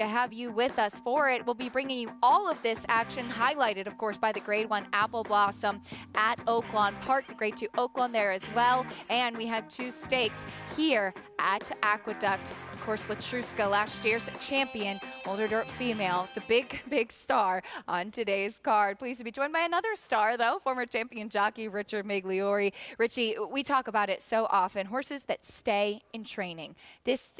to have you with us for it. We'll be bringing you all of this action, highlighted, of course, by the Grade 1 Apple Blossom at Oaklawn Park, the Grade 2 Oaklawn there as well. And we have 2 stakes here at Aqueduct. Of course, Latruska, last year's champion, older dirt female, the big star on today's card. Pleased to be joined by another star, though, former champion jockey Richard Migliori. Richie, we talk about it so often, horses that stay in training. This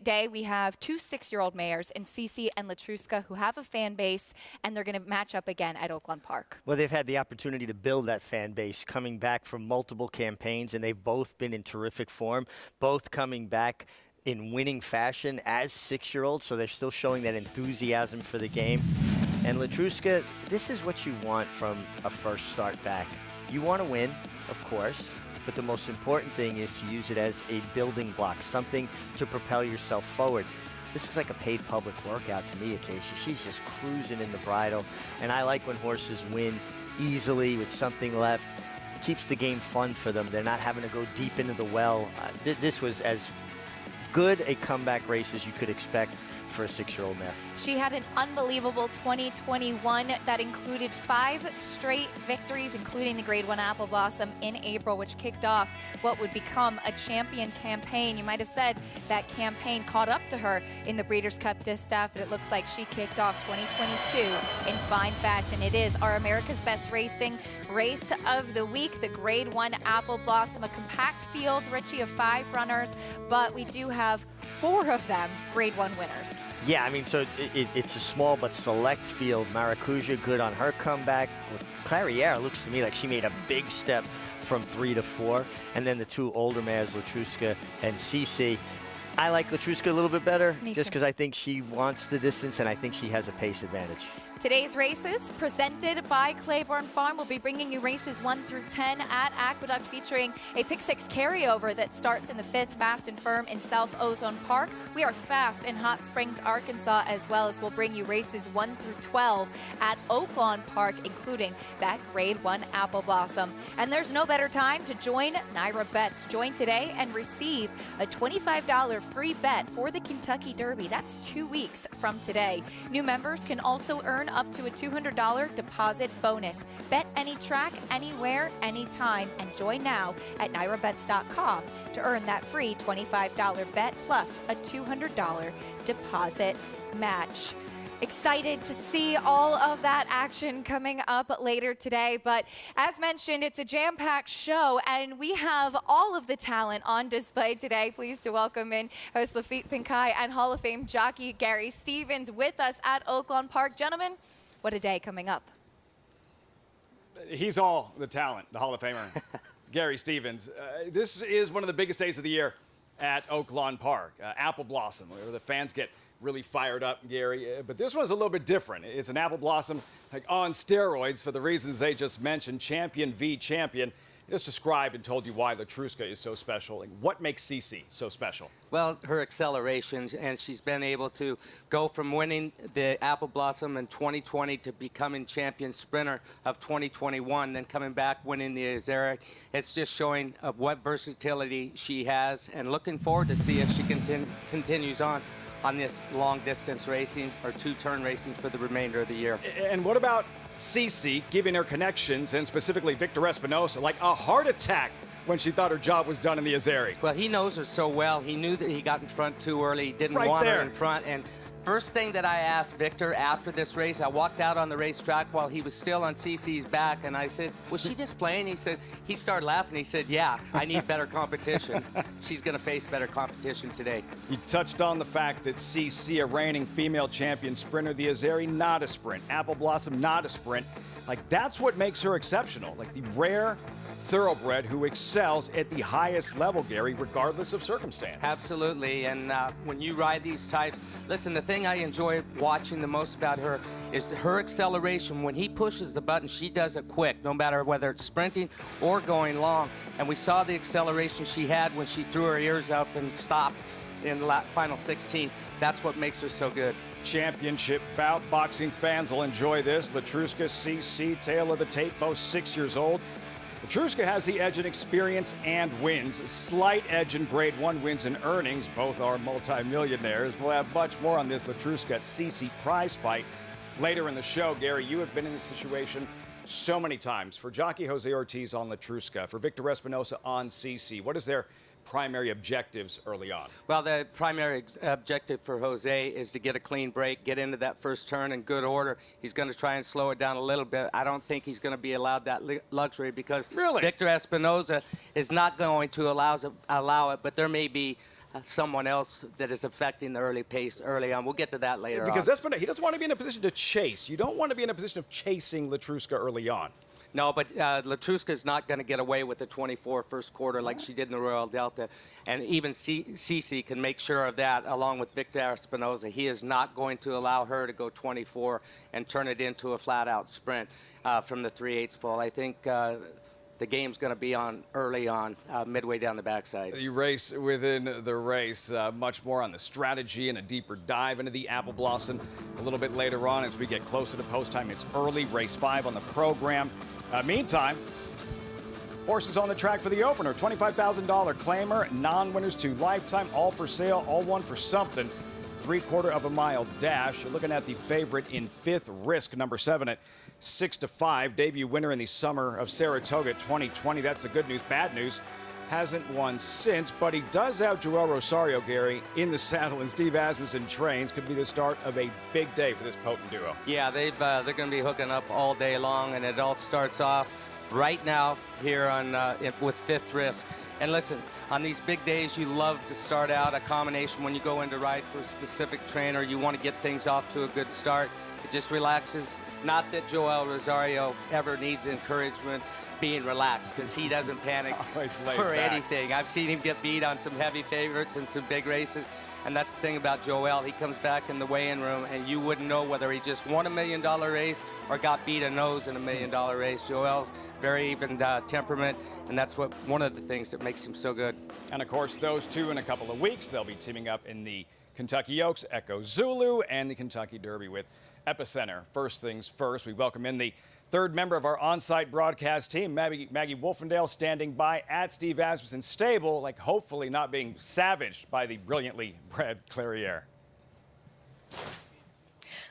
day, we have 2 6-year-old mares in Cece and Latruska who have a fan base, and they're going to match up again at Oaklawn Park. Well, they've had the opportunity to build that fan base coming back from multiple campaigns, and they've both been in terrific form, both coming back in winning fashion as 6-year-olds, so they're still showing that enthusiasm for the game. And Latruska, this is what you want from a first start back. You want to win, of course, but the most important thing is to use it as a building block, something to propel yourself forward. This looks like a paid public workout to me, Acacia. She's just cruising in the bridle, and I like when horses win easily with something left. Keeps the game fun for them. They're not having to go deep into the well. This was as good a comeback race as you could expect for a 6-year-old mare. She had an unbelievable 2021 that included 5 straight victories, including the Grade 1 Apple Blossom in April, which kicked off what would become a champion campaign. You might have said that campaign caught up to her in the Breeders' Cup Distaff, but it looks like she kicked off 2022 in fine fashion. It is our America's Best Racing race of the week, the Grade 1 Apple Blossom, a compact field, Richie, of 5 runners, but we do have 4 of them Grade 1 winners. Yeah, I mean, so it's a small but select field. Maracuja, good on her comeback. Clariere looks to me like she made a big step from 3 to 4. And then the 2 older mares, Latruska and Cece. I like Latruska a little bit better just because I think she wants the distance and I think she has a pace advantage. Today's races, presented by Claiborne Farm. We'll be bringing you races 1 through 10 at Aqueduct, featuring a Pick 6 carryover that starts in the 5th, Fast and Firm in South Ozone Park. We are fast in Hot Springs, Arkansas, as well as we'll bring you races 1 through 12 at Oaklawn Park, including that Grade 1 Apple Blossom. And there's no better time to join Naira Bets. Join today and receive a $25 free bet for the Kentucky Derby. That's 2 weeks from today. New members can also earn up to a $200 deposit bonus. Bet any track, anywhere, anytime, and join now at nairabets.com to earn that free $25 bet plus a $200 deposit match. Excited to see all of that action coming up later today. But as mentioned, it's a jam-packed show, and we have all of the talent on display today. Pleased to welcome in host Lafitte Pinkai and Hall of Fame jockey Gary Stevens with us at Oaklawn Park. Gentlemen, what a day coming up. He's all the talent, the Hall of Famer, Gary Stevens. This is one of the biggest days of the year at Oaklawn Park, Apple Blossom, where the fans get really fired up, Gary. But this one's a little bit different. It's an Apple Blossom like on steroids for the reasons they just mentioned. Champion v. champion. He just described and told you why Latruska is so special. Like, what makes Cece so special? Well, her acceleration, and she's been able to go from winning the Apple Blossom in 2020 to becoming champion sprinter of 2021, then coming back winning the Azera. It's just showing what versatility she has, and looking forward to see if she continues on this long-distance racing or 2-turn racing for the remainder of the year. And what about Cece giving her connections, and specifically Victor Espinosa, like a heart attack when she thought her job was done in the Azeri? Well, he knows her so well. He knew that he got in front too early. He didn't want her in front. And first thing that I asked Victor after this race, I walked out on the racetrack while he was still on Cece's back, and I said, was she just playing? He started laughing. He said, yeah, I need better competition. She's going to face better competition today. You touched on the fact that Cece, a reigning female champion sprinter, the Azeri, not a sprint. Apple Blossom, not a sprint. Like, that's what makes her exceptional. Like, the rare thoroughbred who excels at the highest level, Gary, regardless of circumstance. Absolutely, and when you ride these types, listen, the thing I enjoy watching the most about her is her acceleration. When he pushes the button, she does it quick, no matter whether it's sprinting or going long. And we saw the acceleration she had when she threw her ears up and stopped in the final 16. That's what makes her so good. Championship bout. Boxing fans will enjoy this. Latruska, Cece, tail of the tape, both 6 years old. Petruska has the edge in experience and wins. A slight edge in Grade 1 wins and earnings. Both are multimillionaires. We'll have much more on this Petruska CC prize fight later in the show. Gary, you have been in this situation so many times. For jockey Jose Ortiz on Petruska, for Victor Espinosa on CC, what is their primary objectives early on? Well, the primary objective for Jose is to get a clean break, get into that first turn in good order. He's going to try and slow it down a little bit. I don't think he's going to be allowed that luxury because Victor Espinosa is not going to allow it, but there may be someone else that is affecting the early pace early on. We'll get to that later because on. Espinosa, he doesn't want to be in a position to chase. You don't want to be in a position of chasing Petruska early on. No, but Petruska is not going to get away with the 24 first quarter like she did in the Royal Delta. And even Cece can make sure of that along with Victor Espinosa. He is not going to allow her to go 24 and turn it into a flat-out sprint from the 3/8 pole. I think the game's going to be on early on, midway down the backside. You race within the race. Much more on the strategy and a deeper dive into the Apple Blossom a little bit later on as we get closer to post time. It's early, race 5 on the program. Meantime, horses on the track for the opener. $25,000 claimer, non-winners to lifetime, all for sale, all one for something. 3/4 of a mile dash. You're looking at the favorite in 5th, Risk, number 7 at 6-5. Debut winner in the summer of Saratoga 2020. That's the good news. Bad news, hasn't won since, but he does have Joel Rosario, Gary, in the saddle, and Steve Asmussen trains. Could be the start of a big day for this potent duo. Yeah, they're going to be hooking up all day long, and it all starts off right now here on with 5th Risk. And listen, on these big days, you love to start out a combination when you go into ride for a specific trainer. You want to get things off to a good start. It just relaxes. Not that Joel Rosario ever needs encouragement, being relaxed, because he doesn't panic for anything. I've seen him get beat on some heavy favorites and some big races, and that's the thing about Joel. He comes back in the weigh-in room, and you wouldn't know whether he just won $1 million race or got beat a nose in $1 million race. Joel's very even temperament, and that's one of the things that makes him so good. And of course, those two in a couple of weeks, they'll be teaming up in the Kentucky Oaks, Echo Zulu, and the Kentucky Derby with Epicenter. First things first, we welcome in the third member of our on-site broadcast team, Maggie Wolfendale, standing by at Steve Asmussen's stable, like hopefully not being savaged by the brilliantly bred Clairiere.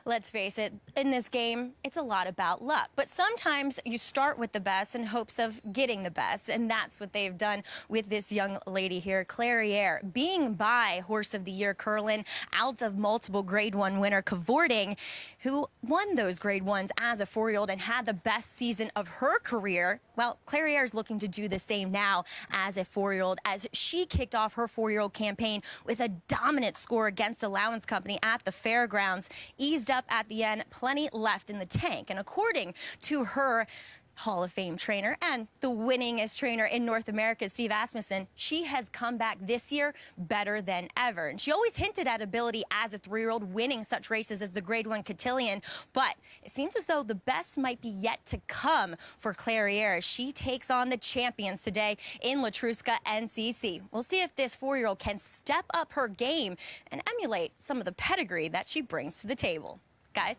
Let's face it, in this game, it's a lot about luck. But sometimes you start with the best in hopes of getting the best, and that's what they've done with this young lady here, Clairiere, being by Horse of the Year Curlin, out of multiple Grade 1 winner Cavorting, who won those Grade 1s as a 4-year-old and had the best season of her career. Well, Clairiere is looking to do the same now as a 4-year-old, as she kicked off her 4-year-old campaign with a dominant score against Allowance Company at the fairgrounds, eased up at the end, plenty left in the tank. And according to her Hall of Fame trainer and the winningest trainer in North America, Steve Asmussen, she has come back this year better than ever. And she always hinted at ability as a 3-year-old, winning such races as the Grade 1 Cotillion. But it seems as though the best might be yet to come for Clairiere as she takes on the champions today in Petruska NCC. We'll see if this 4-year-old can step up her game and emulate some of the pedigree that she brings to the table. Guys?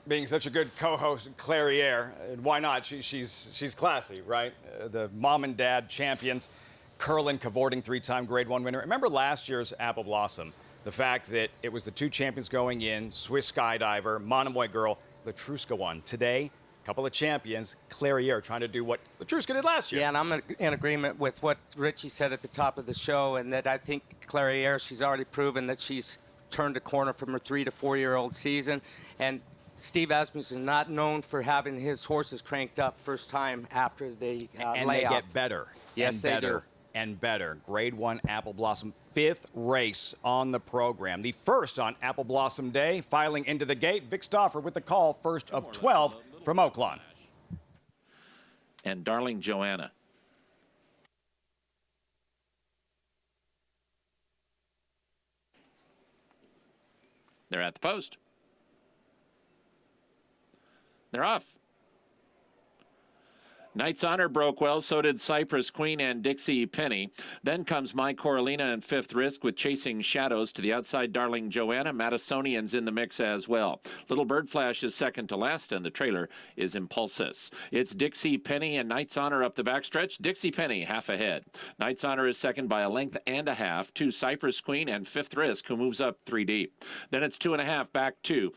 Being such a good co-host, Clairiere, and why not? She's classy, right? The mom and dad champions, Curlin, Cavorting, 3-time Grade 1 winner. Remember last year's Apple Blossom, the fact that it was the 2 champions going in, Swiss Skydiver, Monomoy Girl, Petruska won. Today, a couple of champions, Clairiere trying to do what Petruska did last year. Yeah, and I'm in agreement with what Richie said at the top of the show, and that I think Clairiere, she's already proven that she's turned a corner from her 3- to 4-year-old season. And Steve Asmussen, not known for having his horses cranked up first time after the and layoff. they get better. Yes, and they better do. And better. Grade 1 Apple Blossom, 5th race on the program. The first on Apple Blossom Day, filing into the gate. Vic Stauffer with the call, first of 12 from Oaklawn. And Darling Joanna. They're at the post. They're off. Knight's Honor broke well, so did Cypress Queen and Dixie Penny. Then comes My Coralina and Fifth Risk with Chasing Shadows. To the outside, Darling Joanna. Madisonian's in the mix as well. Little Bird Flash is second to last, and the trailer is Impulsus. It's Dixie Penny and Knight's Honor up the backstretch. Dixie Penny half ahead. Knight's Honor is second by a length and a half to Cypress Queen and Fifth Risk, who moves up 3 deep. Then it's 2.5 back to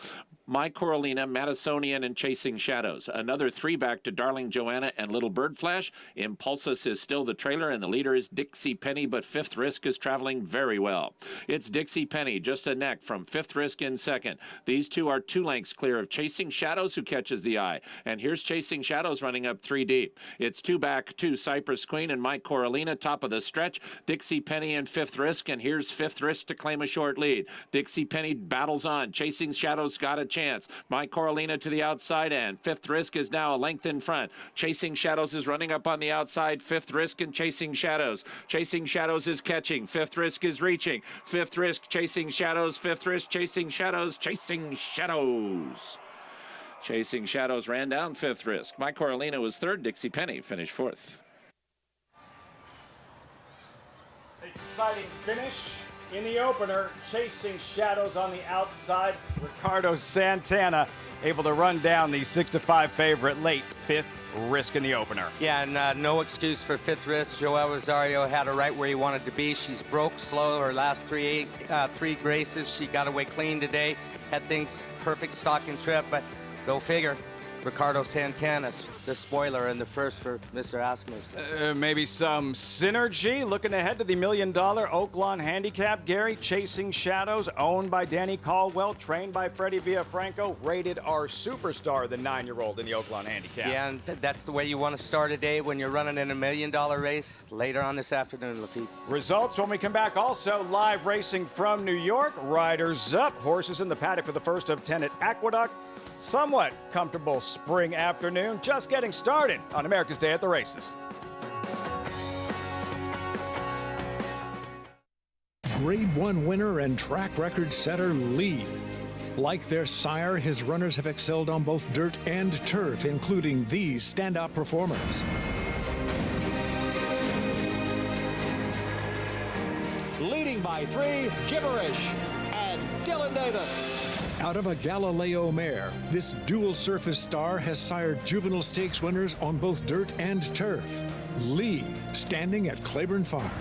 My Coralina, Madisonian, and Chasing Shadows. Another 3 back to Darling Joanna and Little Bird Flash. Impulsus is still the trailer, and the leader is Dixie Penny, but Fifth Risk is traveling very well. It's Dixie Penny, just a neck from Fifth Risk in second. These two are 2 lengths clear of Chasing Shadows, who catches the eye. And here's Chasing Shadows running up 3 deep. It's 2 back to Cypress Queen and My Coralina, top of the stretch. Dixie Penny and Fifth Risk, and here's Fifth Risk to claim a short lead. Dixie Penny battles on. Chasing Shadows got a chance. My Coralina to the outside, and Fifth Risk is now a length in front. Chasing Shadows is running up on the outside. Fifth Risk and Chasing Shadows. Chasing Shadows is catching. Fifth Risk is reaching. Fifth Risk, Chasing Shadows. Fifth Risk, Chasing Shadows. Chasing Shadows. Chasing Shadows ran down Fifth Risk. My Coralina was third. Dixie Penny finished fourth. Exciting finish in the opener. Chasing Shadows on the outside. Ricardo Santana able to run down the 6-5 favorite late. Fifth Risk in the opener. Yeah, and no excuse for Fifth Risk. Joel Rosario had her right where he wanted to be. She's broke slow her last three races. She got away clean today. Had things perfect stock and trip, but go figure. Ricardo Santana, the spoiler in the first for Mr. Asmussen. Maybe some synergy. Looking ahead to the $1 million Oaklawn Handicap. Gary, Chasing Shadows, owned by Danny Caldwell, trained by Freddie Villafranco, rated our superstar, the 9-year-old in the Oaklawn Handicap. Yeah, and that's the way you want to start a day when you're running in a $1 million race later on this afternoon, Lafitte. Results when we come back. Also live racing from New York. Riders up. Horses in the paddock for the first of 10 at Aqueduct. Somewhat comfortable spring afternoon, just getting started on America's Day at the Races. Grade 1 winner and track record setter Lee. Like their sire, his runners have excelled on both dirt and turf, including these standout performers. Leading by 3, Gibberish and Dylan Davis. Out of a Galileo mare, this dual surface star has sired juvenile stakes winners on both dirt and turf. Lee, standing at Claiborne Farm.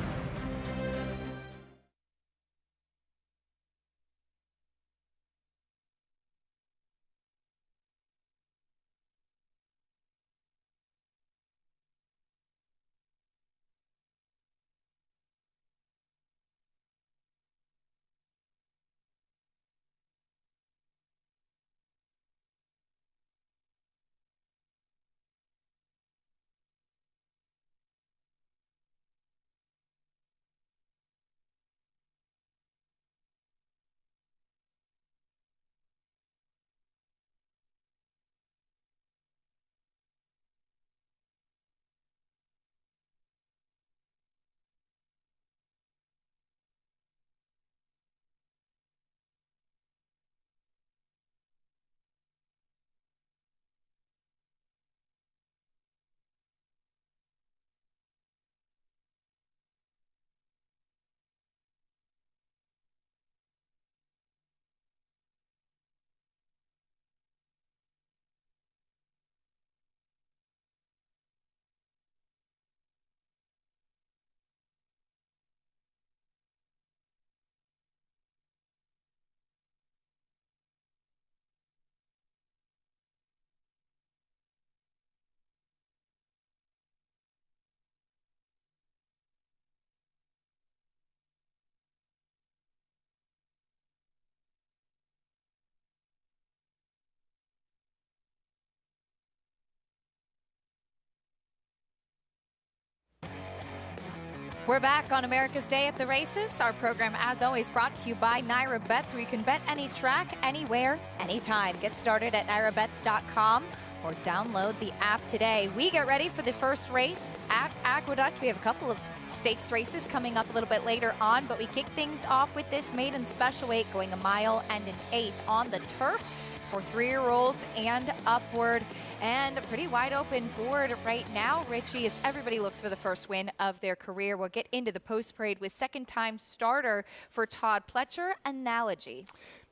We're back on America's Day at the Races. Our program, as always, brought to you by Naira Bets, where you can bet any track, anywhere, anytime. Get started at nairabets.com or download the app today. We get ready for the first race at Aqueduct. We have a couple of stakes races coming up a little bit later on, but we kick things off with this maiden special weight going 1 1/8 miles on the turf. for 3-year-olds and upward. And a pretty wide open board right now, Richie, as everybody looks for the first win of their career. We'll get into the post parade with second-time starter for Todd Pletcher, Analogy.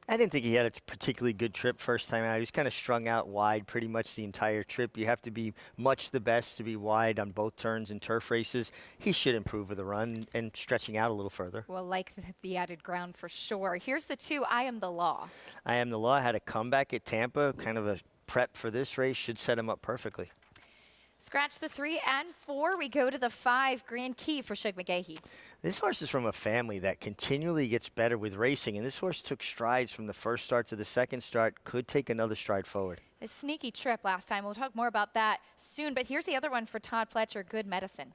I didn't think he had a particularly good trip first time out. He was kind of strung out wide pretty much the entire trip. You have to be much the best to be wide on both turns in turf races. He should improve with the run and stretching out a little further. Well, like the added ground for sure. Here's the 2, I Am the Law. I Am the Law had a comeback at Tampa, kind of a prep for this race, should set him up perfectly. Scratch the 3 and 4. We go to the 5, Grand Key for Shug McGahee. This horse is from a family that continually gets better with racing, and this horse took strides from the first start to the second start, could take another stride forward. A sneaky trip last time. We'll talk more about that soon, but here's the other one for Todd Pletcher, Good Medicine.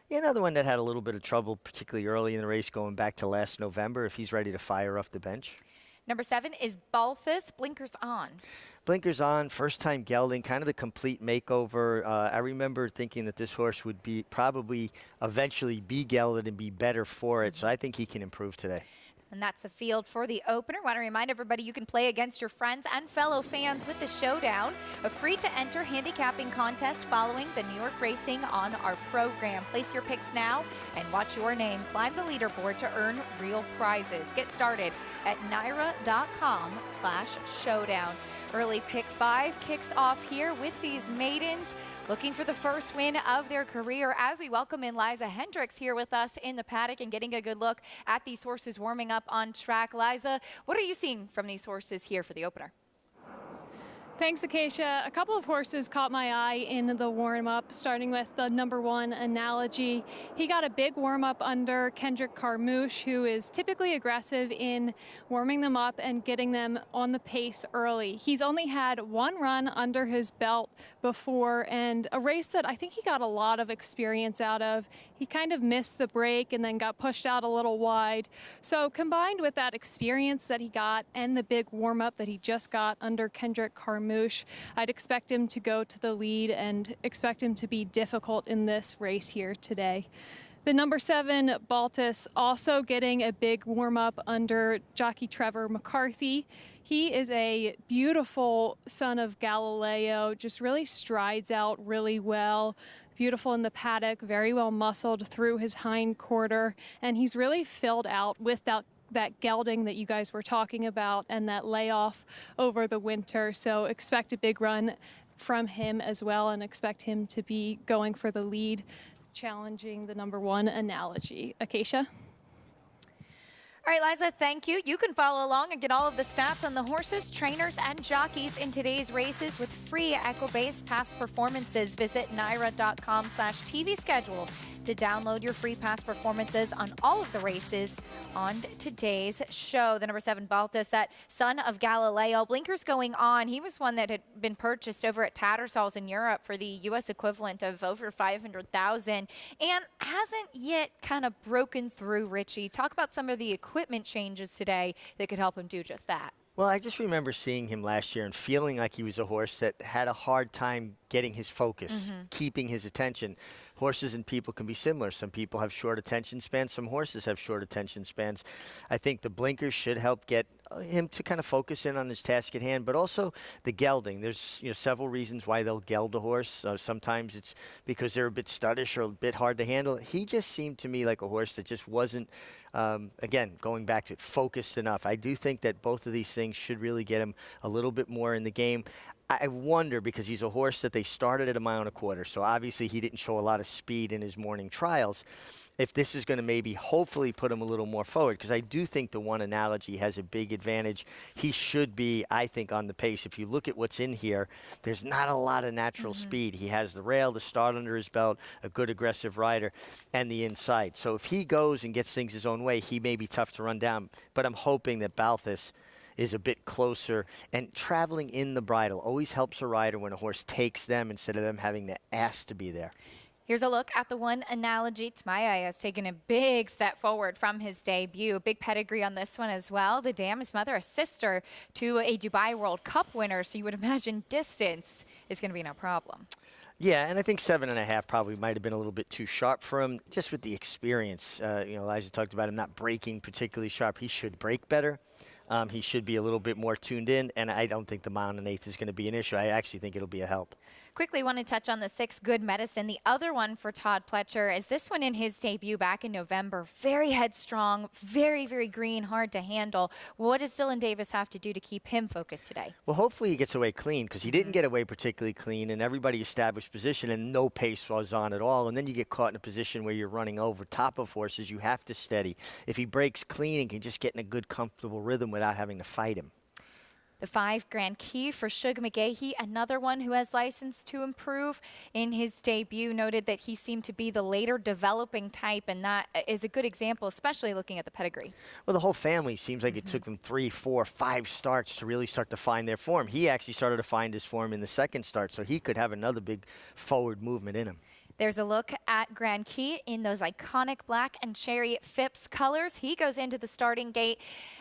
Yeah, another one that had a little bit of trouble, particularly early in the race going back to last November, if he's ready to fire off the bench. Number 7 is Balthus, Blinkers On. Blinkers On, first time gelding, kind of the complete makeover. I remember thinking that this horse would be probably eventually be gelded and be better for it, so I think he can improve today. And that's the field for the opener. Want to remind everybody you can play against your friends and fellow fans with the Showdown, a free-to-enter handicapping contest following the New York racing on our program. Place your picks now and watch your name climb the leaderboard to earn real prizes. Get started at NYRA.com/showdown. Early pick 5 kicks off here with these maidens looking for the first win of their career as we welcome in Liza Hendricks here with us in the paddock and getting a good look at these horses warming up on track. Liza, what are you seeing from these horses here for the opener? Thanks, Acacia. A couple of horses caught my eye in the warm-up, starting with the number 1, Analogy. He got a big warm-up under Kendrick Carmouche, who is typically aggressive in warming them up and getting them on the pace early. He's only had 1 run under his belt before, and a race that I think he got a lot of experience out of. He kind of missed the break and then got pushed out a little wide. So combined with that experience that he got and the big warm-up that he just got under Kendrick Carmouche, I'd expect him to go to the lead and expect him to be difficult in this race here today. The number 7, Balthus, also getting a big warm-up under jockey Trevor McCarthy. He is a beautiful son of Galileo, just really strides out really well. Beautiful in the paddock, very well muscled through his hind quarter, and he's really filled out with that gelding that you guys were talking about and that layoff over the winter. So expect a big run from him as well and expect him to be going for the lead, challenging the number 1, Analogy. Acacia? All right, Liza, thank you. You can follow along and get all of the stats on the horses, trainers, and jockeys in today's races with free Equibase past performances. Visit NYRA.com/TV schedule to download your free past performances on all of the races on today's show. The number 7, Balthus, that son of Galileo. Blinkers going on. He was one that had been purchased over at Tattersall's in Europe for the U.S. equivalent of over $500,000 and hasn't yet kind of broken through, Richie. Talk about some of the equipment changes today that could help him do just that. Well, I just remember seeing him last year and feeling like he was a horse that had a hard time getting his focus, keeping his attention. Horses and people can be similar. Some people have short attention spans. Some horses have short attention spans. I think the blinkers should help get him to kind of focus in on his task at hand, but also the gelding. There's several reasons why they'll geld a horse. Sometimes it's because they're a bit studdish or a bit hard to handle. He just seemed to me like a horse that just wasn't, again, going back to it, focused enough. I do think that both of these things should really get him a little bit more in the game. I wonder, because he's a horse that they started at 1.25 miles, so obviously he didn't show a lot of speed in his morning trials, if this is going to maybe hopefully put him a little more forward, because I do think the 1 Analogy has a big advantage. He should be, I think, on the pace. If you look at what's in here, there's not a lot of natural speed. He has the rail, the start under his belt, a good aggressive rider, and the inside. So if he goes and gets things his own way, he may be tough to run down, but I'm hoping that Balthus is a bit closer, and traveling in the bridle always helps a rider when a horse takes them instead of them having to ask to be there. Here's a look at the 1 Analogy. To my eye, has taken a big step forward from his debut. Big pedigree on this one as well. The dam, his mother, a sister to a Dubai World Cup winner, so you would imagine distance is going to be no problem. Yeah, and I think 7.5 probably might have been a little bit too sharp for him, just with the experience. Liza talked about him not breaking particularly sharp. He should break better. he should be a little bit more tuned in, and I don't think the mile and an eighth is going to be an issue. I actually think it'll be a help. Quickly want to touch on the 6 Good Medicine. The other one for Todd Pletcher is this one in his debut back in November. Very headstrong, very, very green, hard to handle. What does Dylan Davis have to do to keep him focused today? Well, hopefully he gets away clean, because he didn't get away particularly clean, and everybody established position, and no pace was on at all. And then you get caught in a position where you're running over top of horses. You have to steady. If he breaks clean and can just get in a good, comfortable rhythm without having to fight him. The 5 Grand Key for Shug McGahee, another one who has license to improve. In his debut, noted that he seemed to be the later developing type, and that is a good example, especially looking at the pedigree. Well, the whole family seems like it took them 3, 4, 5 starts to really start to find their form. He actually started to find his form in the second start, so he could have another big forward movement in him. There's a look at Grand Key in those iconic black and cherry Phipps colors. He goes into the starting gate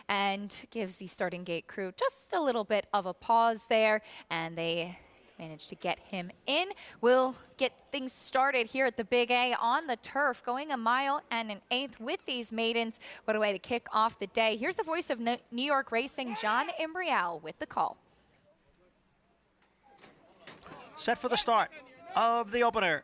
and gives the starting gate crew just a little bit of a pause there, and they managed to get him in. We'll get things started here at the Big A on the turf, going a mile and an eighth with these maidens. What a way to kick off the day. Here's the voice of New York Racing, John Imbrial, with the call. Set for the start of the opener.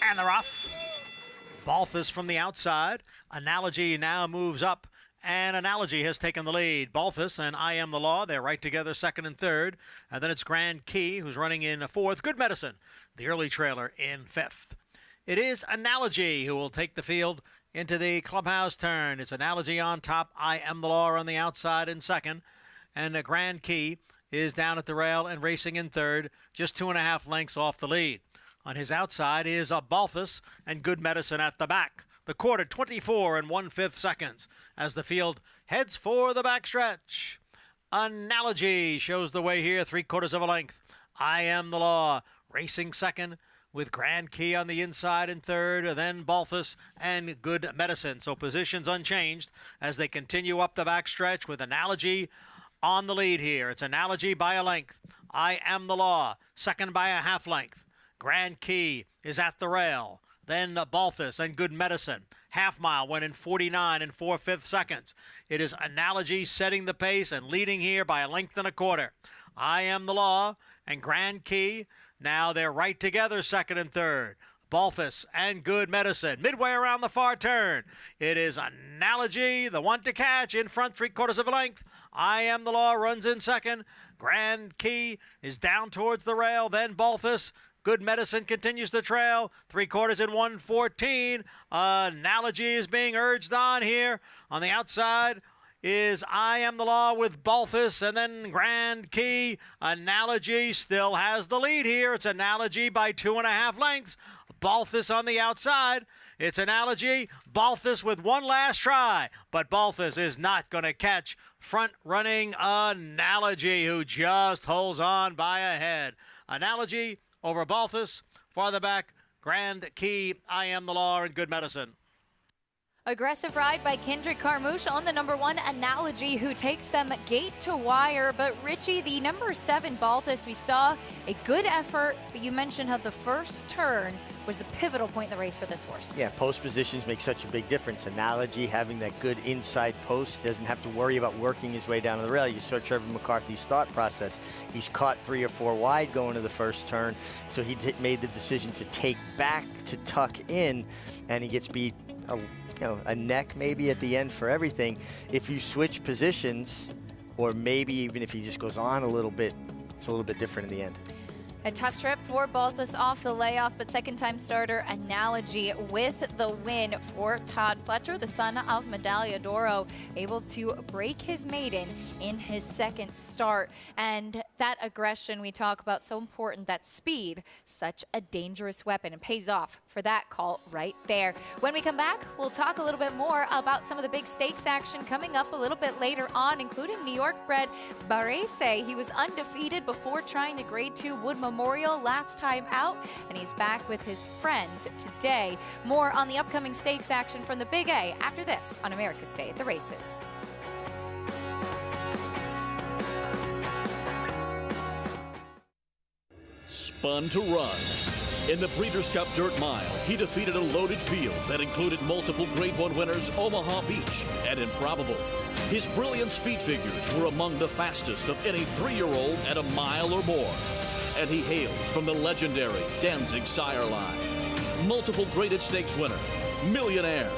And they're off. Balthus from the outside. Analogy now moves up, and Analogy has taken the lead. Balthus and I Am the Law, they're right together, second and third. And then it's Grand Key, who's running in fourth. Good Medicine, the early trailer, in fifth. It is Analogy who will take the field into the clubhouse turn. It's Analogy on top, I Am the Law on the outside in second. And Grand Key is down at the rail and racing in third, just 2.5 lengths off the lead. On his outside is Balthus and Good Medicine at the back. The quarter, 24 1/5 seconds as the field heads for the backstretch. Analogy shows the way here, 3/4 of a length. I Am the Law racing second with Grand Key on the inside in third, then Balthus and Good Medicine. So positions unchanged as they continue up the backstretch with Analogy on the lead here. It's Analogy by a length. I Am the Law, second by a half length. Grand Key is at the rail. Then Balthus and Good Medicine. Half mile went in 49 4/5 seconds. It is Analogy setting the pace and leading here by a length and a quarter. I Am the Law and Grand Key. Now they're right together, second and third. Balthus and Good Medicine. Midway around the far turn. It is Analogy, the one to catch, in front, 3/4 of a length. I Am the Law runs in second. Grand Key is down towards the rail. Then Balthus. Good Medicine continues to trail, 3/4 in 1:14. Analogy is being urged on here. On the outside is I Am the Law with Balthus, and then Grand Key. Analogy still has the lead here. It's Analogy by 2.5 lengths. Balthus on the outside. It's Analogy. Balthus with one last try, but Balthus is not going to catch front-running Analogy, who just holds on by a head. Analogy over Balthus, farther back, Grand Key, I Am the Law, and Good Medicine. Aggressive ride by Kendrick Carmouche on the number 1 Analogy, who takes them gate to wire. But Richie, the number 7 Balthus, we saw a good effort, but you mentioned how the first turn was the pivotal point in the race for this horse. Yeah, post positions make such a big difference. Analogy, having that good inside post, doesn't have to worry about working his way down to the rail. You saw Trevor McCarthy's thought process. He's caught 3 or 4 wide going to the first turn, so he made the decision to take back to tuck in, and he gets beat a neck maybe at the end for everything. If you switch positions, or maybe even if he just goes on a little bit, it's a little bit different in the end. A tough trip for Balthus off the layoff, but second-time starter Analogy with the win for Todd Pletcher, the son of Medaglia d'Oro, able to break his maiden in his second start. And that aggression we talk about, so important, that speed, such a dangerous weapon, and pays off for that call right there. When we come back, we'll talk a little bit more about some of the big stakes action coming up a little bit later on, including New York-bred Barese. He was undefeated before trying the Grade 2 Wood Memorial last time out, and he's back with his friends today. More on the upcoming stakes action from the Big A after this on America's Day at the Races. Spun to Run. In the Breeders' Cup Dirt Mile, he defeated a loaded field that included multiple Grade 1 winners Omaha Beach and Improbable. His brilliant speed figures were among the fastest of any 3-year-old at a mile or more. And he hails from the legendary Danzig sire line. Multiple graded stakes winner, millionaire,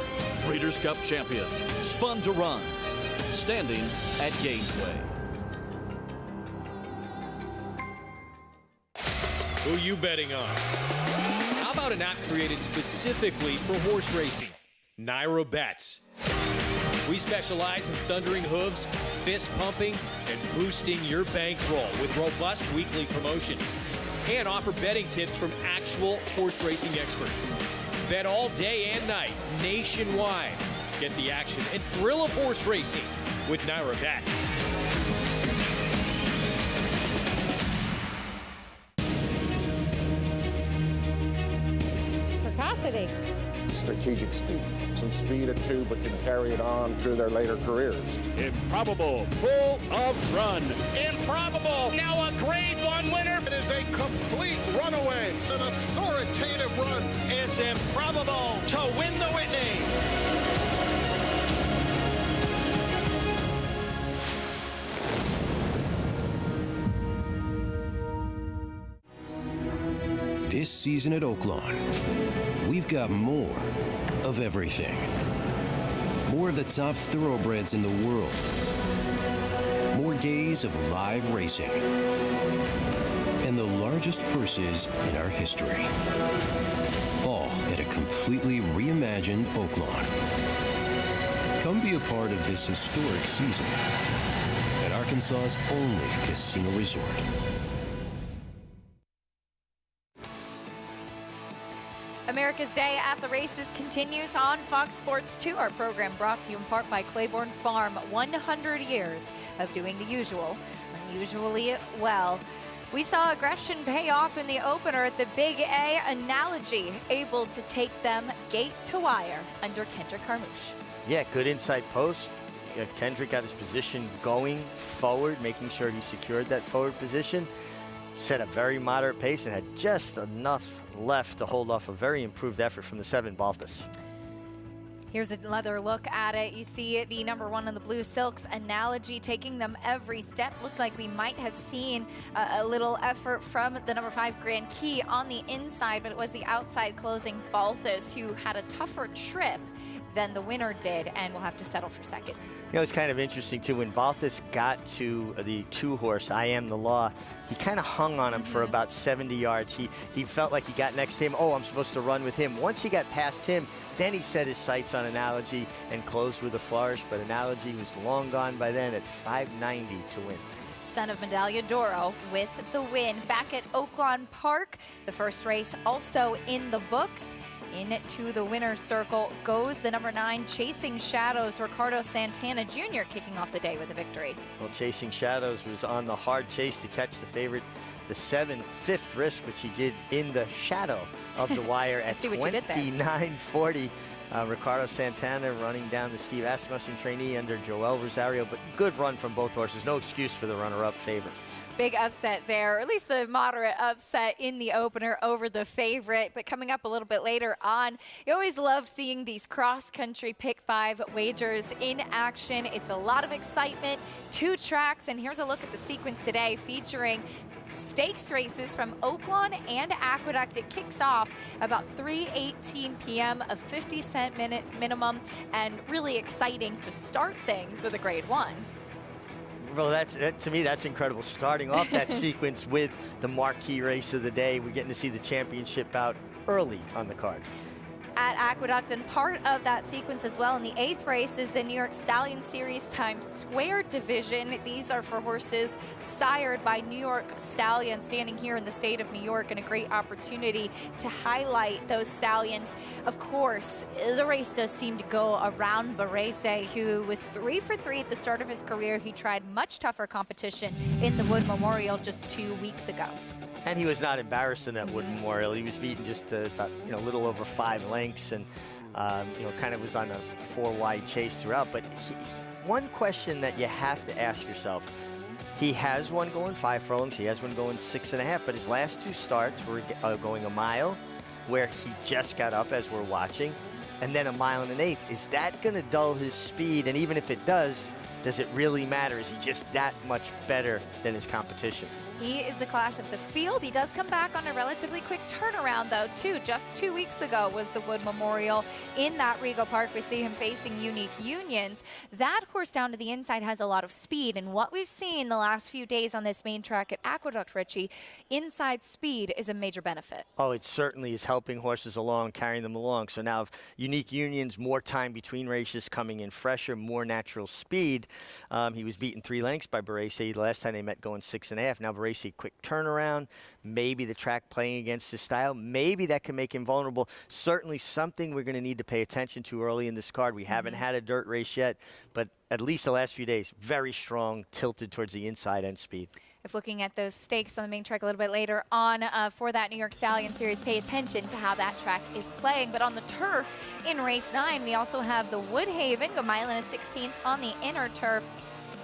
Breeders' Cup champion, Spun to Run, standing at Gainesway. Who you betting on? How about an app created specifically for horse racing? Naira Bets. We specialize in thundering hooves, fist pumping, and boosting your bankroll with robust weekly promotions. And offer betting tips from actual horse racing experts. Bet all day and night, nationwide. Get the action and thrill of horse racing with Naira Bets. Strategic speed. Some speed at 2, but can carry it on through their later careers. Improbable, full of run. Improbable, now a Grade 1 winner. It is a complete runaway, an authoritative run. It's Improbable to win the Whitney. This season at Oaklawn, we've got more of everything. More of the top thoroughbreds in the world. More days of live racing. And the largest purses in our history. All at a completely reimagined Oaklawn. Come be a part of this historic season at Arkansas's only casino resort. America's Day at the Races continues on Fox Sports 2. Our program brought to you in part by Claiborne Farm. 100 years of doing the usual, unusually well. We saw aggression pay off in the opener at the Big A Analogy, able to take them gate to wire under Kendrick Carmouche. Yeah, good inside post. Kendrick got his position going forward, making sure he secured that forward position. Set a very moderate pace and had just enough left to hold off a very improved effort from the 7 Balthus. Here's another look at it. You see the number 1 in the Blue Silks, Analogy, taking them every step. Looked like we might have seen a little effort from the number 5 Grand Key on the inside, but it was the outside closing Balthus who had a tougher trip than the winner did and will have to settle for second. You know, it's kind of interesting, too. When Balthus got to the 2-horse, I Am the Law, he kind of hung on him for about 70 yards. He felt like he got next to him. Oh, I'm supposed to run with him. Once he got past him, then he set his sights on Analogy and closed with a flourish, but Analogy was long gone by then at 590 to win. Son of Medaglia d'Oro with the win. Back at Oaklawn Park, the first race also in the books. Into the winner's circle goes the number 9, Chasing Shadows, Ricardo Santana Jr. kicking off the day with a victory. Well, Chasing Shadows was on the hard chase to catch the favorite, the 7, 5th risk, which he did in the shadow of the wire at 29:40. Ricardo Santana running down the Steve Asmussen trainee under Joel Rosario, but good run from both horses. No excuse for the runner-up favorite. Big upset there, or at least a moderate upset in the opener over the favorite. But coming up a little bit later on, you always love seeing these cross-country Pick 5 wagers in action. It's a lot of excitement, 2 tracks, and here's a look at the sequence today featuring stakes races from Oaklawn and Aqueduct. It kicks off about 3:18 p.m., a 50-cent minimum, and really exciting to start things with a Grade 1. Well, to me, that's incredible. Starting off that sequence with the marquee race of the day. We're getting to see the championship out early on the card. At Aqueduct, and part of that sequence as well in the 8th race is the New York Stallion Series Times Square division. These are for horses sired by New York Stallions standing here in the state of New York, and a great opportunity to highlight those stallions. Of course, the race does seem to go around Barese, who was 3 for 3 at the start of his career. He tried much tougher competition in the Wood Memorial just 2 weeks ago. And he was not embarrassed in that Wood Memorial. He was beaten just about a little over 5 lengths, and kind of was on a 4-wide chase throughout. But one question that you have to ask yourself: He has one going 5 furlongs. He has one going 6.5. But his last 2 starts were going a mile, where he just got up as we're watching, and then a 1 1/8. Is that going to dull his speed? And even if it does it really matter? Is he just that much better than his competition? He is the class of the field. He does come back on a relatively quick turnaround, though, too. Just 2 weeks ago was the Wood Memorial in that Regal Park. We see him facing Unique Unions. That horse down to the inside has a lot of speed, and what we've seen the last few days on this main track at Aqueduct, Richie, inside speed is a major benefit. Oh, it certainly is helping horses along, carrying them along. So now if Unique Unions, more time between races, coming in fresher, more natural speed. He was beaten 3 lengths by Barese last time they met, going 6.5. Now Barese, quick turnaround, maybe the track playing against his style, maybe that can make him vulnerable. Certainly something we're going to need to pay attention to early in this card. We haven't had a dirt race yet, but at least the last few days, very strong, tilted towards the inside end speed. If looking at those stakes on the main track a little bit later on for that New York Stallion Series, pay attention to how that track is playing. But on the turf in race 9, we also have the Woodhaven, go 1.16 on the inner turf.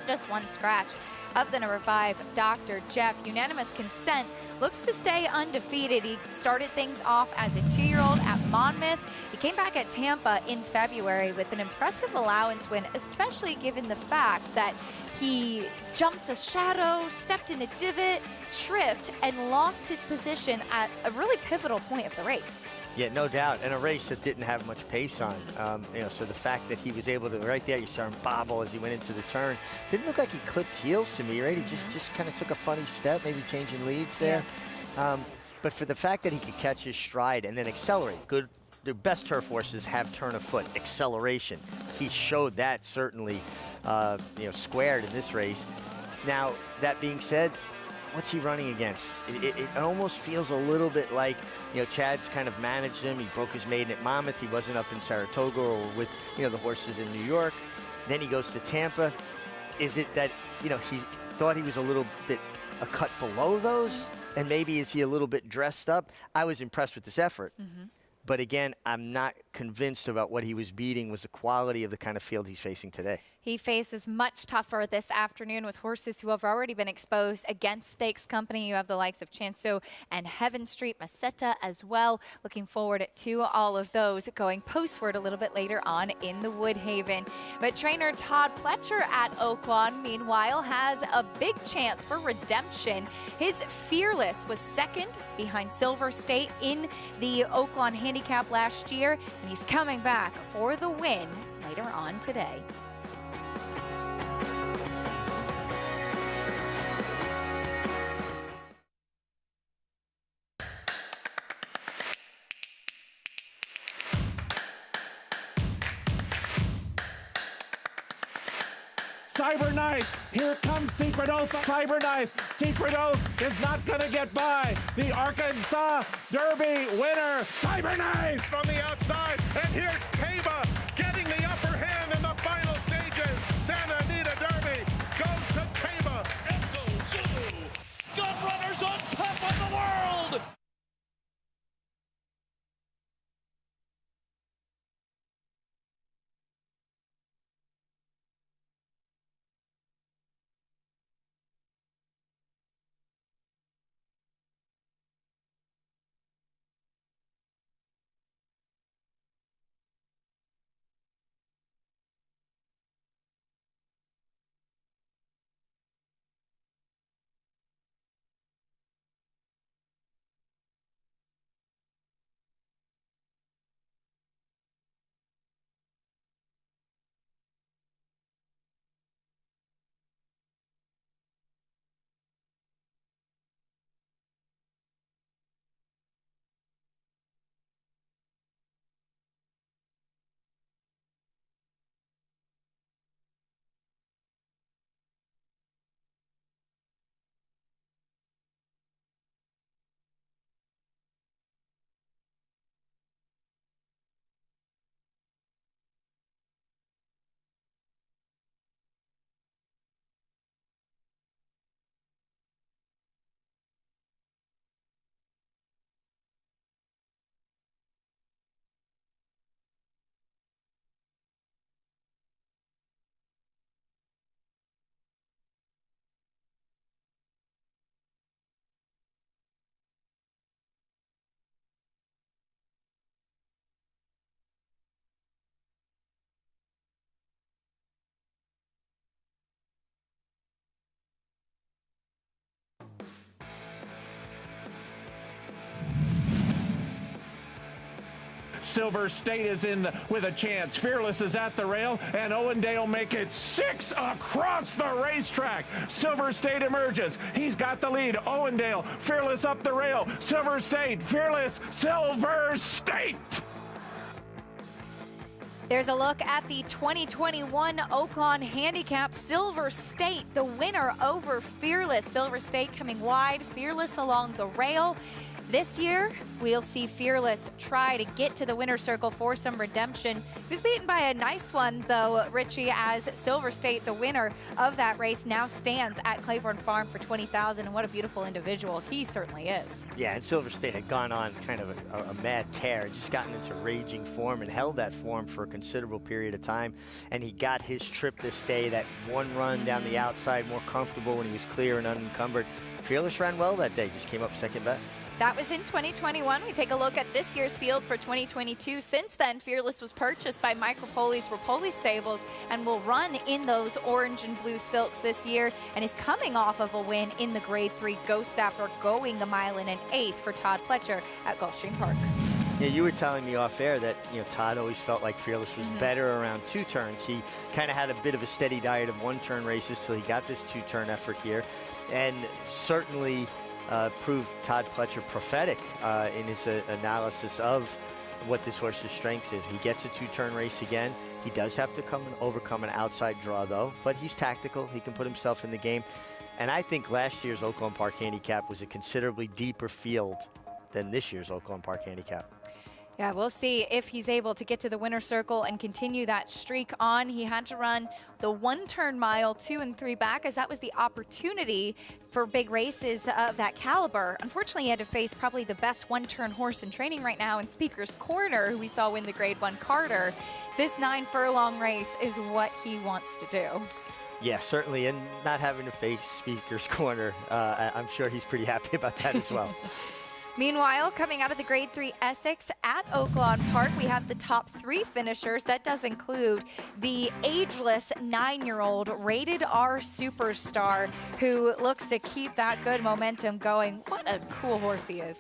Just 1 scratch of the number 5, Dr. Jeff. Unanimous consent, looks to stay undefeated. He started things off as a 2-year-old at Monmouth. He came back at Tampa in February with an impressive allowance win, especially given the fact that he jumped a shadow, stepped in a divot, tripped, and lost his position at a really pivotal point of the race. Yeah, no doubt. And a race that didn't have much pace on. So the fact that he was able to, right there, you saw him bobble as he went into the turn. Didn't look like he clipped heels to me, right? He just kind of took a funny step, maybe changing leads there. Yeah. But for the fact that he could catch his stride and then accelerate, the best turf horses have turn of foot, acceleration. He showed that certainly, squared in this race. Now, that being said, what's he running against? It almost feels a little bit like, Chad's kind of managed him. He broke his maiden at Monmouth. He wasn't up in Saratoga or with, the horses in New York. Then he goes to Tampa. Is it that, he thought he was a little bit a cut below those? And maybe is he a little bit dressed up? I was impressed with this effort. But again, I'm not convinced about what he was beating was the quality of the kind of field he's facing today. He faces much tougher this afternoon with horses who have already been exposed against Stakes Company. You have the likes of Chanceau and Heaven Street, Maceta as well. Looking forward to all of those going postward a little bit later on in the Woodhaven. But trainer Todd Pletcher at Oaklawn, meanwhile, has a big chance for redemption. His Fearless was second behind Silver State in the Oaklawn Handicap last year, and he's coming back for the win later on today. Cyberknife, here comes Secret Oath. Cyberknife, Secret Oath is not gonna get by. The Arkansas Derby winner, Cyberknife from the outside, and here's Caba getting the upper hand in the final stages. Santa Anita Derby goes to Caba. Echo Zulu, gun runners on top of the world. Silver State is in with a chance. Fearless is at the rail, and Owendale make it 6 across the racetrack. Silver State emerges. He's got the lead. Owendale, Fearless up the rail. Silver State, Fearless, Silver State. There's a look at the 2021 Oaklawn Handicap. Silver State, the winner over Fearless. Silver State coming wide, Fearless along the rail. This year, we'll see Fearless try to get to the winner's circle for some redemption. He was beaten by a nice one, though, Richie, as Silver State, the winner of that race, now stands at Claiborne Farm for $20,000. And what a beautiful individual he certainly is. Yeah, and Silver State had gone on kind of a mad tear, just gotten into raging form and held that form for a considerable period of time. And he got his trip this day, that one run down the outside, more comfortable when he was clear and unencumbered. Fearless ran well that day, just came up second best. That was in 2021. We take a look at this year's field for 2022. Since then, Fearless was purchased by Micropoli's Rapoli Stables and will run in those orange and blue silks this year, and is coming off of a win in the Grade 3 Ghost Sapper, going the mile in an eighth for Todd Pletcher at Gulfstream Park. Yeah, you were telling me off air that Todd always felt like Fearless was better around two turns. He kind of had a bit of a steady diet of one-turn races, so he got this two-turn effort here, and certainly proved Todd Pletcher prophetic in his analysis of what this horse's strengths is. He gets a two-turn race again. He does have to come and overcome an outside draw, though, but he's tactical. He can put himself in the game. And I think last year's Oaklawn Park Handicap was a considerably deeper field than this year's Oaklawn Park Handicap. Yeah, we'll see if he's able to get to the winner's circle and continue that streak on. He had to run the one-turn mile 2 and 3 back, as that was the opportunity for big races of that caliber. Unfortunately, he had to face probably the best one-turn horse in training right now in Speaker's Corner, who we saw win the Grade 1 Carter. This 9-furlong race is what he wants to do. Yeah, certainly, and not having to face Speaker's Corner, I'm sure he's pretty happy about that as well. Meanwhile, coming out of the Grade 3 Essex at Oaklawn Park, we have the top 3 finishers. That does include the ageless 9-year-old Rated R Superstar, who looks to keep that good momentum going. What a cool horse he is.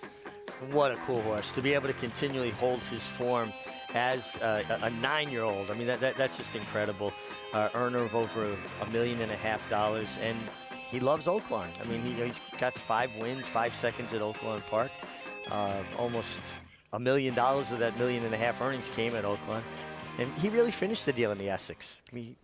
What a cool horse. To be able to continually hold his form as a 9-year-old, I mean, that's just incredible. Earner of over $1.5 million, and he loves Oaklawn. I mean, he's got 5 wins, 5 seconds at Oaklawn Park. Almost $1 million of that $1.5 million earnings came at Oaklawn. And he really finished the deal in the Essex. I mean,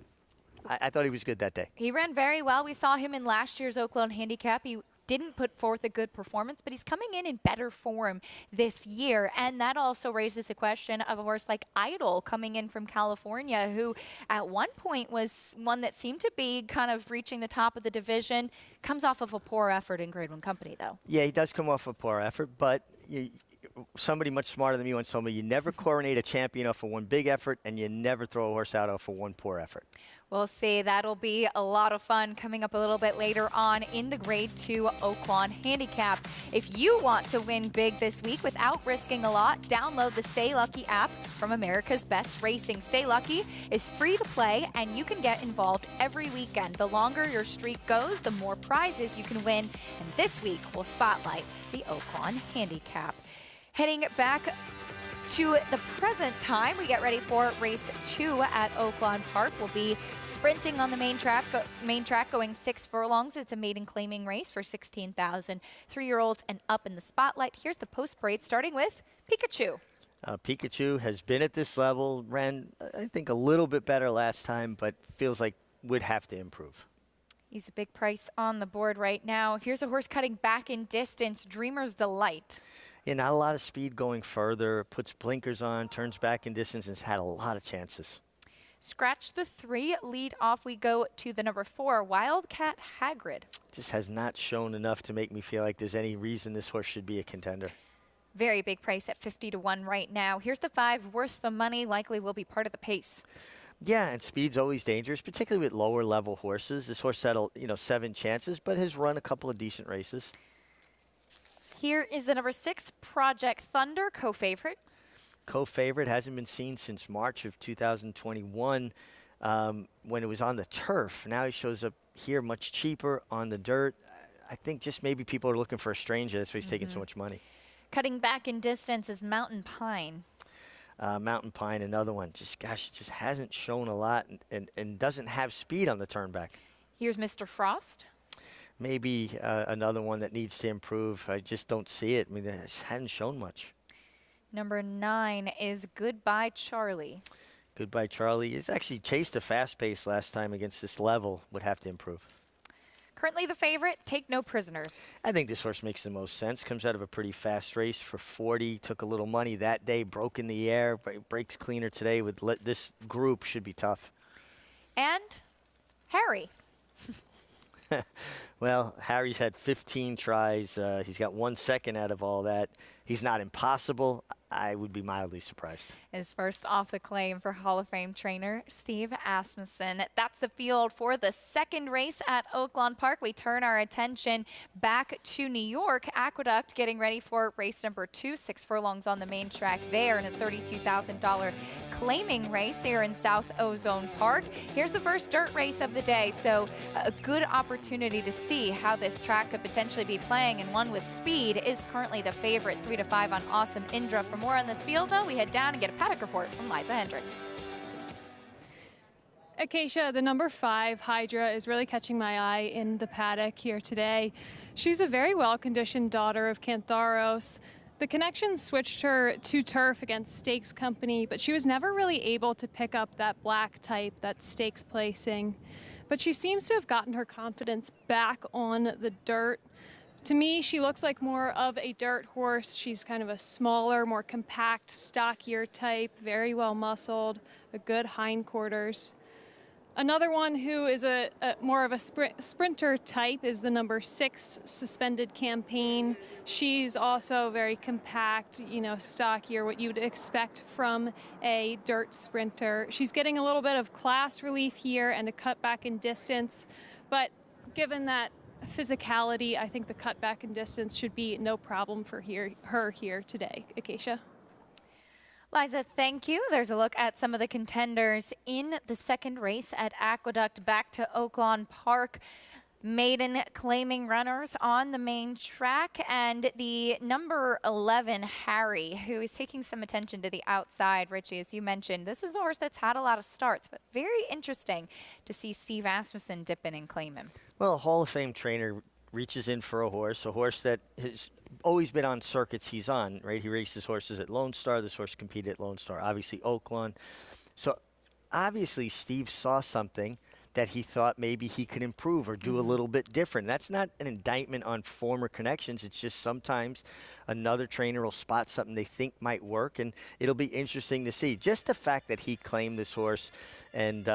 I thought he was good that day. He ran very well. We saw him in last year's Oaklawn Handicap. He didn't put forth a good performance, but he's coming in better form this year. And that also raises the question of a horse like Idol coming in from California, who at one point was one that seemed to be kind of reaching the top of the division. Comes off of a poor effort in Grade 1 Company, though. Yeah, he does come off a poor effort, but somebody much smarter than me once told me you never coronate a champion off of one big effort, and you never throw a horse out off of one poor effort. We'll see. That'll be a lot of fun coming up a little bit later on in the Grade 2 Oaklawn Handicap. If you want to win big this week without risking a lot, download the Stay Lucky app from America's Best Racing. Stay Lucky is free to play, and you can get involved every weekend. The longer your streak goes, the more prizes you can win. And this week, we'll spotlight the Oaklawn Handicap. Heading back to the present time, we get ready for race 2 at Oaklawn Park. We'll be sprinting on the main track going 6 furlongs. It's a maiden claiming race for $16,000. 3-year-olds and up in the spotlight. Here's the post parade, starting with Pikachu. Pikachu has been at this level, ran, I think, a little bit better last time, but feels like would have to improve. He's a big price on the board right now. Here's a horse cutting back in distance, Dreamer's Delight. Yeah, not a lot of speed going further, puts blinkers on, turns back in distance, and has had a lot of chances. Scratch the 3, lead off we go to the number 4, Wildcat Hagrid. Just has not shown enough to make me feel like there's any reason this horse should be a contender. Very big price at 50 to 1 right now. Here's the 5, Worth the Money, likely will be part of the pace. Yeah, and speed's always dangerous, particularly with lower level horses. This horse had 7 chances, but has run a couple of decent races. Here is the number 6, Project Thunder, co-favorite. Co-favorite, hasn't been seen since March of 2021 when it was on the turf. Now he shows up here much cheaper on the dirt. I think just maybe people are looking for a stranger. That's why he's taking so much money. Cutting back in distance is Mountain Pine. Mountain Pine, another one. Just hasn't shown a lot and doesn't have speed on the turnback. Here's Mr. Frost. Maybe another one that needs to improve. I just don't see it. I mean, it just hasn't shown much. Number 9 is Goodbye Charlie. Goodbye Charlie. He's actually chased a fast pace last time against this level. Would have to improve. Currently the favorite, Take No Prisoners. I think this horse makes the most sense. Comes out of a pretty fast race for 40. Took a little money that day. Broke in the air. Breaks cleaner today. This group should be tough. And Harry. Well, Harry's had 15 tries. He's got 1 second out of all that. He's not impossible. I would be mildly surprised. Is first off the claim for Hall of Fame trainer Steve Asmussen. That's the field for the second race at Oaklawn Park. We turn our attention back to New York. Aqueduct getting ready for race number 2. 6 furlongs on the main track there in a $32,000 claiming race here in South Ozone Park. Here's the first dirt race of the day, so a good opportunity to see how this track could potentially be playing, and one with speed is currently the favorite, 3-5 on Awesome Indra. For more on this field, though, we head down and get a paddock report from Liza Hendricks. Acacia, the number 5 Hydra is really catching my eye in the paddock here today. She's a very well-conditioned daughter of Cantharos. The connection switched her to turf against Stakes Company, but she was never really able to pick up that black type, that stakes placing. But she seems to have gotten her confidence back on the dirt. To me, she looks like more of a dirt horse. She's kind of a smaller, more compact, stockier type, very well muscled, a good hindquarters. Another one who is a more of a sprinter type is the number 6 Suspended Campaign. She's also very compact, you know, stockier, what you'd expect from a dirt sprinter. She's getting a little bit of class relief here and a cutback in distance, but given that physicality, I think the cutback in distance should be no problem for her here today. Acacia. Liza, thank you. There's a look at some of the contenders in the second race at Aqueduct. Back to Oaklawn Park. Maiden claiming runners on the main track, and the number 11 Harry, who is taking some attention to the outside. Richie, as you mentioned, this is a horse that's had a lot of starts, but very interesting to see Steve Asmussen dip in and claim him. Well, a Hall of Fame trainer reaches in for a horse that has always been on circuits he's on, right? He races horses at Lone Star. This horse competed at Lone Star, obviously Oaklawn. So obviously Steve saw something that he thought maybe he could improve or do a little bit different. That's not an indictment on former connections. It's just sometimes another trainer will spot something they think might work, and it'll be interesting to see. Just the fact that he claimed this horse and,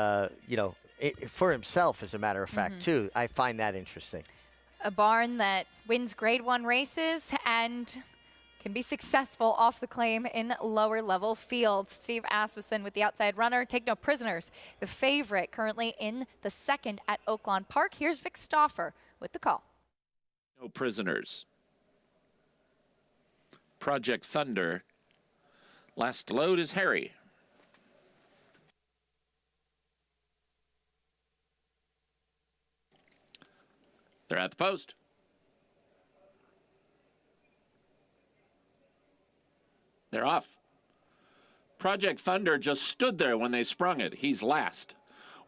for himself, as a matter of fact, too, I find that interesting. A barn that wins Grade 1 races and can be successful off the claim in lower level fields. Steve Asmussen with the outside runner. Take No Prisoners, the favorite currently in the second at Oaklawn Park. Here's Vic Stauffer with the call. No Prisoners. Project Thunder. Last load is Harry. They're at the post. They're off. Project Thunder just stood there when they sprung it. He's last.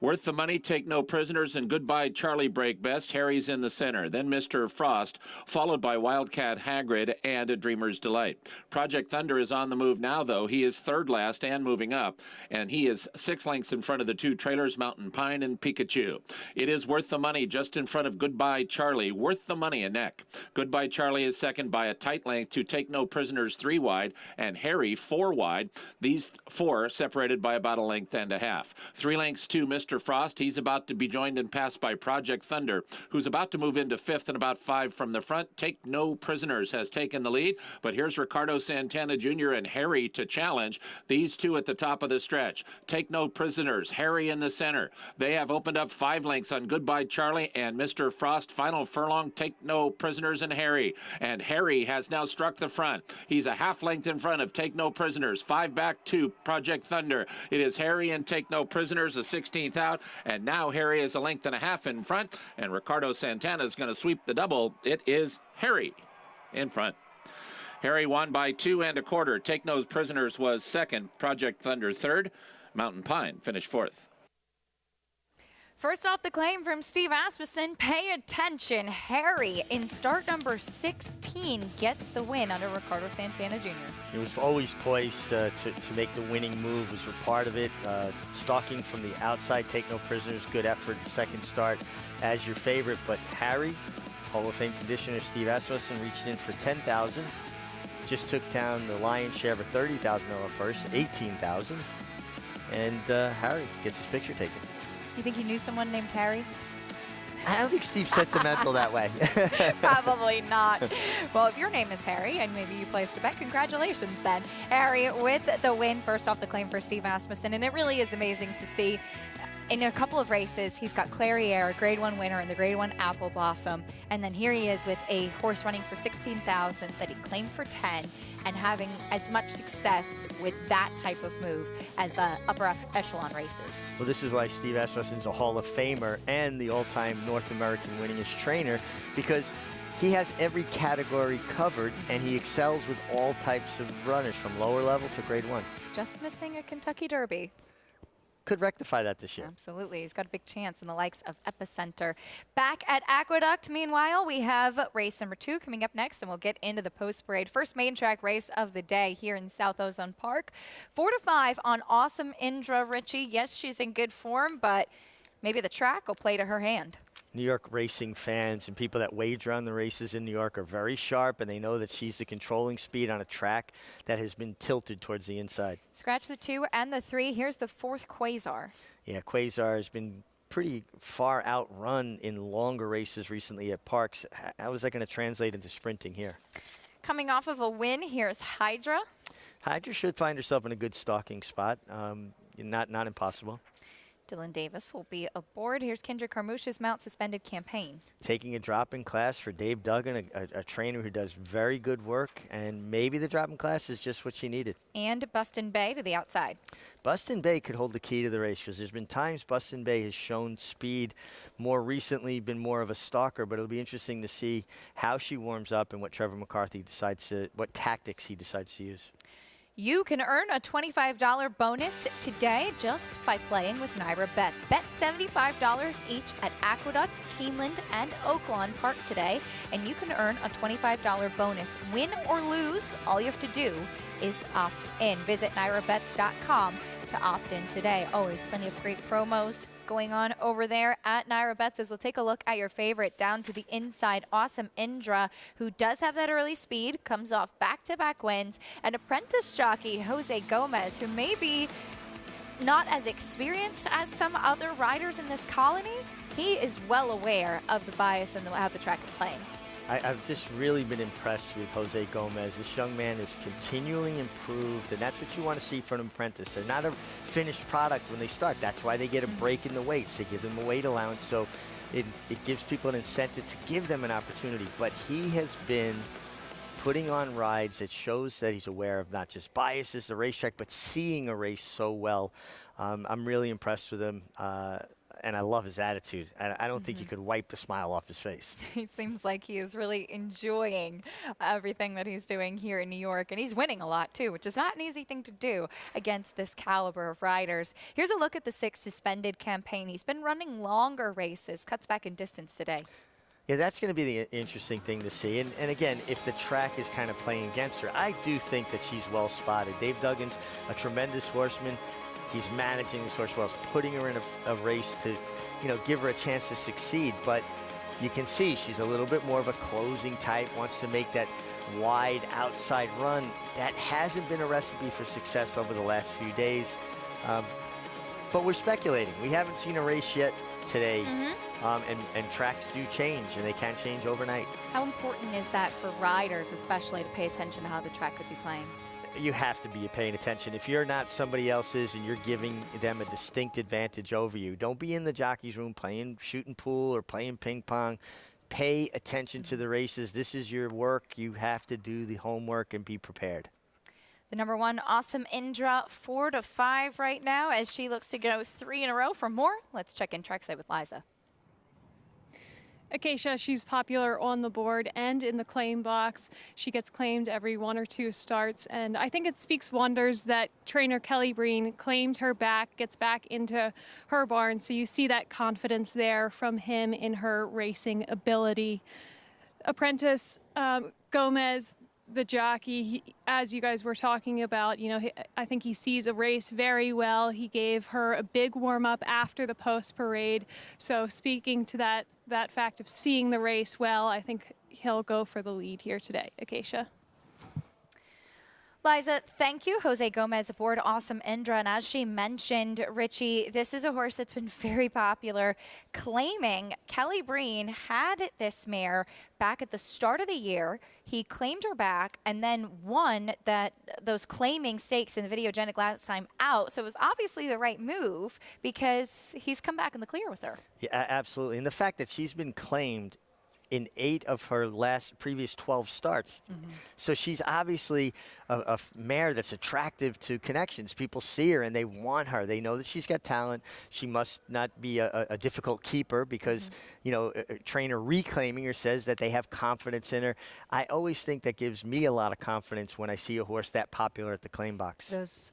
Worth the Money, Take No Prisoners, and Goodbye Charlie break best. Harry's in the center. Then Mr. Frost, followed by Wildcat Hagrid and A Dreamer's Delight. Project Thunder is on the move now, though. He is third last and moving up, and he is 6 lengths in front of the 2 trailers, Mountain Pine and Pikachu. It is Worth the Money just in front of Goodbye Charlie. Worth the Money a neck. Goodbye Charlie is second by a tight length to Take No Prisoners 3 wide, and Harry 4 wide. These 4 separated by about a length and a half. 3 lengths to Mr. Frost. He's about to be joined and passed by Project Thunder, who's about to move into 5th and about 5 from the front. Take No Prisoners has taken the lead, but here's Ricardo Santana Jr. and Harry to challenge. These 2 at the top of the stretch. Take No Prisoners, Harry in the center. They have opened up 5 lengths on Goodbye Charlie and Mr. Frost. Final furlong, Take No Prisoners and Harry. And Harry has now struck the front. He's a half length in front of Take No Prisoners. 5 back to Project Thunder. It is Harry and Take No Prisoners, a 16th out, and now Harry is a length and a half in front, and Ricardo Santana is going to sweep the double. It is Harry in front. Harry won by 2 1/4. Take No Prisoners was second. Project Thunder third. Mountain Pine finished fourth. First off the claim from Steve Asmussen, pay attention. Harry in start number 16 gets the win under Ricardo Santana Jr. He was always poised to make the winning move, was a part of it. Stalking from the outside, take no prisoners, good effort, second start as your favorite. But Harry, Hall of Fame conditioner Steve Asmussen, reached in for $10,000. Just took down the lion's share of a $30,000 purse, $18,000. And Harry gets his picture taken. You think you knew someone named Harry? I don't think Steve's sentimental that way. Probably not. Well, if your name is Harry and maybe you placed a bet, congratulations then. Harry with the win, first off the claim for Steve Asmussen. And it really is amazing to see. In a couple of races, he's got Clairiere, Grade 1 winner, and the Grade 1 Apple Blossom. And then here he is with a horse running for $16,000 that he claimed for $10,000 and having as much success with that type of move as the upper echelon races. Well, this is why Steve Asmussen's a Hall of Famer and the all-time North American winningest trainer, because he has every category covered and he excels with all types of runners from lower level to Grade 1. Just missing a Kentucky Derby. Could rectify that this year. Absolutely. He's got a big chance in the likes of Epicenter. Back at Aqueduct, meanwhile, we have race number 2 coming up next, and we'll get into the post-parade. First main track race of the day here in South Ozone Park. 4 to 5 on Awesome Indra Ritchie. Yes, she's in good form, but maybe the track will play to her hand. New York racing fans and people that wager on the races in New York are very sharp, and they know that she's the controlling speed on a track that has been tilted towards the inside. Scratch the 2 and the 3. Here's the 4th Quasar. Yeah, Quasar has been pretty far outrun in longer races recently at Parks. How is that going to translate into sprinting here? Coming off of a win, here's Hydra. Hydra should find herself in a good stalking spot. Not impossible. Dylan Davis will be aboard. Here's Kendrick Carmouche's Mount Suspended Campaign. Taking a drop in class for Dave Duggan, a trainer who does very good work, and maybe the drop in class is just what she needed. And Buston Bay to the outside. Buston Bay could hold the key to the race, because there's been times Buston Bay has shown speed, more recently been more of a stalker, but it'll be interesting to see how she warms up and what Trevor McCarthy what tactics he decides to use. You can earn a $25 bonus today just by playing with Naira Bets. Bet $75 each at Aqueduct, Keeneland, and Oaklawn Park today, and you can earn a $25 bonus. Win or lose, all you have to do is opt in. Visit NairaBets.com to opt in today. Always plenty of great promos going on over there at Naira Bets as we'll take a look at your favorite down to the inside, Awesome Indra, who does have that early speed, comes off back-to-back wins, and apprentice jockey Jose Gomez, who may be not as experienced as some other riders in this colony. He is well aware of the bias and how the track is playing. I've just really been impressed with Jose Gomez. This young man is continually improved, and that's what you want to see from an apprentice. They're not a finished product when they start. That's why they get a break in the weights. They give them a weight allowance, so it gives people an incentive to give them an opportunity. But he has been putting on rides that shows that he's aware of not just biases, the racetrack, but seeing a race so well. I'm really impressed with him. And I love his attitude. I don't think you could wipe the smile off his face. He seems like he is really enjoying everything that he's doing here in New York. And he's winning a lot, too, which is not an easy thing to do against this caliber of riders. Here's a look at the 6 Suspended Campaign. He's been running longer races, cuts back in distance today. Yeah, that's going to be the interesting thing to see. And again, if the track is kind of playing against her, I do think that she's well spotted. Dave Duggan's a tremendous horseman. He's managing this horse well, putting her in a race to, give her a chance to succeed. But you can see she's a little bit more of a closing type, wants to make that wide outside run. That hasn't been a recipe for success over the last few days. But we're speculating. We haven't seen a race yet today. And tracks do change, and they can change overnight. How important is that for riders, especially, to pay attention to how the track could be playing? You have to be paying attention. If you're not somebody else's and you're giving them a distinct advantage over you, don't be in the jockey's room playing shooting pool or playing ping pong. Pay attention to the races. This is your work. You have to do the homework and be prepared. The number 1, Awesome Indra, 4 to 5 right now as she looks to go 3 in a row. For more, let's check in trackside with Liza. Acacia, she's popular on the board and in the claim box. She gets claimed every 1 or 2 starts, and I think it speaks wonders that trainer Kelly Breen claimed her back, gets back into her barn, so you see that confidence there from him in her racing ability. Apprentice Gomez, the jockey, as you guys were talking about, you know, I think he sees a race very well. He gave her a big warm-up after the post parade. So speaking to that fact of seeing the race well, I think he'll go for the lead here today. Acacia. Liza, thank you. Jose Gomez aboard Awesome Indra. And as she mentioned, Richie, this is a horse that's been very popular, claiming Kelly Breen had this mare back at the start of the year. He claimed her back and then won those claiming stakes in the Videogenic last time out. So it was obviously the right move because he's come back in the clear with her. Yeah, absolutely. And the fact that she's been claimed in 8 of her previous 12 starts. So she's obviously a mare that's attractive to connections. People see her and they want her. They know that she's got talent. She must not be a difficult keeper because, you know, a trainer reclaiming her says that they have confidence in her. I always think that gives me a lot of confidence when I see a horse that popular at the claim box. Those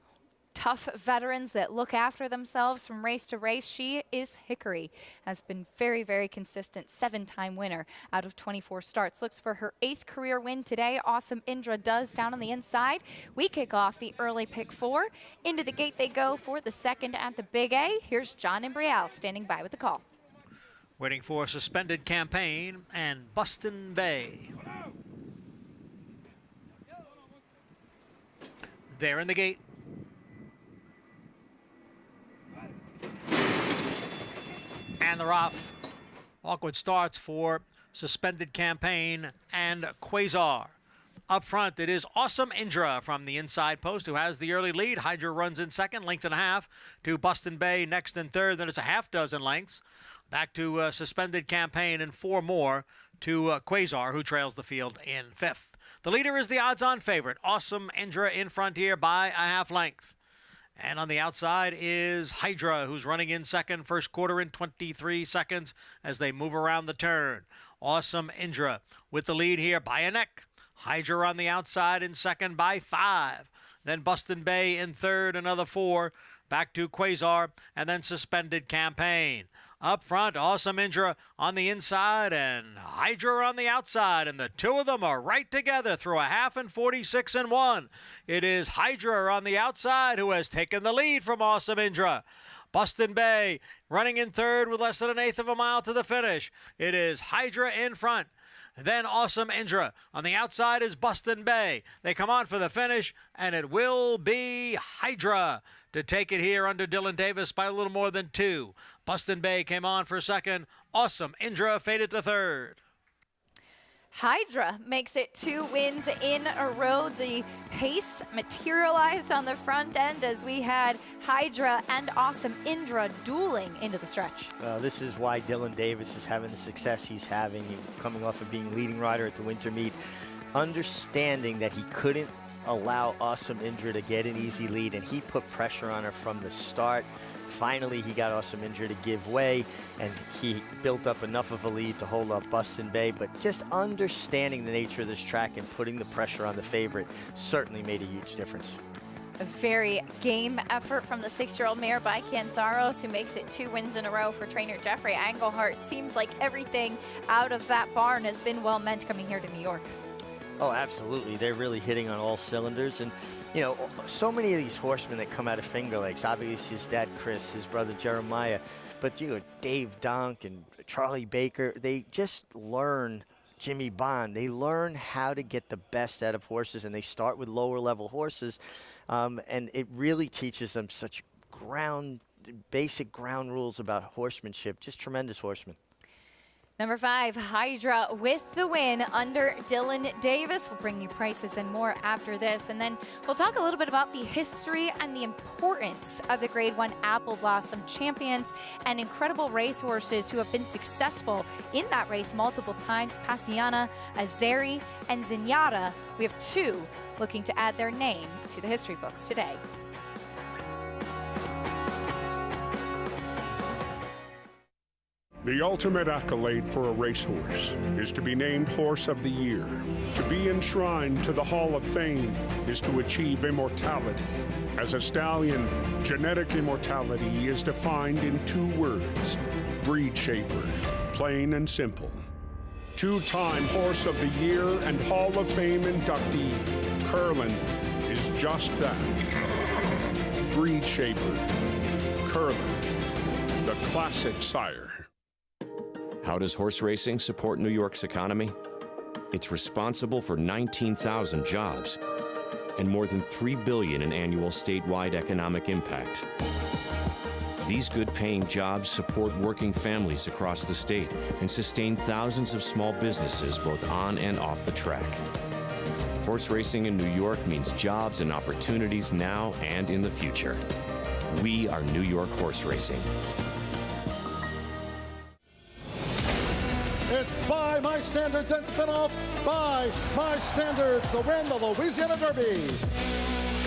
tough veterans that look after themselves from race to race. She is Hickory, has been very, very consistent, 7-time winner out of 24 starts. Looks for her 8th career win today. Awesome Indra does down on the inside. We kick off the early pick 4. Into the gate they go for the second at the Big A. Here's John Imbrial standing by with the call. Waiting for Suspended Campaign and Bustin' Bay. There in the gate. And they're off. Awkward starts for Suspended Campaign and Quasar. Up front, it is Awesome Indra from the inside post who has the early lead. Hydra runs in second, length and a half to Bustin' Bay next and third. Then it's a half dozen lengths. Back to Suspended Campaign and 4 more to Quasar, who trails the field in 5th. The leader is the odds-on favorite. Awesome Indra in front here by a half length. And on the outside is Hydra, who's running in second, first quarter in 23 seconds as they move around the turn. Awesome Indra with the lead here by a neck. Hydra on the outside in second by 5. Then Bustin' Bay in third, another 4. Back to Quasar, and then Suspended Campaign. Up front, Awesome Indra on the inside and Hydra on the outside, and the two of them are right together through a half and 46 and 1. It is Hydra on the outside who has taken the lead from Awesome Indra. Bustin' Bay running in third with less than an eighth of a mile to the finish. It is Hydra in front. Then Awesome Indra. On the outside is Bustin' Bay. They come on for the finish, and it will be Hydra to take it here under Dylan Davis by a little more than 2. Bustin' Bay came on for second. Awesome Indra faded to third. Hydra makes it 2 wins in a row. The pace materialized on the front end as we had Hydra and Awesome Indra dueling into the stretch. This is why Dylan Davis is having the success he's having, coming off of being leading rider at the winter meet, understanding that he couldn't allow Awesome Indra to get an easy lead, and he put pressure on her from the start. Finally, he got Awesome Indra to give way, and he built up enough of a lead to hold up Bustin' Bay. But just understanding the nature of this track and putting the pressure on the favorite certainly made a huge difference. A very game effort from the 6-year-old mare by Cantharos, who makes it 2 wins in a row for trainer Jeffrey Engelhart. Seems like everything out of that barn has been well meant coming here to New York. Oh, absolutely. They're really hitting on all cylinders. And, you know, so many of these horsemen that come out of Finger Lakes, obviously his dad, Chris, his brother, Jeremiah, but, you know, Dave Donk and Charlie Baker, they just learn, Jimmy Bond, they learn how to get the best out of horses, and they start with lower level horses. And it really teaches them such basic ground rules about horsemanship, just tremendous horsemen. Number 5, Hydra with the win under Dylan Davis. We'll bring you prices and more after this. And then we'll talk a little bit about the history and the importance of the Grade 1 Apple Blossom champions and incredible racehorses who have been successful in that race multiple times. Passiana, Azeri, and Zenyatta. We have 2 looking to add their name to the history books today. The ultimate accolade for a racehorse is to be named Horse of the Year. To be enshrined to the Hall of Fame is to achieve immortality. As a stallion, genetic immortality is defined in 2 words: breed shaper, plain and simple. 2-time Horse of the Year and Hall of Fame inductee, Curlin is just that. Breed shaper, Curlin, the classic sire. How does horse racing support New York's economy? It's responsible for 19,000 jobs and more than $3 billion in annual statewide economic impact. These good-paying jobs support working families across the state and sustain thousands of small businesses both on and off the track. Horse racing in New York means jobs and opportunities now and in the future. We are New York horse racing. It's By My Standards and spinoff By My Standards to win the Louisiana Derby.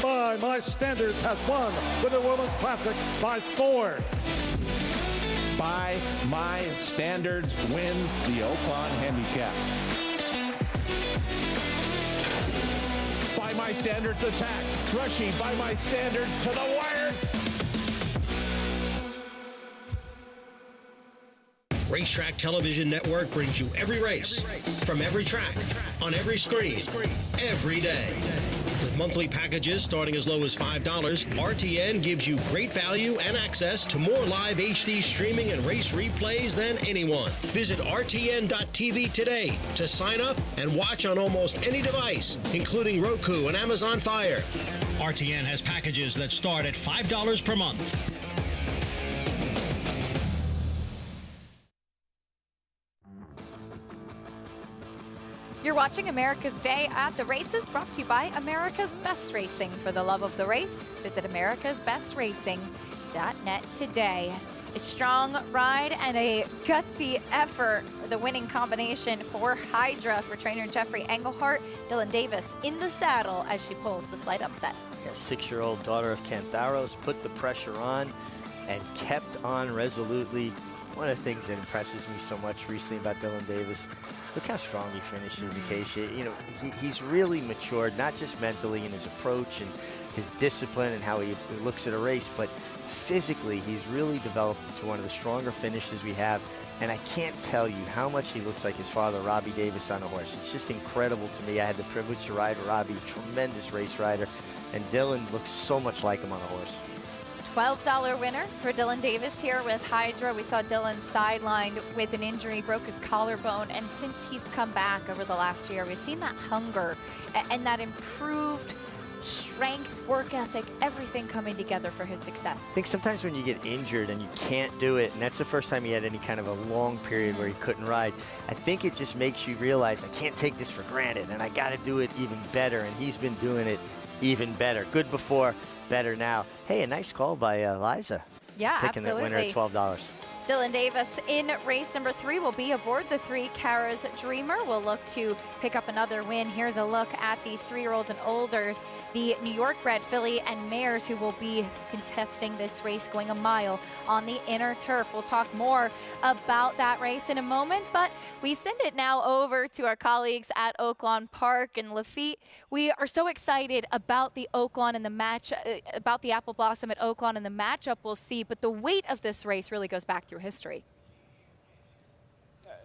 By My Standards has won the New Orleans Classic by 4. By My Standards wins the Oaklawn Handicap. By My Standards attack. Rushy By My Standards to the wire. Racetrack Television Network brings you every race, from every track, on every screen, every day. With monthly packages starting as low as $5, RTN gives you great value and access to more live HD streaming and race replays than anyone. Visit RTN.tv today to sign up and watch on almost any device, including Roku and Amazon Fire. RTN has packages that start at $5 per month. You're watching America's Day at the Races, brought to you by America's Best Racing. For the love of the race, visit americasbestracing.net today. A strong ride and a gutsy effort, the winning combination for Hydra for trainer Jeffrey Engelhart. Dylan Davis in the saddle as she pulls the slight upset. Yeah, 6-year-old daughter of Cantharos put the pressure on and kept on resolutely. One of the things that impresses me so much recently about Dylan Davis, look how strong he finishes, Acacia. You know, he's really matured, not just mentally in his approach and his discipline and how he looks at a race, but physically he's really developed into one of the stronger finishes we have. And I can't tell you how much he looks like his father, Robbie Davis, on a horse. It's just incredible to me. I had the privilege to ride Robbie, tremendous race rider, and Dylan looks so much like him on a horse. $12 winner for Dylan Davis here with Hydra. We saw Dylan sidelined with an injury, broke his collarbone, and since he's come back over the last year, we've seen that hunger and that improved strength, work ethic, everything coming together for his success. I think sometimes when you get injured and you can't do it, and that's the first time he had any kind of a long period where he couldn't ride, I think it just makes you realize I can't take this for granted and I got to do it even better, and he's been doing it even better. Good before, better now. Hey, a nice call by Liza. Yeah, picking absolutely. that winner at $12. Dylan Davis in race number 3 will be aboard the 3 Cara's Dreamer. We'll look to pick up another win. Here's a look at these 3-year-olds and olders, the New York bred filly and mares who will be contesting this race, going a mile on the inner turf. We'll talk more about that race in a moment, but we send it now over to our colleagues at Oaklawn Park and Lafitte. We are so excited about the Oaklawn and the match, about the Apple Blossom at Oaklawn and the matchup we'll see, but the weight of this race really goes back through history.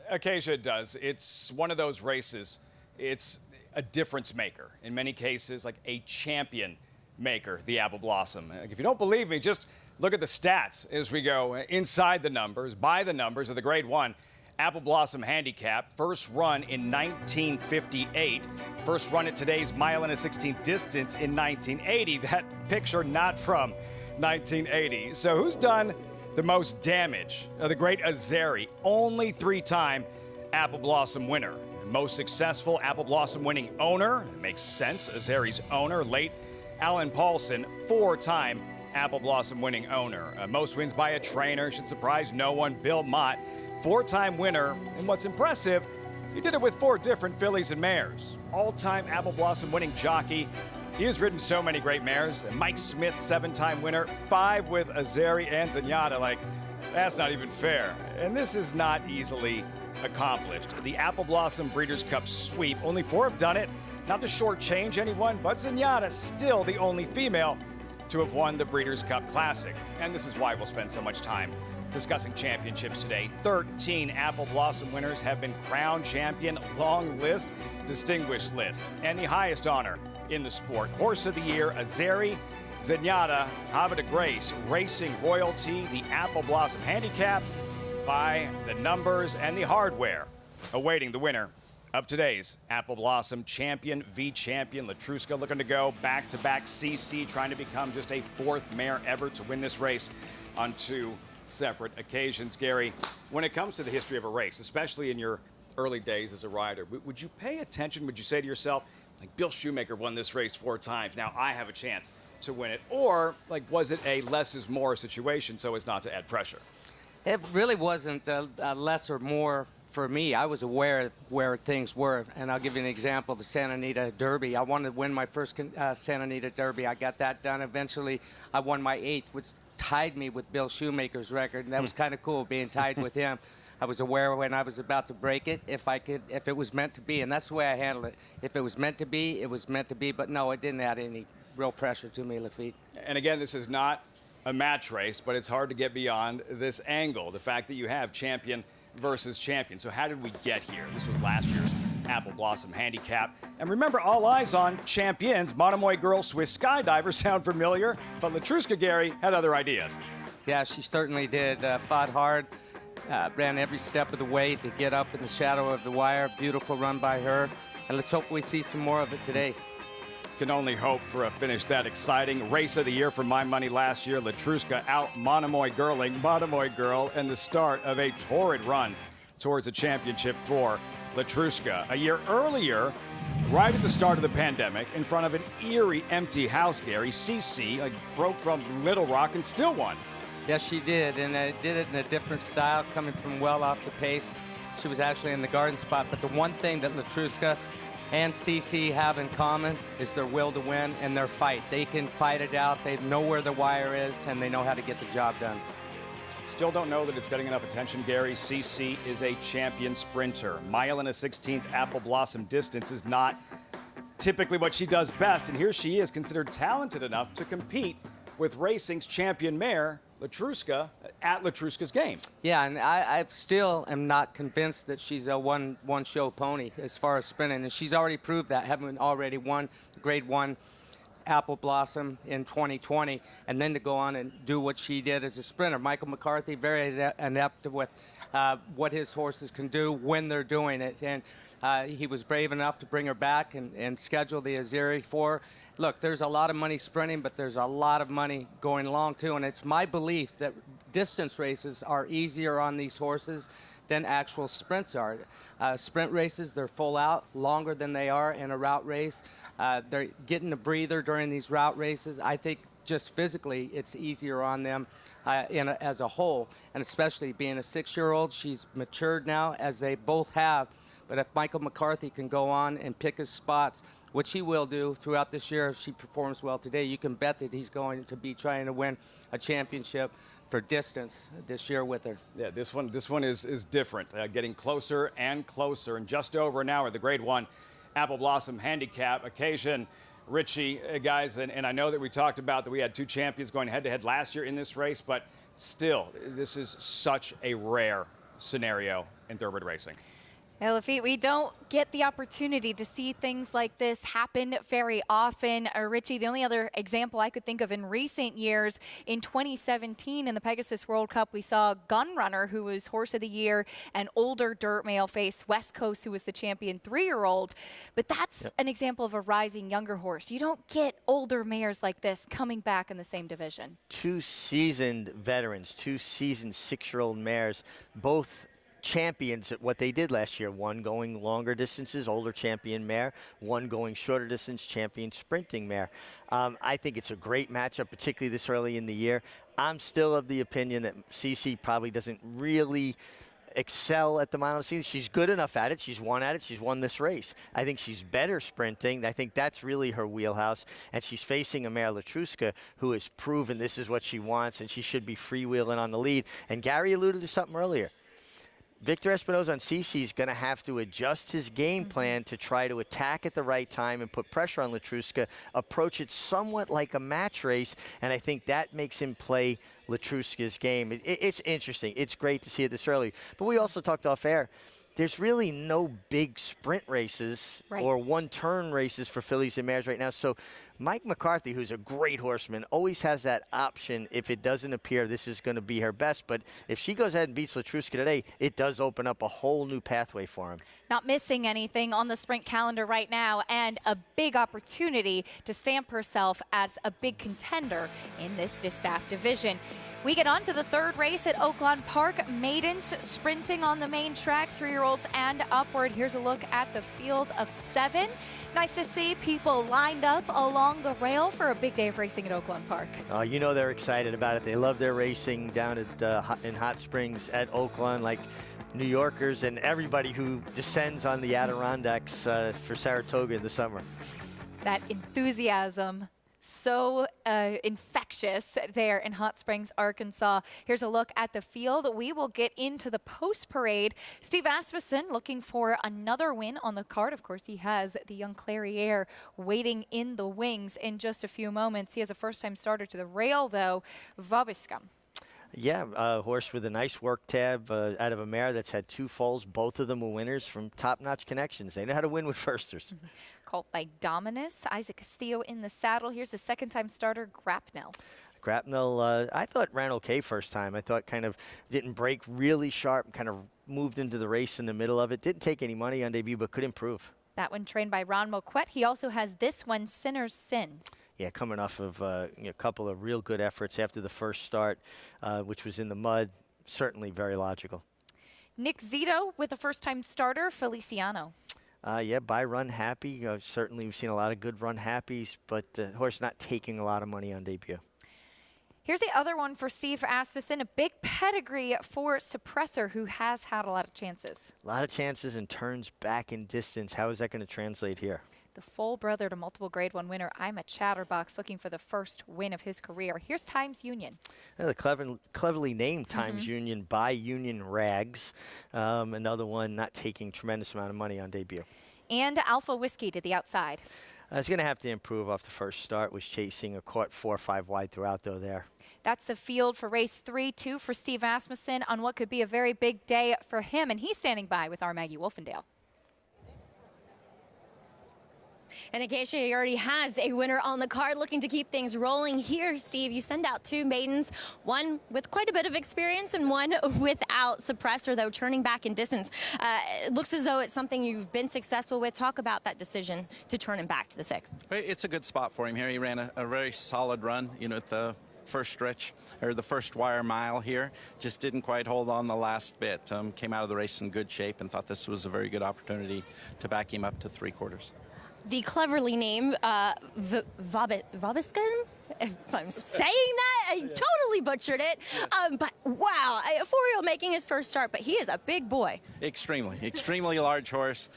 Acacia does. It's one of those races. It's a difference maker in many cases, like a champion maker, the Apple Blossom. If you don't believe me, just look at the stats as we go inside the numbers, by the numbers of the Grade 1 Apple Blossom Handicap. First run in 1958. First run at today's mile and a 16th distance in 1980. That picture not from 1980. So who's done the most damage? The great Azeri, only 3-time Apple Blossom winner. Most successful Apple Blossom winning owner, it makes sense, Azeri's owner, late Alan Paulson, 4-time Apple Blossom winning owner. Most wins by a trainer, should surprise no one, Bill Mott, 4-time winner. And what's impressive, he did it with 4 different fillies and mares. All-time Apple Blossom winning jockey. He has ridden so many great mares. Mike Smith, 7-time winner, 5 with Azeri and Zenyatta. Like, That's not even fair. And this is not easily accomplished. The Apple Blossom Breeders' Cup sweep, only 4 have done it. Not to shortchange anyone, but Zenyatta still the only female to have won the Breeders' Cup Classic. And this is why we'll spend so much time discussing championships today. 13 Apple Blossom winners have been crowned champion. Long list, distinguished list. And the highest honor in the sport. Horse of the Year, Azeri, Zenyatta, Havre de Grace, Racing Royalty, the Apple Blossom Handicap, by the numbers and the hardware. Awaiting the winner of today's Apple Blossom Champion v Champion. Latruska looking to go back-to-back. CC trying to become just a 4th mare ever to win this race on 2 separate occasions. Gary, when it comes to the history of a race, especially in your early days as a rider, would you pay attention? Would you say to yourself, like, Bill Shoemaker won this race 4 times, now I have a chance to win it? Or, like, was it a less is more situation so as not to add pressure? It really wasn't a less or more for me. I was aware where things were, and I'll give you an example. The Santa Anita Derby. I wanted to win my first Santa Anita Derby. I got that done. Eventually, I won my 8th, which tied me with Bill Shoemaker's record, and that was kind of cool, being tied with him. I was aware when I was about to break it, if it was meant to be, and that's the way I handled it. If it was meant to be, it was meant to be, but no, it didn't add any real pressure to me, Lafitte. And again, this is not a match race, but it's hard to get beyond this angle, the fact that you have champion versus champion. So how did we get here? This was last year's Apple Blossom Handicap. And remember, all eyes on champions. Monomoy Girl Swiss Skydiver sound familiar, but Latruska, Gary, had other ideas. Yeah, she certainly did. Fought hard, ran every step of the way to get up in the shadow of the wire. Beautiful run by her. And let's hope we see some more of it today. Can only hope for a finish that exciting. Race of the year for my money last year. Latruska out Monomoy Girling, Monomoy Girl, and the start of a torrid run towards a championship for Latruska. A year earlier, right at the start of the pandemic, in front of an eerie empty house, Gary, CC broke from Little Rock and still won. Yes, she did, and did it in a different style, coming from well off the pace. She was actually in the garden spot, but the one thing that Latruska and CC have in common is their will to win and their fight. They can fight it out. They know where the wire is, and they know how to get the job done. Still don't know that it's getting enough attention, Gary. CC is a champion sprinter. 1.1 Apple Blossom distance is not typically what she does best, and here she is considered talented enough to compete with racing's champion mare, Latruska, at Latruska's game. Yeah, and I still am not convinced that she's a one-show pony as far as sprinting, and she's already proved that, having already won Grade 1 Apple Blossom in 2020, and then to go on and do what she did as a sprinter. Michael McCarthy, very adept with what his horses can do when they're doing it, and he was brave enough to bring her back and schedule the Azeri for her. Look, there's a lot of money sprinting, but there's a lot of money going long too, and it's my belief that distance races are easier on these horses than actual sprints are. Sprint races, they're full out, longer than they are in a route race. They're getting a breather during these route races. I think just physically it's easier on them as a whole, and especially being a 6-year-old. She's matured now, as they both have. But if Michael McCarthy can go on and pick his spots, which he will do throughout this year if she performs well today, you can bet that he's going to be trying to win a championship for distance this year with her. Yeah, this one is different, getting closer and closer. In just over an hour, the Grade 1 Apple Blossom Handicap occasion. Richie, guys, and I know that we talked about that we had 2 champions going head-to-head last year in this race, but still, this is such a rare scenario in thoroughbred racing. Well, Lafitte, we don't get the opportunity to see things like this happen very often. Richie, the only other example I could think of in recent years, in 2017 in the Pegasus World Cup, we saw Gunrunner, who was Horse of the Year, an older dirt male, face West Coast, who was the champion 3-year-old. But that's an example of a rising younger horse. You don't get older mares like this coming back in the same division. 2 seasoned veterans, 2 seasoned 6-year-old mares, both champions at what they did last year. One going longer distances, older champion mare. One going shorter distance, champion sprinting mare. I think it's a great matchup, particularly this early in the year. I'm still of the opinion that CC probably doesn't really excel at the mile and season. She's good enough at it. She's won at it. She's won this race. I think she's better sprinting. I think that's really her wheelhouse. And she's facing a mare, Latruska, who has proven this is what she wants, and she should be freewheeling on the lead. And Gary alluded to something earlier. Victor Espinosa on CC is going to have to adjust his game plan to try to attack at the right time and put pressure on Latruska, approach it somewhat like a match race, and I think that makes him play Latruska's game. It's interesting. It's great to see it this early. But we also talked off air. There's really no big sprint races or one-turn races for fillies and mares right now. So Mike McCarthy, who's a great horseman, always has that option if it doesn't appear this is going to be her best. But if she goes ahead and beats Latruska today, it does open up a whole new pathway for him. Not missing anything on the sprint calendar right now, and a big opportunity to stamp herself as a big contender in this distaff division. We get on to the third race at Oaklawn Park. Maidens sprinting on the main track, 3-year-olds and upward. Here's a look at the field of 7. Nice to see people lined up along the rail for a big day of racing at Oaklawn Park. Oh, you know they're excited about it. They love their racing down at in Hot Springs at Oaklawn, like New Yorkers and everybody who descends on the Adirondacks for Saratoga in the summer. That enthusiasm, so infectious there in Hot Springs, Arkansas. Here's a look at the field. We will get into the post-parade. Steve Asmussen looking for another win on the card. Of course, he has the young Clairiere waiting in the wings in just a few moments. He has a first-time starter to the rail, though, Vabiska. Yeah, a horse with a nice work tab out of a mare that's had 2 foals. Both of them were winners from top-notch connections. They know how to win with firsters. Colt by Dominus. Isaac Castillo in the saddle. Here's the second-time starter, Grapnell. Grapnell, I thought ran okay first time. I thought kind of didn't break really sharp, kind of moved into the race in the middle of it. Didn't take any money on debut, but could improve. That one trained by Ron Moquette. He also has this one, Sinner's Sin. Yeah, coming off of a couple of real good efforts after the first start, which was in the mud. Certainly very logical. Nick Zito with a first-time starter, Feliciano. Yeah, by Run Happy. Certainly we've seen a lot of good Run Happies, but horse not taking a lot of money on debut. Here's the other one for Steve Asmussen, a big pedigree for Suppressor, who has had a lot of chances. A lot of chances and turns back in distance. How is that going to translate here? The full brother to multiple Grade 1 winner, I'm a Chatterbox, looking for the first win of his career. Here's Times Union. The cleverly named Times Union by Union Rags. Another one not taking tremendous amount of money on debut. And Alpha Whiskey to the outside. It's going to have to improve off the first start. Was chasing a caught 4 or 5 wide throughout, though, there. That's the field for race 3-2 for Steve Asmussen on what could be a very big day for him. And he's standing by with our Maggie Wolfendale. And Acacia already has a winner on the card, looking to keep things rolling here. Steve, you send out 2 maidens, one with quite a bit of experience and one without. Suppressor, though, turning back in distance. It looks as though it's something you've been successful with. Talk about that decision to turn him back to the 6th. It's a good spot for him here. He ran a very solid run, at the first stretch, or the first wire mile here. Just didn't quite hold on the last bit. Came out of the race in good shape and thought this was a very good opportunity to back him up to 3/4. The cleverly named Vabiskin, if I'm saying that, I totally butchered it. But wow, a 4-year-old making his first start, but he is a big boy. Extremely large horse.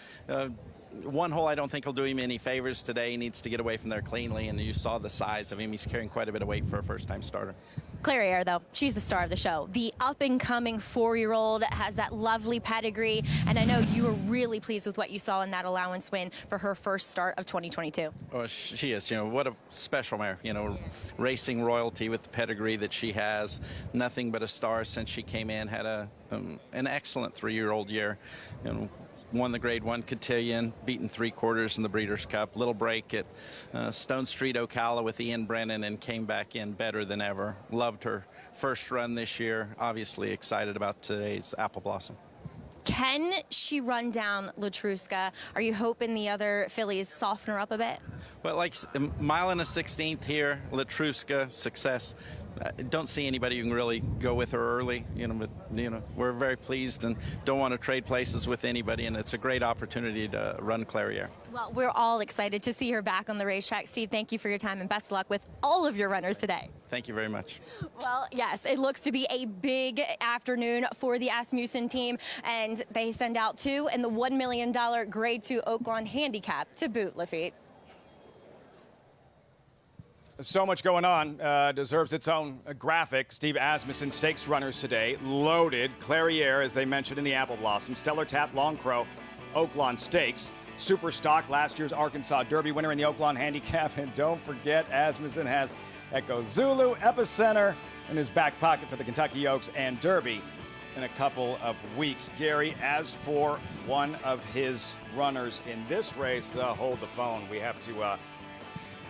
One hole, I don't think will do him any favors today. He needs to get away from there cleanly, and you saw the size of him. He's carrying quite a bit of weight for a first-time starter. Clairiere, though, she's the star of the show. The up-and-coming 4-year-old has that lovely pedigree, and I know you were really pleased with what you saw in that allowance win for her first start of 2022. Oh, she is. What a special mare. Racing royalty with the pedigree that she has. Nothing but a star since she came in. Had an excellent 3-year-old year. Won the Grade 1 Cotillion, beaten 3/4 in the Breeders' Cup. Little break at Stone Street, Ocala with Ian Brennan, and came back in better than ever. Loved her first run this year. Obviously excited about today's Apple Blossom. Can she run down Latruska? Are you hoping the other fillies soften her up a bit? Well, like a mile and a 16th here, Latruska, success. don't see anybody who can really go with her early, but we're very pleased and don't want to trade places with anybody, and it's a great opportunity to run Clairiere. Well, we're all excited to see her back on the racetrack. Steve, thank you for your time and best of luck with all of your runners today. Thank you very much. Well, yes, it looks to be a big afternoon for the Asmussen team, and they send out 2 and the $1 million Grade 2 Oaklawn Handicap to boot, Lafitte. So much going on, deserves its own graphic. Steve Asmussen stakes runners today, loaded. Clairiere, as they mentioned in the Apple Blossom, Stellar Tap, Long Crow, Oaklawn Stakes, Super Stock, last year's Arkansas Derby winner in the Oaklawn Handicap. And don't forget, Asmussen has Echo Zulu, Epicenter in his back pocket for the Kentucky Oaks and Derby in a couple of weeks. Gary, as for one of his runners in this race, hold the phone. We have to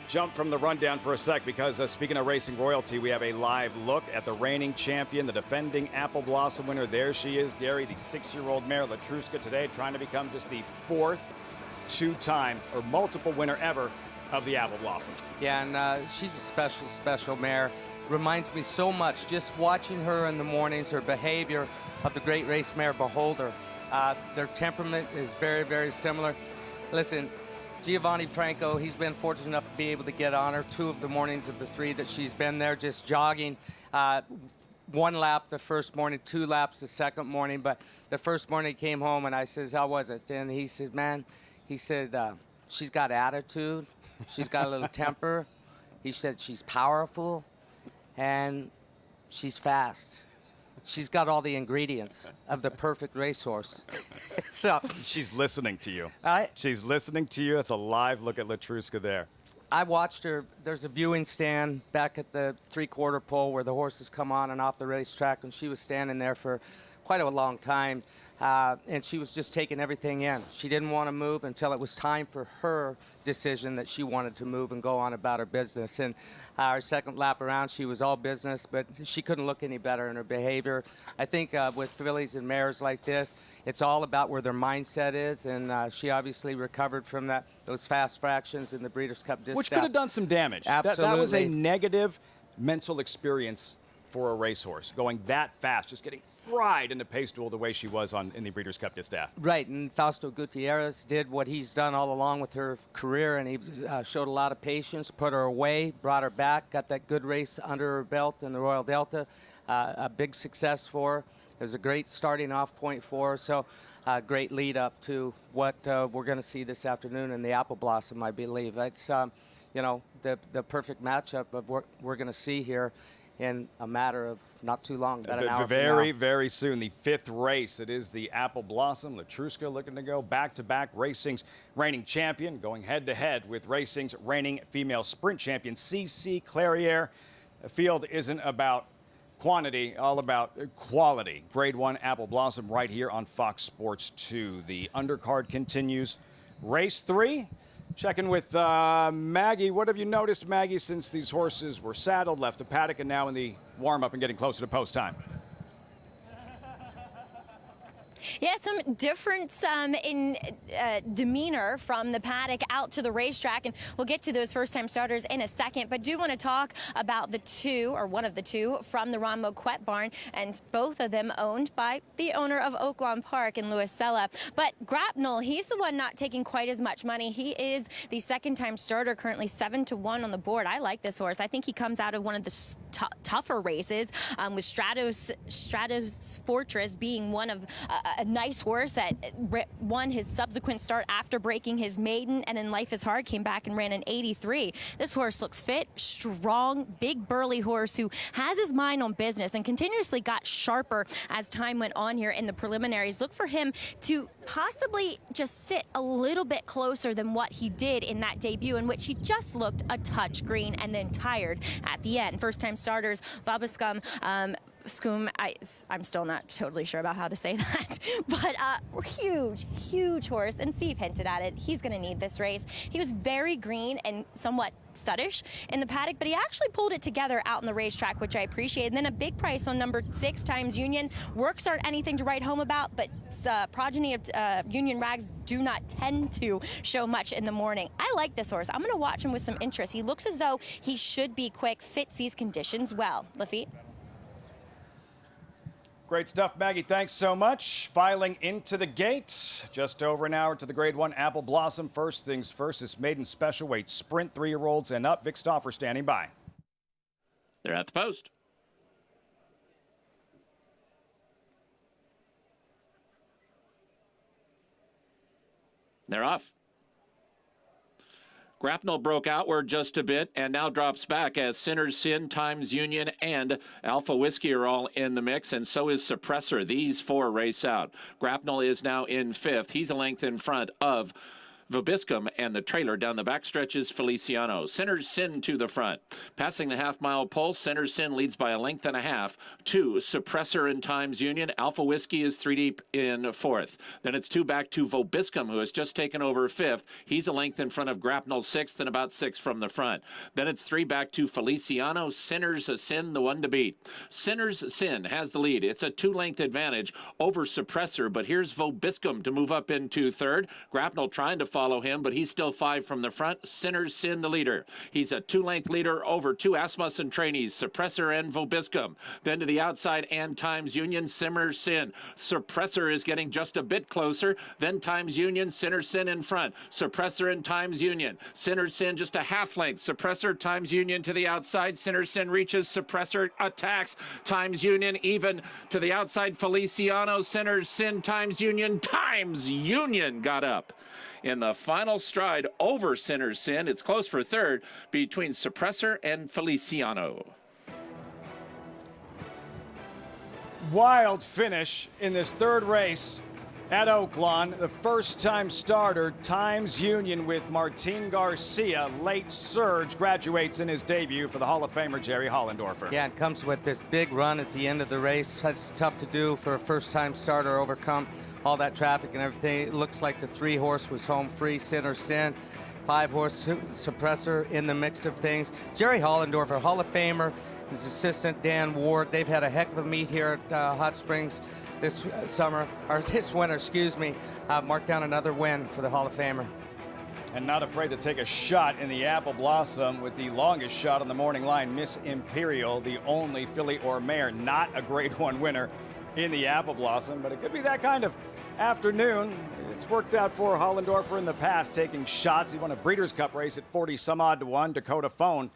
jump from the rundown for a sec because speaking of racing royalty, we have a live look at the reigning champion, the defending Apple Blossom winner. There she is, Gary, the 6-year-old mare Latruska today, trying to become just the 4th two-time or multiple winner ever of the Apple Blossom. Yeah, and she's a special mare. Reminds me so much just watching her in the mornings, her behavior of the great race mare Beholder. Their temperament is very, very similar. Listen, Giovanni Franco, he's been fortunate enough to be able to get on her 2 of the mornings of the 3 that she's been there just jogging. 1 lap the first morning, 2 laps the second morning, but the first morning he came home and I says, how was it? And he said, man, he said, she's got attitude, she's got a little temper. He said she's powerful and she's fast. She's got all the ingredients of the perfect racehorse. So she's listening to you. I, she's listening to you. It's a live look at Latruska there. I watched her. There's a viewing stand back at the 3/4 pole where the horses come on and off the racetrack, and she was standing there for quite a long time, and she was just taking everything in. She didn't want to move until it was time for her decision that she wanted to move and go on about her business. And our second lap around, she was all business, but she couldn't look any better in her behavior. I think with fillies and mares like this, it's all about where their mindset is, and she obviously recovered from those fast fractions in the Breeders' Cup Distaff. Which could have done some damage. Absolutely. That was a negative mental experience for a racehorse, going that fast, just getting fried into pace duel the way she was in the Breeders' Cup Distaff. Right, and Fausto Gutierrez did what he's done all along with her career, and he showed a lot of patience, put her away, brought her back, got that good race under her belt in the Royal Delta, a big success for her. It was a great starting off point for her, so a great lead up to what we're going to see this afternoon in the Apple Blossom, I believe. That's, you know, the perfect matchup of what we're going to see here in a matter of not too long, about an hour very, from now. very soon. The 5th race. It is the Apple Blossom. Latruska looking to go back-to-back. Racing's reigning champion going head-to-head with Racing's reigning female sprint champion, CC Clairiere. The field isn't about quantity, all about quality. Grade 1 Apple Blossom right here on Fox Sports 2. The undercard continues. Race 3. Checking with Maggie. What have you noticed, Maggie, since these horses were saddled, left the paddock, and now in the warm-up and getting closer to post time? Yeah, some difference in demeanor from the paddock out to the racetrack, and we'll get to those first-time starters in a second, but do want to talk about the 2, or one of the 2, from the Ron Moquette barn, and both of them owned by the owner of Oaklawn Park in Louis Sella. But Grapnell, he's the one not taking quite as much money. He is the second-time starter, currently 7-1 on the board. I like this horse. I think he comes out of one of the tougher races, with Stratos Fortress being one of a nice horse that won his subsequent start after breaking his maiden, and then Life is Hard came back and ran an 83. This horse looks fit, strong, big burly horse who has his mind on business and continuously got sharper as time went on here in the preliminaries. Look for him to possibly just sit a little bit closer than what he did in that debut, in which he just looked a touch green and then tired at the end. First-time starters, Vabascum, I'm still not totally sure about how to say that, but huge horse, and Steve hinted at it. He's going to need this race. He was very green and somewhat studdish in the paddock, but he actually pulled it together out in the racetrack, which I appreciate. And then a big price on number 6 Times Union. Works aren't anything to write home about, but This progeny of Union Rags do not tend to show much in the morning. I like this horse. I'm going to watch him with some interest. He looks as though he should be quick, fits these conditions well. Lafitte? Great stuff, Maggie. Thanks so much. Filing into the gate. Just over an hour to the Grade 1 Apple Blossom. First things first, this maiden special weight sprint, 3-year-olds and up. Vic Stauffer standing by. They're at the post. They're off. Grapnel broke outward just a bit and now drops back as Sinner's Sin, Times Union, and Alpha Whiskey are all in the mix, and so is Suppressor. These four race out. Grapnel is now in fifth. He's a length in front of Vobiscum, and the trailer down the back stretches Feliciano. Sinner's Sin to the front. Passing the half-mile pole, Sinner's Sin leads by a length and a half to Suppressor and Times Union. Alpha Whiskey is 3 deep in fourth. Then it's 2 back to Vobiscum, who has just taken over fifth. He's a length in front of Grapnel sixth and about 6 from the front. Then it's 3 back to Feliciano. Sinner's Sin, the one to beat. Sinner's Sin has the lead. It's a 2-length advantage over Suppressor, but here's Vobiscum to move up into third. Grapnel trying to follow him, but he's still 5 from the front. Sinner's Sin, the leader. He's a 2-length leader over 2 Asmussen trainees, Suppressor and Vobiscum. Then to the outside, and Times Union, Sinner's Sin. Suppressor is getting just a bit closer. Then Times Union, Sinner's Sin in front. Suppressor and Times Union. Sinner's Sin just a half length. Suppressor, Times Union to the outside. Sinner's Sin reaches. Suppressor attacks. Times Union even to the outside. Feliciano, Sinner's Sin, Times Union. Times Union got up in the final stride over Sinner's Sin. It's close for third between Suppressor and Feliciano. Wild finish in this third race at Oaklawn. The first-time starter, Times Union, with Martin Garcia. Late surge, graduates in his debut for the Hall of Famer Jerry Hollendorfer. Yeah, it comes with this big run at the end of the race. That's tough to do for a first-time starter, overcome all that traffic and everything. It looks like the 3-horse was home free. Sinner's Sin, 5-horse Suppressor in the mix of things. Jerry Hollendorfer, Hall of Famer, his assistant Dan Ward. They've had a heck of a meet here at Hot Springs this summer, or this winter, excuse me. Marked down another win for the Hall of Famer. And not afraid to take a shot in the Apple Blossom with the longest shot on the morning line, Miss Imperial, the only filly or mare not a Grade 1 winner in the Apple Blossom, but it could be that kind of afternoon. It's worked out for Hollendorfer in the past, taking shots. He won a Breeders' Cup race at 40-some-odd to 1, Dakota Phone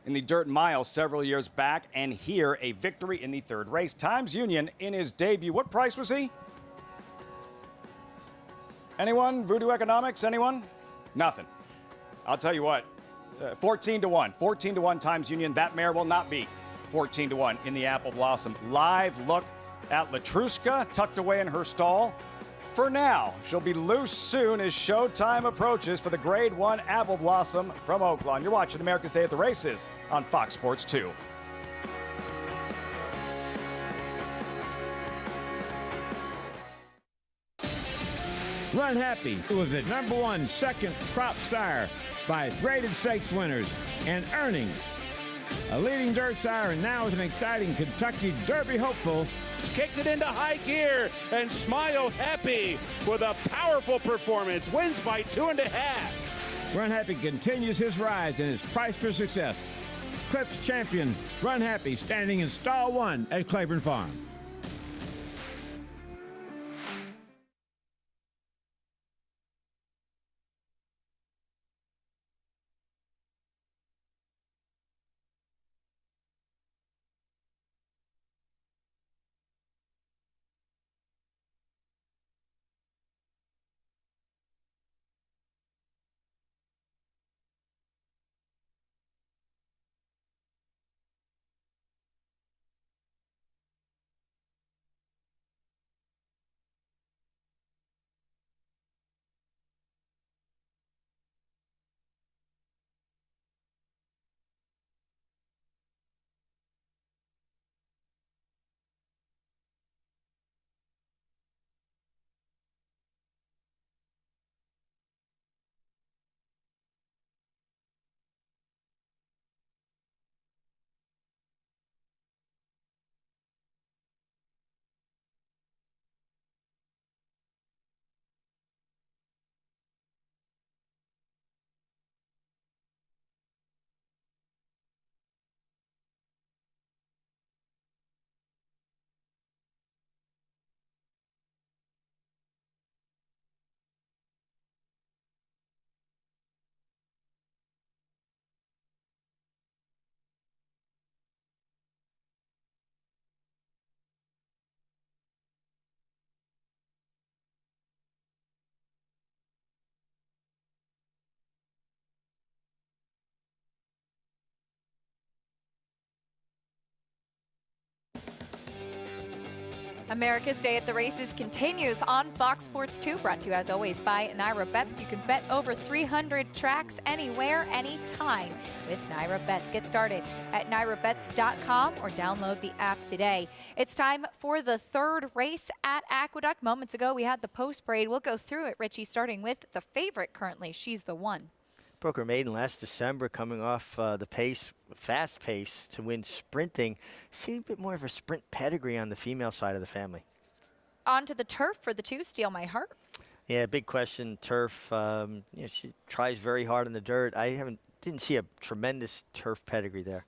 in the Dirt Mile several years back, and here a victory in the third race. Times Union in his debut. What price was he? Anyone? Voodoo Economics? Anyone? Nothing. I'll tell you what, 14 to 1. 14 to 1 Times Union. That mare will not beat 14 to 1 in the Apple Blossom. Live look at Latruska, tucked away in her stall. For now, she'll be loose soon as showtime approaches for the Grade 1 Apple Blossom from Oaklawn. You're watching America's Day at the Races on Fox Sports 2. Run Happy was the #1 second crop sire by graded stakes winners and earnings. A leading dirt sire, and now with an exciting Kentucky Derby hopeful. Kicks it into high gear, and Smile Happy with a powerful performance wins by 2.5. Run Happy continues his rise and is priced for success. Clips champion Run Happy standing in stall 1 at Claiborne Farm. America's Day at the Races continues on Fox Sports 2, brought to you as always by Naira Bets. You can bet over 300 tracks anywhere, anytime with Naira Bets. Get started at nairabets.com or download the app today. It's time for the third race at Aqueduct. Moments ago, we had the post parade. We'll go through it, Richie, starting with the favorite currently. She's the one. Broke her maiden last December, coming off the fast pace to win sprinting. See a bit more of a sprint pedigree on the female side of the family. On to the turf for the two, Steal My Heart. Yeah, big question. Turf. She tries very hard in the dirt. Didn't see a tremendous turf pedigree there.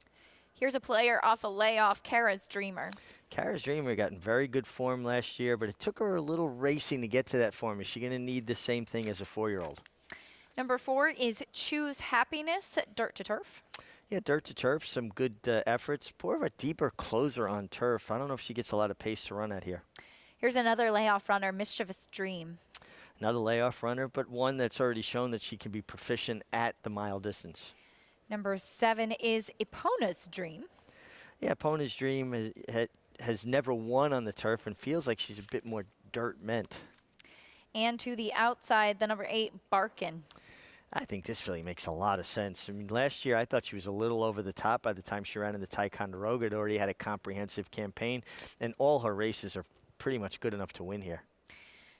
Here's a player off a layoff, Cara's Dreamer. Cara's Dreamer got in very good form last year, but it took her a little racing to get to that form. Is she going to need the same thing as a 4-year-old? Number 4 is Choose Happiness, Dirt to Turf. Yeah, dirt to turf, some good efforts. More of a deeper closer on turf. I don't know if she gets a lot of pace to run at here. Here's another layoff runner, Mischievous Dream. Another layoff runner, but one that's already shown that she can be proficient at the mile distance. Number 7 is Epona's Dream. Yeah, Epona's Dream has never won on the turf and feels like she's a bit more dirt meant. And to the outside, the number 8, Barkin. I think this filly makes a lot of sense. I mean, last year I thought she was a little over the top by the time she ran in the Ticonderoga. It already had a comprehensive campaign, and all her races are pretty much good enough to win here.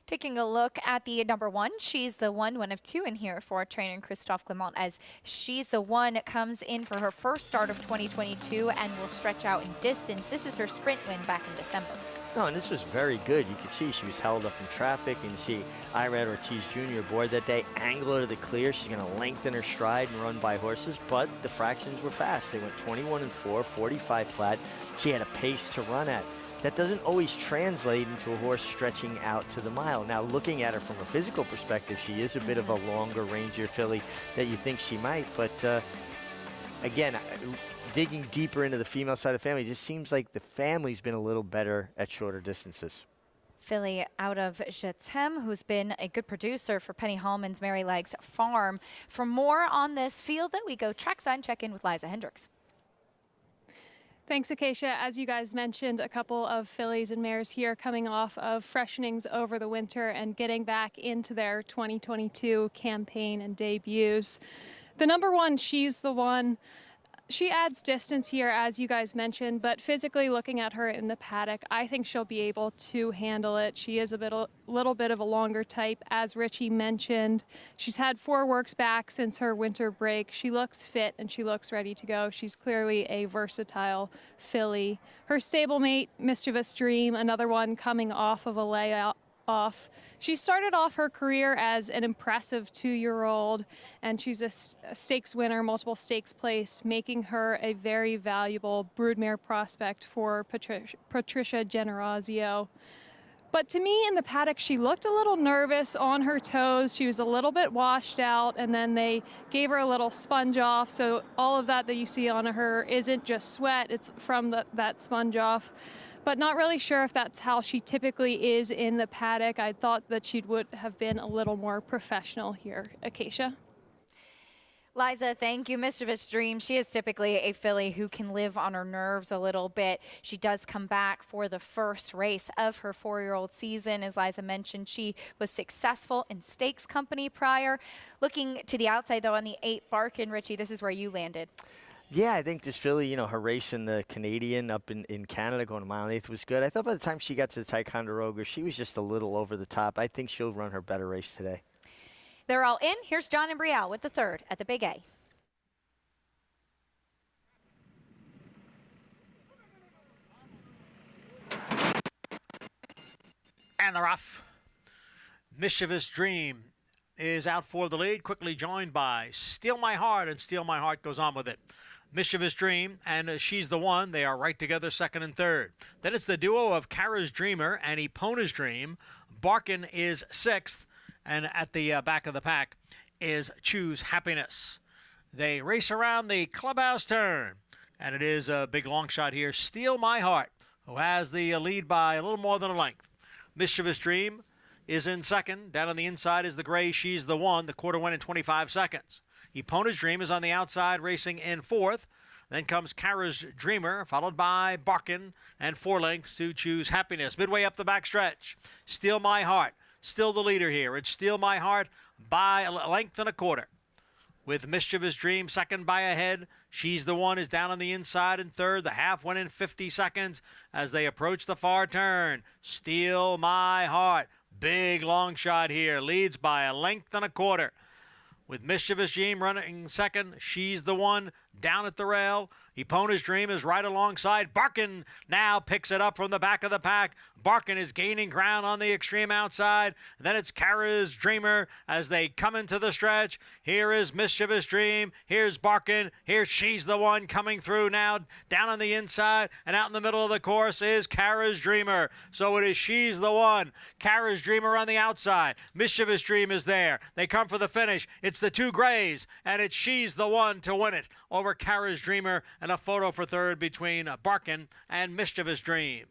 Taking a look at the number 1, she's the one of 2 in here for trainer Christophe Clement, as she's the one that comes in for her first start of 2022 and will stretch out in distance. This is her sprint win back in December. No, and this was very good. You could see she was held up in traffic, and you see Irad Ortiz Jr. aboard that day, angle her to the clear. She's going to lengthen her stride and run by horses, but the fractions were fast. They went 21-4, 45 flat. She had a pace to run at. That doesn't always translate into a horse stretching out to the mile. Now, looking at her from a physical perspective, she is a bit of a longer, rangier filly that you think she might, but again, digging deeper into the female side of the family, it just seems like the family's been a little better at shorter distances. Filly out of Jetem, who's been a good producer for Penny Hallman's Mary Legs Farm. For more on this field, that we go trackside check in with Liza Hendricks. Thanks, Acacia. As you guys mentioned, a couple of fillies and mares here coming off of freshenings over the winter and getting back into their 2022 campaign and debuts. The number 1, She's the One. She adds distance here, as you guys mentioned, but physically looking at her in the paddock, I think she'll be able to handle it. She is a little bit of a longer type, as Richie mentioned. She's had 4 works back since her winter break. She looks fit and she looks ready to go. She's clearly a versatile filly. Her stablemate, Mischievous Dream, another one coming off of a layoff. She started off her career as an impressive 2-year-old, and she's a stakes winner, multiple stakes place, making her a very valuable broodmare prospect for Patricia Generosio. But to me, in the paddock, she looked a little nervous, on her toes. She was a little bit washed out, and then they gave her a little sponge off. So all of that you see on her isn't just sweat, it's from that sponge off. But not really sure if that's how she typically is in the paddock. I thought that she would have been a little more professional here. Acacia? Liza, thank you. Mischievous Dream, she is typically a filly who can live on her nerves a little bit. She does come back for the first race of her 4-year-old season. As Liza mentioned, she was successful in stakes company prior. Looking to the outside, though, on the 8, Barkin, Richie, this is where you landed. Yeah, I think this filly, her race in the Canadian up in Canada going a mile and 1/8 was good. I thought by the time she got to the Ticonderoga, she was just a little over the top. I think she'll run her better race today. They're all in. Here's John and Brielle with the 3rd at the Big A. And the rough. Mischievous Dream is out for the lead, quickly joined by Steal My Heart, and Steal My Heart goes on with it. Mischievous Dream and She's the One, they are right together, 2nd and 3rd. Then it's the duo of Cara's Dreamer and Epona's Dream. Barkin is 6th, and at the back of the pack is Choose Happiness. They race around the clubhouse turn, and it is a big long shot here. Steal My Heart, who has the lead by a little more than a length. Mischievous Dream is in 2nd. Down on the inside is the gray She's the One. The quarter went in 25 seconds. Epona's Dream is on the outside, racing in 4th. Then comes Cara's Dreamer, followed by Barkin, and 4 lengths to Choose Happiness. Midway up the backstretch, Steal My Heart, still the leader here. It's Steal My Heart by a length and a quarter. With Mischievous Dream second by a head. She's the One is down on the inside in third. The half went in 50 seconds as they approach the far turn. Steal My Heart, big long shot here, leads by a length and a quarter. With Mischievous Dream running second, She's the One down at the rail. Epona's Dream is right alongside. Barkin now picks it up from the back of the pack. Barkin is gaining ground on the extreme outside. Then it's Cara's Dreamer as they come into the stretch. Here is Mischievous Dream. Here's Barkin. Here's She's the One coming through now down on the inside. And out in the middle of the course is Cara's Dreamer. So it is She's the One. Cara's Dreamer on the outside. Mischievous Dream is there. They come for the finish. It's the 2 grays, and it's She's the One to win it over Cara's Dreamer, and a photo for third between Barkin and Mischievous Dream.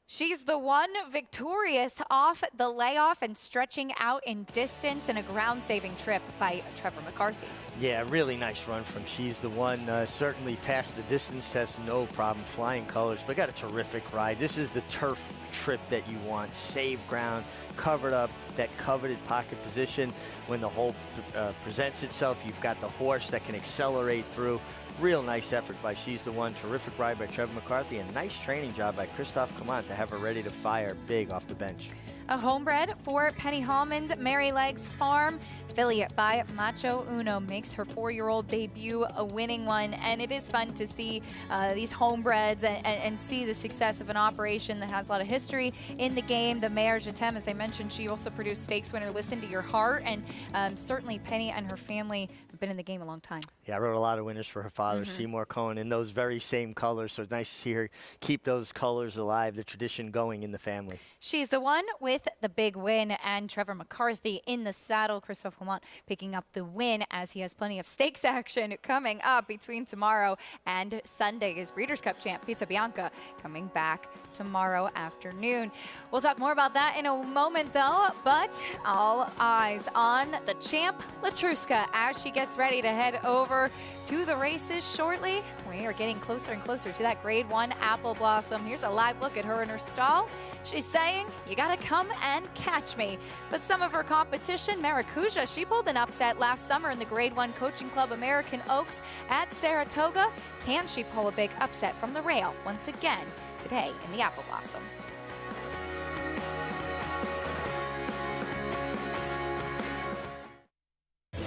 She's the One victorious off the layoff and stretching out in distance in a ground-saving trip by Trevor McCarthy. Yeah, really nice run from She's the One. Certainly passed the distance test, no problem. Flying colors, but got a terrific ride. This is the turf trip that you want. Save ground, covered up, that coveted pocket position. When the hole presents itself, you've got the horse that can accelerate through. Real nice effort by She's the One. Terrific ride by Trevor McCarthy. And nice training job by Christophe Clement to have her ready to fire big off the bench. A homebred for Penny Hallman's Mary Legs Farm. Filly by Macho Uno makes her 4-year-old debut, a winning one. And it is fun to see these homebreds and see the success of an operation that has a lot of history in the game. The Mare Jatem, as I mentioned, she also produced stakes winner Listen to Your Heart. And certainly Penny and her family have been in the game a long time. Yeah, I wrote a lot of winners for her father, Seymour Cohen, in those very same colors. So it's nice to see her keep those colors alive, the tradition going in the family. She's the One with the big win, and Trevor McCarthy in the saddle. Christophe Clement picking up the win as he has plenty of stakes action coming up between tomorrow and Sunday. His Breeders' Cup champ, Pizza Bianca, coming back tomorrow afternoon. We'll talk more about that in a moment, though, but all eyes on the champ, Latruska, as she gets ready to head over to the races shortly. We are getting closer and closer to that Grade 1 Apple Blossom. Here's a live look at her in her stall. She's saying, you gotta come and catch me. But some of her competition, Maracuja, she pulled an upset last summer in the Grade 1 Coaching Club American Oaks at Saratoga. Can she pull a big upset from the rail once again today in the Apple Blossom?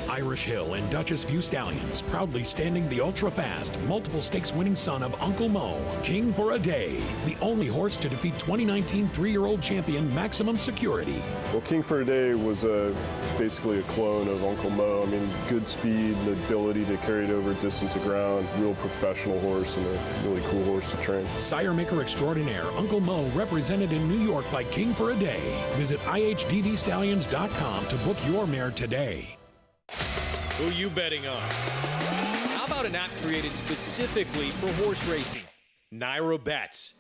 Irish Hill and Duchess View Stallions, proudly standing the ultra-fast, multiple stakes winning son of Uncle Mo, King for a Day, the only horse to defeat 2019 3-year-old champion Maximum Security. Well, King for a Day was basically a clone of Uncle Mo. I mean, good speed, the ability to carry it over distance of ground, real professional horse and a really cool horse to train. Sire maker extraordinaire Uncle Mo, represented in New York by King for a Day. Visit ihdvstallions.com to book your mare today. Who you betting on? How about an app created specifically for horse racing? Naira Bets.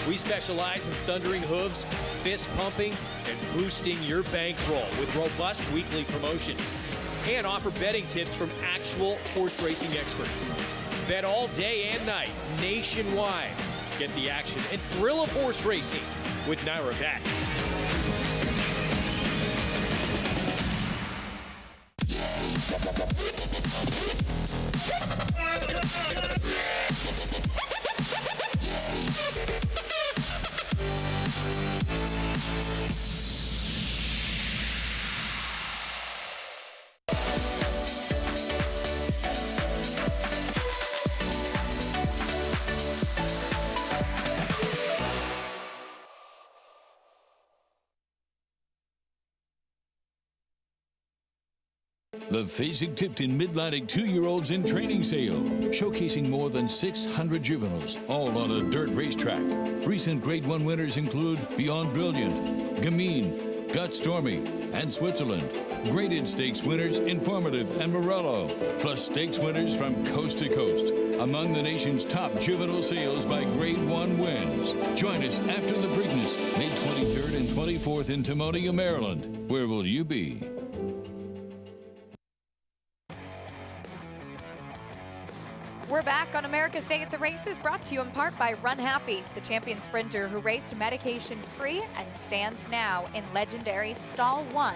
We specialize in thundering hooves, fist pumping, and boosting your bankroll with robust weekly promotions. And offer betting tips from actual horse racing experts. Bet all day and night, nationwide. Get the action and thrill of horse racing with Naira Bets. The Fasig-Tipton Mid-Atlantic 2-year-olds in training sale, showcasing more than 600 juveniles, all on a dirt racetrack. Recent Grade 1 winners include Beyond Brilliant, Gamine, Gut Stormy, and Switzerland. Graded stakes winners Informative and Morello, plus stakes winners from coast to coast. Among the nation's top juvenile sales by Grade 1 wins. Join us after the Preakness, May 23rd and 24th in Timonium, Maryland. Where will you be? We're back on America's Day at the Races, brought to you in part by Run Happy, the champion sprinter who raced medication-free and stands now in legendary Stall 1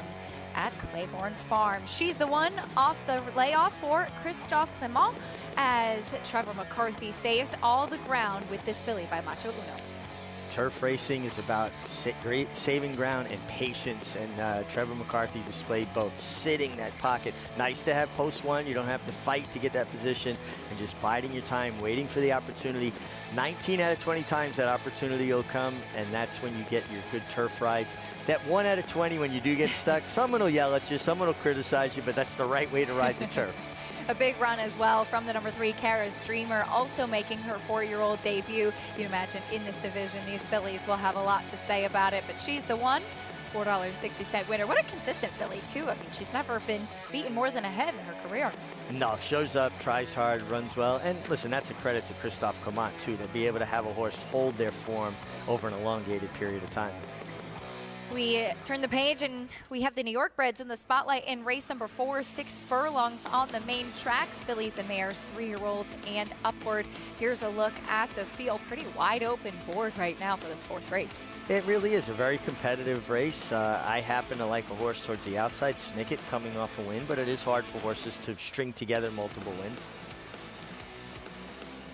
at Claiborne Farm. She's the one off the layoff for Christophe Clement as Trevor McCarthy saves all the ground with this filly by Macho Uno. Turf racing is about saving ground and patience, and Trevor McCarthy displayed both. Sitting that pocket, nice to have post one. You don't have to fight to get that position, and just biding your time, waiting for the opportunity. 19 out of 20 times that opportunity will come, and that's when you get your good turf rides. That 1 out of 20 when you do get stuck, someone will yell at you, someone will criticize you, but that's the right way to ride the turf. A big run as well from the number 3, Cara's Dreamer, also making her 4-year-old debut. You'd imagine in this division, these fillies will have a lot to say about it, but she's the one. $4.60 winner. What a consistent filly, too. I mean, she's never been beaten more than a head in her career. No, shows up, tries hard, runs well. And listen, that's a credit to Christophe Clement, too, to be able to have a horse hold their form over an elongated period of time. We turn the page and we have the New York breds in the spotlight in race number 4, 6 furlongs on the main track. Fillies and mares, 3-year-olds and upward. Here's a look at the field. Pretty wide open board right now for this 4th race. It really is a very competitive race. I happen to like a horse towards the outside, Snicket, coming off a win, but it is hard for horses to string together multiple wins.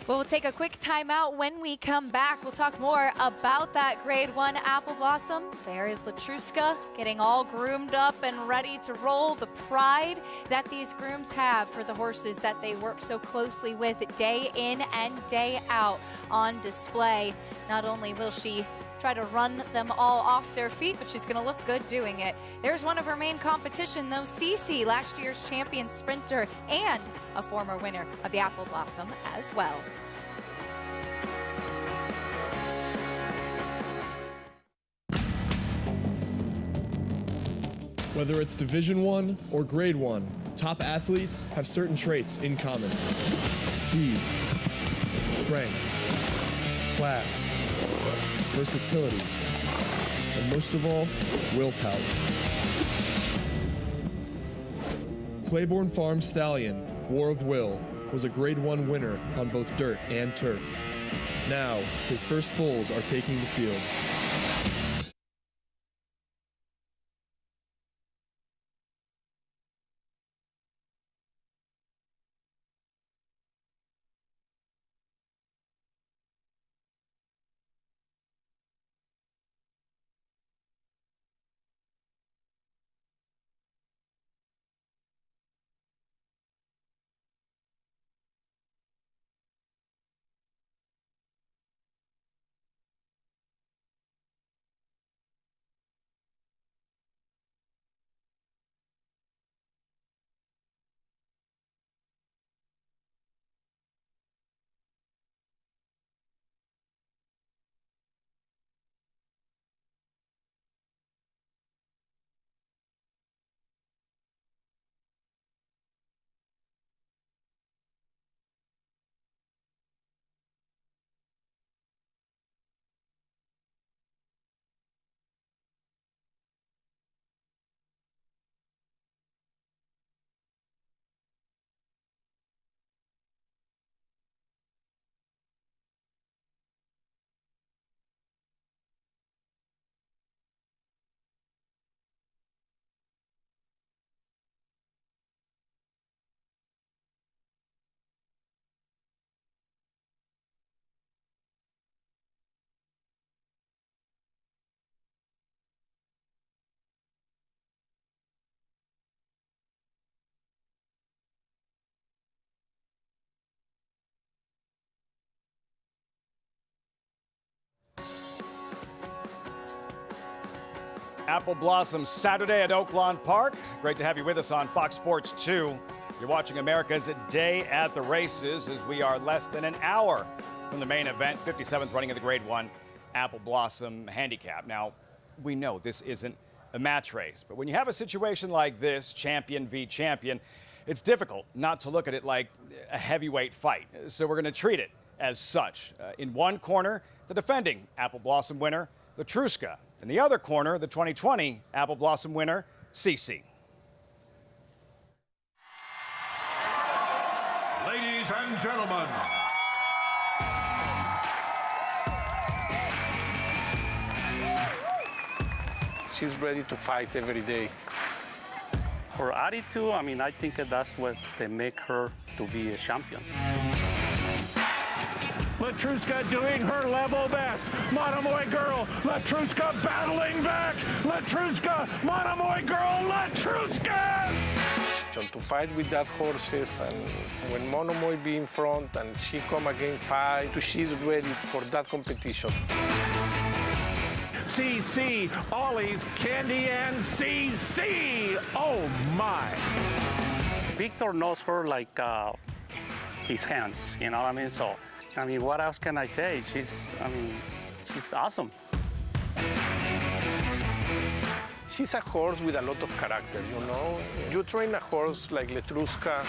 We'll take a quick timeout. When we come back, we'll talk more about that Grade 1 Apple Blossom. There is Latruska getting all groomed up and ready to roll. The pride that these grooms have for the horses that they work so closely with day in and day out on display. Not only will she try to run them all off their feet, but she's going to look good doing it. There's one of her main competition, though, Cece, last year's champion sprinter and a former winner of the Apple Blossom as well. Whether it's Division 1 or Grade 1, top athletes have certain traits in common. Speed, strength, class, versatility, and most of all, willpower. Claiborne Farm Stallion, War of Will, was a Grade 1 winner on both dirt and turf. Now, his first foals are taking the field. Apple Blossom Saturday at Oaklawn Park. Great to have you with us on Fox Sports 2. You're watching America's Day at the Races as we are less than an hour from the main event, 57th running of the Grade 1 Apple Blossom Handicap. Now, we know this isn't a match race, but when you have a situation like this, champion v. champion, it's difficult not to look at it like a heavyweight fight. So we're going to treat it as such. In one corner, the defending Apple Blossom winner, Latruska. In the other corner, the 2020 Apple Blossom winner, Cece. Ladies Ladies and gentlemen. She's ready to fight every day. Her attitude, I mean, I think that's what they make her to be a champion. Latruska doing her level best. Monomoy girl, Latruska battling back. Latruska, Monomoy girl, Latruska! To fight with that horses, and when Monomoy be in front and she come again fight, she's ready for that competition. CC, Ollie's, Candy, and CC. Oh my. Victor knows her like his hands, you know what I mean? So, I mean, what else can I say? She's awesome. She's a horse with a lot of character, you know? You train a horse like Latruska,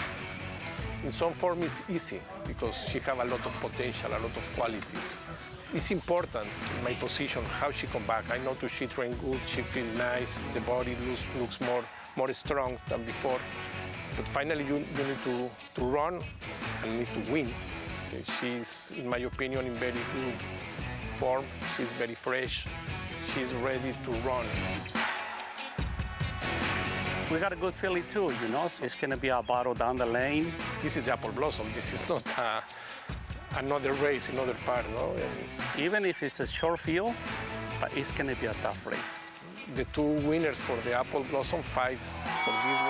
in some form it's easy because she have a lot of potential, a lot of qualities. It's important in my position how she come back. I know that she train good, she feel nice, the body looks more strong than before. But finally you need to run and need to win. She's, in my opinion, in very good form. She's very fresh. She's ready to run. We got a good filly too, you know, so it's gonna be a battle down the lane. This is Apple Blossom. This is not another race, another part, no? Even if it's a short field, but it's gonna be a tough race. The two winners for the Apple Blossom fight for this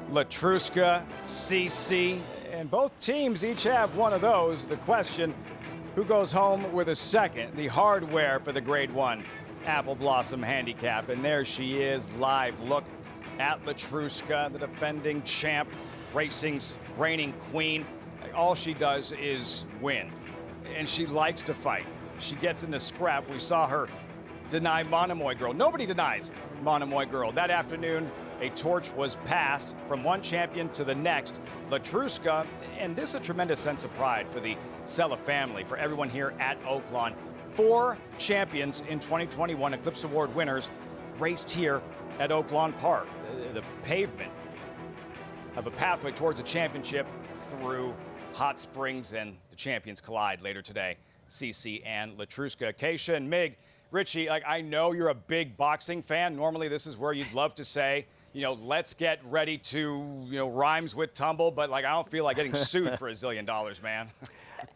one. Latruska, CC, and both teams each have one of those. The question, who goes home with a second? The hardware for the Grade 1 Apple Blossom Handicap. And there she is, live look at Latruska, the defending champ, racing's reigning queen. All she does is win, and she likes to fight. She gets in a scrap. We saw her deny Monomoy Girl. Nobody denies Monomoy Girl. That afternoon, a torch was passed from one champion to the next. Latruska, and this is a tremendous sense of pride for the Sella family, for everyone here at Oaklawn. 4 champions in 2021 Eclipse Award winners raced here at Oaklawn Park. The pavement of a pathway towards a championship through hot springs, and the champions collide later today. CC and Latruska. Acacia and Mig, Richie, like, I know you're a big boxing fan. Normally this is where you'd love to say, you know, let's get ready to, you know, rhymes with tumble, but like I don't feel like getting sued for $1 zillion, man.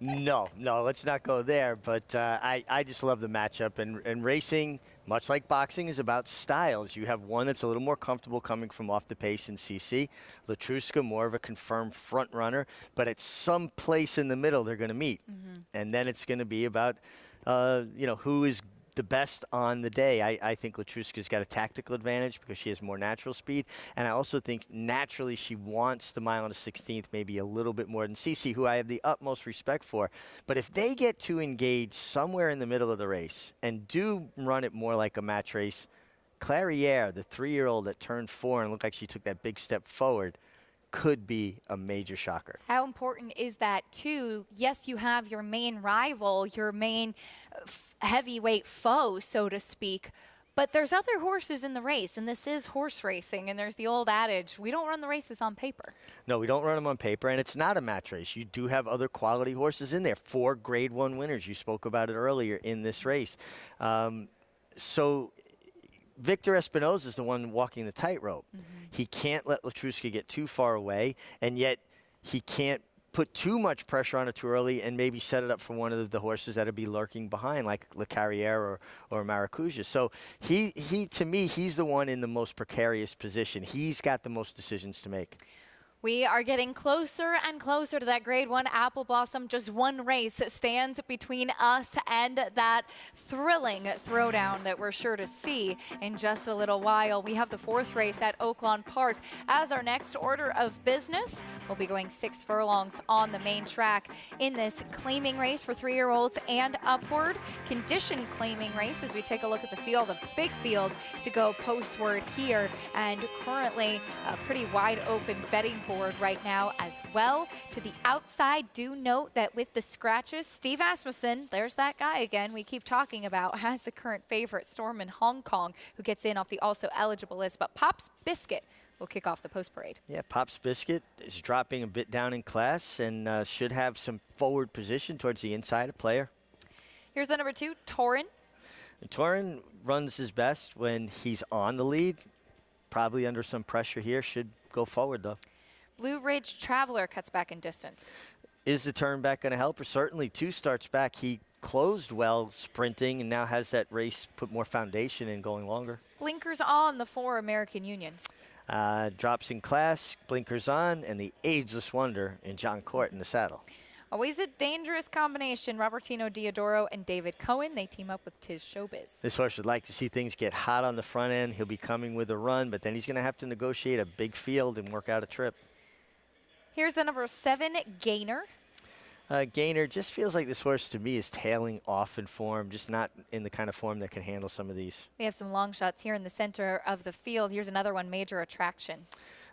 No, let's not go there. But I just love the matchup. And racing, much like boxing, is about styles. You have one that's a little more comfortable coming from off the pace in CC. Latruska, more of a confirmed front runner. But at some place in the middle, they're going to meet. And then it's going to be about, you know, who is the best on the day. I think Latruska's got a tactical advantage because she has more natural speed, and I also think naturally she wants the mile and a 16th maybe a little bit more than CC, who I have the utmost respect for. But if they get to engage somewhere in the middle of the race and do run it more like a match race, Clairiere, the 3-year-old that turned 4 and looked like she took that big step forward, could be a major shocker. How important is that, too? Yes, you have your main rival, your main heavyweight foe, so to speak, but there's other horses in the race, and this is horse racing, and there's the old adage, we don't run the races on paper. No, we don't run them on paper, and it's not a match race. You do have other quality horses in there. 4 Grade 1 winners. You spoke about it earlier in this race. So Victor Espinoza is the one walking the tightrope. He can't let Latruska get too far away, and yet he can't put too much pressure on it too early and maybe set it up for one of the horses that would be lurking behind, like Le Carrière or Maracuja. So he to me, he's the one in the most precarious position. He's got the most decisions to make. We are getting closer and closer to that Grade 1 Apple Blossom. Just one race stands between us and that thrilling throwdown that we're sure to see in just a little while. We have the 4th race at Oaklawn Park as our next order of business. We'll be going 6 furlongs on the main track in this claiming race for 3-year-olds and upward. Condition claiming race as we take a look at the field, a big field to go postward here, and currently a pretty wide open betting board right now as well. To the outside, do note that with the scratches, Steve Asmussen, there's that guy again we keep talking about, has the current favorite, Storm in Hong Kong, who gets in off the also eligible list. But Pop's Biscuit will kick off the post parade. Yeah, Pop's Biscuit is dropping a bit down in class and should have some forward position towards the inside of player. Here's the number 2, Torin. Torin runs his best when he's on the lead. Probably under some pressure here. Should go forward, though. Blue Ridge Traveler cuts back in distance. Is the turn back going to help her? Certainly 2 starts back. He closed well sprinting and now has that race put more foundation in going longer. Blinkers on, the 4, American Union. Drops in class, blinkers on, and the ageless wonder in John Court in the saddle. Always a dangerous combination. Robertino Diodoro and David Cohen. They team up with Tiz Showbiz. This horse would like to see things get hot on the front end. He'll be coming with a run, but then he's going to have to negotiate a big field and work out a trip. Here's the number 7, Gainer. Gainer just feels like this horse to me is tailing off in form, just not in the kind of form that can handle some of these. We have some long shots here in the center of the field. Here's another one, Major Attraction.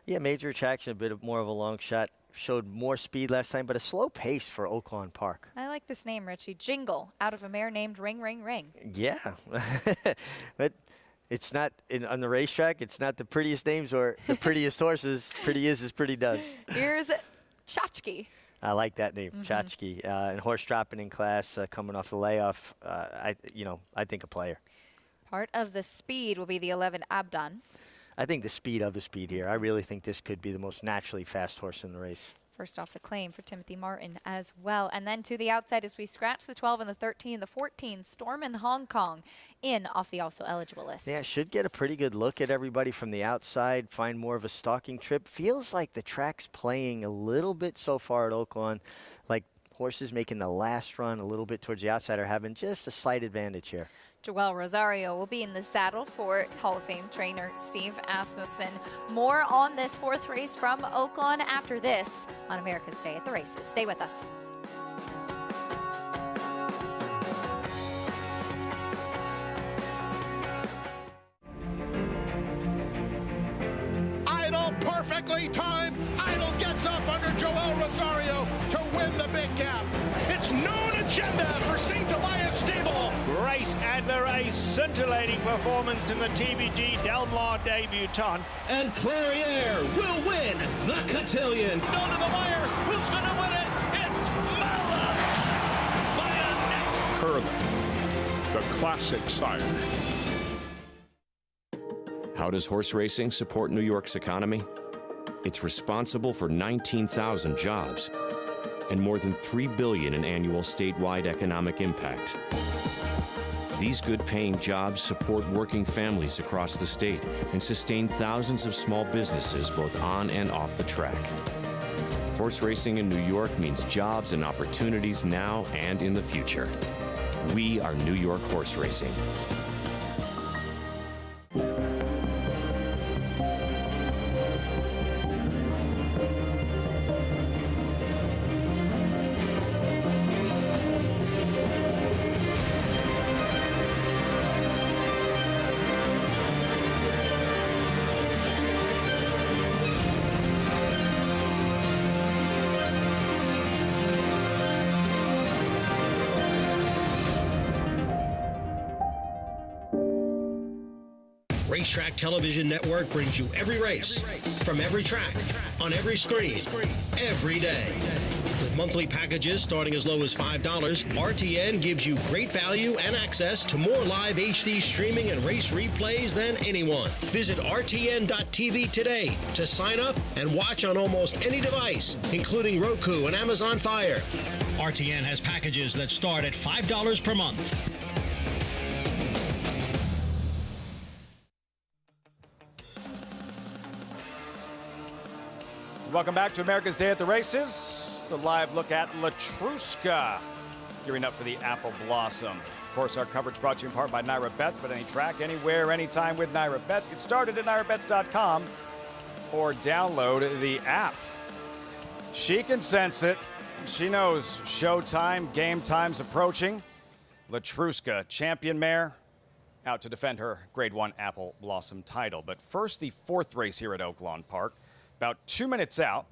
Yeah, Major Attraction, a bit more of a long shot. Showed more speed last time, but a slow pace for Oaklawn Park. I like this name, Richie. Jingle, out of a mare named Ring, Ring, Ring. Yeah, but it's not, on the racetrack, it's not the prettiest names or the prettiest horses. Pretty is as pretty does. Here's Tchotchke. I like that name, Tchotchke. And horse dropping in class, coming off the layoff. I think a player. Part of the speed will be the 11, Abdon. I think the speed of the speed here. I really think this could be the most naturally fast horse in the race. First off the claim for Timothy Martin as well. And then to the outside as we scratch the 12 and the 13, the 14, Storm in Hong Kong in off the also eligible list. Yeah, should get a pretty good look at everybody from the outside, find more of a stalking trip. Feels like the track's playing a little bit so far at Oaklawn, like horses making the last run a little bit towards the outside are having just a slight advantage here. Joel Rosario will be in the saddle for Hall of Fame trainer Steve Asmussen. More on this 4th race from Oaklawn after this on America's Day at the Races. Stay with us. Idol perfectly timed. Idol gets up under Joel Rosario to win the big gap. It's known agenda for St. Elias Stable. Race and the race, scintillating performance in the TVG Delmar debutante. And Clariere will win the cotillion. Down to the wire. Who's going to win it? It's Mala by a neck. Curling, the classic sire. How does horse racing support New York's economy? It's responsible for 19,000 jobs and more than $3 billion in annual statewide economic impact. These good-paying jobs support working families across the state and sustain thousands of small businesses both on and off the track. Horse racing in New York means jobs and opportunities now and in the future. We are New York horse racing. Racetrack Television Network brings you every race, from every track, on every screen, every day. With monthly packages starting as low as $5, RTN gives you great value and access to more live HD streaming and race replays than anyone. Visit RTN.tv today to sign up and watch on almost any device, including Roku and Amazon Fire. RTN has packages that start at $5 per month. Welcome back to America's Day at the Races. The live look at Latruska, gearing up for the Apple Blossom. Of course, our coverage brought to you in part by Naira Bets, but any track, anywhere, anytime with Naira Bets. Get started at nairabets.com or download the app. She can sense it. She knows showtime, game time's approaching. Latruska, champion mare, out to defend her Grade 1 Apple Blossom title. But first, the 4th race here at Oaklawn Park. About 2 minutes out,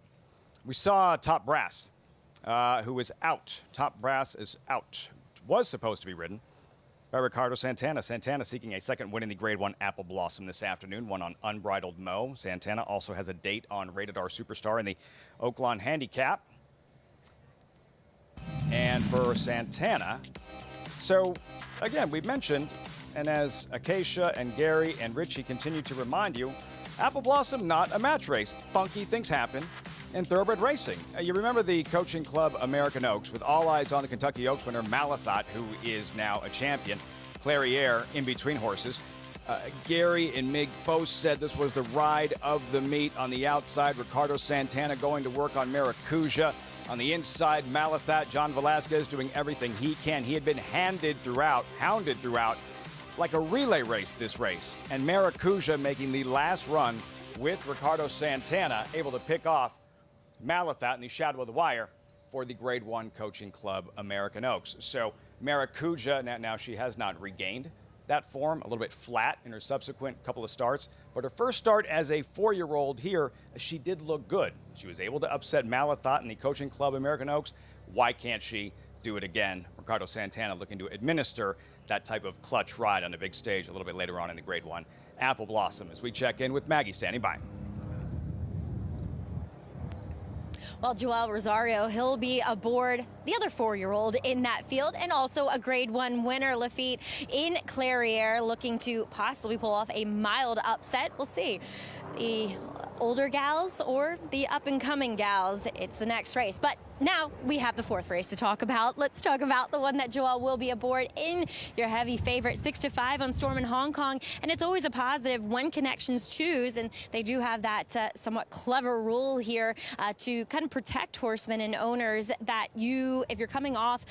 we saw Top Brass, who is out. Top Brass is out. Was supposed to be ridden by Ricardo Santana. Santana seeking a second win in the Grade 1 Apple Blossom this afternoon, one on Unbridled Mo. Santana also has a date on Rated R Superstar in the Oaklawn Handicap. And for Santana, so again, we've mentioned, and as Acacia and Gary and Richie continue to remind you, Apple Blossom, not a match race. Funky things happen in thoroughbred racing. You remember the coaching club American Oaks, with all eyes on the Kentucky Oaks winner Malathaat, who is now a champion. Clairiere in between horses. Gary and Mig both said this was the ride of the meet. On the outside, Ricardo Santana going to work on Maracuja. On the inside, Malathaat, John Velasquez doing everything he can. He had been hounded throughout, like a relay race, this race. And Maracuja making the last run with Ricardo Santana, able to pick off Malathaat in the shadow of the wire for the Grade 1 coaching club American Oaks. So Maracuja, now she has not regained that form, a little bit flat in her subsequent couple of starts. But her first start as a 4-year-old here, she did look good. She was able to upset Malathaat in the coaching club American Oaks. Why can't she do it again? Ricardo Santana looking to administer that type of clutch ride on the big stage a little bit later on in the Grade 1 Apple Blossom, as we check in with Maggie standing by. Well, Joel Rosario, he'll be aboard the other 4-year-old in that field, and also a Grade 1 winner, Lafitte in Clairiere, looking to possibly pull off a mild upset. We'll see. The older gals or the up-and-coming gals, it's the next race. But now we have the 4th race to talk about. Let's talk about the one that Joel will be aboard in. Your heavy favorite, 6-5 on Storm in Hong Kong. And it's always a positive when connections choose, and they do have that somewhat clever rule here to kind of protect horsemen and owners that if you're coming off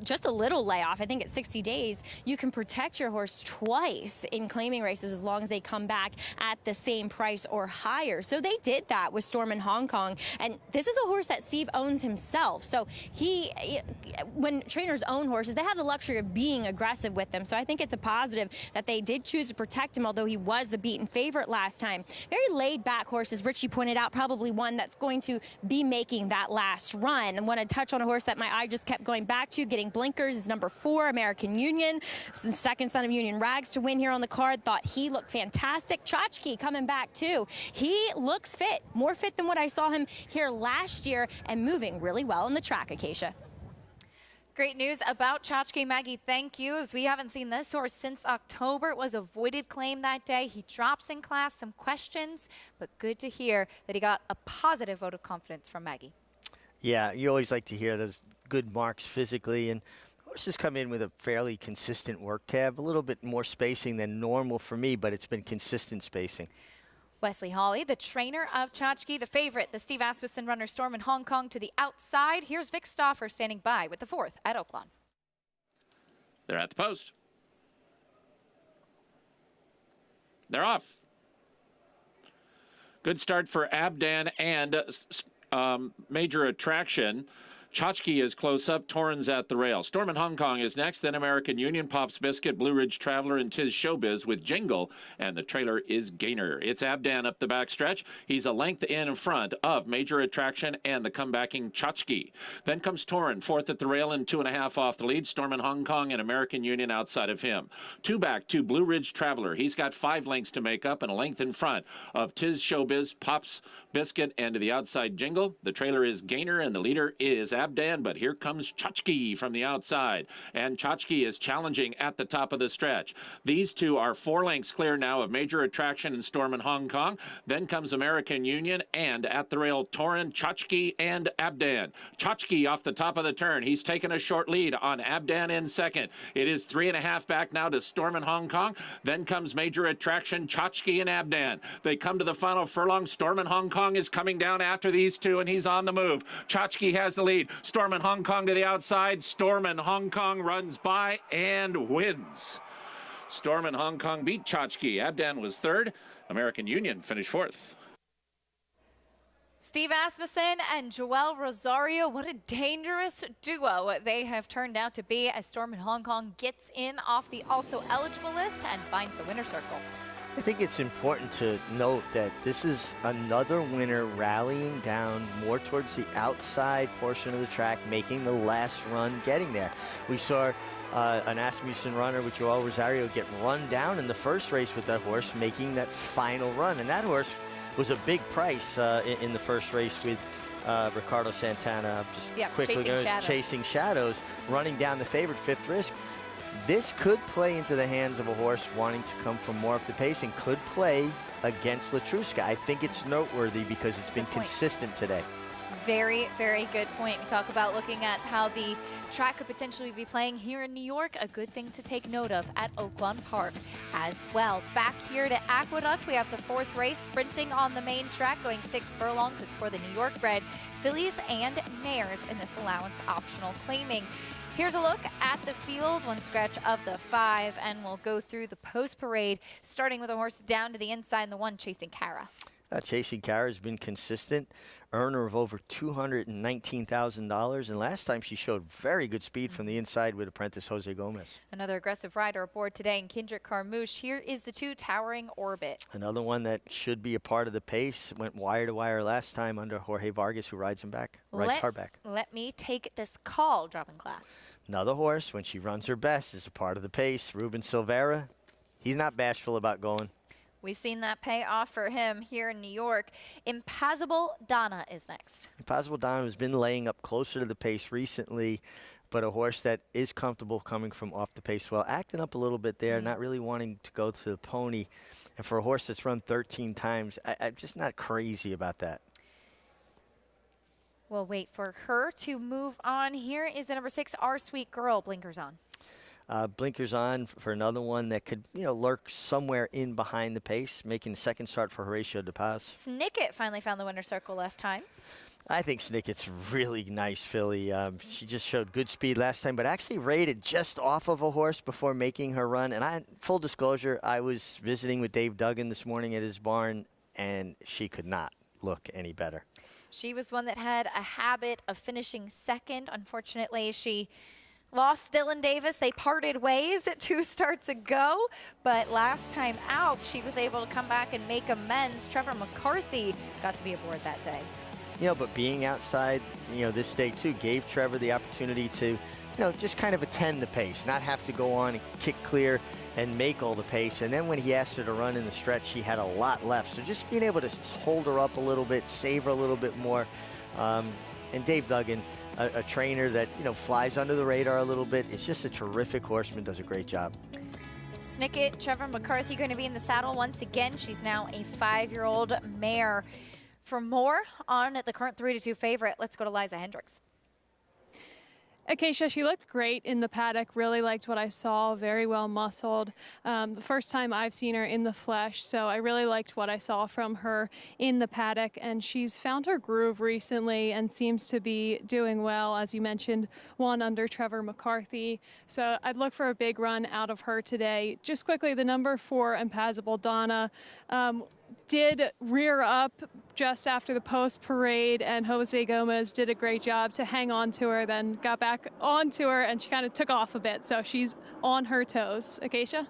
just a little layoff, I think it's 60 days, you can protect your horse twice in claiming races as long as they come back at the same price or higher. So they did that with Storm in Hong Kong. And this is a horse that Steve owns himself. So when trainers own horses, they have the luxury of being aggressive with them. So I think it's a positive that they did choose to protect him, although he was a beaten favorite last time. Very laid back horse, as Richie pointed out, probably one that's going to be making that last run. I want to touch on a horse that my eye just kept going back to, getting blinkers, is number 4, American Union. Second son of Union Rags to win here on the card. Thought he looked fantastic. Chachki coming back too. He looks fit, more fit than what I saw him here last year, and moving really well on the track, Acacia. Great news about Chachki. Maggie, thank you, as we haven't seen this horse since October. It was a voided claim that day. He drops in class, some questions, but good to hear that he got a positive vote of confidence from Maggie. Yeah, you always like to hear those good marks physically, and horses come in with a fairly consistent work tab, a little bit more spacing than normal for me, but it's been consistent spacing. Wesley Hawley, the trainer of Chachki, the favorite, the Steve Asmussen runner Storm in Hong Kong to the outside. Here's Vic Stauffer standing by with the 4th at Oaklawn. They're at the post. They're off. Good start for Abdan and Major Attraction. Chachki is close up. Torrens at the rail. Storm in Hong Kong is next. Then American Union, Pop's Biscuit, Blue Ridge Traveler, and Tiz Showbiz with Jingle. And the trailer is Gainer. It's Abdan up the backstretch. He's a length in front of Major Attraction and the comebacking Chachki. Then comes Torren, 4th at the rail and 2.5 off the lead. Storm in Hong Kong and American Union outside of him. 2 back to Blue Ridge Traveler. He's got 5 lengths to make up and a length in front of Tiz Showbiz, Pop's Biscuit, and to the outside Jingle. The trailer is Gainer and the leader is Abdan, but here comes Chachki from the outside, and Chachki is challenging at the top of the stretch. These two are 4 lengths clear now of Major Attraction and Storm in Hong Kong. Then comes American Union and at the rail Torren, Chachki, and Abdan. Chachki off the top of the turn. He's taken a short lead on Abdan in second. It is 3.5 back now to Storm in Hong Kong. Then comes Major Attraction, Chachki, and Abdan. They come to the final furlong. Storm in Hong Kong is coming down after these two, and he's on the move. Chachki has the lead. Storm in Hong Kong to the outside. Storm in Hong Kong runs by and wins. Storm in Hong Kong beat Chachki. Abdan was 3rd. American Union finished 4th. Steve Asmussen and Joel Rosario, what a dangerous duo they have turned out to be as Storm in Hong Kong gets in off the also eligible list and finds the winner's circle. I think it's important to note that this is another winner rallying down more towards the outside portion of the track, making the last run, getting there. We saw an Asmussen runner with Joel Rosario get run down in the first race with that horse, making that final run. And that horse was a big price in the first race with Ricardo Santana. Just quickly chasing shadows, running down the favorite, Fifth Risk. This could play into the hands of a horse wanting to come from more off the pace and could play against Latruska. I think it's noteworthy because it's been consistent today. Very, very good point. We talk about looking at how the track could potentially be playing here in New York. A good thing to take note of at Oaklawn Park as well. Back here to Aqueduct, we have the 4th race sprinting on the main track, going 6 furlongs. It's for the New York bred fillies and mares in this allowance optional claiming. Here's a look at the field, one scratch of the 5, and we'll go through the post parade, starting with a horse down to the inside and the 1 chasing Cara. Chasing Cara has been consistent, earner of over $219,000, and last time she showed very good speed from the inside with apprentice Jose Gomez. Another aggressive rider aboard today in Kendrick Carmouche. Here is the 2 Towering Orbit. Another one that should be a part of the pace. Went wire to wire last time under Jorge Vargas, who rides him back, rides hard back. Let me take this call, dropping class. Another horse, when she runs her best, is a part of the pace. Ruben Silvera, he's not bashful about going. We've seen that pay off for him here in New York. Impassable Donna is next. Impassable Donna has been laying up closer to the pace recently, but a horse that is comfortable coming from off the pace well, acting up a little bit there, not really wanting to go to the pony. And for a horse that's run 13 times, I'm just not crazy about that. We'll wait for her to move on. Here is the number 6, Our Sweet Girl, blinkers on. Blinkers on for another one that could, lurk somewhere in behind the pace, making the second start for Horatio De Paz. Snicket finally found the winner's circle last time. I think Snicket's really nice filly. She just showed good speed last time, but actually rated just off of a horse before making her run. And full disclosure, I was visiting with Dave Duggan this morning at his barn, and she could not look any better. She was one that had a habit of finishing second. Unfortunately, she lost Dylan Davis. They parted ways 2 starts ago, but last time out, she was able to come back and make amends. Trevor McCarthy got to be aboard that day. But being outside, this day too, gave Trevor the opportunity to, just kind of attend the pace, not have to go on and kick clear and make all the pace. And then when he asked her to run in the stretch, she had a lot left. So just being able to hold her up a little bit, save her a little bit more. And Dave Duggan, a trainer that, flies under the radar a little bit. It's just a terrific horseman, does a great job. Snicket, Trevor McCarthy going to be in the saddle once again. She's now a 5-year-old mare. For more on the current 3-2 favorite, let's go to Liza Hendricks. Acacia, she looked great in the paddock. Really liked what I saw. Very well muscled. The first time I've seen her in the flesh, so I really liked what I saw from her in the paddock. And she's found her groove recently and seems to be doing well. As you mentioned, won under Trevor McCarthy. So I'd look for a big run out of her today. Just quickly, the number 4, Impassable Donna, did rear up just after the post parade, and Jose Gomez did a great job to hang on to her, then got back onto her, and she kind of took off a bit. So she's on her toes. Acacia?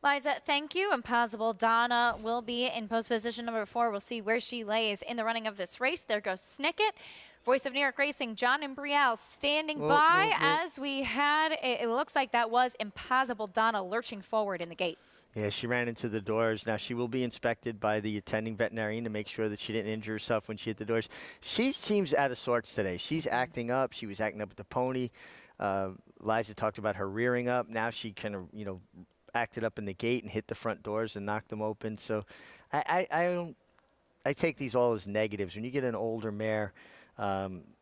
Liza, thank you. Impassable Donna will be in post position number 4. We'll see where she lays in the running of this race. There goes Snicket. Voice of New York Racing, John Imbriel standing by as we had, it looks like that was Impassable Donna lurching forward in the gate. Yeah, she ran into the doors. Now, she will be inspected by the attending veterinarian to make sure that she didn't injure herself when she hit the doors. She seems out of sorts today. She's acting up. She was acting up with the pony. Liza talked about her rearing up. Now she kind of, acted up in the gate and hit the front doors and knocked them open. So I take these all as negatives. When you get an older mare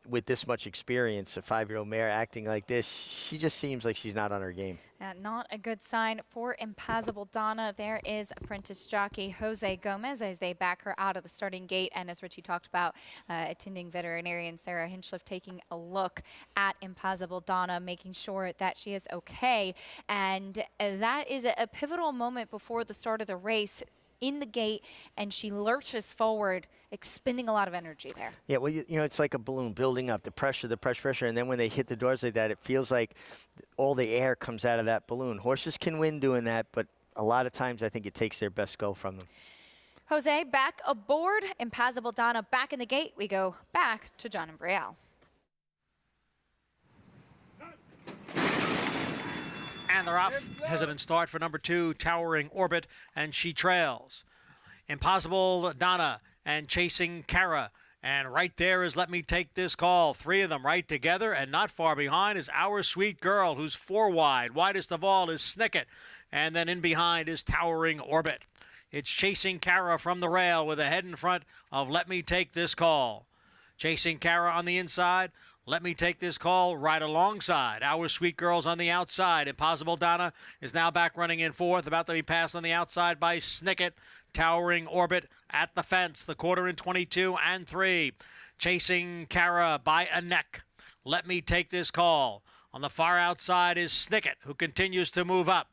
with this much experience, a 5-year-old mare acting like this, she just seems like she's not on her game. Not a good sign for Impassable Donna. There is apprentice jockey Jose Gomez as they back her out of the starting gate. And as Richie talked about, attending veterinarian Sarah Hinchliff taking a look at Impassable Donna, making sure that she is okay. And that is a pivotal moment before the start of the race in the gate, and she lurches forward, expending a lot of energy there. Yeah, well, it's like a balloon building up, the pressure, and then when they hit the doors like that, it feels like all the air comes out of that balloon. Horses can win doing that, but a lot of times I think it takes their best go from them. Jose back aboard, Impassable Donna back in the gate. We go back to John Imbriel. And they're off. Hesitant start for number 2, Towering Orbit, and she trails. Impossible Donna and Chasing Cara. And right there is Let Me Take This Call. 3 of them right together, and not far behind is Our Sweet Girl, who's 4 wide. Widest of all is Snicket. And then in behind is Towering Orbit. It's Chasing Cara from the rail with a head in front of Let Me Take This Call. Chasing Cara on the inside. Let Me Take This Call right alongside. Our Sweet Girl's on the outside. Impossible Donna is now back running in 4th, about to be passed on the outside by Snicket. Towering Orbit at the fence, the quarter in 22 and 3. Chasing Cara by a neck. Let Me Take This Call. On the far outside is Snicket, who continues to move up.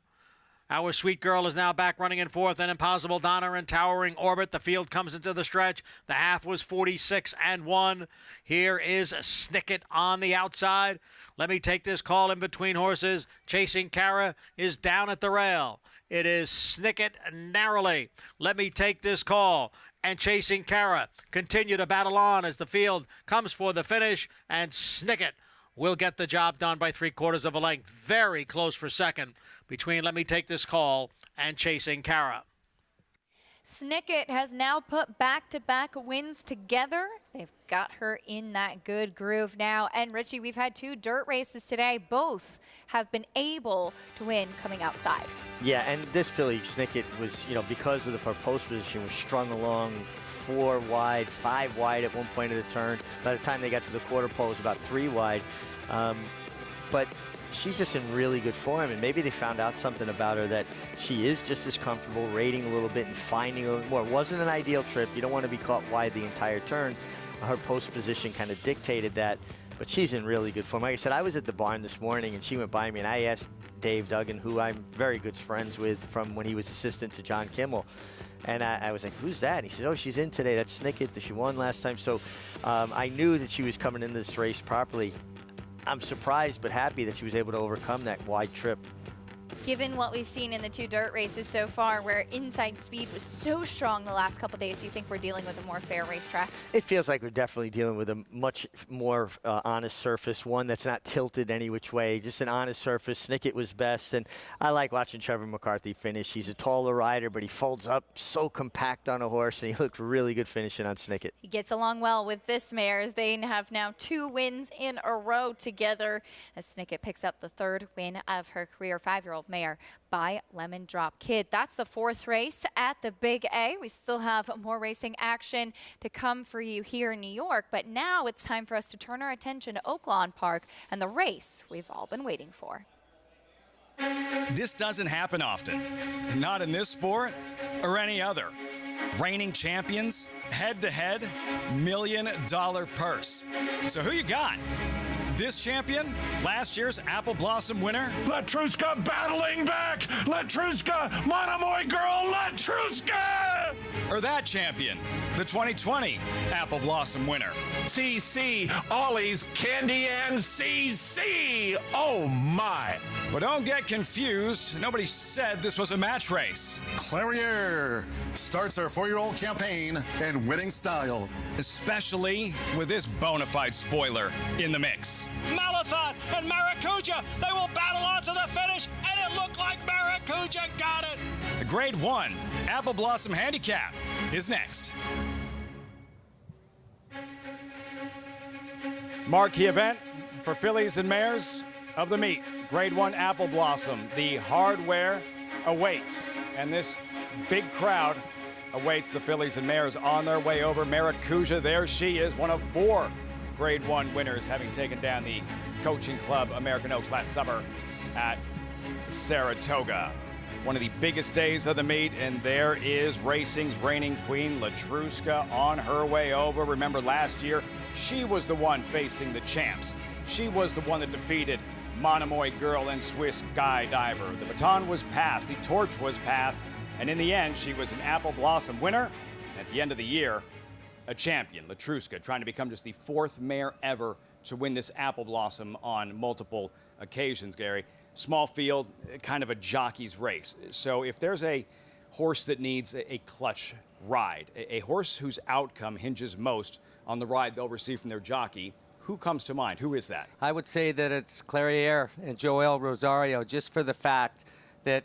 Our Sweet Girl is now back running in 4th, and Impossible Donna and Towering Orbit. The field comes into the stretch. The half was 46 and 1. Here is Snicket on the outside. Let Me Take This Call in between horses. Chasing Cara is down at the rail. It is Snicket narrowly. Let Me Take This Call. And Chasing Cara continue to battle on as the field comes for the finish. And Snicket will get the job done by 3/4 of a length. Very close for second between Let Me Take This Call and Chasing Cara. Snicket has now put back-to-back wins together. They've got her in that good groove now. And Richie, we've had 2 dirt races today. Both have been able to win coming outside. Yeah, and this filly, Snicket, was, because of her post position, was strung along 4 wide, 5 wide at one point of the turn. By the time they got to the quarter pole, it was about 3 wide. But she's just in really good form, and maybe they found out something about her, that she is just as comfortable rating a little bit and finding a little more. It wasn't an ideal trip. You don't want to be caught wide the entire turn. Her post position kind of dictated that, but she's in really good form. Like I said, I was at the barn this morning, and she went by me, and I asked Dave Duggan, who I'm very good friends with from when he was assistant to John Kimmel, and I was like, who's that? And he said, oh, she's in today. That's Snicket. She won last time. So I knew that she was coming into this race properly. I'm surprised but happy that she was able to overcome that wide trip. Given what we've seen in the 2 dirt races so far, where inside speed was so strong the last couple days, do you think we're dealing with a more fair racetrack? It feels like we're definitely dealing with a much more honest surface, one that's not tilted any which way, just an honest surface. Snicket was best, and I like watching Trevor McCarthy finish. He's a taller rider, but he folds up so compact on a horse, and he looked really good finishing on Snicket. He gets along well with this mare, as they have now 2 wins in a row together, as Snicket picks up the 3rd win of her career. 5-year-old mare by Lemon Drop Kid. That's the 4th race at the Big A. We still have more racing action to come for you here in New York, but now it's time for us to turn our attention to Oaklawn Park and the race we've all been waiting for. This doesn't happen often. Not in this sport or any other. Reigning champions, head-to-head, $1 million purse. So who you got? This champion, last year's Apple Blossom winner. Latruska battling back! Latruska! Monomoy girl, Latruska! Or that champion, the 2020 Apple Blossom winner. CC, Ollie's Candy and CC! Oh my! But don't get confused. Nobody said this was a match race. Clarier starts her 4-year-old campaign in winning style. Especially with this bona fide spoiler in the mix. Malathon and Maracuja, they will battle on to the finish, and it looked like Maracuja got it. The Grade 1 Apple Blossom Handicap is next. Marquee event for fillies and mares of the meet. Grade 1 Apple Blossom. The hardware awaits, and this big crowd awaits the fillies and mares on their way over. Maracuja, there she is, one of 4 Grade 1 winners, having taken down the coaching club American Oaks last summer at Saratoga. One of the biggest days of the meet, and there is racing's reigning queen, Latruska, on her way over. Remember last year, she was the one facing the champs. She was the one that defeated Monomoy Girl and Swiss Skydiver. The baton was passed, the torch was passed, and in the end, she was an Apple Blossom winner. At the end of the year, a champion, Latruska, trying to become just the 4th mare ever to win this Apple Blossom on multiple occasions, Gary. Small field, kind of a jockey's race. So if there's a horse that needs a clutch ride, a horse whose outcome hinges most on the ride they'll receive from their jockey, who comes to mind? Who is that? I would say that it's Clariere and Joel Rosario, just for the fact that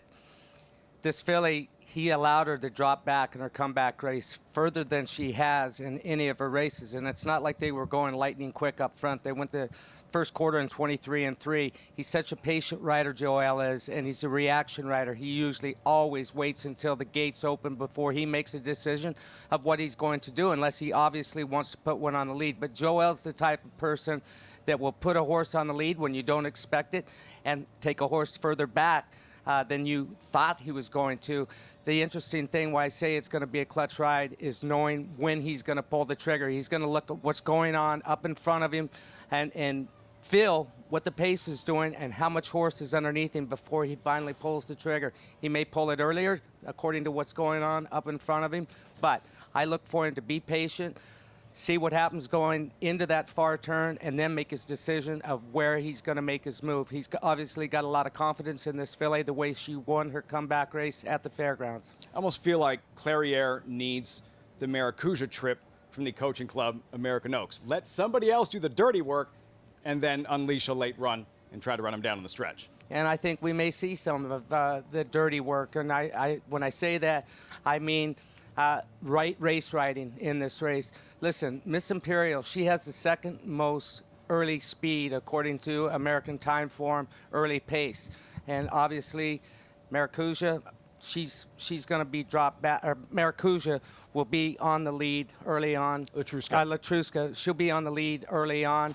this filly, he allowed her to drop back in her comeback race further than she has in any of her races. And it's not like they were going lightning quick up front. They went the first quarter in 23-3. He's such a patient rider, Joel is, and he's a reaction rider. He usually always waits until the gates open before he makes a decision of what he's going to do, unless he obviously wants to put one on the lead. But Joel's the type of person that will put a horse on the lead when you don't expect it and take a horse further back than you thought he was going to. The interesting thing why I say it's going to be a clutch ride is knowing when he's going to pull the trigger. He's going to look at what's going on up in front of him and feel what the pace is doing and how much horse is underneath him before he finally pulls the trigger. He may pull it earlier according to what's going on up in front of him, but I look for him to be patient, see what happens going into that far turn, and then make his decision of where he's going to make his move. He's obviously got a lot of confidence in this filly, the way she won her comeback race at the fairgrounds. I almost feel like Clariere needs the Maracuja trip from the coaching club, American Oaks. Let somebody else do the dirty work and then unleash a late run and try to run him down on the stretch. And I think we may see some of the dirty work. And when I say that, I mean right race riding in this race. Listen, Miss Imperial, she has the second most early speed according to American Time Form, early pace. And obviously, Maracuja, she's going to be dropped back. Or Maracuja will be on the lead early on. Latruska, she'll be on the lead early on.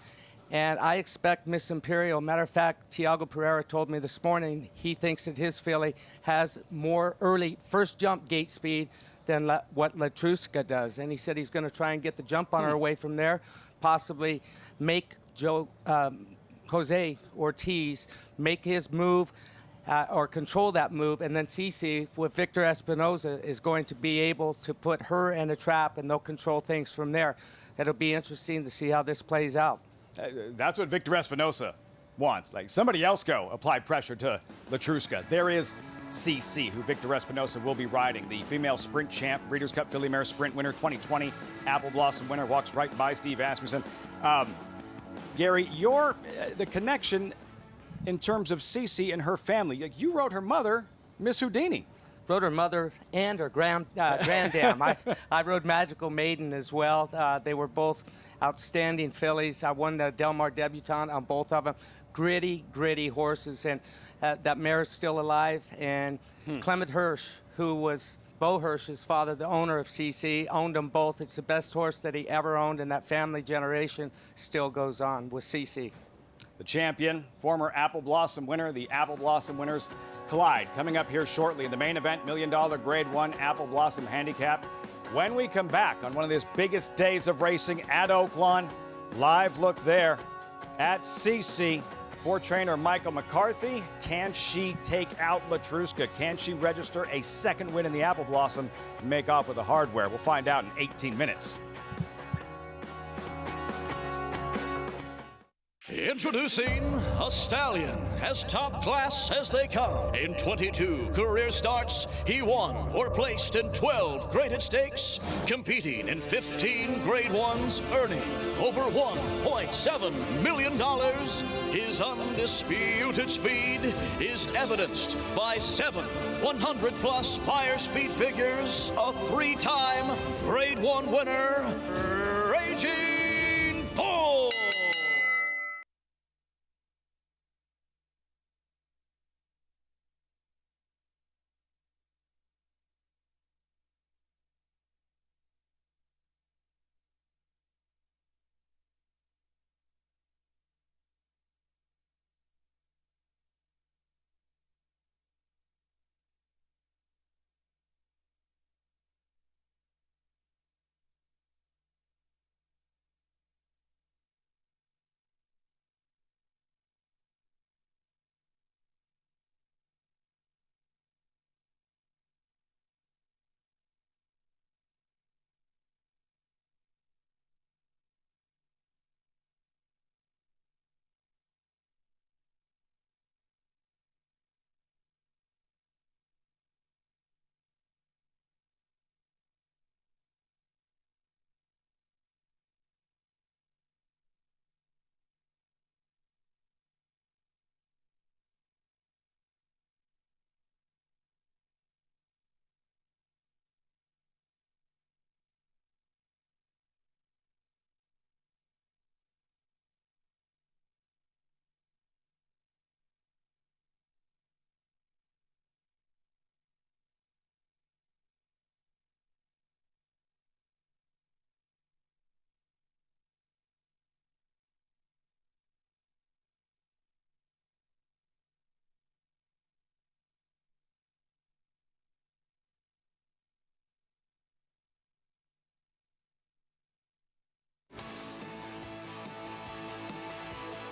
And I expect Miss Imperial, matter of fact, Tiago Pereira told me this morning he thinks that his filly has more early first jump gate speed than what Latruska does. And he said he's going to try and get the jump on her away from there, possibly make Jose Ortiz make his move or control that move, and then Cece with Victor Espinoza is going to be able to put her in a trap, and they'll control things from there. It'll be interesting to see how this plays out. That's what Victor Espinoza wants. Like, somebody else go apply pressure to Latruska. There is CC, who Victor Espinoza will be riding, the female sprint champ, Breeders' Cup Filly Mare Sprint winner, 2020 Apple Blossom winner, walks right by Steve Asmussen. Gary, the connection in terms of CC and her family, you wrote her mother, Miss Houdini. Rode her mother and her granddam. I rode Magical Maiden as well. They were both outstanding fillies. I won the Del Mar debutante on both of them. Gritty, gritty horses, and that mare is still alive. And Clement Hirsch, who was Bo Hirsch's father, the owner of CC, owned them both. It's the best horse that he ever owned, and that family generation still goes on with CC. The champion, former Apple Blossom winner, the Apple Blossom winners collide. Coming up here shortly in the main event, $1 million Grade 1 Apple Blossom Handicap. When we come back on one of these biggest days of racing at Oaklawn, live look there at CC for trainer Michael McCarthy. Can she take out Latruska? Can she register a second win in the Apple Blossom and make off with the hardware? We'll find out in 18 minutes. Introducing a stallion, as top class as they come. In 22 career starts, he won or placed in 12 graded stakes, competing in 15 grade ones, earning over $1.7 million. His undisputed speed is evidenced by 7 100-plus buyer speed figures, a 3-time grade 1 winner, Raging Bull.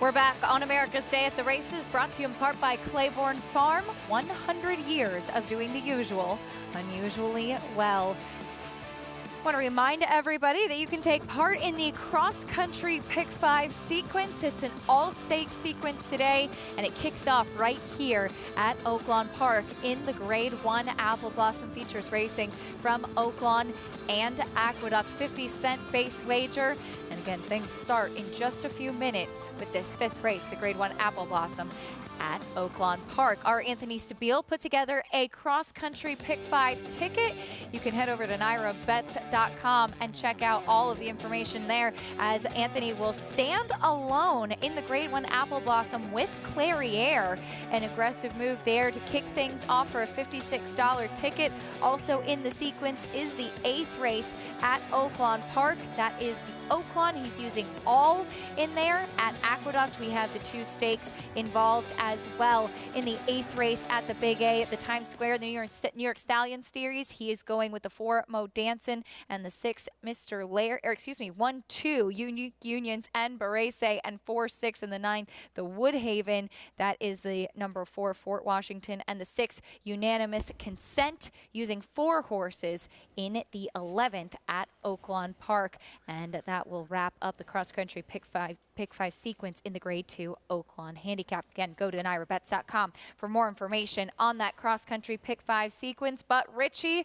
We're back on America's Day at the Races, brought to you in part by Claiborne Farm. 100 years of doing the usual, unusually well. I want to remind everybody that you can take part in the cross-country Pick 5 sequence. It's an all-stakes sequence today, and it kicks off right here at Oaklawn Park in the Grade 1 Apple Blossom Features Racing from Oaklawn and Aqueduct. 50-cent base wager. And again, things start in just a few minutes with this 5th race, the Grade 1 Apple Blossom at Oaklawn Park. Our Anthony Stabile put together a cross-country Pick 5 ticket. You can head over to NYRABets.com and check out all of the information there, as Anthony will stand alone in the Grade 1 Apple Blossom with Clairiere. An aggressive move there to kick things off for a $56 ticket. Also in the sequence is the 8th race at Oaklawn Park. That is the Oaklawn. He's using all in there. At Aqueduct, we have the 2 stakes involved as well. In the 8th race at the Big A at the Times Square, the New York Stallion Series, he is going with the 4 Mo Danson and the 6 Mr. Lair, or excuse me, 1, 2 Unions and Barese, and 4, 6 in the 9th, the Woodhaven. That is the number 4 Fort Washington, and the 6 Unanimous Consent, using 4 horses in the 11th at Oaklawn Park. And that will wrap up the cross-country Pick 5 sequence in the Grade 2 Oaklawn Handicap. Again, go to NYRABets.com for more information on that cross-country Pick 5 sequence. But Richie,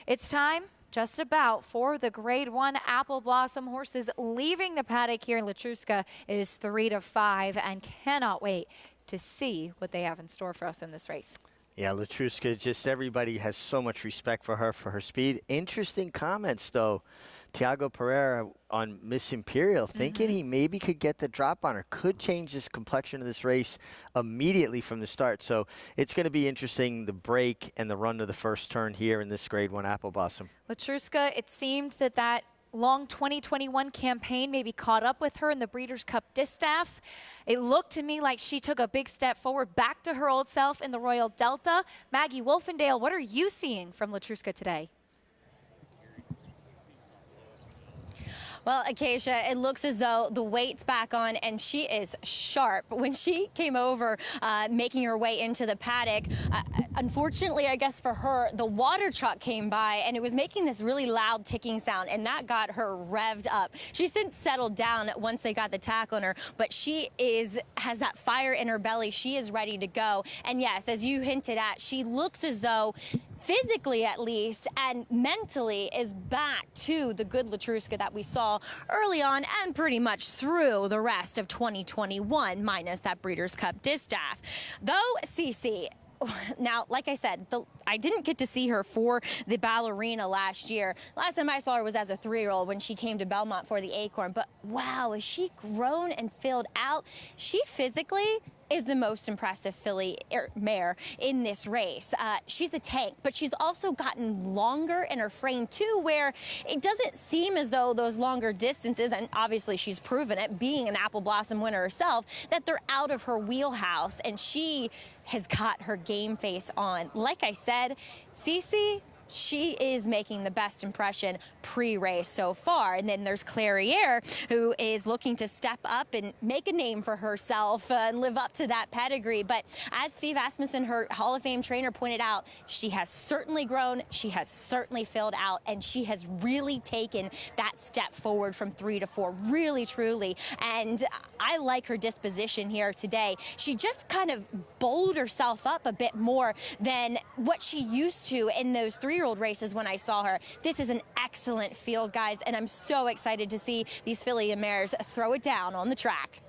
it's time just about for the Grade 1 Apple Blossom. Horses leaving the paddock here in Latruska is 3 to 5, and cannot wait to see what they have in store for us in this race. Yeah, Latruska, just everybody has so much respect for her speed. Interesting comments, though. Tiago Pereira on Miss Imperial, thinking he maybe could get the drop on her, could change this complexion of this race immediately from the start. So it's going to be interesting, the break and the run to the first turn here in this Grade 1 Apple Blossom. Latruska, it seemed that long 2021 campaign maybe caught up with her in the Breeders' Cup Distaff. It looked to me like she took a big step forward back to her old self in the Royal Delta. Maggie Wolfendale, what are you seeing from Latruska today? Well, Acacia, it looks as though the weight's back on, and she is sharp. When she came over, making her way into the paddock, unfortunately, I guess for her, the water truck came by, and it was making this really loud ticking sound, and that got her revved up. She's since settled down once they got the tack on her, but she has that fire in her belly. She is ready to go. And yes, as you hinted at, she looks as though, physically at least, and mentally, is back to the good Latruska that we saw early on and pretty much through the rest of 2021, minus that Breeders' Cup Distaff. Though Cece, now, like I said, I didn't get to see her for the Ballerina last year. Last time I saw her was as a 3-year-old when she came to Belmont for the Acorn. But wow, is she grown and filled out? She physically is the most impressive mare in this race. She's a tank, but she's also gotten longer in her frame too, where it doesn't seem as though those longer distances, and obviously she's proven it, being an Apple Blossom winner herself, that they're out of her wheelhouse, and she has got her game face on. Like I said, Cece, she is making the best impression pre-race so far. And then there's Clairiere, who is looking to step up and make a name for herself and live up to that pedigree. But as Steve Asmussen, her Hall of Fame trainer, pointed out, she has certainly grown, she has certainly filled out, and she has really taken that step forward from 3 to 4, really, truly. And I like her disposition here today. She just kind of bowled herself up a bit more than what she used to in those 3-year-old races when I saw her. This is an excellent field, guys, and I'm so excited to see these filly and mares throw it down on the track.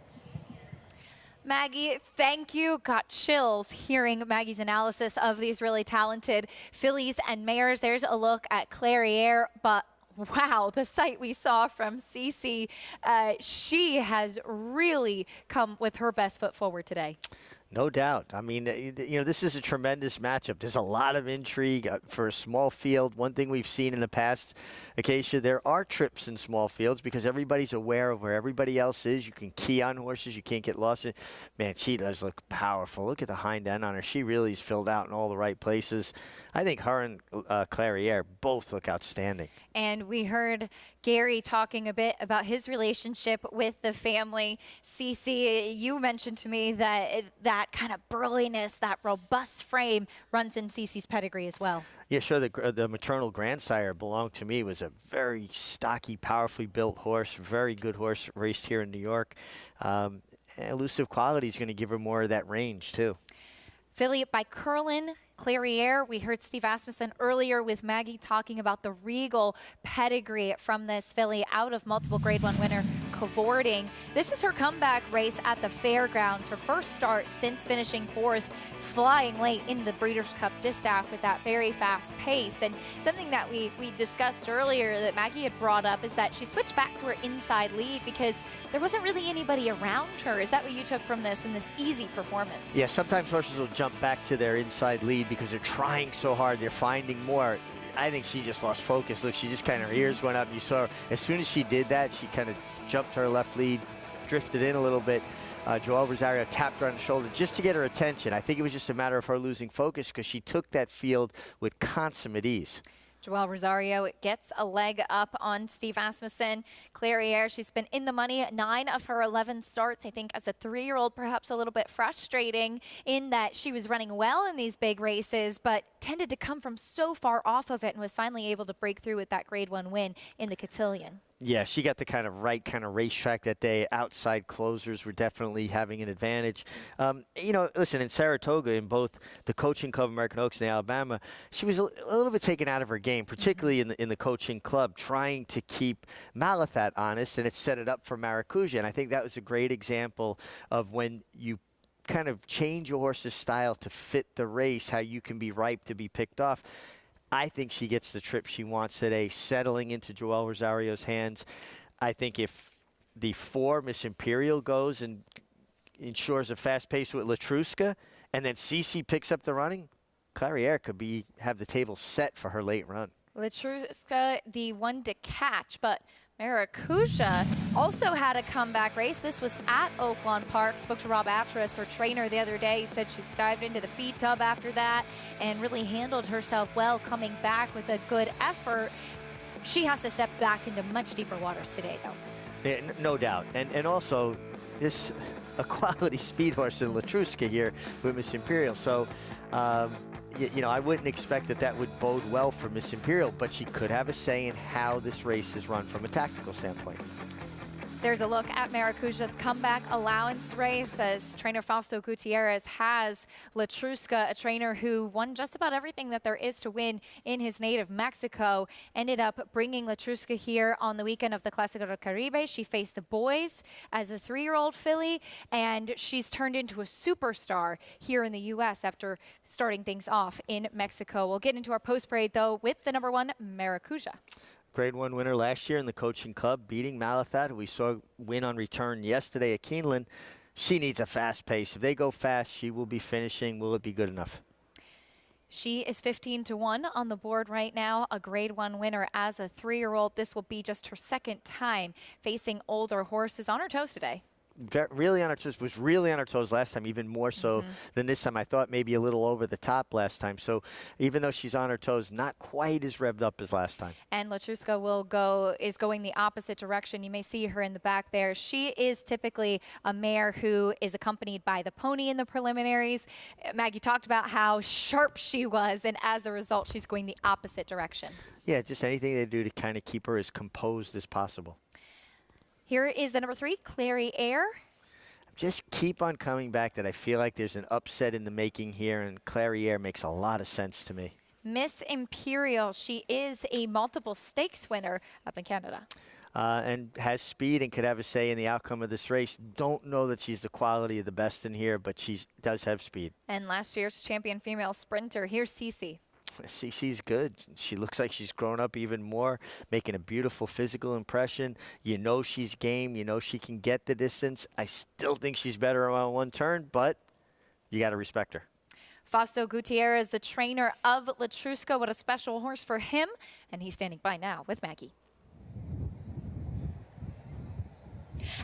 Maggie, thank you. Got chills hearing Maggie's analysis of these really talented fillies and mares. There's a look at Clairiere, but wow, the sight we saw from Cece, she has really come with her best foot forward today. No doubt. I mean, this is a tremendous matchup. There's a lot of intrigue for a small field. One thing we've seen in the past, Acacia, there are trips in small fields because everybody's aware of where everybody else is. You can key on horses. You can't get lost in. Man, she does look powerful. Look at the hind end on her. She really is filled out in all the right places. I think her and Clairiere both look outstanding. And we heard Gary talking a bit about his relationship with the family. Cece, you mentioned to me that that kind of burliness, that robust frame runs in Cece's pedigree as well. Yeah, sure. The maternal grandsire belonged to me, was a very stocky, powerfully built horse, very good horse, raced here in New York. Elusive quality is going to give her more of that range, too. Filly by Curlin, Clairiere. We heard Steve Asmussen earlier with Maggie talking about the regal pedigree from this filly out of multiple Grade 1 winner cavorting. This is her comeback race at the fairgrounds, her first start since finishing 4th, flying late in the Breeders' Cup Distaff with that very fast pace. And something that we discussed earlier that Maggie had brought up is that she switched back to her inside lead because there wasn't really anybody around her. Is that what you took from this in this easy performance? Yeah, sometimes horses will jump back to their inside lead because they're trying so hard, they're finding more. I think she just lost focus. Look, she just kind of, her ears went up. You saw her, as soon as she did that, she kind of jumped to her left lead, drifted in a little bit. Joel Rosario tapped her on the shoulder just to get her attention. I think it was just a matter of her losing focus because she took that field with consummate ease. Joel Rosario gets a leg up on Steve Asmussen. Clairiere, she's been in the money 9 of her 11 starts. I think as a 3-year-old, perhaps a little bit frustrating in that she was running well in these big races, but tended to come from so far off of it and was finally able to break through with that Grade 1 win in the Cotillion. Yeah, she got the kind of right kind of racetrack that day. Outside closers were definitely having an advantage. You know, listen, in Saratoga, in both the Coaching Club, American Oaks, and Alabama, she was a little bit taken out of her game, particularly in the Coaching Club, trying to keep Malathat honest, and it set it up for Maracuja. And I think that was a great example of when you kind of change your horse's style to fit the race, how you can be ripe to be picked off. I think she gets the trip she wants today, settling into Joel Rosario's hands. I think if the 4 Miss Imperial goes and ensures a fast pace with Latruska, and then Cece picks up the running, Clairiere could have the table set for her late run. Latruska, the one to catch, but Maracuja also had a comeback race. This was at Oaklawn Park. Spoke to Rob Atras, her trainer, the other day. He said she dived into the feed tub after that and really handled herself well, coming back with a good effort. She has to step back into much deeper waters today, though. Yeah, no doubt. And also, this a quality speed horse in Latruska here with Miss Imperial. So, you know, I wouldn't expect that would bode well for Miss Imperial, but she could have a say in how this race is run from a tactical standpoint. There's a look at Maracuja's comeback allowance race as trainer Fausto Gutierrez has Latruska, a trainer who won just about everything that there is to win in his native Mexico. Ended up bringing Latruska here on the weekend of the Clásico del Caribe. She faced the boys as a 3-year-old filly, and she's turned into a superstar here in the U.S. after starting things off in Mexico. We'll get into our post-parade, though, with the #1 Maracuja. Grade 1 winner last year in the Coaching Club, beating Malathat, who we saw win on return yesterday at Keeneland. She needs a fast pace. If they go fast, she will be finishing. Will it be good enough? She is 15-1 on the board right now, a Grade 1 winner as a 3-year-old. This will be just her 2nd time facing older horses. On her toes today. Really on her toes, was really on her toes last time, even more so than this time. I thought maybe a little over the top last time. So even though she's on her toes, not quite as revved up as last time. And Latruska is going the opposite direction. You may see her in the back there. She is typically a mare who is accompanied by the pony in the preliminaries. Maggie talked about how sharp she was, and as a result, she's going the opposite direction. Yeah, just anything they do to kind of keep her as composed as possible. Here is the #3, Clairiere. Just keep on coming back that I feel like there's an upset in the making here, and Clairiere makes a lot of sense to me. Miss Imperial, she is a multiple stakes winner up in Canada. And has speed and could have a say in the outcome of this race. Don't know that she's the quality of the best in here, but she does have speed. And last year's champion female sprinter, here's Cece. Cece's good. She looks like she's grown up even more, making a beautiful physical impression. You know she's game. You know she can get the distance. I still think she's better on one turn, but you got to respect her. Fausto Gutierrez, the trainer of Latruska. What a special horse for him. And he's standing by now with Maggie.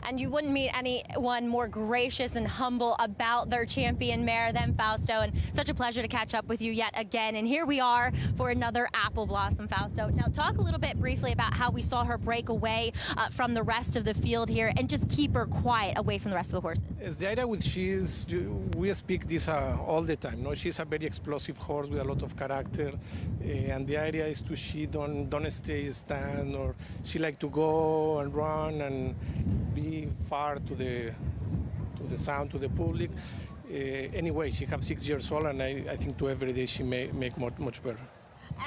and you wouldn't meet anyone more gracious and humble about their champion mare than Fausto, and such a pleasure to catch up with you yet again. And here we are for another Apple Blossom, Fausto. Now, talk a little bit briefly about how we saw her break away from the rest of the field here and just keep her quiet away from the rest of the horses. Yes, the idea with she is, we speak this all the time. No, she's a very explosive horse with a lot of character, and the idea is to she don't stay stand, or she like to go and run and be far to the sound, to the public. Anyway, she have 6 years old, and I think to every day she make much better.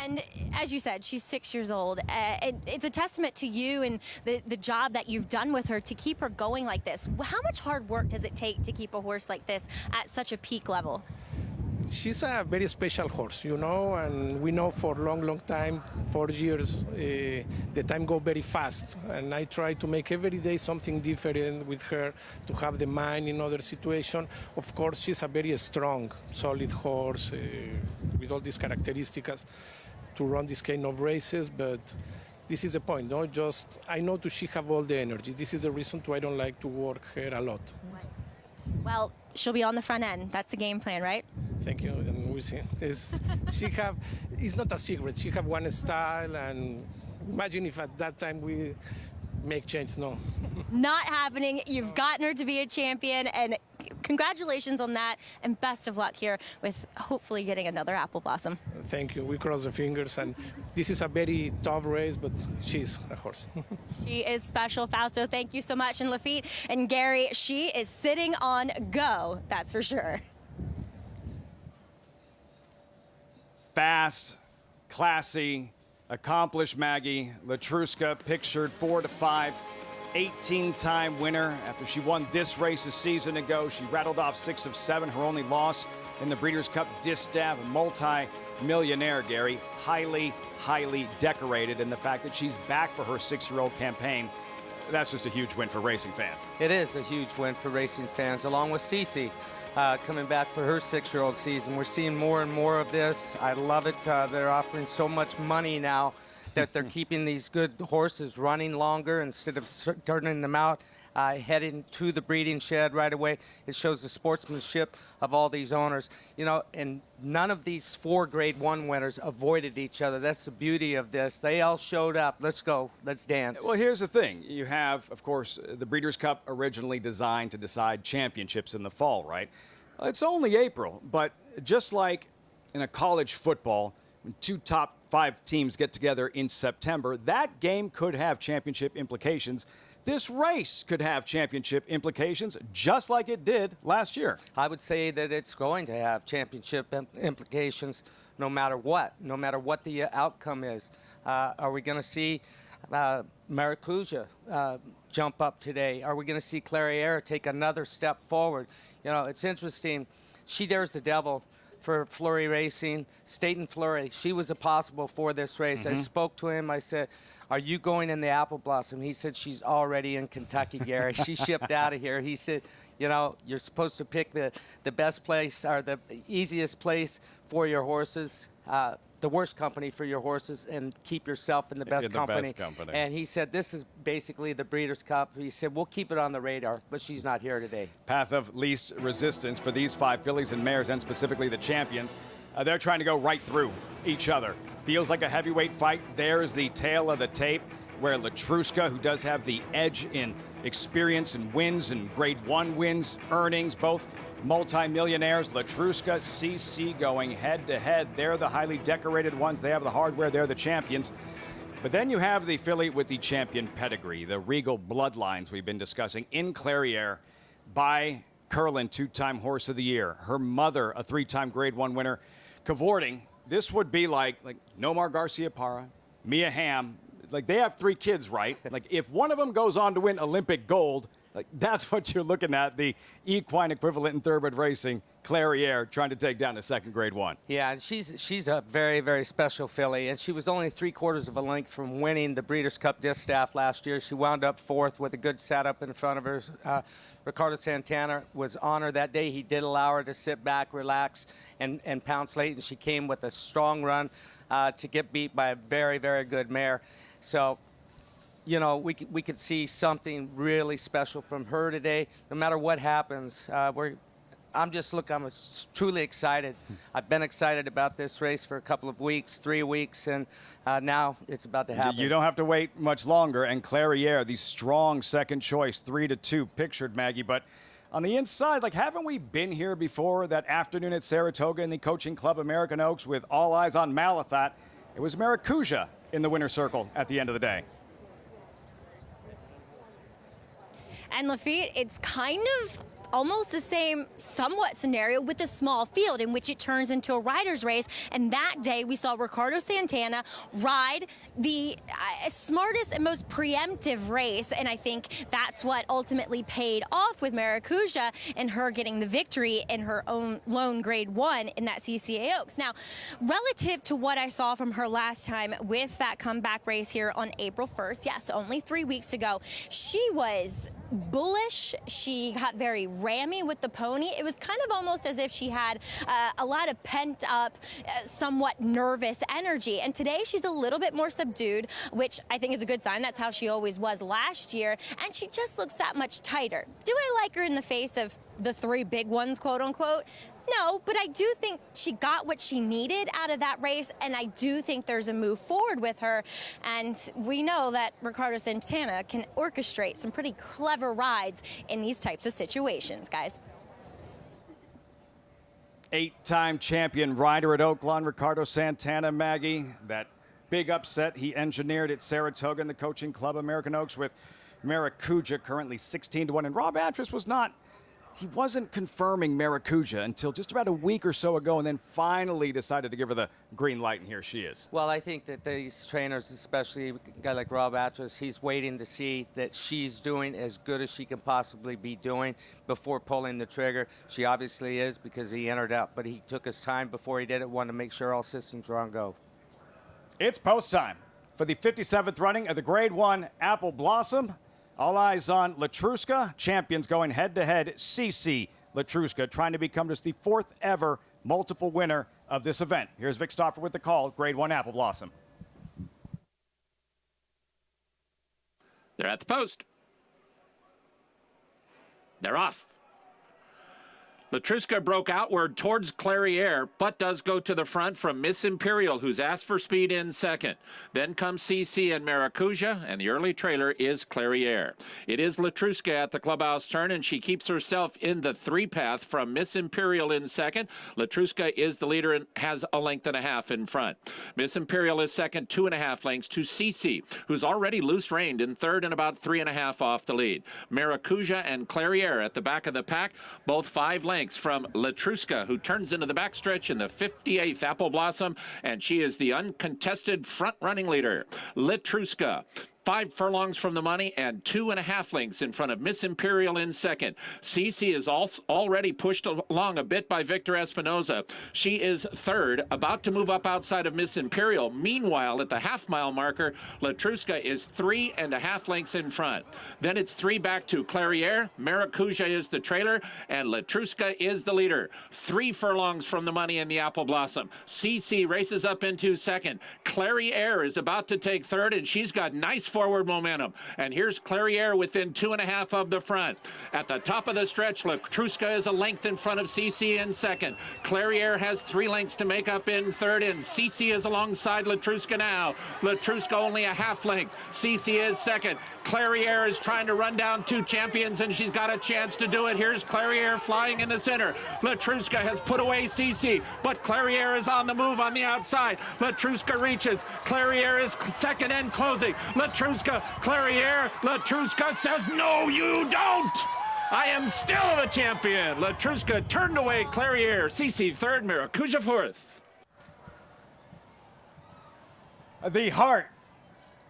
And as you said, she's 6 years old. It's a testament to you and the job that you've done with her to keep her going like this. How much hard work does it take to keep a horse like this at such a peak level? She's a very special horse, you know, and we know for a long time, 4 years, the time go very fast. And I try to make every day something different with her, to have the mind in other situation. Of course, she's a very strong, solid horse with all these characteristics to run this kind of races, but this is the point, no? Just, I know she have all the energy. This is the reason why I don't like to work her a lot. Right. Well, she'll be on the front end. That's the game plan, right? Thank you, and we see. It's not a secret. She have one style, and imagine if at that time we make change. No. Not happening. You've gotten her to be a champion, and congratulations on that, and best of luck here with hopefully getting another Apple Blossom. Thank you. We cross the fingers, and this is a very tough race, but she's a horse. She is special, Fausto. Thank you so much. And Lafitte and Gary, she is sitting on go, that's for sure. Fast, classy, accomplished Maggie Latruska, pictured 4 to 5, 18-time winner. After she won this race a season ago, she rattled off 6 of 7. Her only loss in the Breeders' Cup Distaff, a multi-millionaire, Gary. Highly, highly decorated, and the fact that she's back for her 6-year-old campaign, that's just a huge win for racing fans. It is a huge win for racing fans, along with Cece. Coming back for her 6-year-old season. We're seeing more and more of this. I love it. They're offering so much money now that they're keeping these good horses running longer instead of turning them out, heading to the breeding shed right away. It shows the sportsmanship of all these owners. You know, and none of these 4 Grade 1 winners avoided each other. That's the beauty of this. They all showed up. Let's go. Let's dance. Well, here's the thing. You have, of course, the Breeders' Cup originally designed to decide championships in the fall, right? It's only April, but just like in a college football, when 2 top 5 teams get together in September, that game could have championship implications. This race could have championship implications, just like it did last year. I would say that it's going to have championship implications no matter what the outcome is. Are we going to see Maracuja jump up today? Are we going to see Clariere take another step forward? You know, it's interesting. She dares the devil for Fleury Racing. Staten Fleury, she was a possible for this race. I spoke to him. I said, are you going in the Apple Blossom? He said, she's already in Kentucky, Gary. She shipped out of here. He said, you know, you're supposed to pick the best place or the easiest place for your horses, the worst company for your horses, and keep yourself in the best company. And he said, this is basically the Breeders' Cup. He said, we'll keep it on the radar, but she's not here today. Path of least resistance for these 5 fillies and mares, and specifically the champions. They're trying to go right through each other. Feels like a heavyweight fight. There's the tail of the tape, where Latruska, who does have the edge in experience and wins and Grade 1 wins, earnings, both multi-millionaires. Latruska, CC going head-to-head. They're the highly decorated ones. They have the hardware. They're the champions. But then you have the filly with the champion pedigree, the Regal bloodlines we've been discussing, in Clariere by Curlin, 2-time Horse of the Year. Her mother, a 3-time Grade 1 winner, cavorting. This would be like Nomar Garcia-Parra, Mia Hamm. Like, they have 3 kids, right? Like, if one of them goes on to win Olympic gold, like, that's what you're looking at, the equine equivalent in thoroughbred racing, Clariere, trying to take down the 2nd Grade 1. Yeah, she's a very, very special filly, and she was only 3/4 of a length from winning the Breeders' Cup Distaff last year. She wound up 4th with a good setup in front of her. Ricardo Santana was on her that day. He did allow her to sit back, relax, and pounce late, and she came with a strong run to get beat by a very, very good mare. So you know, we could see something really special from her today. No matter what happens, I'm truly excited. I've been excited about this race for a couple of weeks, 3 weeks, and now it's about to happen. You don't have to wait much longer. And Clairiere, the strong second choice, 3-2 pictured, Maggie. But on the inside, like, haven't we been here before that afternoon at Saratoga in the Coaching Club American Oaks with all eyes on Malathaat? It was Maracuja in the winner's circle at the end of the day. And Lafitte, it's kind of almost the same somewhat scenario with a small field in which it turns into a rider's race. And that day we saw Ricardo Santana ride the smartest and most preemptive race. And I think that's what ultimately paid off with Maracuja and her getting the victory in her own lone grade 1 in that CCA Oaks. Now, relative to what I saw from her last time with that comeback race here on April 1st, yes, only 3 weeks ago, she was bullish. She got very rammy with the pony. It was kind of almost as if she had a lot of pent up, somewhat nervous energy. And today she's a little bit more subdued, which I think is a good sign. That's how she always was last year. And she just looks that much tighter. Do I like her in the face of the 3 big ones, quote unquote? No, but I do think she got what she needed out of that race, and I do think there's a move forward with her. And we know that Ricardo Santana can orchestrate some pretty clever rides in these types of situations, guys. 8-time champion rider at Oaklawn, Ricardo Santana, Maggie. That big upset he engineered at Saratoga in the Coaching Club American Oaks with Maracuja, currently 16-1. And Rob Atras he wasn't confirming Maracuja until just about a week or so ago, and then finally decided to give her the green light, and here she is. Well, I think that these trainers, especially a guy like Rob Atras, he's waiting to see that she's doing as good as she can possibly be doing before pulling the trigger. She obviously is, because he entered out, but he took his time before he did it, wanted to make sure all systems were on go. It's post time for the 57th running of the Grade 1 Apple Blossom. All eyes on Latruska. Champions going head-to-head. CC Latruska trying to become just the 4th ever multiple winner of this event. Here's Vic Stauffer with the call. Grade 1 Apple Blossom. They're at the post. They're off. Latruska broke outward towards Clairiere, but does go to the front from Miss Imperial, who's asked for speed in second. Then comes CC and Maracuja, and the early trailer is Clairiere. It is Latruska at the clubhouse turn, and she keeps herself in the 3-path from Miss Imperial in second. Latruska is the leader and has a length and a half in front. Miss Imperial is second, 2.5 lengths to CC, who's already loose-reined in third and about 3.5 off the lead. Maracuja and Clairiere at the back of the pack, both 5 lengths from Latruska, who turns into the backstretch in the 58th Apple Blossom, and she is the uncontested front-running leader. Latruska, 5 furlongs from the money and 2.5 lengths in front of Miss Imperial in second. CC is already pushed along a bit by Victor Espinoza. She is third, about to move up outside of Miss Imperial. Meanwhile, at the half-mile marker, Latruska is 3.5 lengths in front. Then it's 3 back to Clairiere. Maracuja is the trailer, and Latruska is the leader. 3 furlongs from the money in the Apple Blossom. CC races up into second. Clairiere is about to take third, and she's got nice forward momentum. And here's Clairiere within 2.5 of the front. At the top of the stretch, Latruska is a length in front of CC in second. Clairiere has 3 lengths to make up in third, and CC is alongside Latruska now. Latruska only a half length. CC is second. Clairiere is trying to run down 2 champions, and she's got a chance to do it. Here's Clairiere flying in the center. Latruska has put away CC, but Clairiere is on the move on the outside. Latruska reaches. Clairiere is second and closing. Latruska, Clairiere. Latruska says, no, you don't. I am still the champion. Latruska turned away Clairiere. CC third, Maracuja fourth. The heart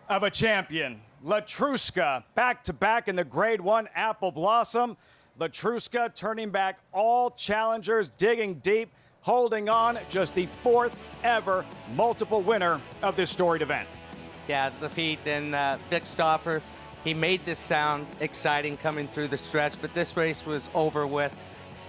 of a champion. Latruska back-to-back in the Grade 1 Apple Blossom. Latruska turning back all challengers, digging deep, holding on, just the 4th ever multiple winner of this storied event. Yeah, Lafitte and Vic Stauffer, he made this sound exciting coming through the stretch, but this race was over with.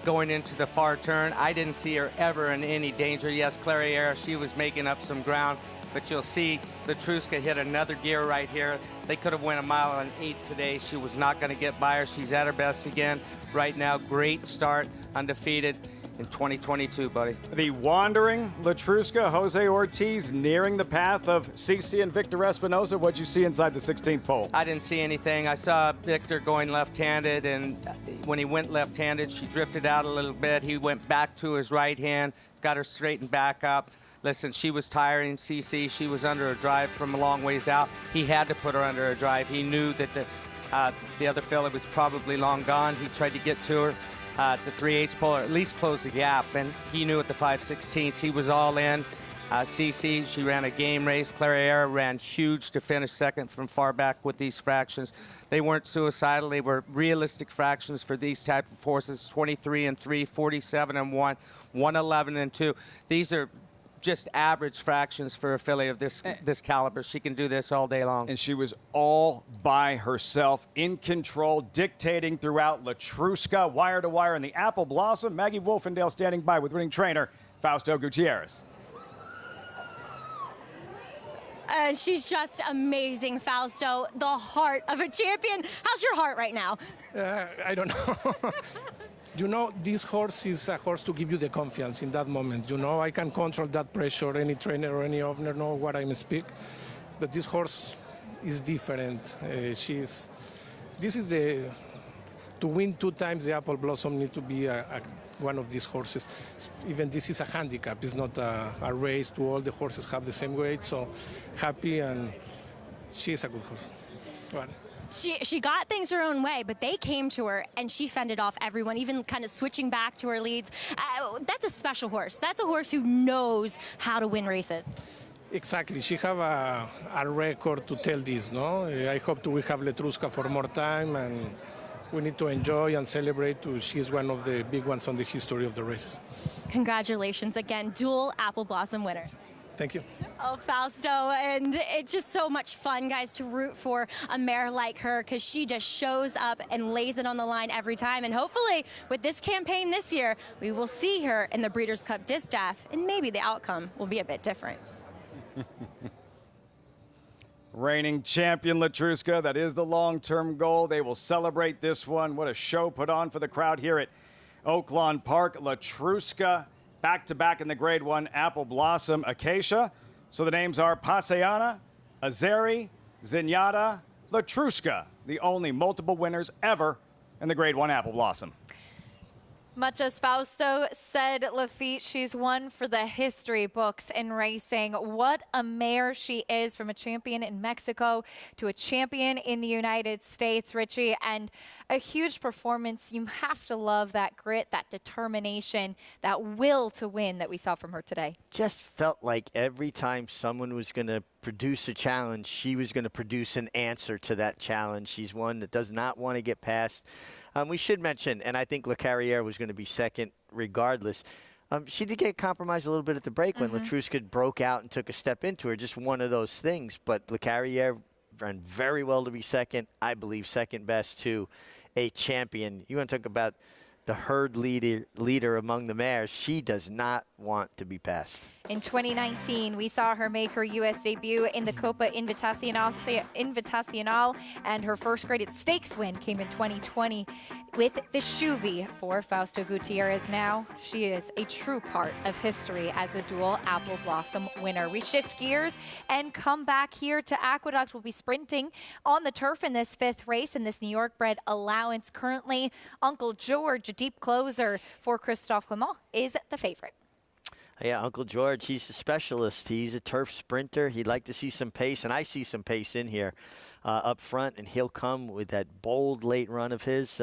going into the far turn. I didn't see her ever in any danger. Yes, Clariere, she was making up some ground, but you'll see Latruska hit another gear right here. They could have went a mile and 8 today. She was not going to get by her. She's at her best again right now. Great start, undefeated in 2022, buddy. The wandering Latruska, Jose Ortiz, nearing the path of Cece and Victor Espinosa. What'd you see inside the 16th pole? I didn't see anything. I saw Victor going left-handed, and when he went left-handed, she drifted out a little bit. He went back to his right hand, got her straightened back up. Listen, she was tiring, Cece. She was under a drive from a long ways out. He had to put her under a drive. He knew that the other fella was probably long gone. He tried to get to her at the 3/8 pole, or at least close the gap, and he knew at the 5/16 he was all in. Cece, she ran a game race. Clariere ran huge to finish second from far back with these fractions. They weren't suicidal. They were realistic fractions for these type of horses. 23-3, 47-1, 111-2. These are just average fractions for a filly of this caliber. She can do this all day long. And she was all by herself, in control, dictating throughout. Latruska, wire to wire in the Apple Blossom. Maggie Wolfendale standing by with winning trainer Fausto Gutierrez. She's just amazing, Fausto. The heart of a champion. How's your heart right now? I don't know. You know, this horse is a horse to give you the confidence in that moment. You know, I can control that pressure. Any trainer or any owner know what I speak. But this horse is different. To win 2 times the Apple Blossom need to be one of these horses. Even this is a handicap. It's not a race to all the horses have the same weight. So happy, and she is a good horse. Well, She got things her own way, but they came to her, and she fended off everyone, even kind of switching back to her leads. That's a special horse. That's a horse who knows how to win races. Exactly. She have a record to tell this, no? I hope we have Latruska for more time, and we need to enjoy and celebrate. She's one of the big ones on the history of the races. Congratulations again, dual Apple Blossom winner. Thank you. Oh, Fausto, and it's just so much fun, guys, to root for a mare like her, because she just shows up and lays it on the line every time. And hopefully, with this campaign this year, we will see her in the Breeders' Cup Distaff, and maybe the outcome will be a bit different. Reigning champion Latruska, that is the long-term goal. They will celebrate this one. What a show put on for the crowd here at Oaklawn Park. Latruska back-to-back in the Grade 1 Apple Blossom Acacia. So the names are Paseana, Azeri, Zenyatta, Latruska, the only multiple winners ever in the Grade 1 Apple Blossom. Much as Fausto said, Lafitte, she's one for the history books in racing. What a mare she is, from a champion in Mexico to a champion in the United States, Richie, and a huge performance. You have to love that grit, that determination, that will to win that we saw from her today. Just felt like every time someone was going to produce a challenge, she was going to produce an answer to that challenge. She's one that does not want to get past. We should mention, and I think Le Carrière was going to be second regardless. She did get compromised a little bit at the break when Latruska broke out and took a step into her. Just one of those things. But Le Carrière ran very well to be second. I believe second best to a champion. You want to talk about the herd leader among the mares. She does not want to be passed. In 2019, we saw her make her U.S. debut in the Copa Invitacional, and her first graded stakes win came in 2020 with the Shuvi for Fausto Gutierrez. Now, she is a true part of history as a dual Apple Blossom winner. We shift gears and come back here to Aqueduct. We'll be sprinting on the turf in this 5th race in this New York bred allowance. Currently, Uncle George, a deep closer for Christophe Clement, is the favorite. Yeah, Uncle George, he's a specialist. He's a turf sprinter. He'd like to see some pace, and I see some pace in here up front, and he'll come with that bold late run of his.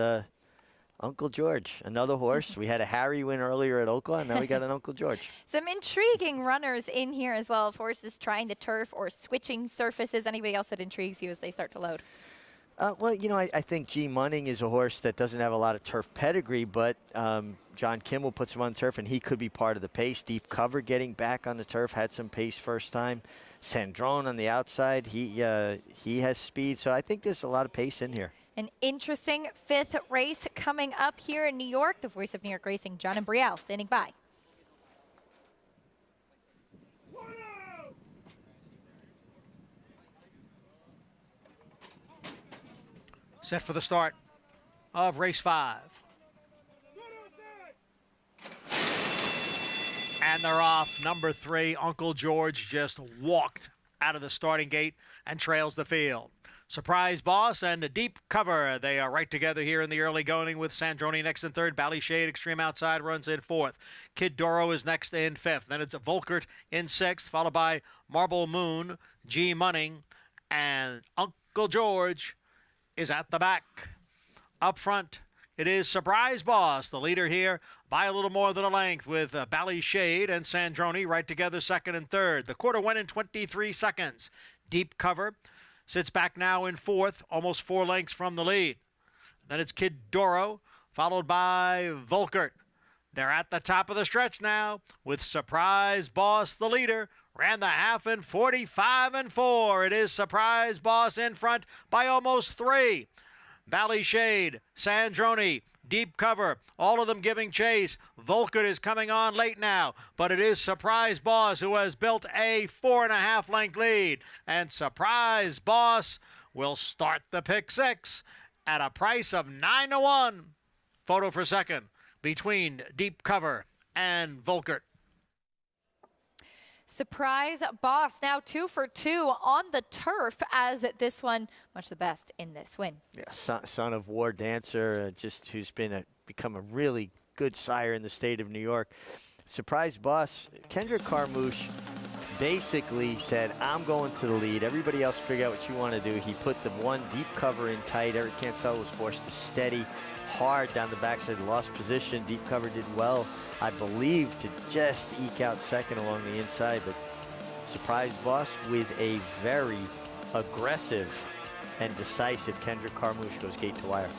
Uncle George, another horse. We had a Harry win earlier at Oaklawn. Now we got an Uncle George. Some intriguing runners in here as well, of horses trying the turf or switching surfaces. Anybody else that intrigues you as they start to load? Well, you know, I think G. Munning is a horse that doesn't have a lot of turf pedigree, but John Kimmel puts him on turf, and he could be part of the pace. Deep Cover getting back on the turf, had some pace first time. Sandrone on the outside, he has speed, so I think there's a lot of pace in here. An interesting fifth race coming up here in New York. The voice of New York Racing, John and Brielle, standing by. Set for the start of race 5. And they're off. Number 3, Uncle George just walked out of the starting gate and trails the field. Surprise Boss and a Deep Cover. They are right together here in the early going with Sandroni next in 3rd. Ballyshade Extreme Outside runs in 4th. Kid Doro is next in 5th. Then it's Volkert in 6th, followed by Marble Moon, G Munning, and Uncle George is at the back. Up front, it is Surprise Boss, the leader here by a little more than a length with Ballyshade and Sandroni right together 2nd and 3rd. The quarter went in 23 seconds. Deep Cover sits back now in 4th, almost 4 lengths from the lead. Then it's Kid Doro, followed by Volkert. They're at the top of the stretch now with Surprise Boss, the leader. Ran the half in 45 and 4. It is Surprise Boss in front by almost 3. Ballyshade, Sandroni, Deep Cover, all of them giving chase. Volkert is coming on late now, but it is Surprise Boss who has built a 4.5 length lead. And Surprise Boss will start the pick 6 at a price of 9-1. Photo for second between Deep Cover and Volkert. Surprise Boss now 2 for 2 on the turf, as this one much the best in this win. Yeah, son of War Dancer, just who's become a really good sire in the state of New York. Surprise Boss, Kendrick Carmouche basically said, I'm going to the lead. Everybody else figure out what you want to do. He put the one Deep Cover in tight. Eric Cancel was forced to steady hard down the backside, lost position. Deep Cover did well, I believe, to just eke out second along the inside. But Surprise Boss with a very aggressive and decisive Kendrick Carmouche goes gate to wire.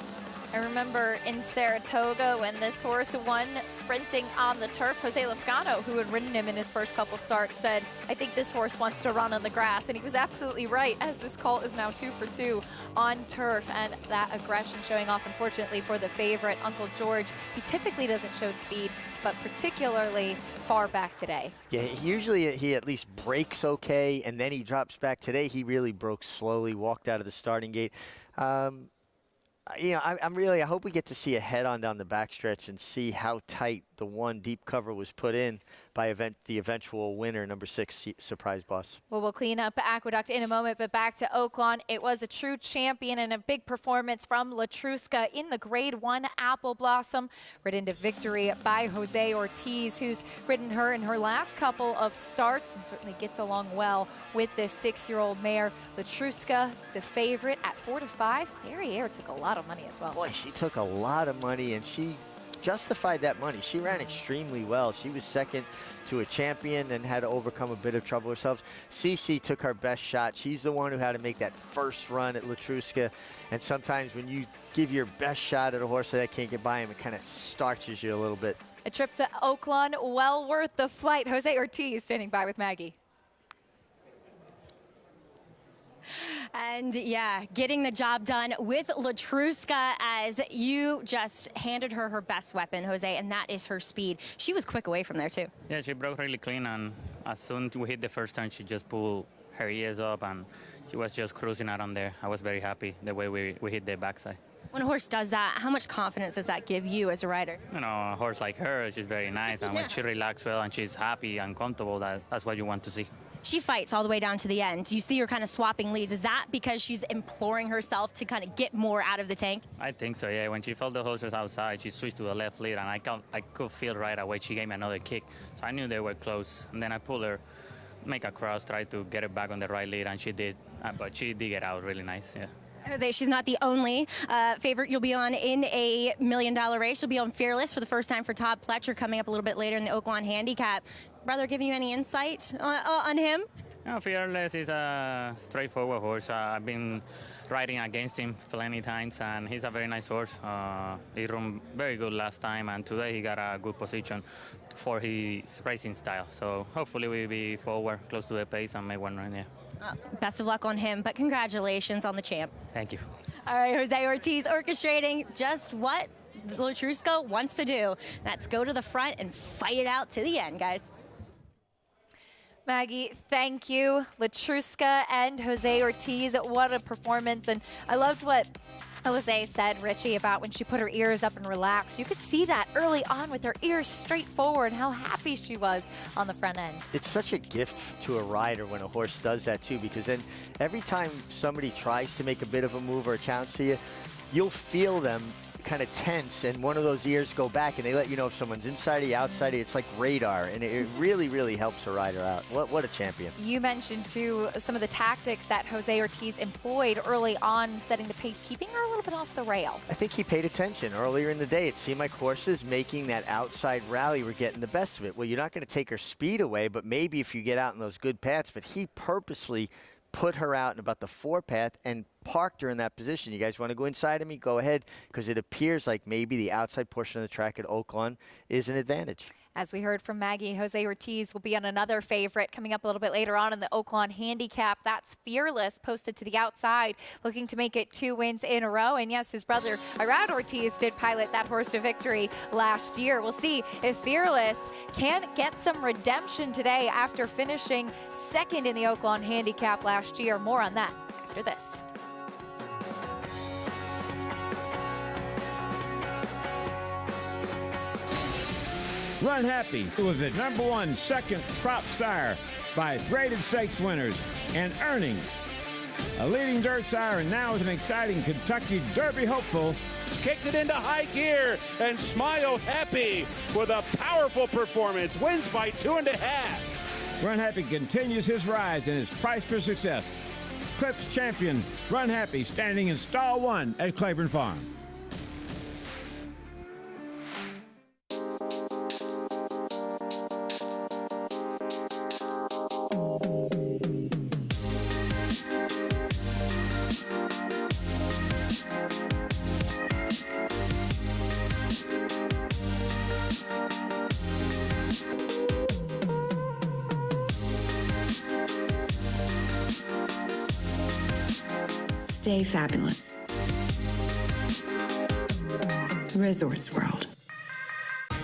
I remember in Saratoga when this horse won sprinting on the turf, Jose Lascano, who had ridden him in his first couple starts, said, I think this horse wants to run on the grass. And he was absolutely right, as this colt is now 2 for 2 on turf. And that aggression showing off, unfortunately, for the favorite, Uncle George. He typically doesn't show speed, but particularly far back today. Yeah, usually he at least breaks okay, and then he drops back. Today he really broke slowly, walked out of the starting gate. You know, I hope we get to see a head-on down the backstretch and see how tight the one Deep Cover was put in by the eventual winner, number 6, Surprise Boss. Well, we'll clean up Aqueduct in a moment, but back to Oaklawn. It was a true champion and a big performance from Latruska in the Grade 1 Apple Blossom, ridden to victory by Jose Ortiz, who's ridden her in her last couple of starts and certainly gets along well with this 6-year-old mare. Latruska, the favorite at 4-5. Clairiere took a lot of money as well. Boy, she took a lot of money, and she justified that money. She ran extremely well. She was second to a champion and had to overcome a bit of trouble herself. CC took her best shot. She's the one who had to make that first run at Latruska. And sometimes when you give your best shot at a horse that can't get by him, it kind of starches you a little bit. A trip to Oaklawn, well worth the flight. Jose Ortiz standing by with Maggie. And yeah, getting the job done with Latruska, as you just handed her her best weapon, Jose, and that is her speed. She was quick away from there too. Yeah, she broke really clean, and as soon as we hit the first turn, she just pulled her ears up, and she was just cruising around there. I was very happy the way we hit the backside. When a horse does that, how much confidence does that give you as a rider? You know, a horse like her, she's very nice, and when she relaxes well and she's happy and comfortable, that's what you want to see. She fights all the way down to the end. You see her kind of swapping leads. Is that because she's imploring herself to kind of get more out of the tank? I think so, yeah. When she felt the horses outside, she switched to the left lead, and I could feel right away she gave me another kick. So I knew they were close. And then I pulled her, make a cross, try to get her back on the right lead, and she did. But she did get out really nice, yeah. Jose, she's not the only favorite you'll be on in a $1 million race. You'll be on Fearless for the first time for Todd Pletcher coming up a little bit later in the Oaklawn Handicap. Brother, giving you any insight on him? No, Fearless is a straightforward horse. I've been riding against him plenty times, and he's a very nice horse. He ran very good last time, and today he got a good position for his racing style. So hopefully we'll be forward, close to the pace, and make one run, yeah. Best of luck on him, but congratulations on the champ. Thank you. All right, Jose Ortiz orchestrating just what Latruska wants to do. That's go to the front and fight it out to the end, guys. Maggie, thank you. Latruska and Jose Ortiz, what a performance. And I loved what Jose said, Richie, about when she put her ears up and relaxed. You could see that early on with her ears straight forward, how happy she was on the front end. It's such a gift to a rider when a horse does that too, because then every time somebody tries to make a bit of a move or a challenge to you, you'll feel them kind of tense, and one of those ears go back, and they let you know if someone's inside of you, outside of you. It's like radar, and it really, really helps a rider out. What a champion. You mentioned, too, some of the tactics that Jose Ortiz employed early on, setting the pace, keeping her a little bit off the rail. I think he paid attention earlier in the day. It seemed like horses making that outside rally were getting the best of it. Well, you're not going to take her speed away, but maybe if you get out in those good paths, but he purposely put her out in about the 4 path and parked her in that position. You guys want to go inside of me? Go ahead, because it appears like maybe the outside portion of the track at Oaklawn is an advantage. As we heard from Maggie, Jose Ortiz will be on another favorite coming up a little bit later on in the Oaklawn Handicap. That's Fearless, posted to the outside, looking to make it 2 wins in a row. And yes, his brother, Irad Ortiz, did pilot that horse to victory last year. We'll see if Fearless can get some redemption today after finishing second in the Oaklawn Handicap last year. More on that after this. Run Happy was the #1 second crop sire by graded stakes winners and earnings. A leading dirt sire, and now with an exciting Kentucky Derby hopeful, kicked it into high gear, and Smile Happy with a powerful performance wins by 2.5. Run Happy continues his rise and is priced for success. Clips champion Run Happy standing in stall 1 at Claiborne Farm. Stay fabulous. Resorts World.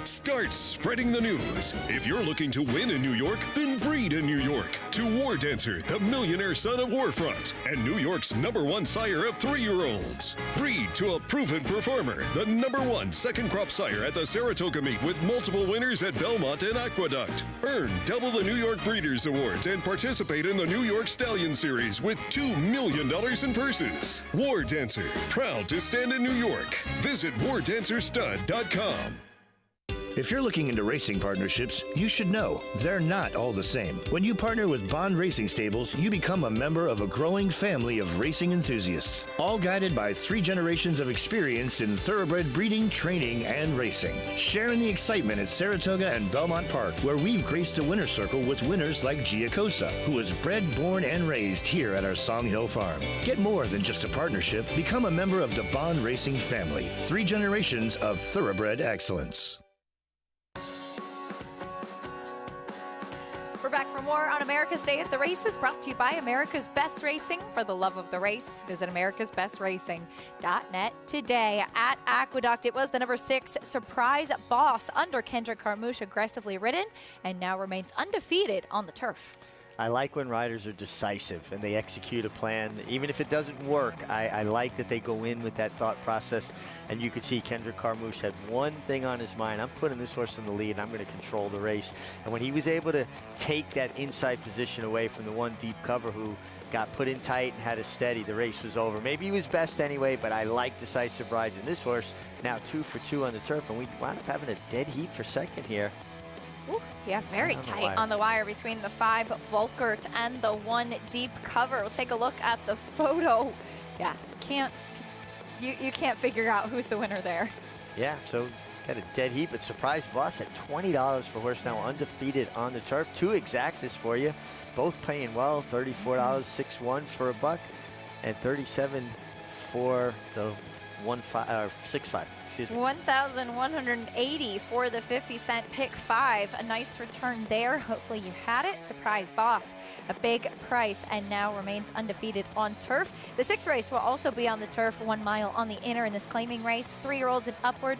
Start spreading the news. If you're looking to win in New York, then breed in New York. To War Dancer, the millionaire son of Warfront, and New York's #1 sire of 3-year-olds. Breed to a proven performer, the #1 second crop sire at the Saratoga meet with multiple winners at Belmont and Aqueduct. Earn double the New York Breeders' Awards and participate in the New York Stallion Series with $2 million in purses. War Dancer, proud to stand in New York. Visit wardancerstud.com. If you're looking into racing partnerships, you should know they're not all the same. When you partner with Bond Racing Stables, you become a member of a growing family of racing enthusiasts, all guided by 3 generations of experience in thoroughbred breeding, training, and racing. Share in the excitement at Saratoga and Belmont Park, where we've graced a winner's circle with winners like Giacosa, who was bred, born, and raised here at our Song Hill farm. Get more than just a partnership. Become a member of the Bond Racing family. 3 generations of thoroughbred excellence. We're back for more on America's Day at the Races, brought to you by America's Best Racing. For the love of the race, visit americasbestracing.net today. At Aqueduct, it was the #6 Surprise Boss under Kendrick Carmouche, aggressively ridden, and now remains undefeated on the turf. I like when riders are decisive and they execute a plan. Even if it doesn't work, I like that they go in with that thought process. And you could see Kendrick Carmouche had one thing on his mind. I'm putting this horse in the lead, and I'm going to control the race. And when he was able to take that inside position away from the one deep cover who got put in tight and had a steady, the race was over. Maybe he was best anyway, but I like decisive rides. And this horse now 2 for 2 on the turf, and we wound up having a dead heat for second here. Ooh, yeah, very tight on the wire between the 5 Volkert and the 1 deep cover. We'll take a look at the photo. Yeah, you can't figure out who's the winner there. Yeah, so got a dead heat, but Surprise Boss at $20 for horse now undefeated on the turf. 2 exactas for you, both paying well, $34, 6-1 for $1, and $37 for the 1,165. Excuse me. 1,180 for the 50-cent pick 5. A nice return there. Hopefully you had it. Surprise boss. A big price and now remains undefeated on turf. The 6th race will also be on the turf, 1 mile on the inner in this claiming race. 3-year-olds and upward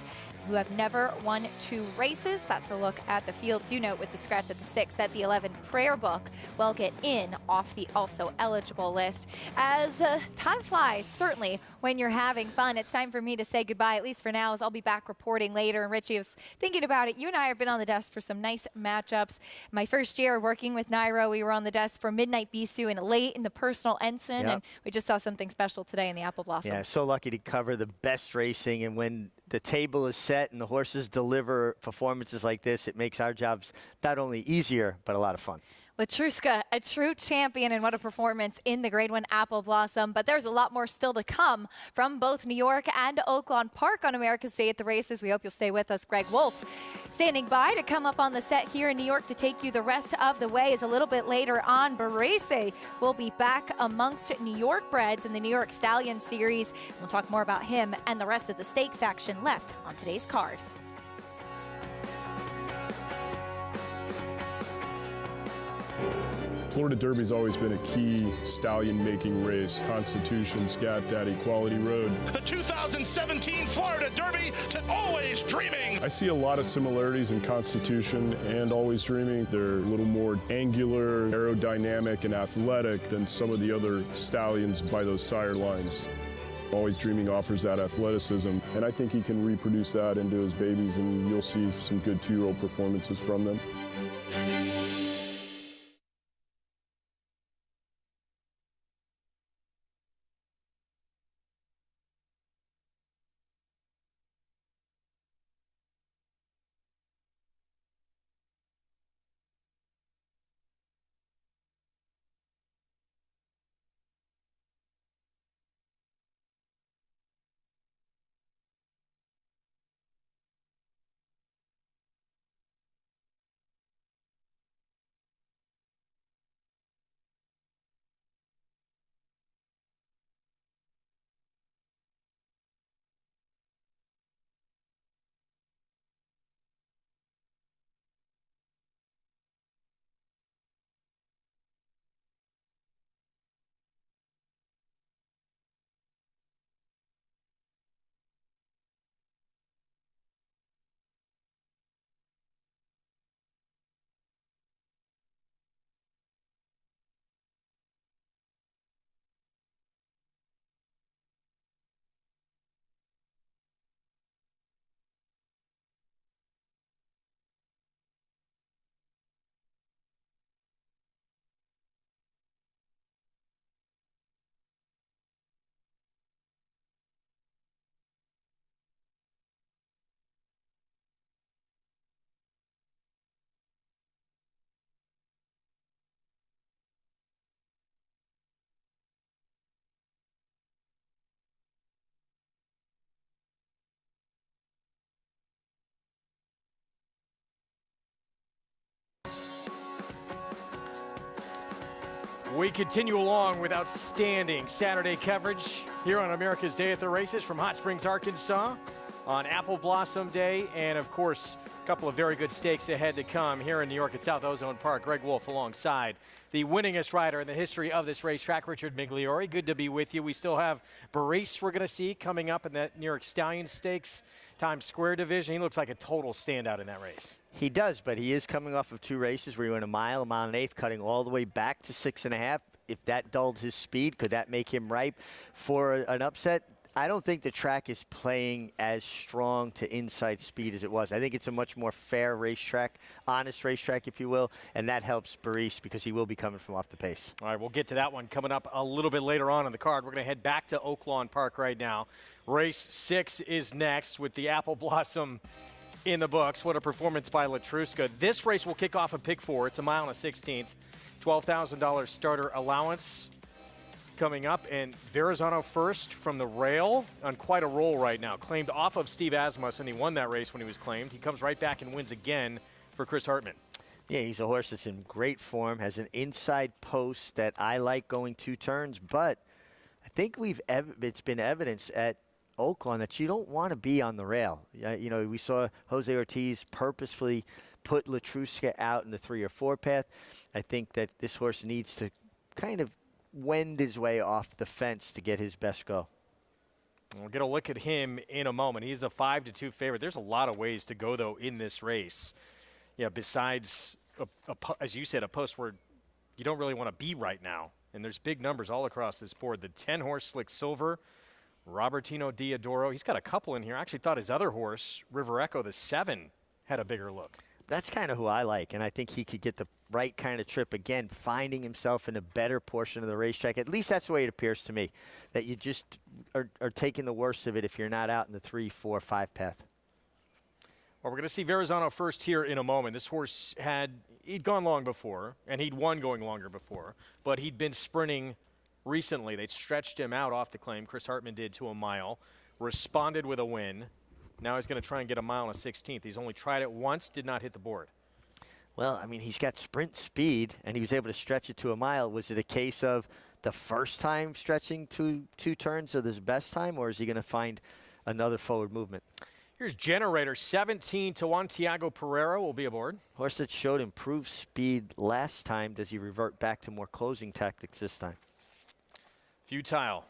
who have never won 2 races. That's a look at the field. Do note with the scratch at the 6th that the 11 prayer book will get in off the also eligible list. As time flies, certainly when you're having fun, it's time for me to say goodbye, at least for now, as I'll be back reporting later. And Richie, I was thinking about it. You and I have been on the desk for some nice matchups. My first year working with Nairo, we were on the desk for Midnight Bisou and late in the Personal Ensign, and we just saw something special today in the Apple Blossom. Yeah, so lucky to cover the best racing, and when the table is set and the horses deliver performances like this, it makes our jobs not only easier, but a lot of fun. Latruska, a true champion, and what a performance in the Grade 1 Apple Blossom. But there's a lot more still to come from both New York and Oaklawn Park on America's Day at the Races. We hope you'll stay with us. Greg Wolf standing by to come up on the set here in New York to take you the rest of the way. Is a little bit later on, Barese will be back amongst New York breds in the New York Stallion Series. We'll talk more about him and the rest of the stakes action left on today's card. Florida Derby's always been a key stallion-making race. Constitution, Scat Daddy, Quality Road. The 2017 Florida Derby to Always Dreaming. I see a lot of similarities in Constitution and Always Dreaming. They're a little more angular, aerodynamic, and athletic than some of the other stallions by those sire lines. Always Dreaming offers that athleticism, and I think he can reproduce that into his babies, and you'll see some good 2-year-old performances from them. We continue along with outstanding Saturday coverage here on America's Day at the Races from Hot Springs, Arkansas on Apple Blossom Day. And, of course, a couple of very good stakes ahead to come here in New York at South Ozone Park. Greg Wolf alongside the winningest rider in the history of this racetrack, Richard Migliori. Good to be with you. We still have Barese we're going to see coming up in that New York Stallion Stakes Times Square division. He looks like a total standout in that race. He does, but he is coming off of 2 races where he went a mile and an eighth, cutting all the way back to 6.5. If that dulled his speed, could that make him ripe for an upset? I don't think the track is playing as strong to inside speed as it was. I think it's a much more fair racetrack, honest racetrack, if you will, and that helps Barese because he will be coming from off the pace. All right, we'll get to that one coming up a little bit later on in the card. We're going to head back to Oaklawn Park right now. Race 6 is next with the Apple Blossom in the books. What a performance by Latruska. This race will kick off a pick 4. It's a mile and a 16th. $12,000 starter allowance coming up. And Verrazano first from the rail on quite a roll right now. Claimed off of Steve Asmussen. He won that race when he was claimed. He comes right back and wins again for Chris Hartman. Yeah, he's a horse that's in great form, has an inside post that I like going 2 turns, but I think it's been evidenced at Oaklawn that you don't want to be on the rail. You know, we saw Jose Ortiz purposefully put Latruska out in the 3 or 4 path. I think that this horse needs to kind of wend his way off the fence to get his best go. We'll get a look at him in a moment. He's a 5-2 favorite. There's a lot of ways to go, though, in this race. Yeah, besides, as you said, a post where you don't really want to be right now. And there's big numbers all across this board. The 10-horse Slick Silver, Robertino Diodoro. He's got a couple in here. I actually thought his other horse, River Echo, the 7, had a bigger look. That's kind of who I like, and I think he could get the right kind of trip again, finding himself in a better portion of the racetrack. At least that's the way it appears to me, that you just are taking the worst of it if you're not out in the 3, 4, 5 path. Well, we're going to see Verrazano first here in a moment. This horse he'd gone long before, and he'd won going longer before, but he'd been sprinting recently. They'd stretched him out off the claim. Chris Hartman did to a mile, responded with a win. Now he's going to try and get a mile and a 16th. He's only tried it once, did not hit the board. Well, I mean, he's got sprint speed, and he was able to stretch it to a mile. Was it a case of the first time stretching to 2 turns or this best time, or is he going to find another forward movement? Here's Generator, 17-1. Tiago Pereira will be aboard. Horse that showed improved speed last time. Does he revert back to more closing tactics this time? Futile,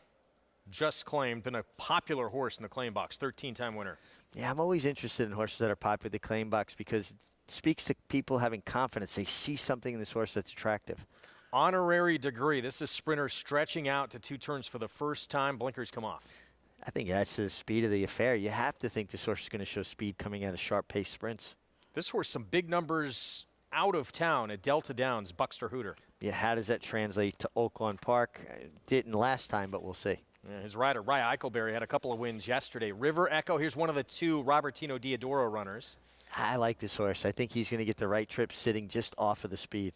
just claimed, been a popular horse in the claim box, 13-time winner. Yeah, I'm always interested in horses that are popular in the claim box because it speaks to people having confidence. They see something in this horse that's attractive. Honorary Degree. This is Sprinter stretching out to 2 turns for the first time. Blinkers come off. I think that's the speed of the affair. You have to think this horse is going to show speed coming out of sharp-paced sprints. This horse, some big numbers out of town at Delta Downs, Buckster Hooter. Yeah, how does that translate to Oaklawn Park? It didn't last time, but we'll see. Yeah, his rider, Rye Eichelberry, had a couple of wins yesterday. River Echo, here's one of the 2 Robertino Diodoro runners. I like this horse. I think he's going to get the right trip sitting just off of the speed.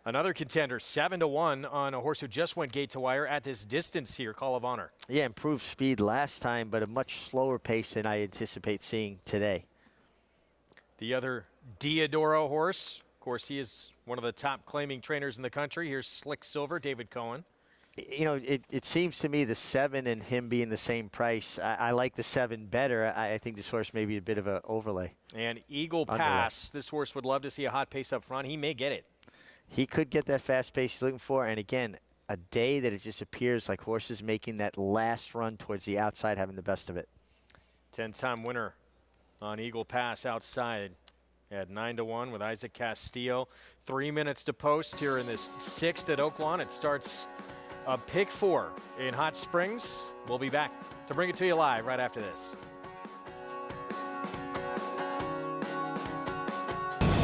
Another contender, 7-1 on a horse who just went gate to wire at this distance here, Call of Honor. Yeah, improved speed last time, but a much slower pace than I anticipate seeing today. The other Diodoro horse, of course, he is one of the top claiming trainers in the country. Here's Slick Silver, David Cohen. You know, it seems to me the 7 and him being the same price, I like the 7 better. I think this horse may be a bit of an overlay. And Eagle Pass, this horse would love to see a hot pace up front. He may get it. He could get that fast pace he's looking for. And again, a day that it just appears like horses making that last run towards the outside, having the best of it. 10-time winner on Eagle Pass outside at 9-1 with Isaac Castillo. 3 minutes to post here in this 6th at Oaklawn. It starts a pick 4 in Hot Springs. We'll be back to bring it to you live right after this.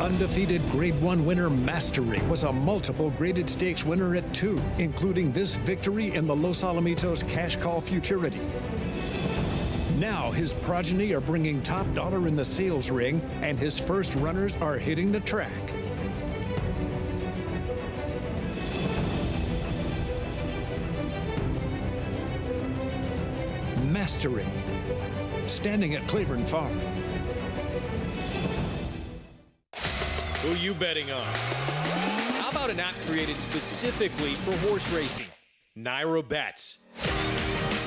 Undefeated Grade 1 winner Mastery was a multiple graded stakes winner at 2, including this victory in the Los Alamitos Cash Call Futurity. Now his progeny are bringing top dollar in the sales ring, and his first runners are hitting the track. Mastery, standing at Claiborne Farm. Who you betting on? How about an app created specifically for horse racing? Naira Bets.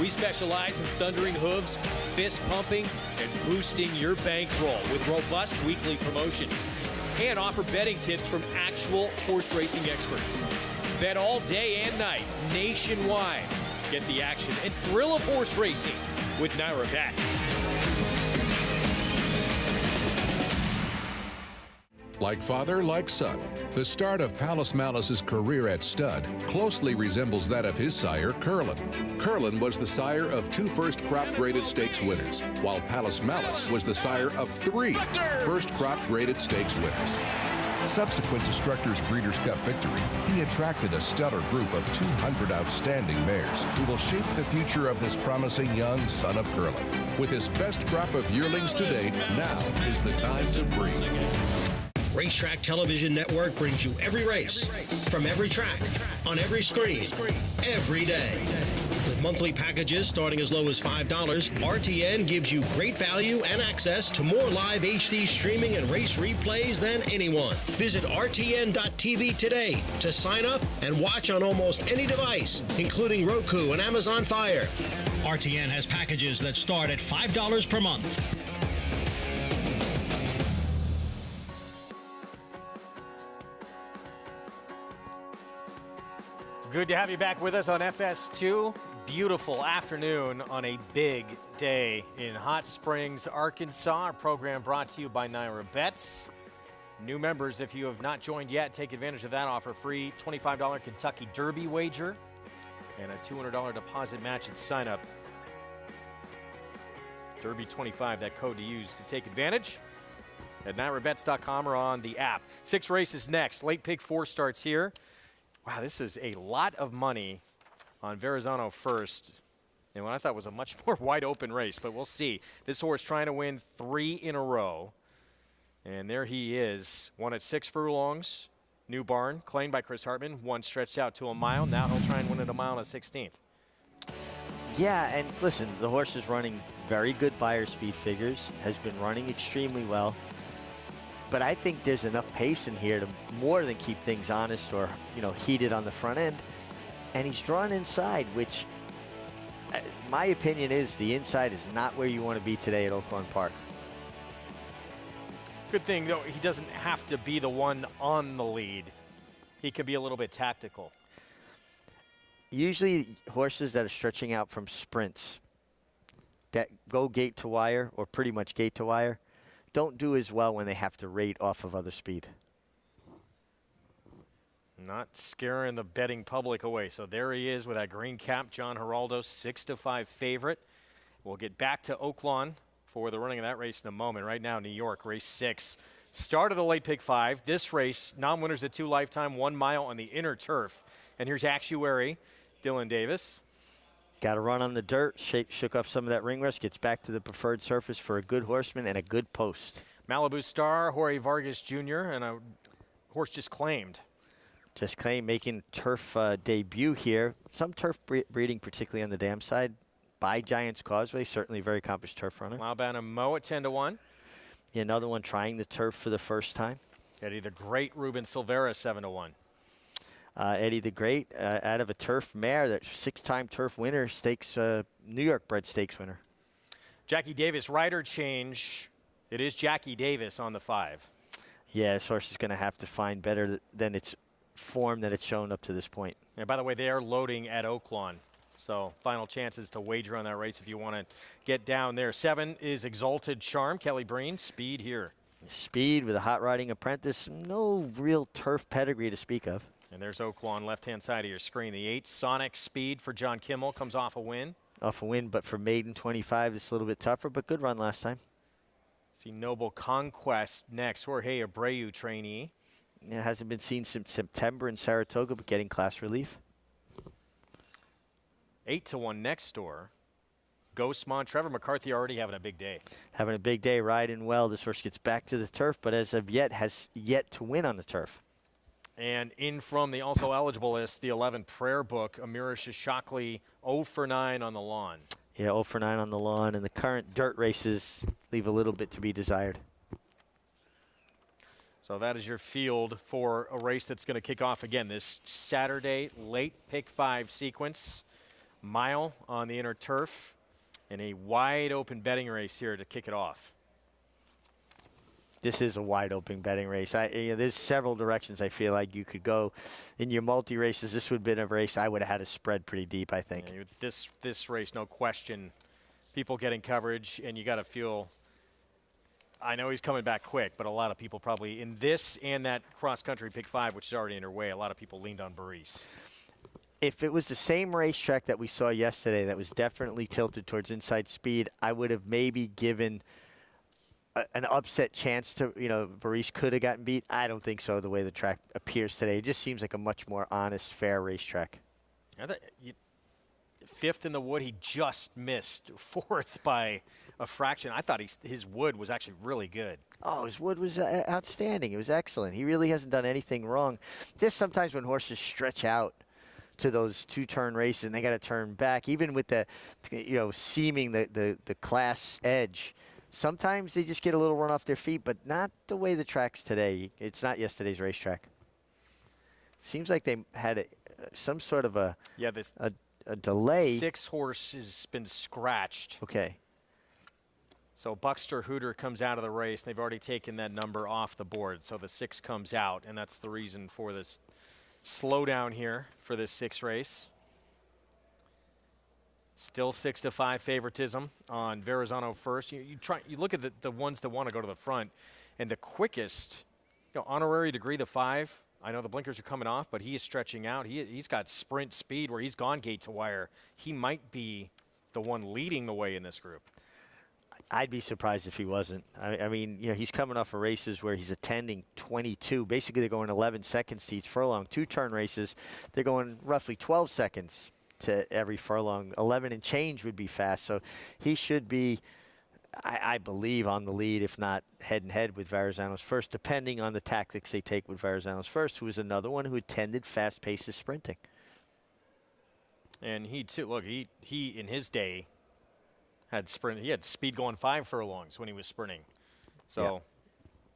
We specialize in thundering hooves, fist pumping, and boosting your bankroll with robust weekly promotions. And offer betting tips from actual horse racing experts. Bet all day and night, nationwide. Get the action and thrill of horse racing with Naira Bets. Like father, like son. The start of Palace Malice's career at stud closely resembles that of his sire, Curlin. Curlin was the sire of 2 first crop graded stakes winners, while Palace Malice was the sire of 3 first crop graded stakes winners. Subsequent to Structer's Breeders' Cup victory, he attracted a stellar group of 200 outstanding mares who will shape the future of this promising young son of Curlin. With his best crop of yearlings to date, now is the time to breed. Racetrack Television Network brings you every race, from every track, on every screen, every day. With monthly packages starting as low as $5, RTN gives you great value and access to more live HD streaming and race replays than anyone. Visit RTN.tv today to sign up and watch on almost any device, including Roku and Amazon Fire. RTN has packages that start at $5 per month. Good to have you back with us on FS2. Beautiful afternoon on a big day in Hot Springs, Arkansas. Our program brought to you by Naira Bets. New members, if you have not joined yet, take advantage of that offer. Free $25 Kentucky Derby wager and a $200 deposit match at sign up. Derby 25, that code to use to take advantage at NairaBets.com or on the app. 6 races next. Late pick 4 starts here. Wow, this is a lot of money on Verrazano first, and what I thought was a much more wide open race, but we'll see. This horse trying to win 3 in a row, and there he is. 1 at 6 furlongs. New barn, claimed by Chris Hartman. 1 stretched out to a mile. Now he'll try and win at a mile and a 16th. Yeah, and listen, the horse is running very good buyer speed figures, has been running extremely well. But I think there's enough pace in here to more than keep things honest or, heated on the front end. And he's drawn inside, which my opinion is the inside is not where you want to be today at Oaklawn Park. Good thing, though, he doesn't have to be the one on the lead. He can be a little bit tactical. Usually horses that are stretching out from sprints that go gate to wire or pretty much gate to wire don't do as well when they have to rate off of other speed. Not scaring the betting public away. So there he is with that green cap, John Geraldo, 6-5 favorite. We'll get back to Oaklawn for the running of that race in a moment. Right now, New York, race 6. Start of the late pick 5. This race, non-winners at 2 lifetime, 1 mile on the inner turf. And here's actuary Dylan Davis. Got to run on the dirt, shook off some of that ring rust, gets back to the preferred surface for a good horseman and a good post. Malibu Star, Jorge Vargas Jr., and a horse just claimed. Just claimed, making turf debut here. Some turf breeding, particularly on the dam side, by Giants Causeway, certainly a very accomplished turf runner. Alabama Mo at 10-1. Yeah, another one trying the turf for the first time. Eddie the Great, Ruben Silvera, 7-1. Eddie the Great, out of a turf mare, that 6-time turf winner, stakes, New York bred stakes winner. Jackie Davis, rider change. It is Jackie Davis on the 5. Yeah, this horse is going to have to find better than its form that it's shown up to this point. And by the way, they are loading at Oaklawn. So final chances to wager on that race if you want to get down there. 7 is Exalted Charm. Kelly Breen, speed here. Speed with a hot riding apprentice. No real turf pedigree to speak of. And there's Oaklawn, left-hand side of your screen. The 8, Sonic Speed for John Kimmel, comes off a win. Off a win, but for Maiden 25, it's a little bit tougher, but good run last time. See Noble Conquest next. Jorge Abreu, trainee. It hasn't been seen since September in Saratoga, but getting class relief. 8-1 next door. Ghostmon, Trevor McCarthy already having a big day. Having a big day, riding well. This horse gets back to the turf, but as of yet, has yet to win on the turf. And in from the also eligible list, the 11 Prayer Book, Amira Shishakli, 0-9 on the lawn. Yeah, 0-9 on the lawn, and the current dirt races leave a little bit to be desired. So that is your field for a race that's going to kick off again this Saturday, late pick 5 sequence. Mile on the inner turf, and a wide open betting race here to kick it off. This is a wide open betting race. There's several directions I feel like you could go. In your multi races, this would have been a race I would have had a spread pretty deep, I think. Yeah, this race, no question, people getting coverage, and you got to feel, I know he's coming back quick, but a lot of people probably, in this and that cross-country pick 5, which is already underway, a lot of people leaned on Baris. If it was the same racetrack that we saw yesterday that was definitely tilted towards inside speed, I would have maybe given an upset chance to, Baris could have gotten beat. I don't think so, the way the track appears today. It just seems like a much more honest, fair racetrack. 5th in the wood, he just missed 4th by a fraction. I thought his wood was actually really good. Oh, his wood was outstanding. It was excellent. He really hasn't done anything wrong. There's sometimes when horses stretch out to those 2-turn races and they got to turn back, even with the, seeming the class edge. Sometimes they just get a little run off their feet, but not the way the track's today. It's not yesterday's racetrack. Seems like they had some sort of a a delay. 6 horse has been scratched. Okay. So Buckster Hooter comes out of the race. They've already taken that number off the board. So the 6 comes out, and that's the reason for this slowdown here for this 6 race. Still 6-5 favoritism on Verrazano First. You look at the ones that want to go to the front, and the quickest, Honorary Degree, the 5. I know the blinkers are coming off, but he is stretching out. He's got sprint speed where he's gone gate to wire. He might be the one leading the way in this group. I'd be surprised if he wasn't. I mean, he's coming off of races where he's attending 22. Basically, they're going 11 seconds to each furlong. 2-turn races, they're going roughly 12 seconds to every furlong. 11 and change would be fast. So he should be, I believe, on the lead, if not head-and-head with Verrazano's First, depending on the tactics they take with Verrazano's First, who is another one who attended fast pace of sprinting. And he, too, look, he in his day had he had speed going 5 furlongs when he was sprinting. So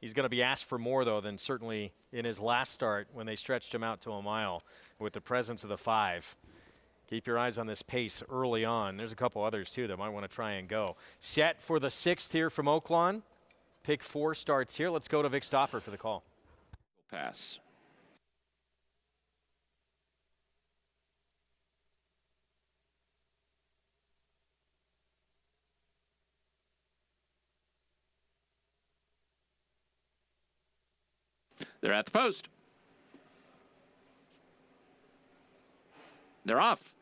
he's going to be asked for more, though, than certainly in his last start when they stretched him out to a mile with the presence of the 5. Keep your eyes on this pace early on. There's a couple others, too, that might want to try and go. Set for the 6th here from Oaklawn. Pick 4 starts here. Let's go to Vic Stauffer for the call. Pass. They're at the post. They're off.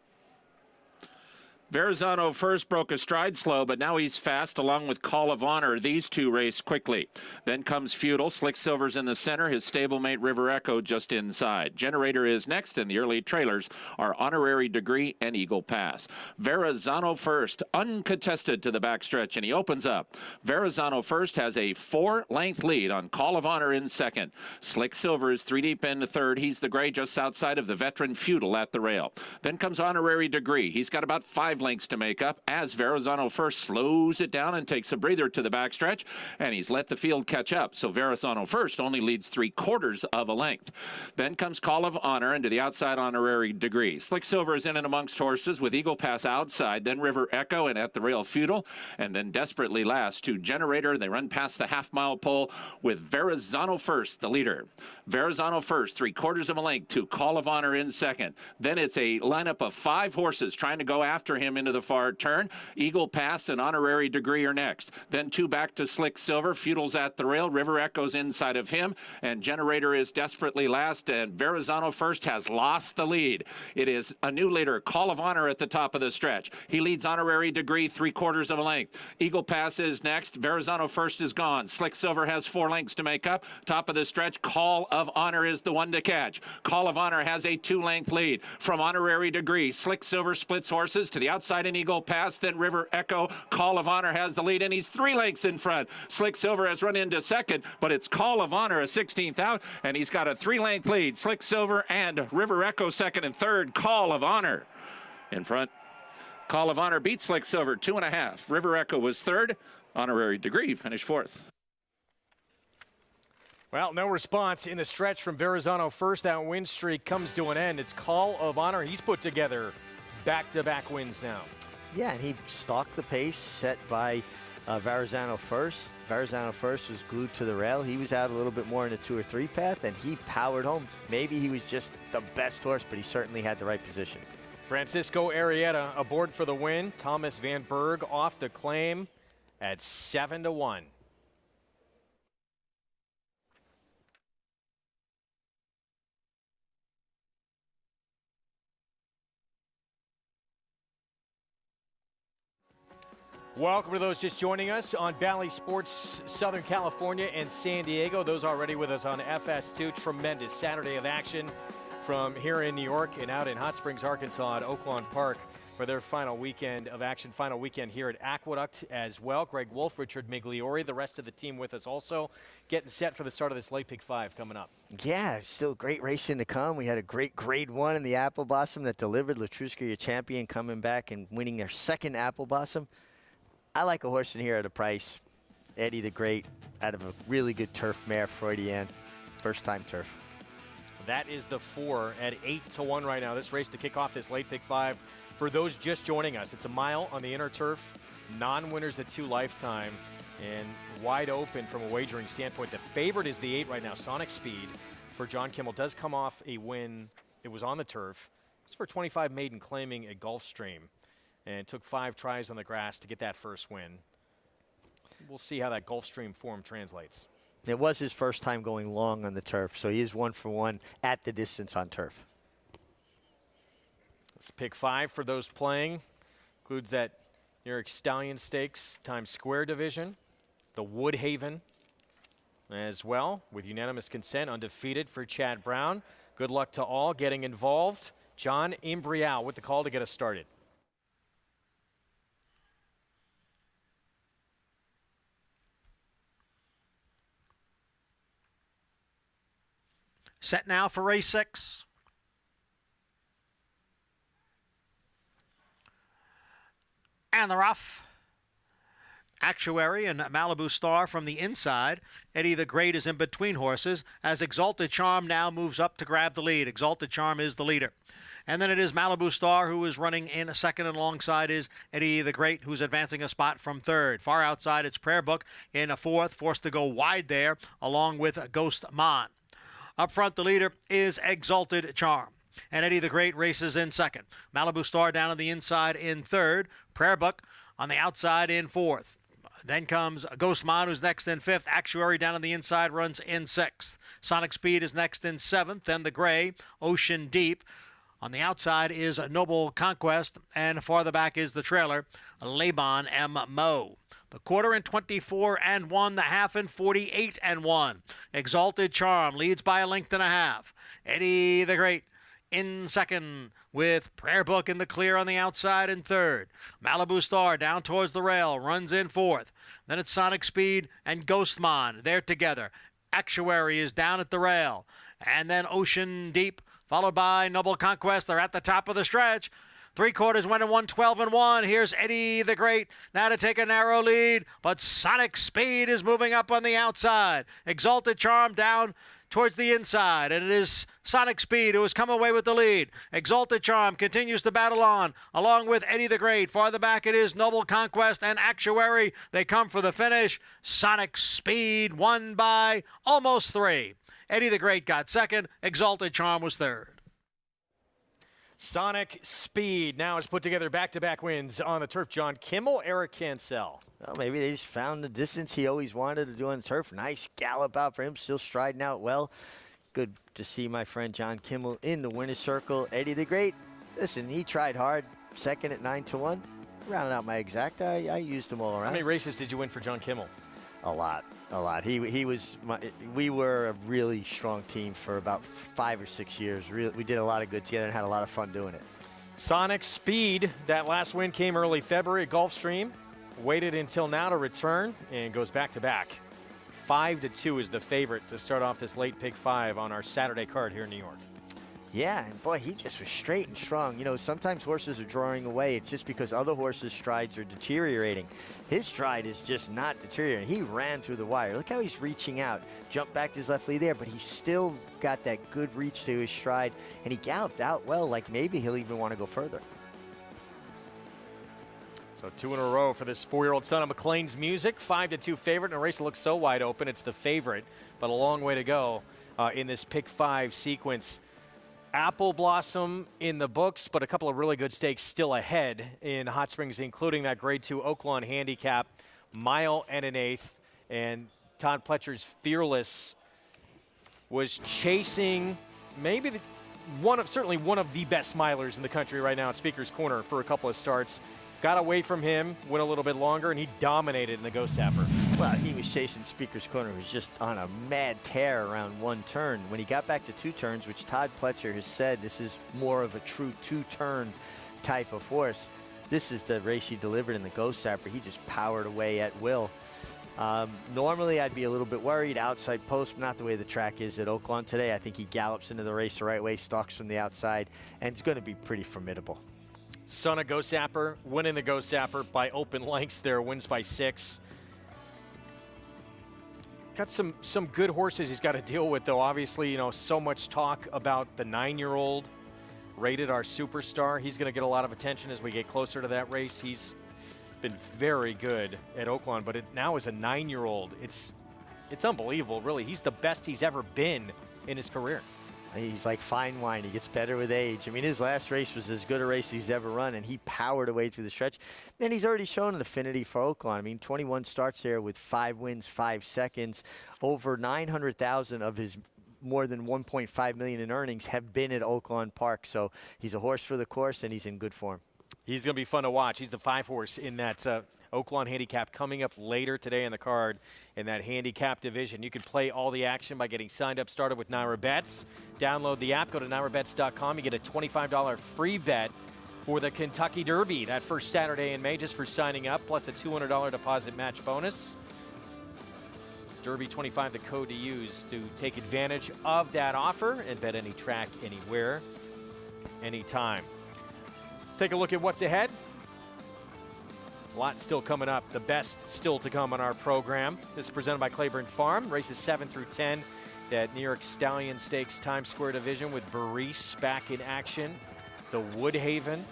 Verrazano First broke a stride slow, but now he's fast along with Call of Honor. These 2 race quickly. Then comes Feudal. Slick Silver's in the center. His stablemate River Echo just inside. Generator is next, and the early trailers are Honorary Degree and Eagle Pass. Verrazano First, uncontested to the backstretch, and he opens up. Verrazano First has a 4-length lead on Call of Honor in second. Slick Silver is 3 deep into third. He's the gray just outside of the veteran Feudal at the rail. Then comes Honorary Degree. He's got about 5 lengths to make up as Verrazano First slows it down and takes a breather to the backstretch, and he's let the field catch up. So Verrazano First only leads 3/4 of a length. Then comes Call of Honor into the outside Honorary Degree. Slick Silver is in and amongst horses with Eagle Pass outside, then River Echo and at the rail Feudal, and then desperately last to Generator. They run past the half-mile pole with Verrazano First, the leader. Verrazano First, 3/4 of a length to Call of Honor in second. Then it's a lineup of 5 horses trying to go after him into the far turn. Eagle Pass and Honorary Degree are next. Then 2 back to Slick Silver. Feudal's at the rail. River Echo's inside of him. And Generator is desperately last. And Verrazano First has lost the lead. It is a new leader, Call of Honor, at the top of the stretch. He leads Honorary Degree 3/4 of a length. Eagle Pass is next. Verrazano First is gone. Slick Silver has 4 lengths to make up. Top of the stretch, Call of Honor is the one to catch. Call of Honor has a 2-length lead from Honorary Degree. Slick Silver splits horses to the outside in Eagle Pass, then River Echo. Call of Honor has the lead, and he's 3 lengths in front. Slick Silver has run into second, but it's Call of Honor, a 16th out, and he's got a 3-length lead. Slick Silver and River Echo second and third. Call of Honor in front. Call of Honor beats Slick Silver 2.5. River Echo was third. Honorary Degree finished 4th. Well, no response in the stretch from Verrazano First. That win streak comes to an end. It's Call of Honor. He's put together back-to-back wins now. Yeah, and he stalked the pace set by Verrazano First. Verrazano First was glued to the rail. He was out a little bit more in the 2 or 3 path, and he powered home. Maybe he was just the best horse, but he certainly had the right position. Francisco Arrieta aboard for the win. Thomas Van Berg off the claim at 7-1. Welcome to those just joining us on Bally Sports, Southern California and San Diego. Those already with us on FS2. Tremendous Saturday of action from here in New York and out in Hot Springs, Arkansas at Oaklawn Park for their final weekend of action. Final weekend here at Aqueduct as well. Greg Wolf, Richard Migliori, the rest of the team with us also, getting set for the start of this Late Pick 5 coming up. Yeah, still great racing to come. We had a great Grade 1 in the Apple Blossom that delivered. Latruska, your champion, coming back and winning their second Apple Blossom. I like a horse in here at a price. Eddie the Great out of a really good turf mare, Freudian. First time turf. That is the 4 at 8-1 right now. This race to kick off this late pick 5. For those just joining us, it's a mile on the inner turf, non-winners at 2 lifetime, and wide open from a wagering standpoint. The favorite is the 8 right now, Sonic Speed. For John Kimmel, does come off a win. It was on the turf. It's for 25 maiden claiming a Gulfstream, and took 5 tries on the grass to get that first win. We'll see how that Gulfstream form translates. It was his first time going long on the turf, so he is 1 for 1 at the distance on turf. Let's pick 5 for those playing. Includes that New York Stallion Stakes Times Square division, the Woodhaven as well, with unanimous consent, undefeated for Chad Brown. Good luck to all getting involved. John Imbrial with the call to get us started. Set now for race 6. And the rough. Actuary and Malibu Star from the inside. Eddie the Great is in between horses as Exalted Charm now moves up to grab the lead. Exalted Charm is the leader. And then it is Malibu Star who is running in a second, and alongside is Eddie the Great, who's advancing a spot from 3rd. Far outside, it's Prayer Book in a 4th, forced to go wide there, along with Ghost Mon. Up front, the leader is Exalted Charm. And Eddie the Great races in 2nd. Malibu Star down on the inside in 3rd. Prayer Book on the outside in 4th. Then comes Ghost Mon, who's next in 5th. Actuary down on the inside runs in 6th. Sonic Speed is next in 7th. Then the gray, Ocean Deep. On the outside is Noble Conquest. And farther back is the trailer, Laban M. Mo. The quarter in 24-1, the half in 48-1. Exalted Charm leads by a length and a half. Eddie the Great in 2nd, with Prayer Book in the clear on the outside in 3rd. Malibu Star down towards the rail, runs in 4th. Then it's Sonic Speed and Ghostmon. They're together. Actuary is down at the rail. And then Ocean Deep, followed by Noble Conquest. They're at the top of the stretch. 3/4 went in 1:12-1. Here's Eddie the Great now to take a narrow lead, but Sonic Speed is moving up on the outside. Exalted Charm down towards the inside, and it is Sonic Speed who has come away with the lead. Exalted Charm continues to battle on, along with Eddie the Great. Farther back it is Noble Conquest and Actuary. They come for the finish. Sonic Speed won by almost 3. Eddie the Great got 2nd. Exalted Charm was 3rd. Sonic Speed now has put together back-to-back wins on the turf. John Kimmel, Eric Cancel. Well, maybe they just found the distance he always wanted to do on the turf. Nice gallop out for him, still striding out well. Good to see my friend John Kimmel in the winner's circle. Eddie the Great, listen, he tried hard. 2nd at 9-1. Rounding out my exact, I used them all around. How many races did you win for John Kimmel? A lot. He was. We were a really strong team for about 5 or 6 years. We did a lot of good together and had a lot of fun doing it. Sonic Speed, that last win came early February at Gulfstream. Waited until now to return and goes back-to-back. 5-2 is the favorite to start off this late pick 5 on our Saturday card here in New York. Yeah, and boy, he just was straight and strong. You know, sometimes horses are drawing away. It's just because other horses' strides are deteriorating. His stride is just not deteriorating. He ran through the wire. Look how he's reaching out. Jumped back to his left lead there, but he still got that good reach to his stride, and he galloped out well, like maybe he'll even want to go further. So 2 in a row for this 4-year-old son of McLean's Music. 5-2 favorite in a race that looks so wide open. It's the favorite, but a long way to go in this pick 5 sequence. Apple Blossom in the books, but a couple of really good stakes still ahead in Hot Springs, including that Grade 2 Oaklawn Handicap, 1 1/8. And Todd Pletcher's Fearless was chasing maybe certainly one of the best milers in the country right now at Speaker's Corner for a couple of starts. Got away from him, went a little bit longer, and he dominated in the Ghost Sapper. Well, he was chasing Speaker's Corner. He was just on a mad tear around 1 turn. When he got back to 2 turns, which Todd Pletcher has said this is more of a true 2-turn type of horse, this is the race he delivered in the Ghost Sapper. He just powered away at will. Normally, I'd be a little bit worried. Outside post, not the way the track is at Oaklawn today. I think he gallops into the race the right way, stalks from the outside, and it's going to be pretty formidable. Son of Ghost Sapper, winning the Ghost Sapper by open lengths there, wins by 6. Got some good horses he's got to deal with, though. Obviously, you know, so much talk about the 9-year-old rated our superstar. He's going to get a lot of attention as we get closer to that race. He's been very good at Oaklawn, but now as a 9-year-old, it's unbelievable, really. He's the best he's ever been in his career. He's like fine wine. He gets better with age. I mean, his last race was as good a race he's ever run, and he powered away through the stretch. And he's already shown an affinity for Oaklawn. I mean, 21 starts there with 5 wins, 5 seconds. Over 900,000 of his more than 1.5 million in earnings have been at Oaklawn Park. So he's a horse for the course, and he's in good form. He's going to be fun to watch. He's the 5-horse in that Oaklawn Handicap coming up later today in the card in that handicap division. You can play all the action by getting signed up, started with Naira Bets. Download the app, go to nairabets.com. You get a $25 free bet for the Kentucky Derby that first Saturday in May just for signing up, plus a $200 deposit match bonus. Derby 25, the code to use to take advantage of that offer and bet any track, anywhere, anytime. Let's take a look at what's ahead. A lot still coming up. The best still to come on our program. This is presented by Claiborne Farm. Races 7 through 10. That New York Stallion Stakes Times Square division with Baris back in action. The Woodhaven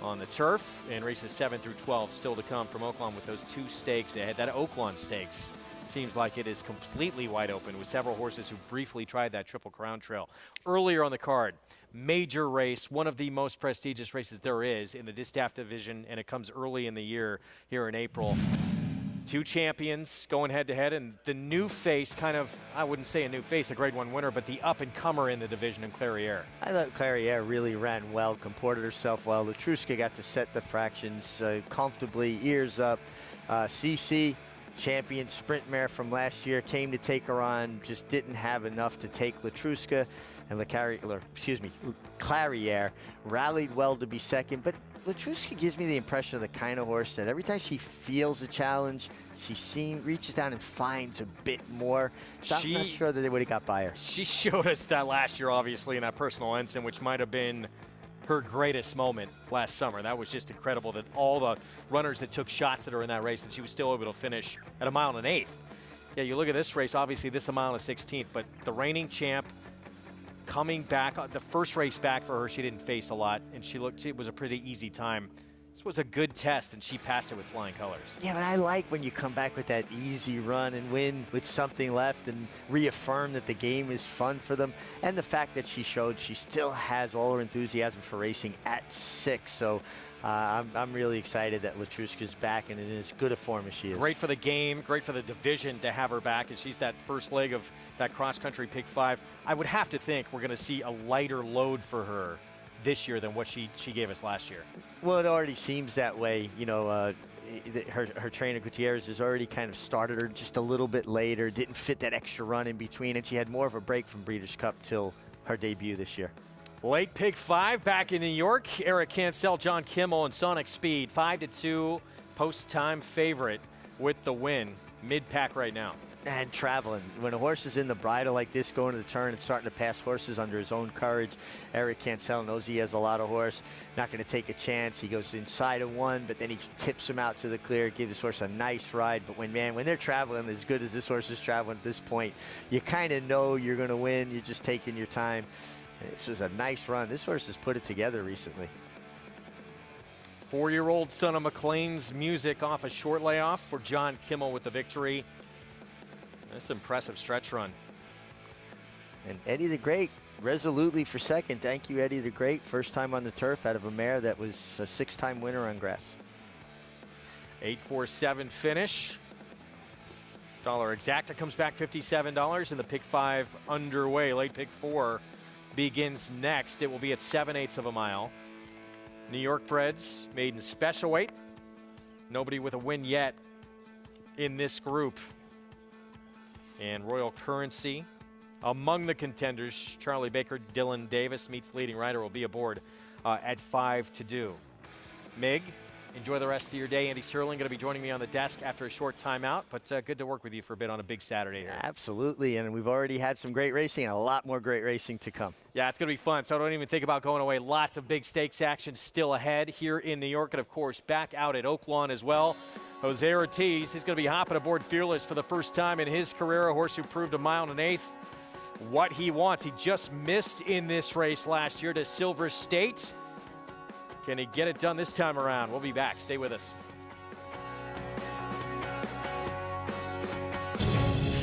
on the turf. And races 7 through 12 still to come from Oaklawn with those 2 stakes ahead. That Oaklawn Stakes seems like it is completely wide open with several horses who briefly tried that Triple Crown Trail. Earlier on the card, major race, one of the most prestigious races there is in the Distaff division, and it comes early in the year here in April. 2 champions going head-to-head, and the new face, kind of, I wouldn't say a new face, a Grade 1 winner, but the up-and-comer in the division in Clairiere. I thought Clairiere really ran well, comported herself well. Latruska got to set the fractions comfortably, ears up. CC, champion sprint mare from last year, came to take her on, just didn't have enough to take Latruska, and Clairiere rallied well to be second, but Latruska gives me the impression of the kind of horse that every time she feels a challenge, she reaches down and finds a bit more. So I'm not sure that they would have got by her. She showed us that last year, obviously, in that personal ensign, which might have been her greatest moment last summer. That was just incredible that all the runners that took shots at her in that race, and she was still able to finish at 1 mile and 1/8. Yeah, you look at this race, obviously this 1 mile and 16th, but the reigning champ coming back, the first race back for her, she didn't face a lot, and it was a pretty easy time. This was a good test, and she passed it with flying colors. Yeah, but I like when you come back with that easy run and win with something left and reaffirm that the game is fun for them. And the fact that she showed she still has all her enthusiasm for racing at 6. So I'm really excited that Latruska's back and in as good a form as she is. Great for the game, great for the division to have her back, and she's that first leg of that cross-country Pick 5. I would have to think we're going to see a lighter load for her this year than what she gave us last year. Well, it already seems that way. You know, her trainer Gutierrez has already kind of started her just a little bit later, didn't fit that extra run in between, and she had more of a break from Breeders' Cup till her debut this year. Late Pick 5 back in New York. Eric Cancel, John Kimmel, and Sonic Speed. 5-2 post-time favorite with the win. Mid-pack right now. And traveling. When a horse is in the bridle like this, going to the turn and starting to pass horses under his own courage, Eric Cancel knows he has a lot of horse. Not going to take a chance. He goes inside of one, but then he tips him out to the clear, gives his horse a nice ride. But when they're traveling as good as this horse is traveling at this point, you kind of know you're going to win. You're just taking your time. This was a nice run. This horse has put it together recently. 4-year-old son of McLean's Music off a short layoff for John Kimmel with the victory. That's an impressive stretch run. And Eddie the Great resolutely for second. Thank you, Eddie the Great. First time on the turf out of a mare that was a 6-time winner on grass. 8-4-7 finish. Dollar Exacta comes back $57, and the Pick 5 underway. Late Pick 4 begins next. It will be at 7/8 of a mile. New York breds, Maidens special weight. Nobody with a win yet in this group. And Royal Currency among the contenders. Charlie Baker, Dylan Davis meets leading rider, will be aboard at 5-2. Mig, enjoy the rest of your day. Andy Sterling going to be joining me on the desk after a short timeout, but good to work with you for a bit on a big Saturday here. Absolutely, and we've already had some great racing and a lot more great racing to come. Yeah, it's going to be fun, so don't even think about going away. Lots of big stakes action still ahead here in New York, and of course back out at Oaklawn as well. Jose Ortiz, he's going to be hopping aboard Fearless for the first time in his career, a horse who proved 1 1/8 miles what he wants. He just missed in this race last year to Silver State. Can he get it done this time around? We'll be back. Stay with us.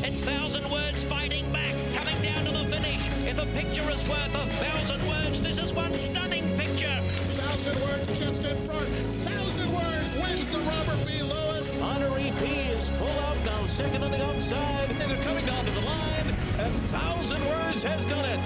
It's 1,000 words fighting back, coming down to the finish. If a picture is worth 1,000 words, this is one stunning picture. 1,000 words just in front. 1,000 words wins the Robert B. Lewis. Honoree P is full out now, second on the outside. And they're coming down to the line, and 1,000 words has done it.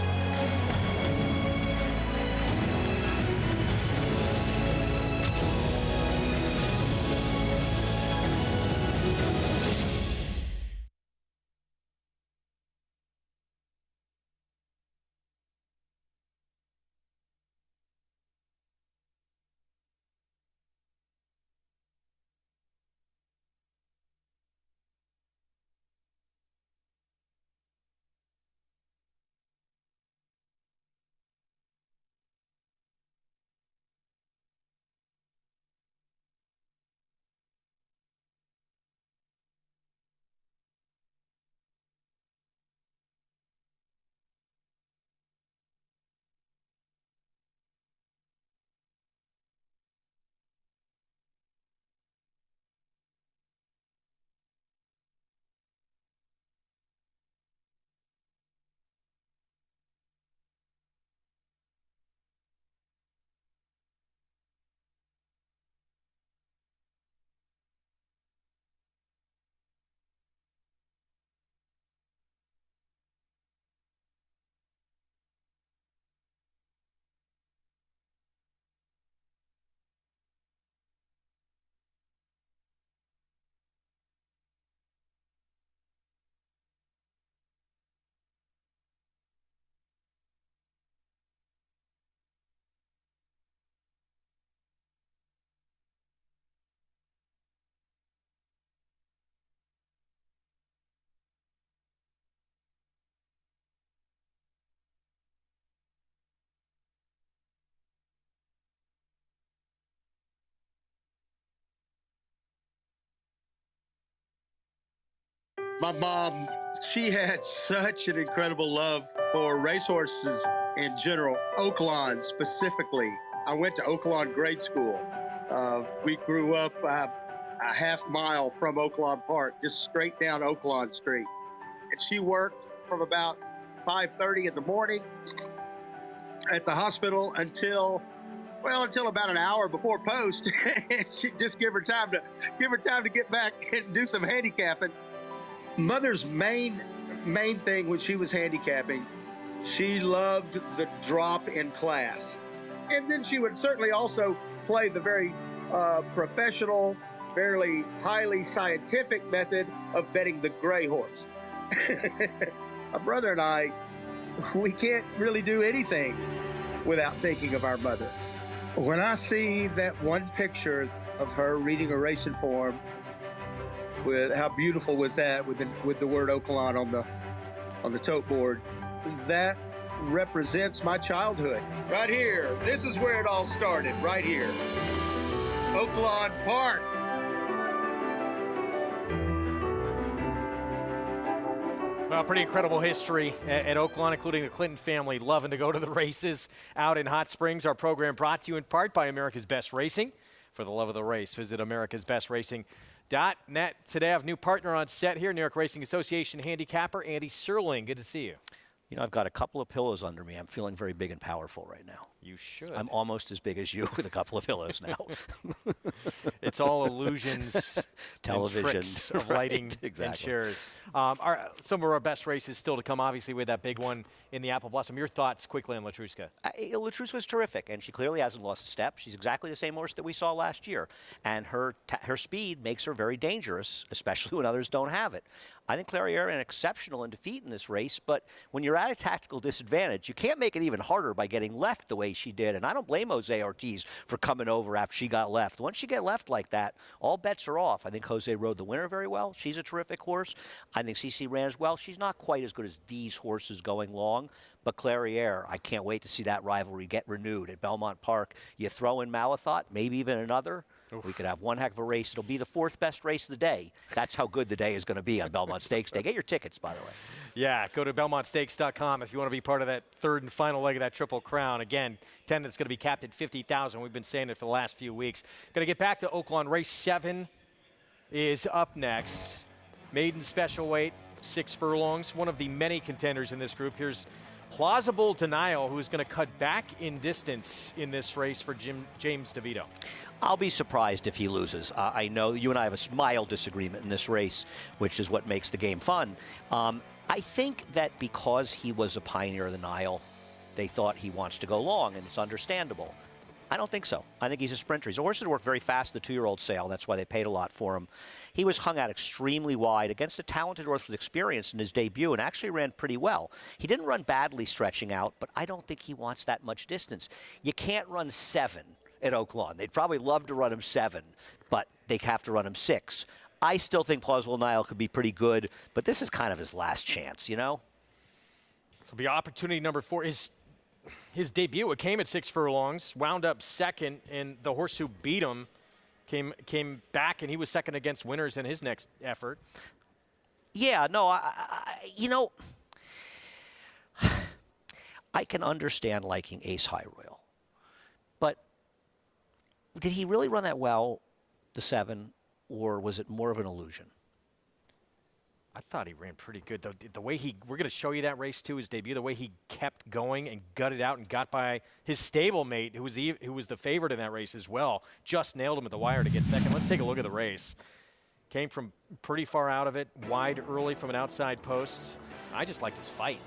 My mom, she had such an incredible love for racehorses in general, Oaklawn specifically. I went to Oaklawn grade school. We grew up a half mile from Oaklawn Park, just straight down Oaklawn Street. And she worked from about 5:30 in the morning at the hospital until about an hour before post. She just give her time to get back and do some handicapping. Mother's main thing when she was handicapping, she loved the drop in class. And then she would certainly also play the very professional, very highly scientific method of betting the gray horse. My brother and I, we can't really do anything without thinking of our mother. When I see that one picture of her reading a racing form, with how beautiful was that with the word Oaklawn on the tote board, that represents my childhood. Right here, this is where it all started, right here. Oaklawn Park. Well, pretty incredible history at Oaklawn, including the Clinton family loving to go to the races out in Hot Springs. Our program brought to you in part by America's Best Racing. For the love of the race, visit americasbestracing.net. Today I have a new partner on set here, New York Racing Association handicapper Andy Serling. Good to see you. You know, I've got a couple of pillows under me. I'm feeling very big and powerful right now. You should. I'm almost as big as you with a couple of pillows now. It's all illusions, television, and tricks of lighting exactly. and chairs. Some of our best races still to come, obviously, with that big one in the Apple Blossom. Your thoughts quickly on Latruska? Latruska's terrific, and she clearly hasn't lost a step. She's exactly the same horse that we saw last year, and her speed makes her very dangerous, especially when others don't have it. I think Clariere ran exceptional in defeat in this race, but when you're at a tactical disadvantage, you can't make it even harder by getting left the way she did. And I don't blame Jose Ortiz for coming over after she got left. Once you get left like that, all bets are off. I think Jose rode the winner very well. She's a terrific horse. I think CC ran as well. She's not quite as good as these horses going long, but Clariere, I can't wait to see that rivalry get renewed at Belmont Park. You throw in Malathot, maybe even another. We could have one heck of a race. It'll be the 4th best race of the day. That's how good the day is going to be on Belmont Stakes Day. Get your tickets, by the way. Yeah, go to BelmontStakes.com if you want to be part of that 3rd and final leg of that Triple Crown. Again, attendance going to be capped at 50,000. We've been saying it for the last few weeks. Going to get back to Oaklawn. Race 7 is up next. Maiden special weight, 6 furlongs. One of the many contenders in this group. Here's Plausible Denial, who's going to cut back in distance in this race for James DeVito. I'll be surprised if he loses. I know you and I have a mild disagreement in this race, which is what makes the game fun. I think that because he was a pioneer of the Nile, they thought he wants to go long, and it's understandable. I don't think so. I think he's a sprinter. He's a horse that worked very fast, the 2-year-old sale. That's why they paid a lot for him. He was hung out extremely wide against a talented horse with experience in his debut and actually ran pretty well. He didn't run badly stretching out, but I don't think he wants that much distance. You can't run 7 at Oaklawn. They'd probably love to run him 7, but they have to run him 6. I still think Plausible Nile could be pretty good, but this is kind of his last chance, you know? This will be opportunity number 4. His debut, it came at 6 furlongs, wound up 2nd, and the horse who beat him came back, and he was 2nd against winners in his next effort. Yeah, no, you know, I can understand liking Ace High Royal, but did he really run that well, the 7, or was it more of an illusion? I thought he ran pretty good. The way we're going to show you that race too, his debut, the way he kept going and gutted out and got by his stablemate, who was the favorite in that race as well, just nailed him at the wire to get 2nd. Let's take a look at the race. Came from pretty far out of it, wide early from an outside post. I just liked his fight.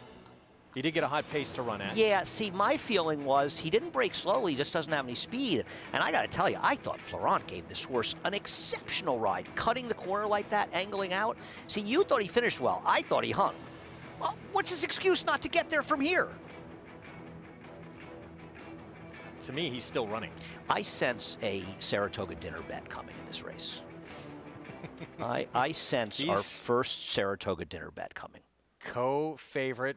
He did get a hot pace to run at. Yeah, see, my feeling was he didn't break slowly, he just doesn't have any speed. And I got to tell you, I thought Florent gave this horse an exceptional ride, cutting the corner like that, angling out. See, you thought he finished well. I thought he hung. Well, what's his excuse not to get there from here? To me, he's still running. I sense a Saratoga dinner bet coming in this race. I sense our first Saratoga dinner bet coming. Co-favorite.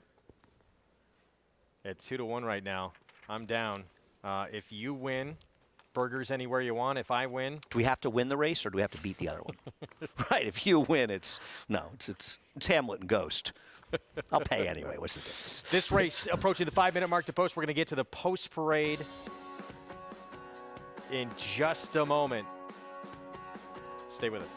At 2-1 right now. I'm down. If you win, burgers anywhere you want. If I win, do we have to win the race or do we have to beat the other one? Right. If you win, it's Hamlet and Ghost. I'll pay anyway. What's the difference? This race approaching the 5-minute mark to post. We're going to get to the post parade in just a moment. Stay with us.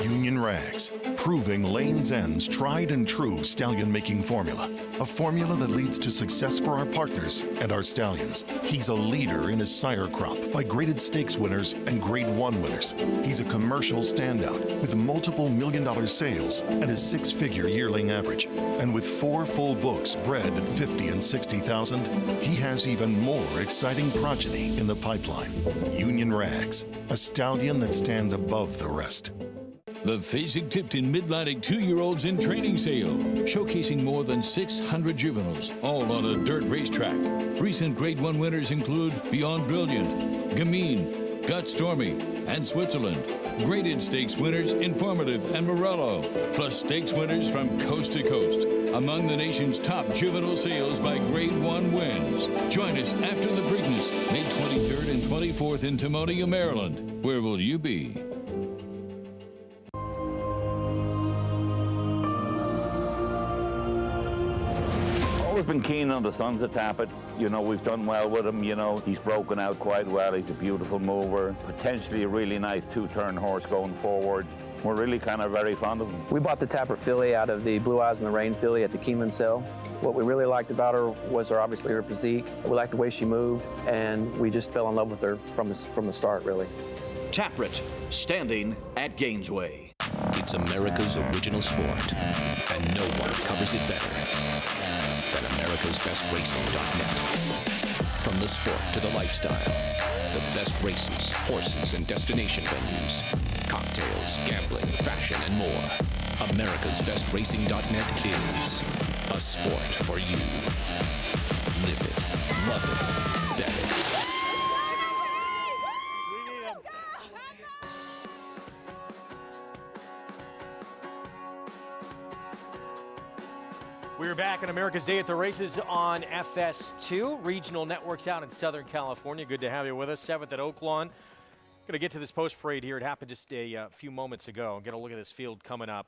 Union Rags, proving Lane's End's tried and true stallion-making formula. A formula that leads to success for our partners and our stallions. He's a leader in his sire crop by graded stakes winners and Grade 1 winners. He's a commercial standout with multiple million-dollar sales and a 6-figure yearling average. And with 4 full books bred at 50 and 60,000, he has even more exciting progeny in the pipeline. Union Rags, a stallion that stands above the rest. The Fasig-Tipton Mid-Atlantic 2-year-olds in training sale, showcasing more than 600 juveniles, all on a dirt racetrack. Recent Grade 1 winners include Beyond Brilliant, Gamine, Gut Stormy, and Switzerland. Graded stakes winners Informative and Morello, plus stakes winners from coast to coast. Among the nation's top juvenile sales by Grade 1 wins. Join us after the Preakness, May 23rd and 24th in Timonium, Maryland. Where will you be? Always been keen on the Sunset Tappet. You know, we've done well with him. You know, he's broken out quite well. He's a beautiful mover. Potentially a really nice 2-turn horse going forward. We're really kind of very fond of him. We bought the Tapper filly out of the Blue Eyes in the Rain filly at the Keeneland sale. What we really liked about her was obviously her physique. We liked the way she moved, and we just fell in love with her from the start, really. Taprit, standing at Gainesway. It's America's original sport, and no one covers it better than America'sBestRacing.net. From the sport to the lifestyle, the best races, horses, and destination venues, cocktails, gambling, fashion, and more. America'sBestRacing.net is a sport for you. Live it, love it, bet it. We're back on America's Day at the Races on FS2, regional networks out in Southern California. Good to have you with us. 7th at Oaklawn. Going to get to this post parade here. It happened just a few moments ago. Get a look at this field coming up.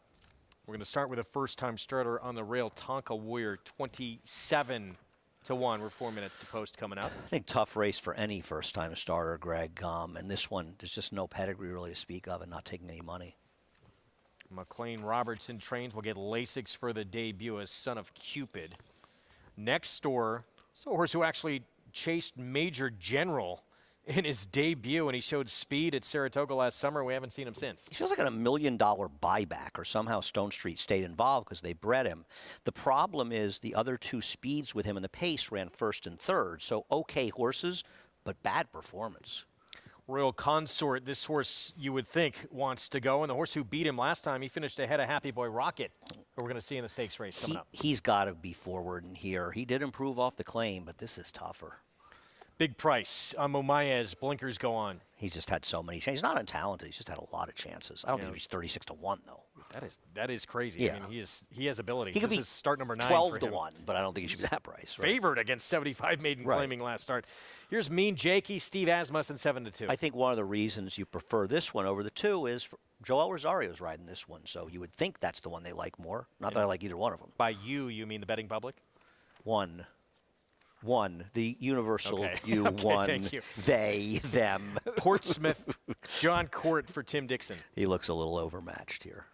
We're going to start with a first-time starter on the rail, Tonka Warrior, 27-1. We're 4 minutes to post coming up. I think tough race for any first-time starter, Greg. And this one, there's just no pedigree really to speak of and not taking any money. McLean Robertson trains. Will get Lasix for the debut as Son of Cupid. Next door, it's a horse who actually chased Major General in his debut, and he showed speed at Saratoga last summer. We haven't seen him since. He feels like a $1 million buyback, or somehow Stone Street stayed involved because they bred him. The problem is the other two speeds with him in the pace ran first and third, so okay horses, but bad performance. Royal Consort, this horse you would think wants to go, and the horse who beat him last time, he finished ahead of Happy Boy Rocket, who we're going to see in the stakes race coming up. He's got to be forward in here. He did improve off the claim, but this is tougher. Big price on Momayez. Blinkers go on. He's just had so many chances. He's not untalented. He's just had a lot of chances. I don't think he's 36-1 though. That is crazy. Yeah. I mean, he has ability. He could this be is start number 9 12-1, but I don't think he should be that price. Right? Favored against 75 maiden claiming last start. Here's Mean Jakey, Steve Asmussen, 7-2. I think one of the reasons you prefer this one over the two is Joel Rosario's riding this one, so you would think that's the one they like more. Not that I like either one of them. By you mean the betting public? One. The universal you won. Thank you. They, them. Portsmouth, John Court for Tim Dixon. He looks a little overmatched here.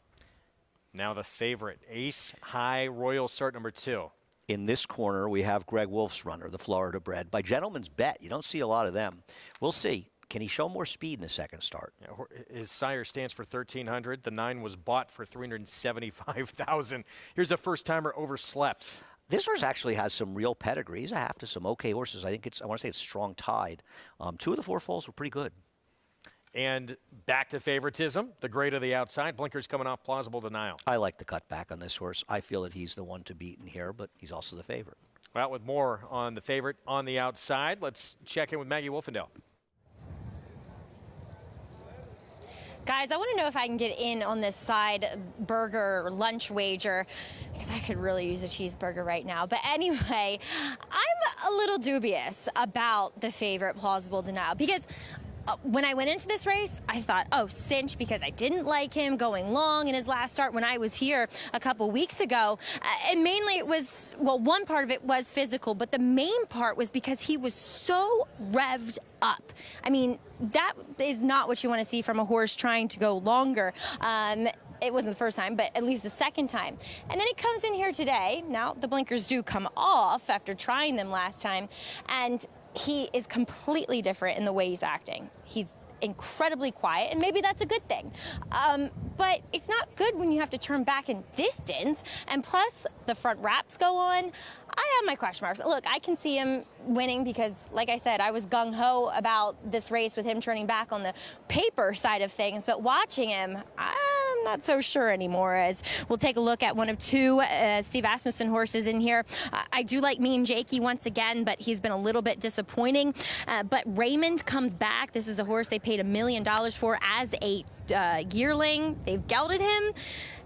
Now the favorite, Ace High Royal, start number 2. In this corner, we have Greg Wolf's runner, the Florida bred. By Gentleman's Bet, you don't see a lot of them. We'll see. Can he show more speed in his second start? Yeah, his sire stands for $1,300. The 9 was bought for $375,000. Here's a first-timer overslept. This horse actually has some real pedigree. He's a half to some okay horses. I want to say it's strong tide. 2 of the 4 foals were pretty good. And back to favoritism, the grade of the outside. Blinkers coming off Plausible Denial. I like the cut back on this horse. I feel that he's the one to beat in here, but he's also the favorite. Well, with more on the favorite on the outside, let's check in with Maggie Wolfendale. Guys, I want to know if I can get in on this side burger lunch wager, because I could really use a cheeseburger right now. But anyway, I'm a little dubious about the favorite Plausible Denial, because when I went into this race, I thought, oh, cinch, because I didn't like him going long in his last start when I was here a couple weeks ago. And mainly it was, well, one part of it was physical, but the main part was because he was so revved up. I mean, that is not what you want to see from a horse trying to go longer. It wasn't the first time, but at least the second time. And then it comes in here today. Now, the blinkers do come off after trying them last time, and he is completely different in the way he's acting. He's incredibly quiet, and maybe that's a good thing. But it's not good when you have to turn back in distance, and plus the front wraps go on. I have my question marks. Look, I can see him winning because, like I said, I was gung-ho about this race with him turning back on the paper side of things, but watching him, I'm not so sure anymore. As we'll take a look at one of 2 Steve Asmussen horses in here. I do like Mean Jakey once again, but he's been a little bit disappointing. But Raymond comes back. This is a horse they paid $1 million for as a yearling. They've gelded him,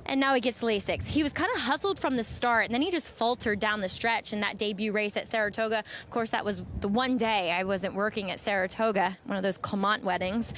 and now he gets Lasix. He was kind of hustled from the start, and then he just faltered down the stretch in that debut race at Saratoga. Of course, that was the one day I wasn't working at Saratoga, one of those Clement weddings.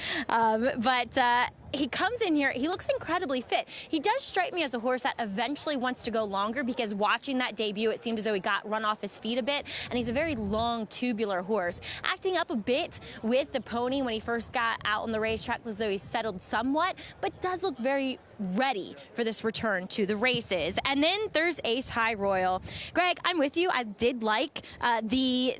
He comes in here, he looks incredibly fit. He does strike me as a horse that eventually wants to go longer, because watching that debut, it seemed as though he got run off his feet a bit, and he's a very long, tubular horse. Acting up a bit with the pony when he first got out on the racetrack, looks as though he's settled somewhat, but does look very ready for this return to the races. And then there's Ace High Royal. Greg, I'm with you. I did like the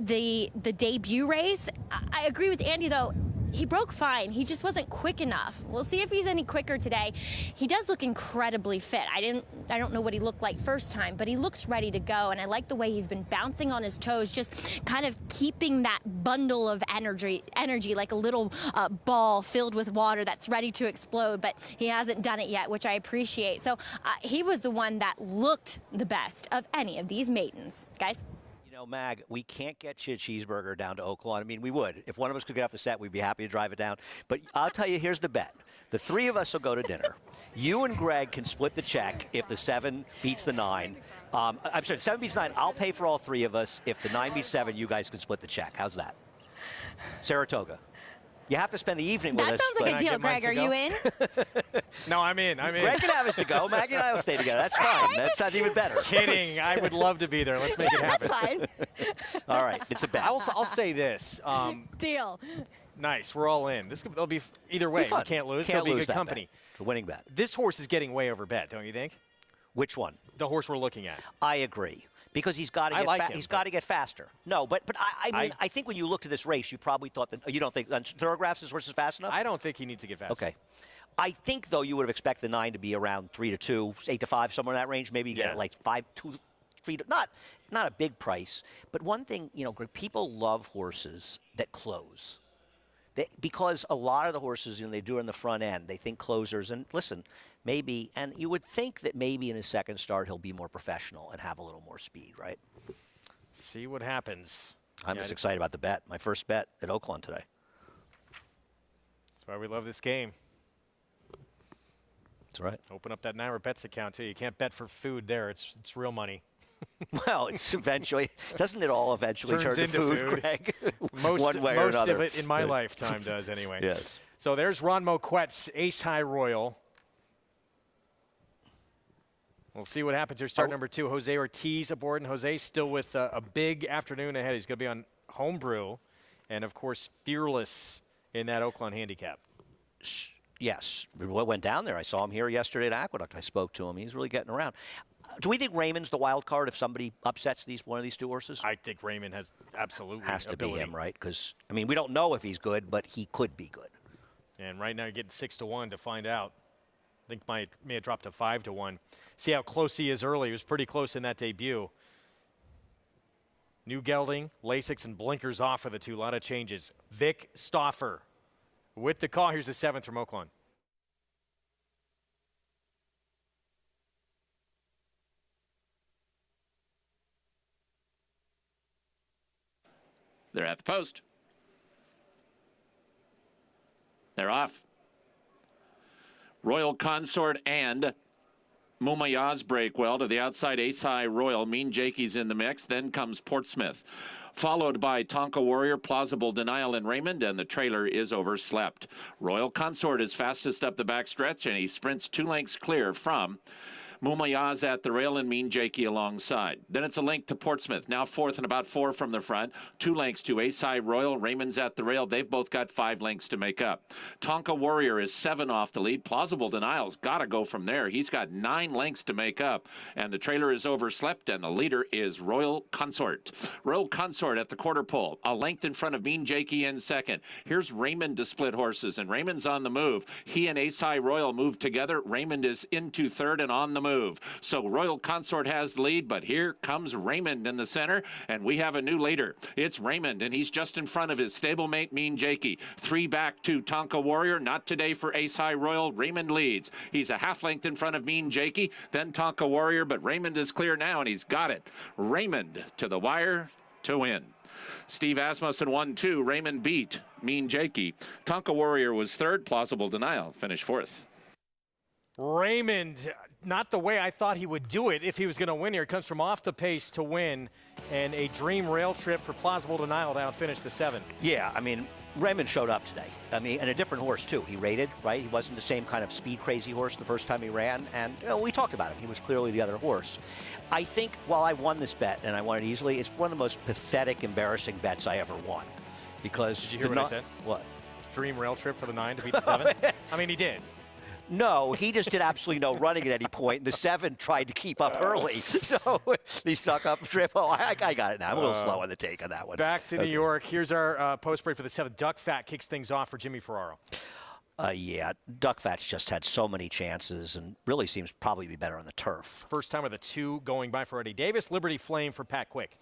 debut race. I agree with Andy, though. He broke fine. He just wasn't quick enough. We'll see if he's any quicker today. He does look incredibly fit. I don't know what he looked like first time, but he looks ready to go, and I like the way he's been bouncing on his toes, just kind of keeping that bundle of energy like a little ball filled with water that's ready to explode, but he hasn't done it yet, which I appreciate. So he was the one that looked the best of any of these maidens. Guys? Mag, we can't get you a cheeseburger down to Oaklawn. I mean, we would. If one of us could get off the set, we'd be happy to drive it down. But I'll tell you, here's the bet. The 3 of us will go to dinner. You and Greg can split the check if the 7 beats the 9. I'm sorry, 7 beats 9. I'll pay for all 3 of us. If the 9 beats 7, you guys can split the check. How's that? Saratoga. You have to spend the evening with us. That sounds like a deal, Greg. Are you in? No, I'm in. Greg can have us to go. Maggie and I will stay together. That's fine. That sounds even better. Kidding. I would love to be there. Let's make it happen. That's fine. All right. It's a bet. I'll say this. Deal. Nice. We're all in. It'll be either way. You can't lose. It'll be good company. It's a winning bet. This horse is getting way over bet, don't you think? Which one? The horse we're looking at. I agree. Because he's got to get faster. No, but I think when you looked at this race, you probably thought that you don't think on thoroughgraphs this horse is fast enough. I don't think he needs to get faster. Okay, I think though you would have expected the 9 to be around 3-2, 8-5, somewhere in that range. Maybe you get it like 5, 2, 3. Not a big price, but one thing Greg, people love horses that close. Because a lot of the horses, they do it in the front end. They think closers. And listen, maybe, and you would think that maybe in his second start he'll be more professional and have a little more speed, right? See what happens. I'm just excited about the bet. My first bet at Oaklawn today. That's why we love this game. That's right. Open up that Naira Bets account, too. You can't bet for food there. It's real money. Well, it's eventually, doesn't it all eventually turn to into food, Greg? Most One way or another. of it in my lifetime does, anyway. Yes. So there's Ron Moquette's Ace High Royal. We'll see what happens here. Start number 2, Jose Ortiz aboard, and Jose's still with a big afternoon ahead. He's going to be on Homebrew, and of course Fearless in that Oaklawn Handicap. Yes, went down there. I saw him here yesterday at Aqueduct. I spoke to him. He's really getting around. Do we think Raymond's the wild card if somebody upsets one of these 2 horses? I think Raymond has absolutely has to ability. be him, right? Because we don't know if he's good, but he could be good. And right now you're getting 6-1 to find out. I think may have dropped to 5-1. See how close he is early. He was pretty close in that debut. New gelding, Lasix, and blinkers off for the 2. A lot of changes. Vic Stauffer with the call. Here's the 7th from Oaklawn. They're at the post. They're off. Royal Consort and Mumayaz break well to the outside. Ace High Royal. Mean Jakey's in the mix. Then comes Portsmouth, followed by Tonka Warrior, Plausible Denial, and Raymond, and the trailer is overslept. Royal Consort is fastest up the backstretch, and he sprints 2 lengths clear from Mumayaz at the rail and Mean Jakey alongside. Then it's a link to Portsmouth, now 4th and about 4 from the front. 2 lengths to Ace High Royal. Raymond's at the rail. They've both got 5 lengths to make up. Tonka Warrior is 7 off the lead. Plausible Denial's got to go from there. He's got 9 lengths to make up, and the trailer is overslept, and the leader is Royal Consort. Royal Consort at the quarter pole, a length in front of Mean Jakey in second. Here's Raymond to split horses, and Raymond's on the move. He and Ace High Royal move together. Raymond is into third and on the move. So Royal Consort has the lead, but here comes Raymond in the center, and we have a new leader. It's Raymond, and he's just in front of his stablemate Mean Jakey. 3 back to Tonka Warrior. Not today for Ace High Royal. Raymond leads. He's a half length in front of Mean Jakey, then Tonka Warrior, but Raymond is clear now, and he's got it. Raymond to the wire to win. Steve Asmussen 1-2. Raymond beat Mean Jakey. Tonka Warrior was 3rd. Plausible Denial finished 4th. Raymond, not the way I thought he would do it if he was going to win here. It comes from off the pace to win, and a dream rail trip for Plausible Denial to outfinish the 7. Yeah, Raymond showed up today. And a different horse, too. He rated, right? He wasn't the same kind of speed-crazy horse the first time he ran. And we talked about him. He was clearly the other horse. I think while I won this bet, and I won it easily, it's one of the most pathetic, embarrassing bets I ever won. Because did you hear what I said? What? Dream rail trip for the 9 to beat the 7? He did. No, he just did absolutely no running at any point. The 7 tried to keep up early. So the suck-up trip. Oh, I got it now. I'm a little slow on the take on that one. Back to New York. Here's our post break for the 7. Duck Fat kicks things off for Jimmy Ferraro. Yeah, Duck Fat's just had so many chances and really seems probably to be better on the turf. First time with the 2 going by for Eddie Davis. Liberty Flame for Pat Quick.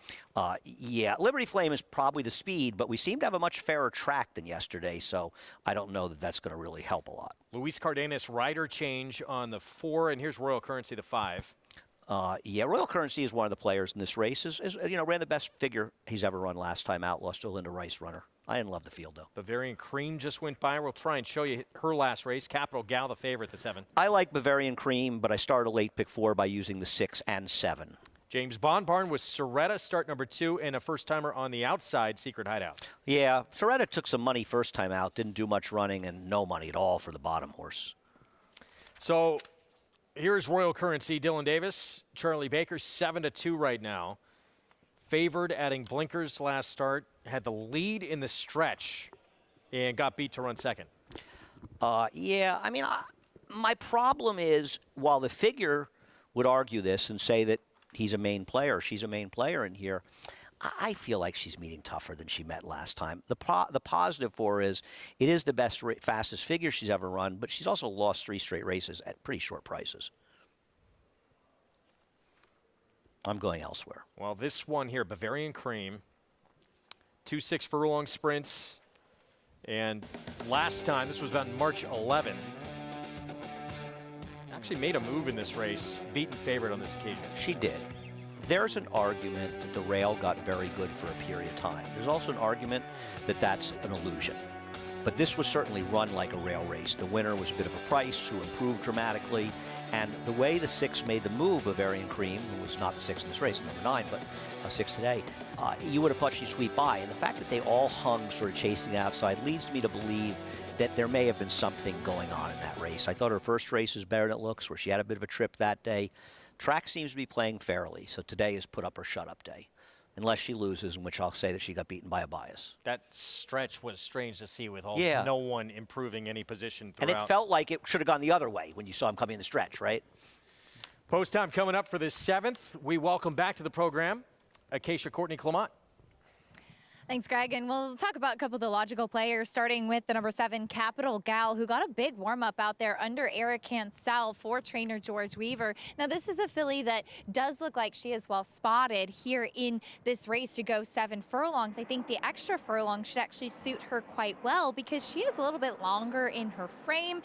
Yeah, Liberty Flame is probably the speed, but we seem to have a much fairer track than yesterday, so I don't know that that's going to really help a lot. Luis Cardenas rider change on the 4, and here's Royal Currency, the 5. Yeah, Royal Currency is one of the players in this race. Ran the best figure he's ever run last time out. Lost to a Linda Rice runner. I didn't love the field, though. Bavarian Cream just went by. We'll try and show you her last race. Capital Gal, the favorite, the 7. I like Bavarian Cream, but I started a late pick 4 by using the 6 and 7. James Bonbarn with Soretta, start number 2, and a first-timer on the outside, Secret Hideout. Yeah, Soretta took some money first time out, didn't do much running, and no money at all for the bottom horse. So here's Royal Currency, Dylan Davis, Charlie Baker, 7-2 right now. Favored, adding blinkers last start, had the lead in the stretch, and got beat to run second. Yeah, I mean, my problem is, while the figure would argue this and say that he's a main player, she's a main player in here, I feel like she's meeting tougher than she met last time. The positive for her is it is the best, fastest figure she's ever run, but she's also lost 3 straight races at pretty short prices. I'm going elsewhere. Well, this one here, Bavarian Cream, 2-6 furlong sprints, and last time, this was about March 11th, actually made a move in this race, beaten favorite on this occasion. She did. There's an argument that the rail got very good for a period of time. There's also an argument that that's an illusion. But this was certainly run like a rail race. The winner was a bit of a price, who improved dramatically. And the way the 6 made the move, Bavarian Cream, who was not the 6 in this race, number 9, but 6 today, you would have thought she'd sweep by. And the fact that they all hung sort of chasing the outside leads me to believe that there may have been something going on in that race. I thought her first race was better than it looks, where she had a bit of a trip that day. Track seems to be playing fairly, so today is put up or shut up day. Unless she loses, in which I'll say that she got beaten by a bias. That stretch was strange to see with no one improving any position throughout. And it felt like it should have gone the other way when you saw him coming in the stretch, right? Post time coming up for this 7th. We welcome back to the program Acacia Courtney Clement. Thanks, Greg. And we'll talk about a couple of the logical players, starting with the number 7, Capital Gal, who got a big warm-up out there under Eric Cancel for trainer George Weaver. Now, this is a filly that does look like she is well spotted here in this race to go 7 furlongs. I think the extra furlong should actually suit her quite well because she is a little bit longer in her frame.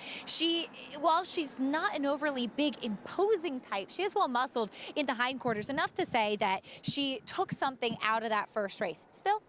While she's not an overly big, imposing type, she is well muscled in the hindquarters, enough to say that she took something out of that first race. Still,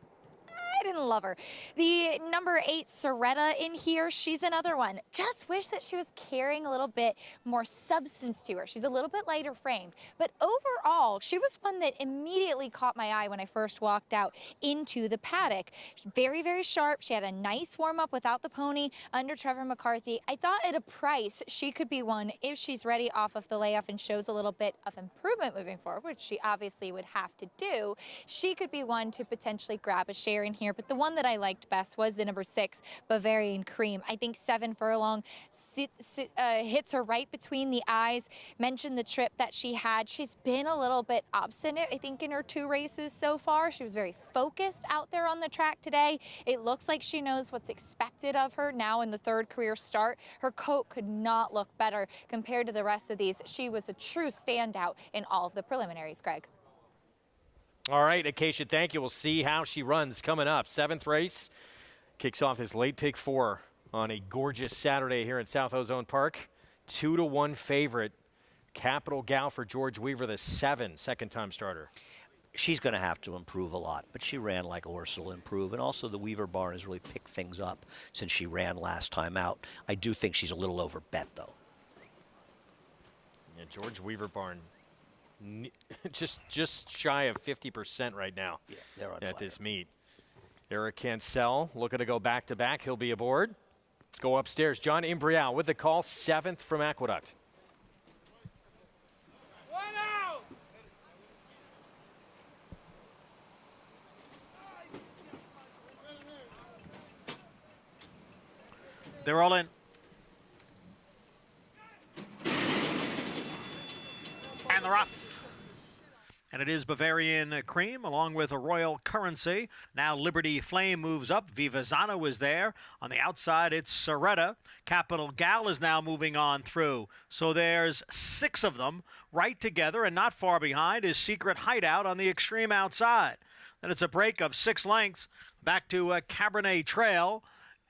I didn't love her. The number 8, Soretta, in here, she's another one. Just wish that she was carrying a little bit more substance to her. She's a little bit lighter framed. But overall, she was one that immediately caught my eye when I first walked out into the paddock. Very, very sharp. She had a nice warm-up without the pony under Trevor McCarthy. I thought at a price, she could be one, if she's ready off of the layoff and shows a little bit of improvement moving forward, which she obviously would have to do, she could be one to potentially grab a share in here. But the one that I liked best was the number 6, Bavarian Cream. I think 7 furlong hits her right between the eyes. Mentioned the trip that she had. She's been a little bit obstinate, I think, in her 2 races so far. She was very focused out there on the track today. It looks like she knows what's expected of her now in the 3rd career start. Her coat could not look better compared to the rest of these. She was a true standout in all of the preliminaries, Greg. All right, Acacia, thank you. We'll see how she runs coming up. 7th race kicks off this late pick 4 on a gorgeous Saturday here in South Ozone Park. 2-1 favorite, Capital Gal for George Weaver, the 7, second-time starter. She's going to have to improve a lot, but she ran like a horse will improve. And also the Weaver barn has really picked things up since she ran last time out. I do think she's a little overbet, though. Yeah, George Weaver barn just shy of 50% right now at this meet. Eric Cancel looking to go back-to-back. He'll be aboard. Let's go upstairs. John Imbrial with the call, 7th from Aqueduct. They're all in. And they're off. And it is Bavarian Cream along with a Royal Currency. Now Liberty Flame moves up. Viva Zana is there. On the outside, it's Soretta. Capital Gal is now moving on through. So there's 6 of them right together, and not far behind is Secret Hideout on the extreme outside. Then it's a break of 6 lengths back to Cabernet Trail,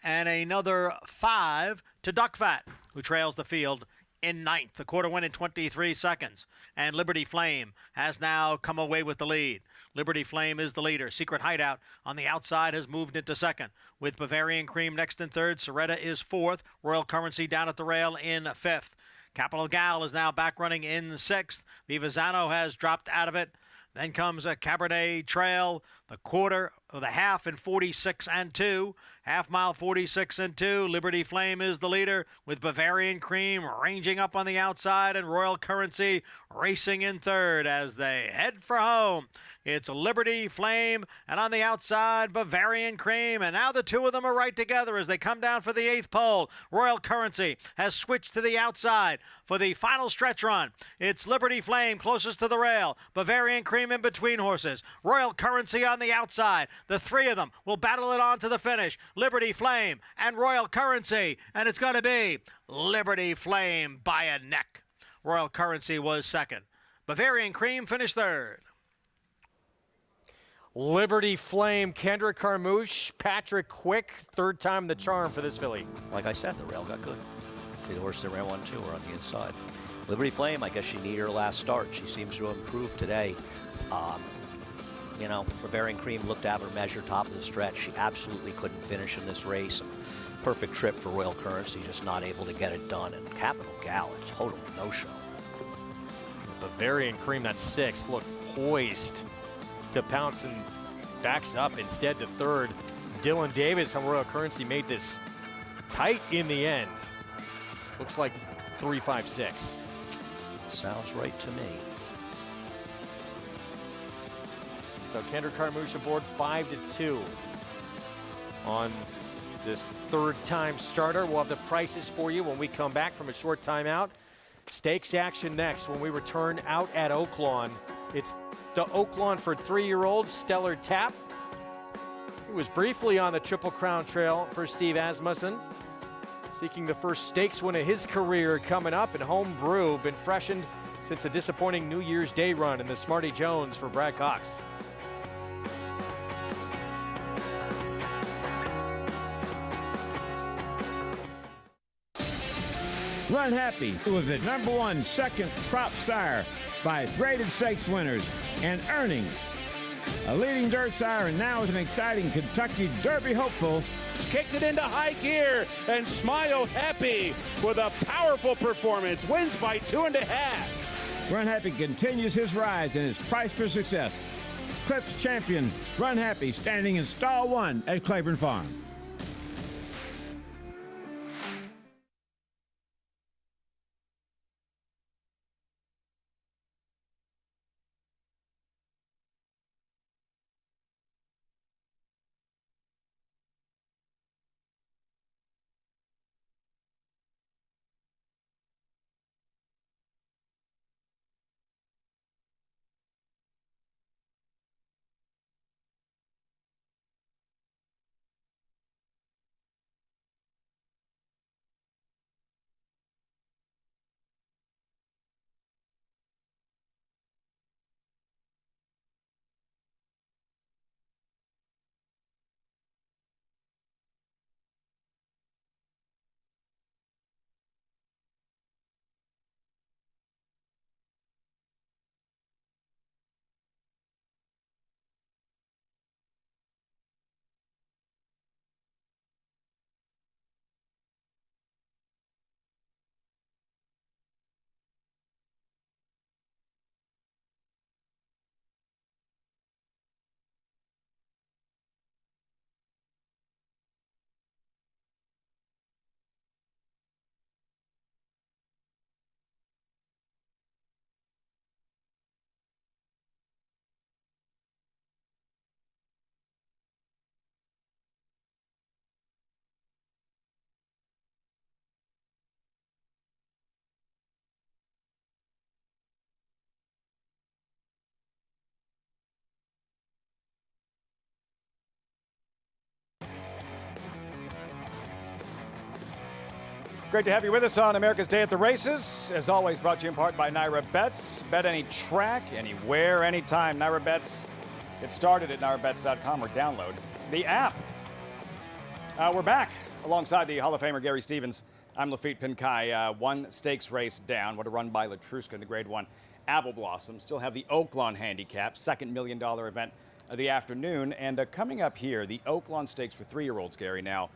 and another 5 to Duck Fat, who trails the field in 9th. The quarter went in 23 seconds. And Liberty Flame has now come away with the lead. Liberty Flame is the leader. Secret Hideout on the outside has moved into 2nd. With Bavarian Cream next in 3rd. Soretta is 4th. Royal Currency down at the rail in 5th. Capital Gal is now back running in 6th. Vivazano has dropped out of it. Then comes a Cabernet Trail, the quarter of the half in 46 and 2. Half mile 46 and 2. Liberty Flame is the leader with Bavarian Cream ranging up on the outside and Royal Currency racing in 3rd as they head for home. It's Liberty Flame and on the outside Bavarian Cream, and now the two of them are right together as they come down for the 8th pole. Royal Currency has switched to the outside for the final stretch run. It's Liberty Flame closest to the rail. Bavarian Cream in between horses. Royal Currency on the outside. The three of them will battle it on to the finish. Liberty Flame and Royal Currency, and it's going to be Liberty Flame by a neck. Royal Currency was 2nd. Bavarian Cream finished 3rd. Liberty Flame, Kendrick Carmouche, Patrick Quick, 3rd time the charm for this filly. Like I said, the rail got good. The horse that ran 1-2 were on the inside. Liberty Flame, I guess she needed her last start. She seems to have improved today. You know, Bavarian Cream looked at her measure top of the stretch. She absolutely couldn't finish in this race. Perfect trip for Royal Currency, just not able to get it done. And Capital Gal, a total no-show. Bavarian Cream, that's 6th, looked poised to pounce and backs up instead to 3rd. Dylan Davis on Royal Currency made this tight in the end. Looks like 3-5-6. Sounds right to me. So Kendrick Carmouche aboard 5-2 on this 3rd time starter. We'll have the prices for you when we come back from a short timeout. Stakes action next when we return out at Oaklawn. It's the Oaklawn for 3-year-olds, Stellar Tap. He was briefly on the Triple Crown Trail for Steve Asmussen, seeking the first stakes win of his career coming up. And Home Brew been freshened since a disappointing New Year's Day run in the Smarty Jones for Brad Cox. Run Happy was a #1 second crop sire by graded stakes winners and earnings. A leading dirt sire and now with an exciting Kentucky Derby hopeful. Kicked it into high gear and Smile Happy with a powerful performance. Wins by 2.5. Run Happy continues his rise and is priced for success. Clips champion Run Happy standing in stall 1 at Claiborne Farm. Great to have you with us on America's Day at the Races. As always, brought to you in part by Naira Bets. Bet any track, anywhere, anytime. Naira Bets. Get started at nairabets.com or download the app. We're back alongside the Hall of Famer Gary Stevens. I'm Lafitte Pinkai. One stakes race down. What a run by Latruska in the Grade 1 Apple Blossom. Still have the Oaklawn Handicap, $2 million event of the afternoon. And coming up here, the Oaklawn Stakes for 3-year-olds, Gary. Now,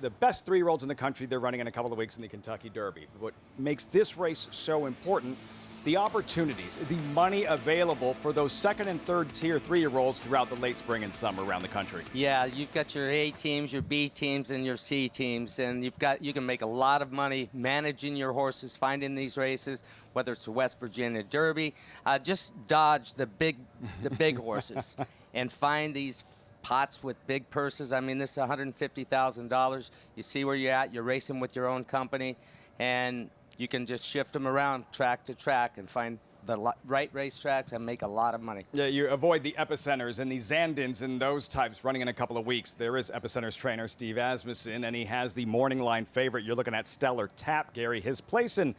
The best 3-year-olds in the country, they're running in a couple of weeks in the Kentucky Derby. What makes this race so important, the opportunities, the money available for those second and third tier 3-year-olds throughout the late spring and summer around the country. Yeah, you've got your A teams, your B teams, and your C teams, and you can make a lot of money managing your horses, finding these races, whether it's the West Virginia Derby. Just dodge the big horses and find these pots with big purses. I mean, this is $150,000. You see where you're at. You're racing with your own company, and you can just shift them around track to track and find the right racetracks and make a lot of money. Yeah, you avoid the Epicenters and the Zandons and those types running in a couple of weeks. There is Epicenters trainer Steve Asmussen, and he has the morning line favorite. You're looking at Stellar Tap, Gary. His place in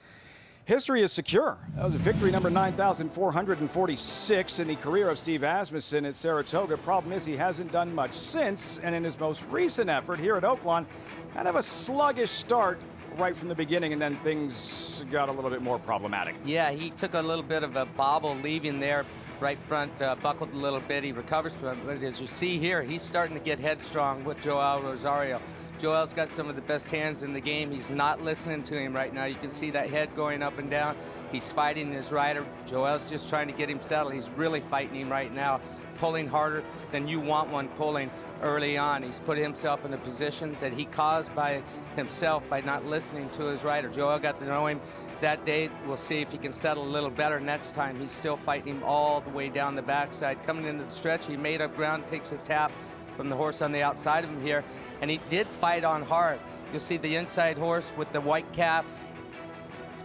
history is secure. That was victory number 9,446 in the career of Steve Asmussen at Saratoga. Problem is he hasn't done much since, and in his most recent effort here at Oaklawn, kind of a sluggish start right from the beginning, and then things got a little bit more problematic. Yeah, he took a little bit of a bobble leaving there. Right front buckled a little bit. He recovers from it, but as you see here, he's starting to get headstrong with Joel Rosario. Joel's got some of the best hands in the game. He's not listening to him right now. You can see that head going up and down. He's fighting his rider. Joel's just trying to get him settled. He's really fighting him right now, pulling harder than you want one pulling early on. He's put himself in a position that he caused by himself by not listening to his rider. Joel got to know him that day. We'll see if he can settle a little better next time. He's still fighting him all the way down the backside. Coming into the stretch, he made up ground, takes a tap from the horse on the outside of him here, and he did fight on hard. You'll see the inside horse with the white cap,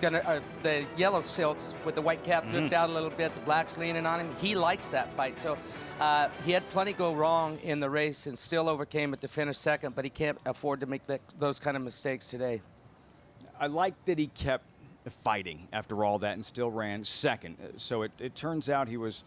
the yellow silks with the white cap drift out a little bit, the black's leaning on him. He likes that fight. So he had plenty go wrong in the race and still overcame it to finish second, but he can't afford to make those kind of mistakes today. I like that he kept fighting after all that and still ran second. So it turns out he was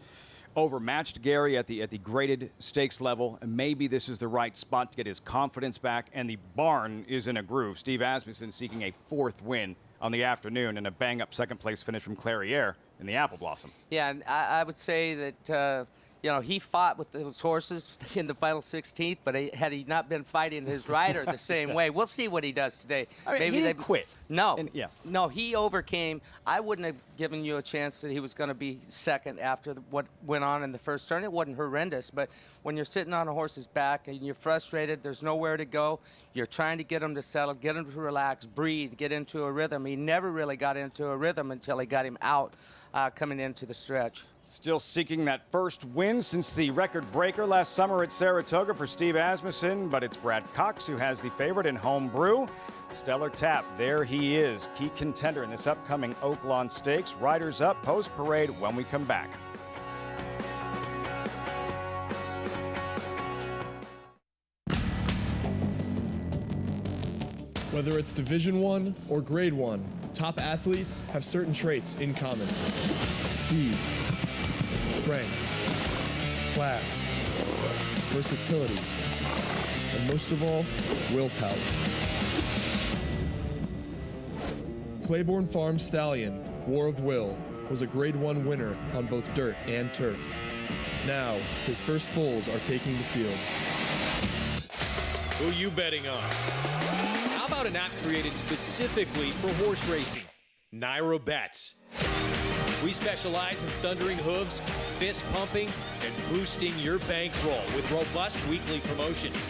overmatched Gary at the graded stakes level, and maybe this is the right spot to get his confidence back, and the barn is in a groove. Steve Asmussen seeking a 4th win on the afternoon and a bang-up second-place finish from Clairiere in the Apple Blossom. Yeah, and I would say that, you know, he fought with those horses in the final 16th, but had he not been fighting his rider the same way, we'll see what he does today. I mean, he didn't quit. No, yeah. No, he overcame. I wouldn't have given you a chance that he was going to be second after what went on in the first turn. It wasn't horrendous, but when you're sitting on a horse's back and you're frustrated, there's nowhere to go, you're trying to get him to settle, get him to relax, breathe, get into a rhythm. He never really got into a rhythm until he got him out coming into the stretch. Still seeking that first win since the record breaker last summer at Saratoga for Steve Asmussen, but it's Brad Cox who has the favorite in Home Brew. Stellar Tap, there he is, key contender in this upcoming Oaklawn Stakes. Riders up, post-parade when we come back. Whether it's Division I or Grade 1, top athletes have certain traits in common. Speed, strength, class, versatility, and most of all, willpower. Claiborne Farm Stallion, War of Will, was a Grade 1 winner on both dirt and turf. Now, his first foals are taking the field. Who you betting on? How about an app created specifically for horse racing? Naira Bets. We specialize in thundering hooves, fist pumping, and boosting your bankroll with robust weekly promotions.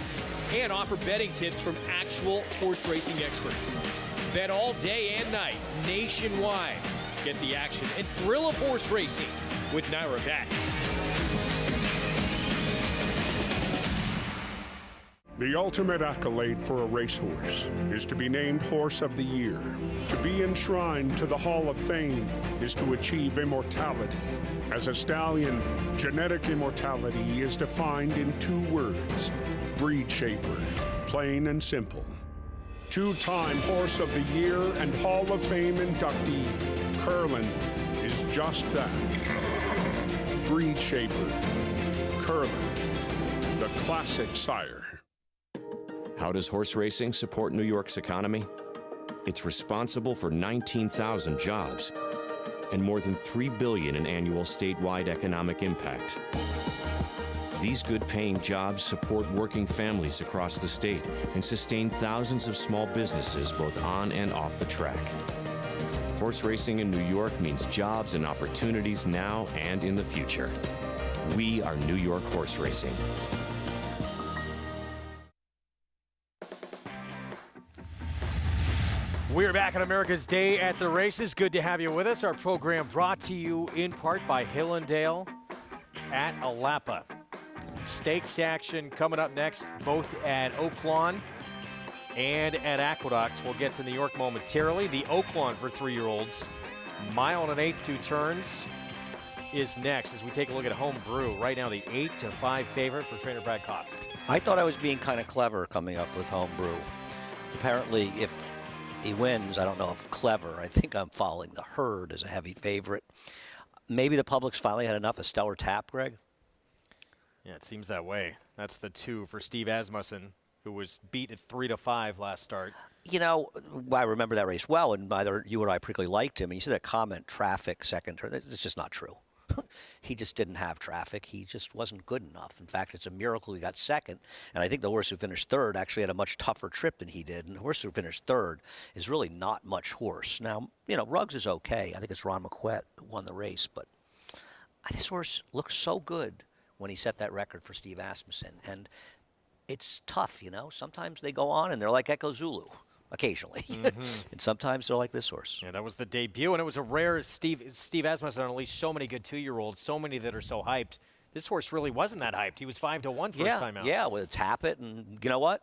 And offer betting tips from actual horse racing experts. Bet all day and night, nationwide. Get the action and thrill of horse racing with Naira Bets. The ultimate accolade for a racehorse is to be named Horse of the Year. To be enshrined to the Hall of Fame is to achieve immortality. As a stallion, genetic immortality is defined in 2 words: breed shaper, plain and simple. 2-time Horse of the Year and Hall of Fame inductee, Curlin is just that. Breed shaper, Curlin, the classic sire. How does horse racing support New York's economy? It's responsible for 19,000 jobs and more than $3 billion in annual statewide economic impact. These good-paying jobs support working families across the state and sustain thousands of small businesses both on and off the track. Horse racing in New York means jobs and opportunities now and in the future. We are New York horse racing. We're back on America's Day at the Races. Good to have you with us. Our program brought to you in part by Hillendale at Alapa. Stakes action coming up next, both at Oaklawn and at Aqueduct. We'll get to New York momentarily. The Oaklawn for 3-year-olds, 1 1/8, 2 turns, is next as we take a look at Homebrew. Right now, the 8-5 favorite for trainer Brad Cox. I thought I was being kind of clever coming up with Homebrew. Apparently, if he wins, I don't know if clever. I think I'm following the herd as a heavy favorite. Maybe the public's finally had enough of Stellar Tap, Greg? Yeah, it seems that way. That's the 2 for Steve Asmussen, who was beat at 3-5 last start. You know, I remember that race well, and neither you or I particularly liked him. And you see that comment, traffic, second turn. It's just not true. He just didn't have traffic. He just wasn't good enough. In fact, it's a miracle he got second. And I think the horse who finished third actually had a much tougher trip than he did. And the horse who finished third is really not much horse. Now, you know, Ruggs is okay. I think it's Ron McQuett who won the race. But this horse looked so good when he set that record for Steve Asmussen. And it's tough, you know. Sometimes they go on and they're like Echo Zulu. Occasionally. And sometimes they're like this horse. Yeah, that was the debut, and it was a rare Steve Asmussen unleashed so many good 2-year-olds, so many that are so hyped. This horse really wasn't that hyped. He was 5-1 first time out. Yeah, with Tappet, and you know what?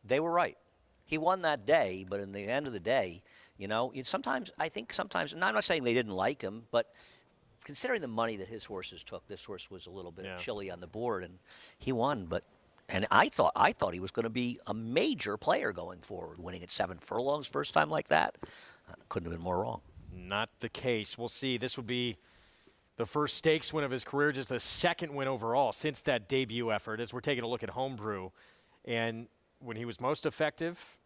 They were right. He won that day, but in the end of the day, you know, sometimes, and I'm not saying they didn't like him, but considering the money that his horses took, this horse was a little bit chilly on the board, and he won, and I thought he was going to be a major player going forward, winning at 7 furlongs first time like that. Couldn't have been more wrong. Not the case. We'll see. This would be the first stakes win of his career, just the second win overall since that debut effort, as we're taking a look at Homebrew. And when he was most effective,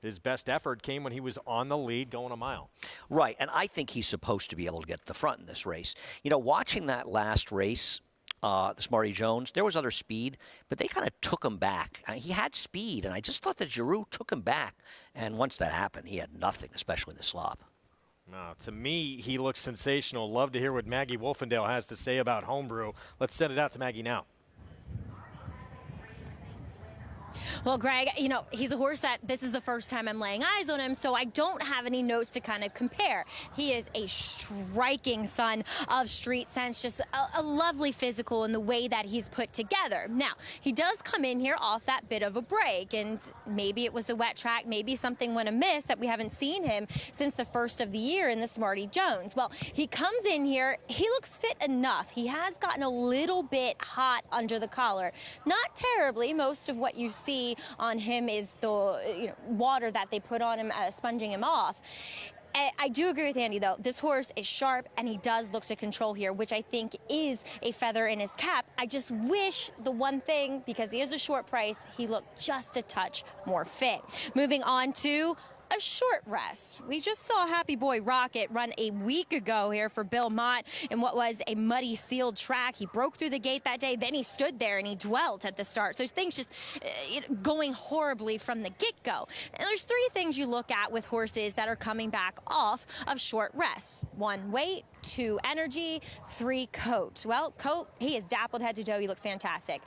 his best effort came when he was on the lead going a mile. Right, and I think he's supposed to be able to get to the front in this race. You know, watching that last race, the Smarty Jones, there was other speed, but they kind of took him back. He had speed, and I just thought that Giroux took him back. And once that happened, he had nothing, especially in the slop. To me, he looks sensational. Love to hear what Maggie Wolfendale has to say about Homebrew. Let's send it out to Maggie now. Well, Greg, you know, he's a horse that this is the first time I'm laying eyes on him, so I don't have any notes to kind of compare. He is a striking son of Street Sense, just a lovely physical in the way that he's put together. Now, he does come in here off that bit of a break, and maybe it was a wet track, maybe something went amiss that we haven't seen him since the first of the year in the Smarty Jones. Well, he comes in here, he looks fit enough. He has gotten a little bit hot under the collar. Not terribly. Most of what you see on him is the water that they put on him, sponging him off. I do agree with Andy, though. This horse is sharp, and he does look to control here, which I think is a feather in his cap. I just wish the one thing, because he is a short price, he looked just a touch more fit. Moving on to a short rest. We just saw Happy Boy Rocket run a week ago here for Bill Mott in what was a muddy sealed track. He broke through the gate that day, then he stood there and he dwelt at the start. So things just going horribly from the get-go. And there's 3 things you look at with horses that are coming back off of short rests. 1, weight. 2, energy. 3, coat. Well, coat, he is dappled head to toe. He looks fantastic.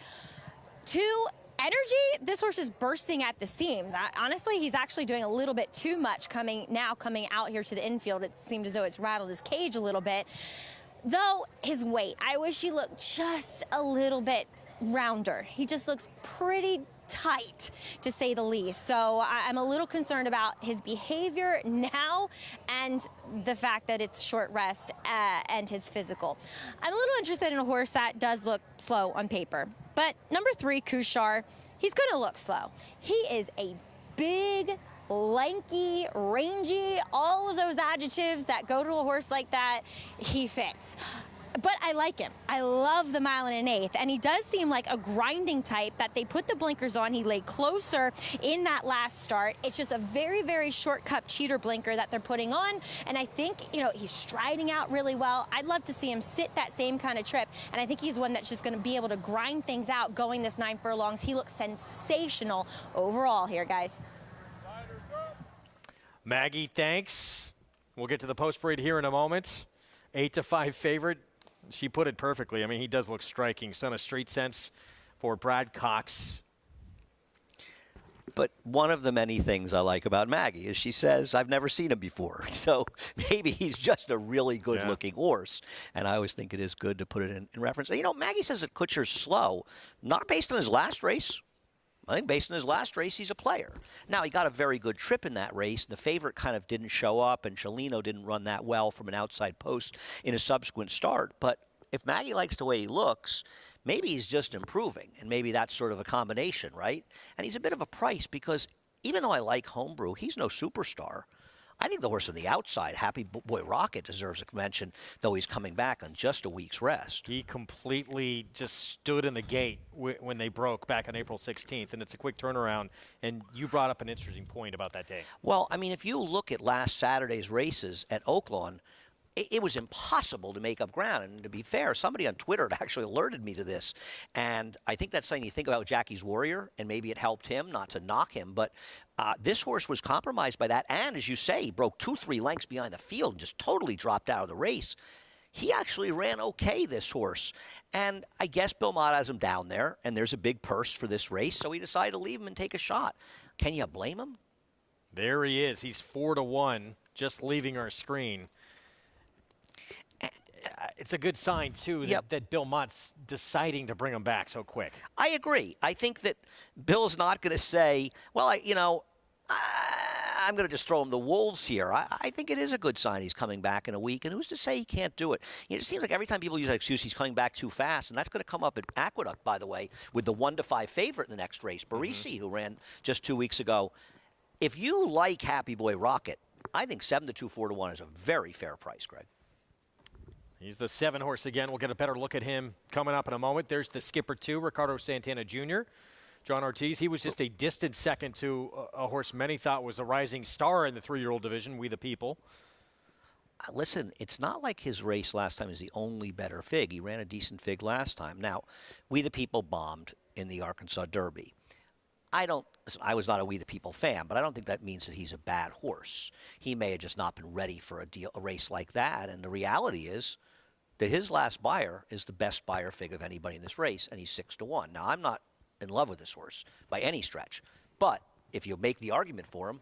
2, energy, this horse is bursting at the seams. Honestly, he's actually doing a little bit too much coming out here to the infield. It seemed as though it's rattled his cage a little bit. Though, his weight, I wish he looked just a little bit rounder. He just looks pretty tight, to say the least. So I'm a little concerned about his behavior now and the fact that it's short rest and his physical. I'm a little interested in a horse that does look slow on paper. But number 3, Kushar, he's going to look slow. He is a big, lanky, rangy, all of those adjectives that go to a horse like that, he fits. but I like him. I love the 1 1/8, and he does seem like a grinding type that they put the blinkers on. He laid closer in that last start. It's just a very, very short cup cheater blinker that they're putting on, and I think, you know, he's striding out really well. I'd love to see him sit that same kind of trip, and I think he's one that's just going to be able to grind things out going this 9 furlongs. He looks sensational overall here, guys. Maggie, thanks. We'll get to the post parade here in a moment. 8-5 favorite. She put it perfectly. I mean, he does look striking. Son of Street Sense for Brad Cox. But one of the many things I like about Maggie is she says, I've never seen him before. So maybe he's just a really good-looking horse. And I always think it is good to put it in reference. You know, Maggie says that Kutcher's slow, not based on his last race. I think based on his last race, he's a player. Now, he got a very good trip in that race. The favorite kind of didn't show up, and Chelino didn't run that well from an outside post in a subsequent start. But if Maggie likes the way he looks, maybe he's just improving, and maybe that's sort of a combination, right? And he's a bit of a price because even though I like Homebrew, he's no superstar. I think the horse on the outside, Happy Boy Rocket, deserves a mention, though he's coming back on just a week's rest. He completely just stood in the gate when they broke back on April 16th, and it's a quick turnaround. And you brought up an interesting point about that day. Well, I mean, if you look at last Saturday's races at Oaklawn, it was impossible to make up ground. And to be fair, somebody on Twitter had actually alerted me to this. And I think that's something you think about Jackie's Warrior, and maybe it helped him, not to knock him. But this horse was compromised by that. And as you say, he broke 2-3 lengths behind the field and just totally dropped out of the race. He actually ran okay, this horse. And I guess Bill Mott has him down there, and there's a big purse for this race. So he decided to leave him and take a shot. Can you blame him? There he is. He's 4-1, just leaving our screen. It's a good sign, too, that Bill Mott's deciding to bring him back so quick. I agree. I think that Bill's not going to say, well, I'm going to just throw him the wolves here. I think it is a good sign he's coming back in a week, and who's to say he can't do it? It seems like every time people use that excuse, he's coming back too fast, and that's going to come up at Aqueduct, by the way, with the 1-5 favorite in the next race, Barisi, who ran just 2 weeks ago. If you like Happy Boy Rocket, I think 7-2, 4-1 is a very fair price, Greg. He's the 7 horse again. We'll get a better look at him coming up in a moment. There's the skipper, too, Ricardo Santana Jr., John Ortiz. He was just a distant second to a horse many thought was a rising star in the 3-year-old division, We the People. Listen, it's not like his race last time is the only better fig. He ran a decent fig last time. Now, We the People bombed in the Arkansas Derby. I was not a We the People fan, but I don't think that means that he's a bad horse. He may have just not been ready for a race like that, and the reality is that his last buyer is the best buyer fig of anybody in this race, and he's 6-1. Now, I'm not in love with this horse by any stretch, but if you make the argument for him,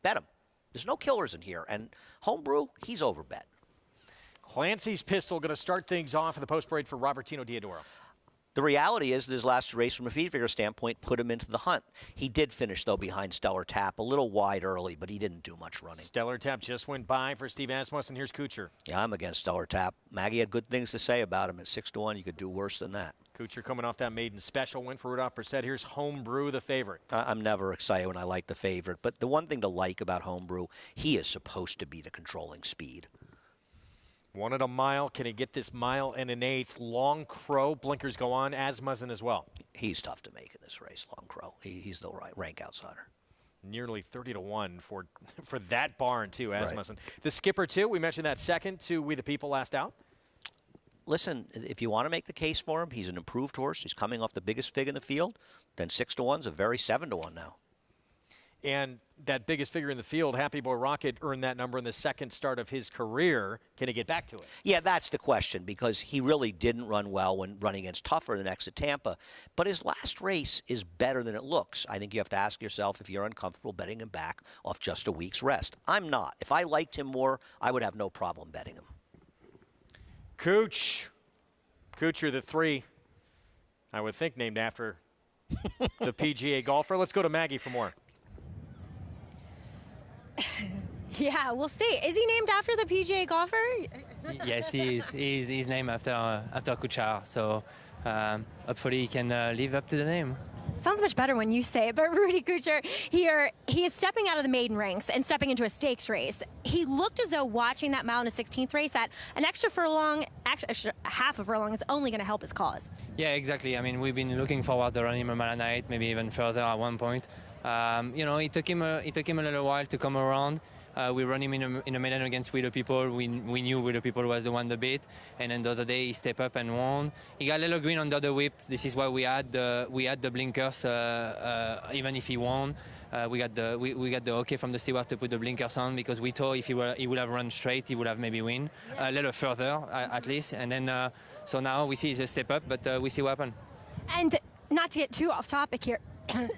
bet him. There's no killers in here, and Homebrew, he's overbet. Clancy's Pistol going to start things off in the post parade for Robertino Diodoro. The reality is that his last race from a feed figure standpoint put him into the hunt. He did finish, though, behind Stellar Tap, a little wide early, but he didn't do much running. Stellar Tap just went by for Steve Asmussen. Here's Kuchar. Yeah, I'm against Stellar Tap. Maggie had good things to say about him. At 6-1, you could do worse than that. Kuchar coming off that maiden special win for Rudolph Brissett. Here's Homebrew, the favorite. I'm never excited when I like the favorite, but the one thing to like about Homebrew, he is supposed to be the controlling speed. Wanted a mile. Can he get this 1 1/8? Long Crow. Blinkers go on. Asmussen as well. He's tough to make in this race, Long Crow. He's the right rank outsider. Nearly 30-1 for that barn, too, Asmussen. Right. The skipper, too. We mentioned that second to We the People last out. Listen, if you want to make the case for him, he's an improved horse. He's coming off the biggest fig in the field. Then 6-1's a very 7-1 now. And that biggest figure in the field, Happy Boy Rocket, earned that number in the second start of his career. Can he get back to it? Yeah, that's the question, because he really didn't run well when running against Tougher than next at Tampa. But his last race is better than it looks. I think you have to ask yourself if you're uncomfortable betting him back off just a week's rest. I'm not. If I liked him more, I would have no problem betting him. Kuchar, the 3, I would think named after the PGA golfer. Let's go to Maggie for more. Yeah, we'll see. Is he named after the PGA golfer? Yes, he is. He's named after Kuchar. So hopefully he can live up to the name. Sounds much better when you say it, but Rudy Kucher here, he is stepping out of the maiden ranks and stepping into a stakes race. He looked as though watching that mile in a 16th race that an extra half a furlong is only going to help his cause. Yeah, exactly. I mean, we've been looking forward to running him a mile and 8, maybe even further at one point. You know, it took him a little while to come around. We run him in a maiden against Widow People. We knew Widow People was the one to beat, and then the other day he stepped up and won. He got a little green under the whip. This is why we had the blinkers. Even if he won, we got the okay from the steward to put the blinkers on, because we thought if he would have run straight, he would have maybe win a little further at least. And then so now we see he's a step up, but we see what happened. And not to get too off topic here,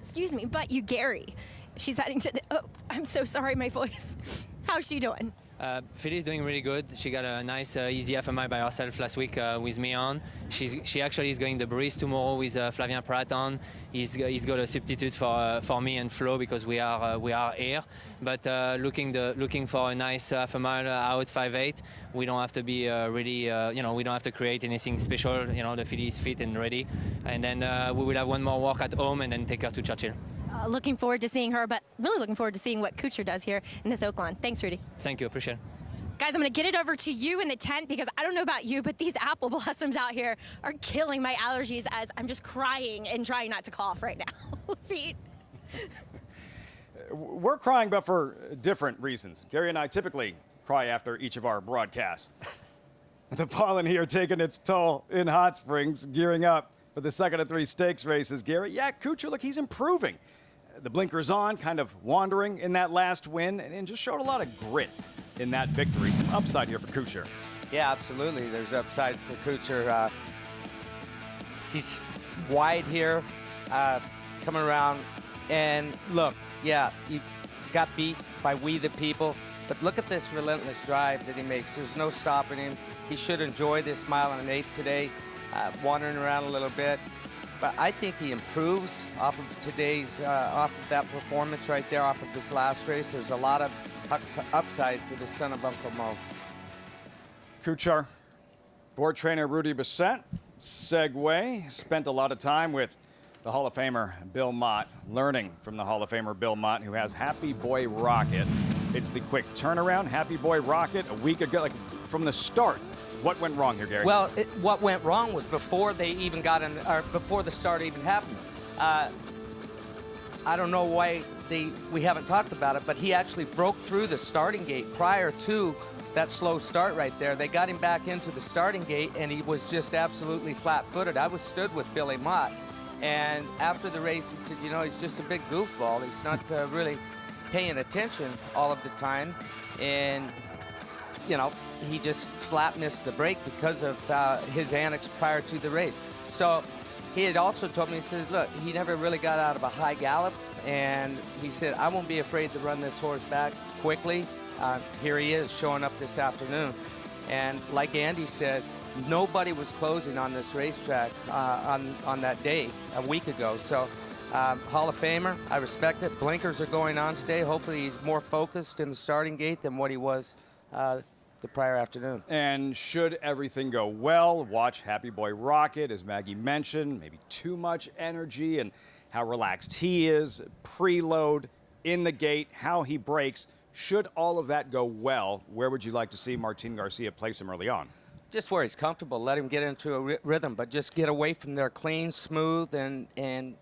excuse me, but you, Gary. She's heading to the, oh, I'm so sorry, my voice. How's she doing? Philly's doing really good. She got a nice, easy half a mile by herself last week with me on. She actually is going the breeze tomorrow with Flavien Pratt on. He's got a substitute for me and Flo because we are here. But looking for a nice half a mile out 5.8. We don't have to be really, you know, we don't have to create anything special. You know, the filly is fit and ready. And then we will have one more walk at home and then take her to Churchill. Looking forward to seeing her, but really looking forward to seeing what Kucher does here in this Oaklawn. Thanks, Rudy. Thank you. Appreciate it. Guys, I'm going to get it over to you in the tent because I don't know about you, but these apple blossoms out here are killing my allergies as I'm just crying and trying not to cough right now. Pete? We're crying, but for different reasons. Gary and I typically cry after each of our broadcasts. The pollen here taking its toll in Hot Springs, gearing up for the second of 3 stakes races. Gary, yeah, Kucher, look, he's improving. The blinkers on, kind of wandering in that last win, and just showed a lot of grit in that victory. Some upside here for Kucher. Yeah, absolutely. There's upside for Kucher. He's wide here, coming around. And look, yeah, he got beat by We the People, but look at this relentless drive that he makes. There's no stopping him. He should enjoy this mile and 1/8 today, wandering around a little bit. But I think he improves off of today's, off of that performance right there, off of this last race. There's a lot of upside for the son of Uncle Mo. Kucher, board trainer Rudy Bissett, segue, spent a lot of time with the Hall of Famer Bill Mott, learning from the Hall of Famer Bill Mott, who has Happy Boy Rocket. It's the quick turnaround. Happy Boy Rocket a week ago, like from the start. What went wrong here, Gary? Well, what went wrong was before they even got in, or before the start even happened. I don't know why we haven't talked about it, but he actually broke through the starting gate prior to that slow start right there. They got him back into the starting gate, and he was just absolutely flat-footed. I was stood with Billy Mott, and after the race, he said, you know, he's just a big goofball. He's not really paying attention all of the time, and you know, he just flat missed the break because of his antics prior to the race. So he had also told me, he says, look, he never really got out of a high gallop, and he said, I won't be afraid to run this horse back quickly. Here he is showing up this afternoon. And like Andy said, nobody was closing on this racetrack on that day a week ago. So Hall of Famer, I respect it. Blinkers are going on today. Hopefully he's more focused in the starting gate than what he was the prior afternoon. And should everything go well, watch Happy Boy Rocket, as Maggie mentioned, maybe too much energy and how relaxed he is, preload in the gate, how he breaks. Should all of that go well, where would you like to see Martin Garcia place him early on? Just where he's comfortable. Let him get into a rhythm, but just get away from there clean, smooth, and in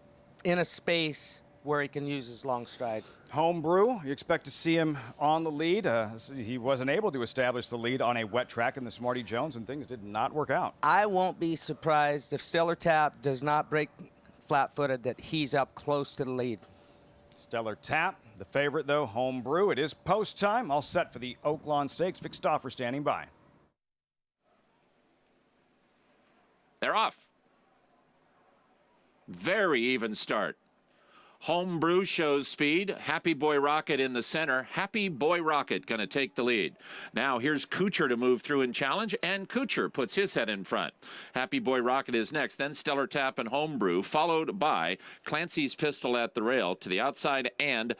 a space where he can use his long stride. Homebrew, you expect to see him on the lead. He wasn't able to establish the lead on a wet track in the Smarty Jones, and things did not work out. I won't be surprised if Stellar Tap does not break flat-footed, that he's up close to the lead. Stellar Tap, the favorite though, Homebrew. It is post time, all set for the Oaklawn Stakes. Vic Stauffer standing by. They're off. Very even start. Homebrew shows speed. Happy Boy Rocket in the center. Happy Boy Rocket going to take the lead. Now here's Kucher to move through and challenge, and Kucher puts his head in front. Happy Boy Rocket is next, then Stellar Tap and Homebrew, followed by Clancy's Pistol at the rail to the outside, and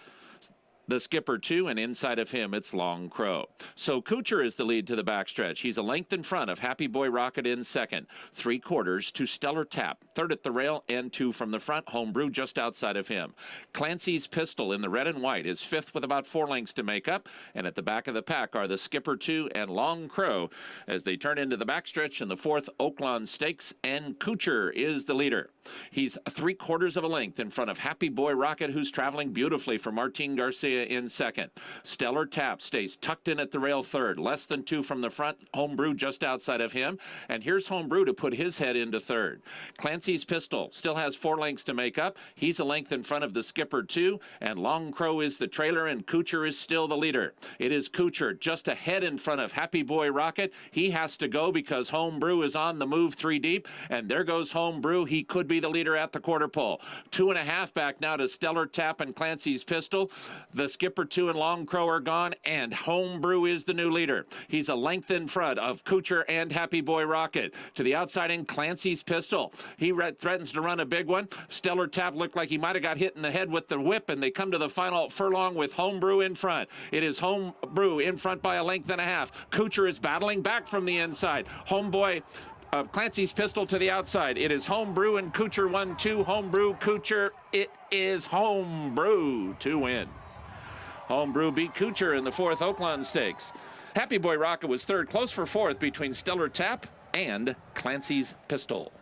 The Skipper 2, and inside of him, it's Long Crow. So Kuchar is the lead to the backstretch. He's a length in front of Happy Boy Rocket in second. 3/4 to Stellar Tap. Third at the rail and 2 from the front. Homebrew just outside of him. Clancy's Pistol in the red and white is fifth with about 4 lengths to make up. And at the back of the pack are the Skipper 2 and Long Crow as they turn into the backstretch in the 4th Oaklawn Stakes. And Kuchar is the leader. He's 3/4 of a length in front of Happy Boy Rocket, who's traveling beautifully for Martin Garcia in second. Stellar Tap stays tucked in at the rail third, less than 2 from the front. Homebrew just outside of him, and here's Homebrew to put his head into third. Clancy's Pistol still has 4 lengths to make up. He's a length in front of the Skipper 2, and Long Crow is the trailer, and Kuchar is still the leader. It is Kuchar just ahead in front of Happy Boy Rocket. He has to go because Homebrew is on the move 3 deep, and there goes Homebrew. He could be the leader at the quarter pole. 2.5 back now to Stellar Tap and Clancy's Pistol. The Skipper 2 and Long Crow are gone, and Homebrew is the new leader. He's a length in front of Kuchar and Happy Boy Rocket. To the outside in Clancy's Pistol. He threatens to run a big one. Stellar Tap looked like he might have got hit in the head with the whip, and they come to the final furlong with Homebrew in front. It is Homebrew in front by a length and a half. Kuchar is battling back from the inside. Homeboy Clancy's Pistol to the outside. It is Homebrew and Kuchar 1-2. Homebrew, Kuchar. It is Homebrew to win. Homebrew beat Kuchar in the 4th Oaklawn Stakes. Happy Boy Rocket was third, close for 4th between Stellar Tap and Clancy's Pistol.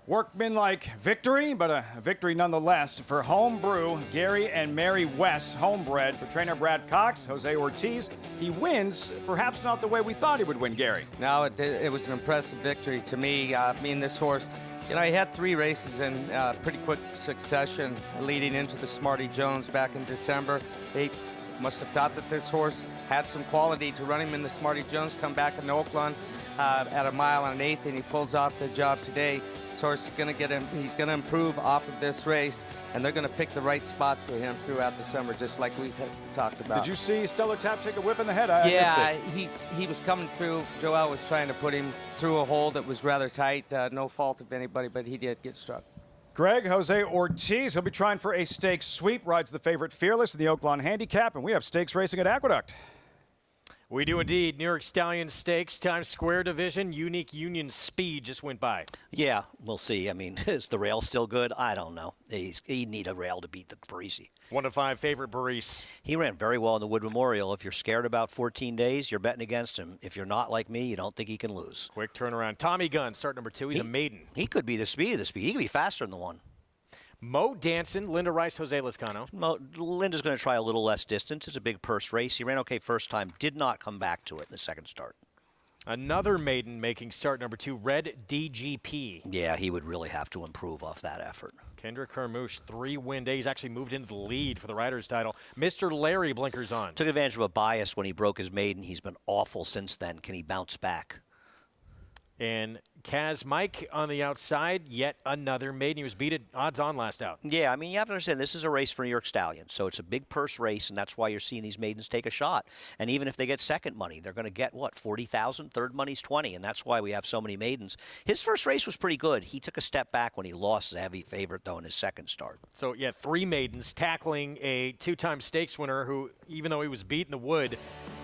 Workmanlike victory, but a victory nonetheless for Homebrew, Gary and Mary West, homebred for trainer Brad Cox, Jose Ortiz. He wins, perhaps not the way we thought he would win, Gary. No, it was an impressive victory to me. Me and this horse, you know, he had 3 races in pretty quick succession leading into the Smarty Jones back in December. They must have thought that this horse had some quality to run him in the Smarty Jones, come back in Oaklawn at 1 mile and 1/8, and he pulls off the job today. This horse is going to get him, he's going to improve off of this race, and they're going to pick the right spots for him throughout the summer, just like we talked about. Did you see Stellar Tap take a whip in the head? I missed it. He was coming through. Joel was trying to put him through a hole that was rather tight. No fault of anybody, but he did get struck. Greg, Jose Ortiz, he'll be trying for a stakes sweep, rides the favorite Fearless in the Oaklawn Handicap, and we have stakes racing at Aqueduct. We do indeed. New York Stallion Stakes, Times Square Division, Unique Union Speed just went by. Yeah, we'll see. I mean, is the rail still good? I don't know. He'd need a rail to beat the Parisi. 1-5 favorite Paris. He ran very well in the Wood Memorial. If you're scared about 14 days, you're betting against him. If you're not like me, you don't think he can lose. Quick turnaround. Tommy Gunn, start number 2. He's a maiden. He could be the speed of the speed. He could be faster than the 1. Mo Danson, Linda Rice, Jose Lezcano. Linda's going to try a little less distance. It's a big purse race. He ran okay first time, did not come back to it in the second start. Another maiden making start number 2, Red DGP. Yeah, he would really have to improve off that effort. Kendrick Carmouche, 3-win day. He's actually moved into the lead for the Riders' title. Mr. Larry blinkers on. Took advantage of a bias when he broke his maiden. He's been awful since then. Can he bounce back? And Kaz Mike on the outside, yet another maiden. He was beat at odds-on last out. Yeah, I mean, you have to understand, this is a race for New York Stallions, so it's a big purse race, and that's why you're seeing these maidens take a shot. And even if they get second money, they're going to get, what, $40,000? Third money's $20,000, and that's why we have so many maidens. His first race was pretty good. He took a step back when he lost as a heavy favorite, though, in his second start. So, yeah, 3 maidens tackling a 2-time stakes winner who, even though he was beat in the Wood,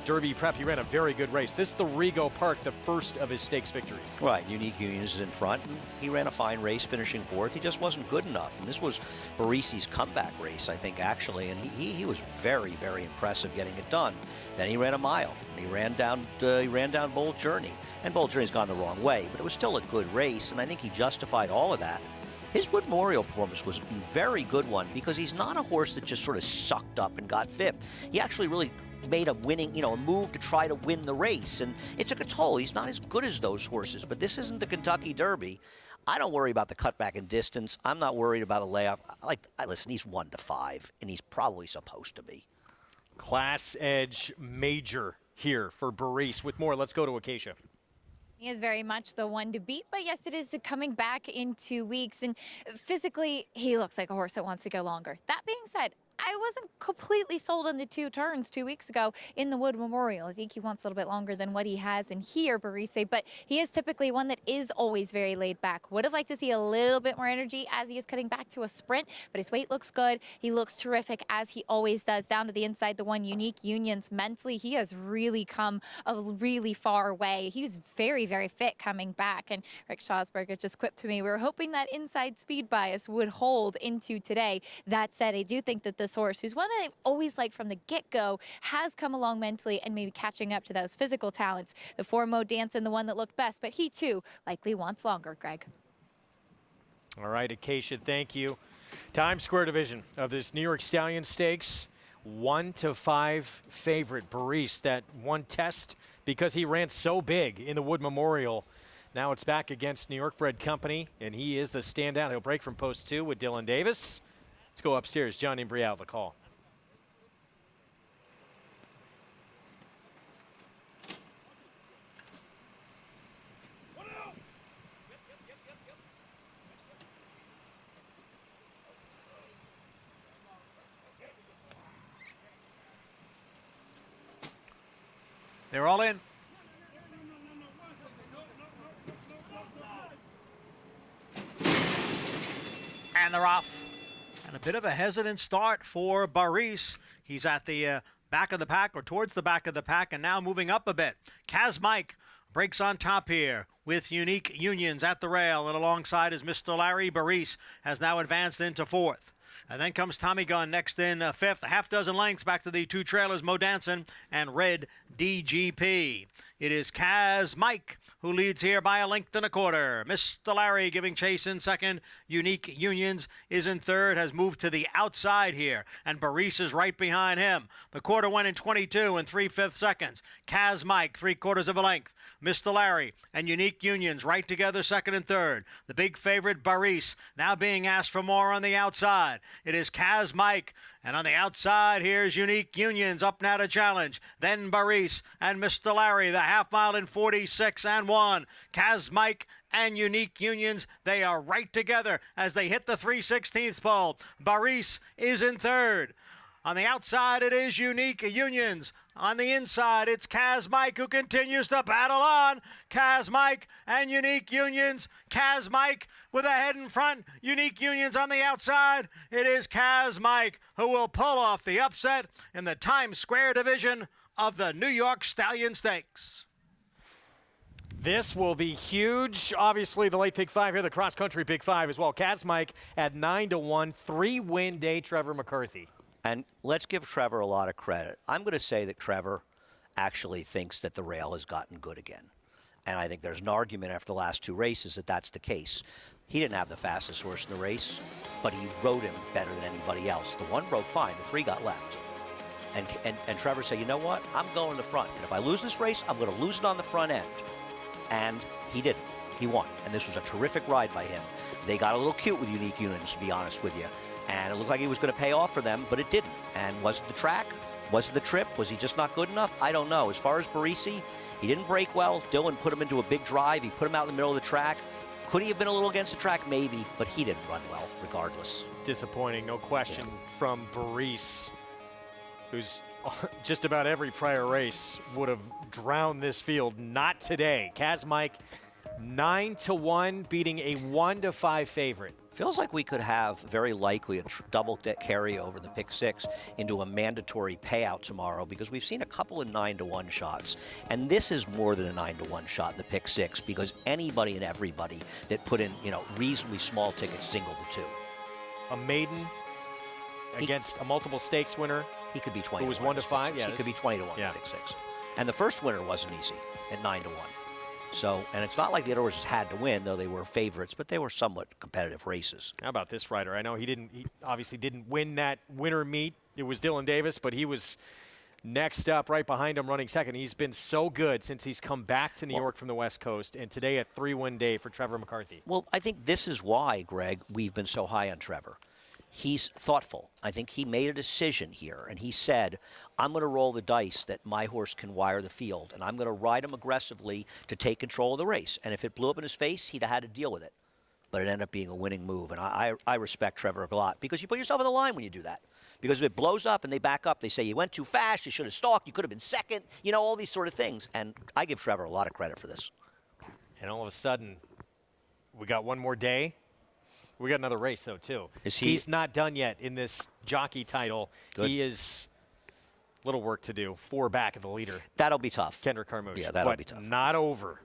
Derby prep, he ran a very good race. This is the Rego Park, the first of his stakes victories. Right, Unique Union is in front. And he ran a fine race, finishing 4th. He just wasn't good enough. And this was Barisi's comeback race, I think, actually. And he was very, very impressive getting it done. Then he ran a mile. And he ran down Bold Journey. And Bold Journey's gone the wrong way, but it was still a good race. And I think he justified all of that. His Wood Memorial performance was a very good one because he's not a horse that just sort of sucked up and got fit. He actually really made a winning, a move to try to win the race, and it took a toll. He's not as good as those horses, but this isn't the Kentucky Derby. I don't worry about the cutback in distance. I'm not worried about a layoff. Listen, he's 1-5, and he's probably supposed to be. Class Edge Major here for Baris. With more, let's go to Acacia. He is very much the one to beat, but yes, it is coming back in 2 weeks, and physically, he looks like a horse that wants to go longer. That being said, I wasn't completely sold on the 2 turns 2 weeks ago in the Wood Memorial. I think he wants a little bit longer than what he has in here, Barise, but he is typically one that is always very laid back. Would have liked to see a little bit more energy as he is cutting back to a sprint, but his weight looks good. He looks terrific as he always does. Down to the inside, the one Unique Unions mentally, he has really come a really far way. He was very, very fit coming back, and Rick Schosberger just quipped to me, we were hoping that inside speed bias would hold into today. That said, I do think that this horse, who's one that I've always liked from the get-go, has come along mentally and maybe catching up to those physical talents. The 4-Mo Dancing, the one that looked best, but he too likely wants longer, Greg. All right, Acacia, thank you. Times Square division of this New York Stallion Stakes, 1-5 favorite, Barise, that one test because he ran so big in the Wood Memorial. Now it's back against New York Bred Company, and he is the standout. He'll break from post 2 with Dylan Davis. Let's go upstairs. John Imbrial, the call. They're all in. And they're off. And a bit of a hesitant start for Barise. He's at the back of the pack, or towards the back of the pack, and now moving up a bit. Kaz Mike breaks on top here with Unique Unions at the rail, and alongside is Mr. Larry. Barise has now advanced into 4th. And then comes Tommy Gunn next in 5th, a half dozen lengths back to the 2 trailers, Mo Dancin and Red DGP. It is Kaz Mike who leads here by a length and a quarter. Mr. Larry giving chase in 2nd. Unique Unions is in 3rd, has moved to the outside here, and Barise is right behind him. The quarter went in 22 and 3/5 seconds. Kaz Mike, 3/4 of a length. Mr. Larry and Unique Unions right together, 2nd and 3rd. The big favorite, Barise, now being asked for more on the outside. It is Kaz Mike, and on the outside, here's Unique Unions up now to challenge. Then Barise and Mr. Larry, the half mile in 46 and 1. Kaz Mike and Unique Unions, they are right together as they hit the 3/16 pole. Barise is in 3rd. On the outside, it is Unique Unions. On the inside, it's Kaz Mike who continues to battle on. Kaz Mike and Unique Unions. Kaz Mike with a head in front. Unique Unions on the outside. It is Kaz Mike who will pull off the upset in the Times Square division of the New York Stallion Stakes. This will be huge. Obviously, the late pick 5 here, the cross-country pick 5 as well. Kaz Mike at 9-1, 3-win day, Trevor McCarthy. And let's give Trevor a lot of credit. I'm going to say that Trevor actually thinks that the rail has gotten good again. And I think there's an argument after the last 2 races that that's the case. He didn't have the fastest horse in the race, but he rode him better than anybody else. The 1 broke fine, the 3 got left. And Trevor said, you know what? I'm going in the front. And if I lose this race, I'm going to lose it on the front end. And he didn't. He won. And this was a terrific ride by him. They got a little cute with Unique Unions, to be honest with you. And it looked like he was going to pay off for them, but it didn't. And was it the track? Was it the trip? Was he just not good enough? I don't know. As far as Barise, he didn't break well. Dylan put him into a big drive. He put him out in the middle of the track. Could he have been a little against the track? Maybe, but he didn't run well regardless. Disappointing, no question, from Barise, who's just about every prior race would have drowned this field. Not today. Kaz Mike, 9-1, beating a 1-5 favorite. Feels like we could have very likely a double carryover the pick 6 into a mandatory payout tomorrow, because we've seen a couple of 9-1 shots, and this is more than a 9-1 shot in the pick 6, because anybody and everybody that put in, reasonably small tickets single to 2. A maiden against a multiple stakes winner. He could be 20. Who was 1-5? Yeah, he could be 20-1 in pick 6. And the first winner wasn't easy at 9-1. So, and it's not like the other horses had to win, though they were favorites, but they were somewhat competitive races. How about this rider? I know he obviously didn't win that winter meet. It was Dylan Davis, but he was next up right behind him running second. He's been so good since he's come back to New York from the West Coast, and today a 3-win day for Trevor McCarthy. Well, I think this is why, Greg, we've been so high on Trevor. He's thoughtful. I think he made a decision here, and he said, I'm going to roll the dice that my horse can wire the field, and I'm going to ride him aggressively to take control of the race. And if it blew up in his face, he'd have had to deal with it. but it ended up being a winning move. And I respect Trevor a lot because you put yourself on the line when you do that. Because if it blows up and they back up, they say you went too fast, you should have stalked, you could have been second, you know, all these sort of things. And I give Trevor a lot of credit for this. And all of a sudden, we got one more day. We got another race, though, too. He's not done yet in this jockey title. Good. He is little work to do. 4 back of the leader. That'll be tough. Kendrick Carmouche. Yeah, that'll be tough. Not over.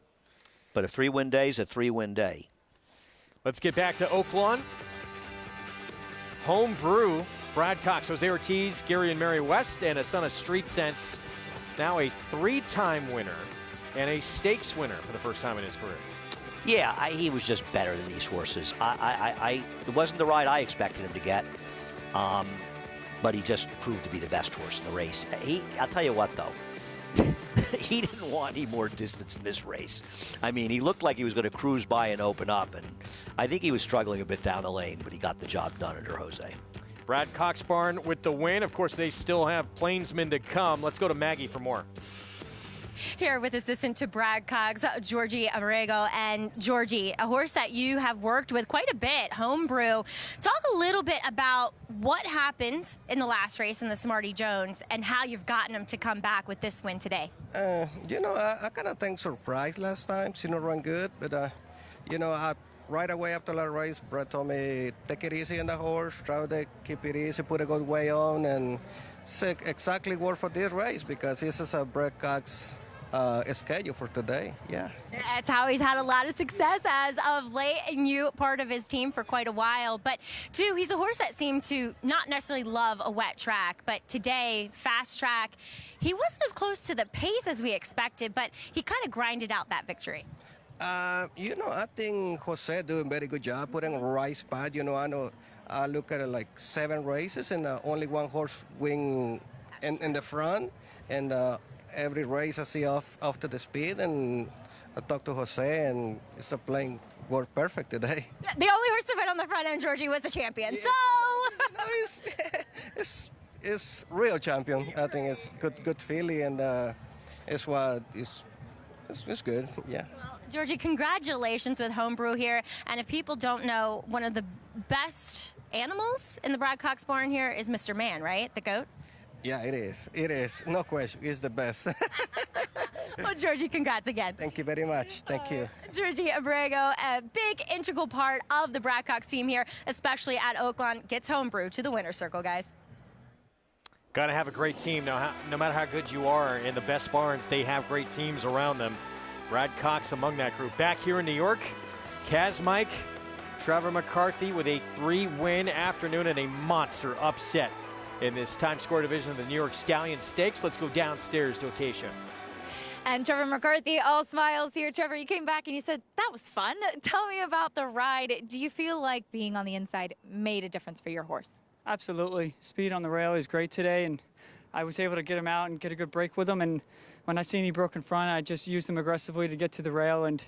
But a 3-win day is a 3-win day. Let's get back to Oaklawn. Home brew. Brad Cox, Jose Ortiz, Gary and Mary West, and a son of Street Sense. Now a 3-time winner and a stakes winner for the first time in his career. Yeah, he was just better than these horses. It wasn't the ride I expected him to get, but he just proved to be the best horse in the race. I'll tell you what, though. He didn't want any more distance in this race. I mean, he looked like he was going to cruise by and open up, and I think he was struggling a bit down the lane, but he got the job done under Jose. Brad Cox Barn with the win. Of course, they still have Plainsmen to come. Let's go to Maggie for more. Here with assistant to Brad Cox, Georgie Abrego. And Georgie, a horse that you have worked with quite a bit, Homebrew. Talk a little bit about what happened in the last race in the Smarty Jones and how you've gotten him to come back with this win today. You know, I kind of think surprised last time. She not run good, but, you know, right away after that race, Brad told me, take it easy on the horse, try to keep it easy, put a good way on, and it's exactly worked for this race because this is a Brad Cox schedule for today. Yeah. That's how he's had a lot of success as of late, and you part of his team for quite a while. But too, he's a horse that seemed to not necessarily love a wet track, but today, fast track, he wasn't as close to the pace as we expected, but he kind of grinded out that victory. You know, I think Jose doing a very good job putting a right spot. You know, I look at it like 7 races and only one horse win in the front, and every race I see off to the speed, and I talked to Jose, and it's a playing worked perfect today. The only horse to win on the front end, Georgie, was the champion. Yeah. So it's real champion. I think it's good filly, and it's what it's good. Yeah. Well, Georgie, congratulations with Homebrew here. And if people don't know, one of the best animals in the Brad Cox barn here is Mr. Man, right? The goat? Yeah, it is. It is. No question. It's the best. Well, Georgie, congrats again. Thank you very much. Thank you. Georgie Abrego, a big integral part of the Brad Cox team here, especially at Oaklawn, gets Homebrew to the winner's circle, guys. Got to have a great team. No matter how good you are in the best barns, they have great teams around them. Brad Cox among that group. Back here in New York, Kaz Mike, Trevor McCarthy with a 3-win afternoon and a monster upset in this Times Square division of the New York Stallion Stakes. Let's go downstairs to Acacia. And Trevor McCarthy, all smiles here. Trevor, you came back and you said, that was fun. Tell me about the ride. Do you feel like being on the inside made a difference for your horse? Absolutely. Speed on the rail is great today, and I was able to get him out and get a good break with him. And when I seen he broke in front, I just used him aggressively to get to the rail and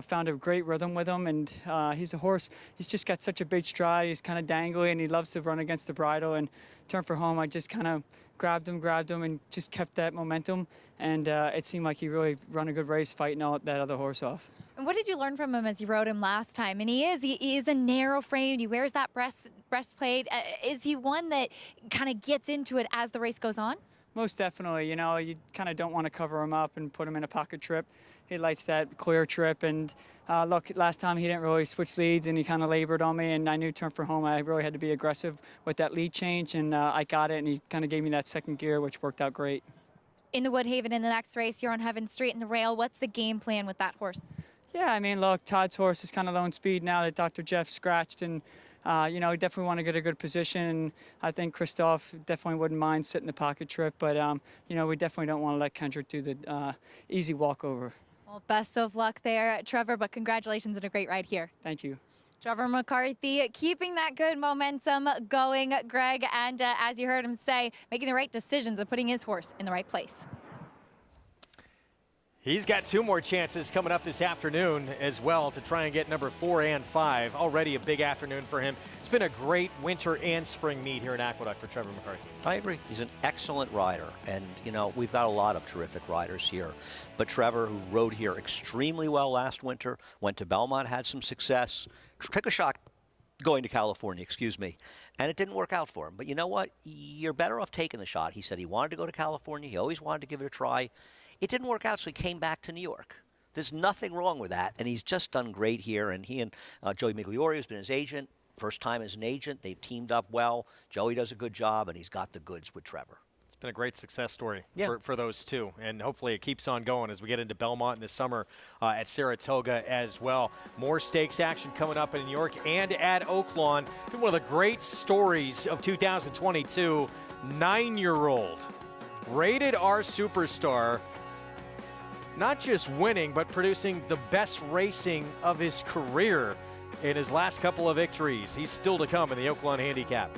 found a great rhythm with him. And he's a horse, he's just got such a big stride. He's kind of dangly, and he loves to run against the bridle. And turn for home, I just kind of grabbed him, and just kept that momentum. And it seemed like he really run a good race fighting that other horse off. And what did you learn from him as you rode him last time? And he is a narrow frame. He wears that breastplate. Is he one that kind of gets into it as the race goes on? Most definitely. You know, you kind of don't want to cover him up and put him in a pocket trip. He likes that clear trip. And look, last time he didn't really switch leads, and he kind of labored on me. And I knew turn for home, I really had to be aggressive with that lead change. And I got it, and he kind of gave me that second gear, which worked out great. In the Woodhaven in the next race, you're on Heaven Street in the rail. What's the game plan with that horse? Yeah, I mean, look, Todd's horse is kind of low in speed now that Dr. Jeff scratched, and you know, he definitely want to get a good position. And I think Christoph definitely wouldn't mind sitting the pocket trip, but you know, we definitely don't want to let Kendrick do the easy walkover. Well, best of luck there, Trevor, but congratulations on a great ride here. Thank you. Trevor McCarthy keeping that good momentum going, Greg, and as you heard him say, making the right decisions and putting his horse in the right place. He's got 2 more chances coming up this afternoon as well to try and get number 4 and 5. Already a big afternoon for him. It's been a great winter and spring meet here in Aqueduct for Trevor McCarthy. I agree. He's an excellent rider. And, you know, we've got a lot of terrific riders here. But Trevor, who rode here extremely well last winter, went to Belmont, had some success, took a shot going to California, excuse me, and it didn't work out for him. But you know what? You're better off taking the shot. He said he wanted to go to California. He always wanted to give it a try. It didn't work out, so he came back to New York. There's nothing wrong with that, and he's just done great here. And he and Joey Migliore, who's been his agent, first time as an agent, they've teamed up well. Joey does a good job, and he's got the goods with Trevor. It's been a great success story for those two, and hopefully it keeps on going as we get into Belmont in the summer at Saratoga as well. More stakes action coming up in New York and at Oaklawn. Been one of the great stories of 2022, 9-year-old, rated R superstar, not just winning, but producing the best racing of his career in his last couple of victories. He's still to come in the Oaklawn Handicap.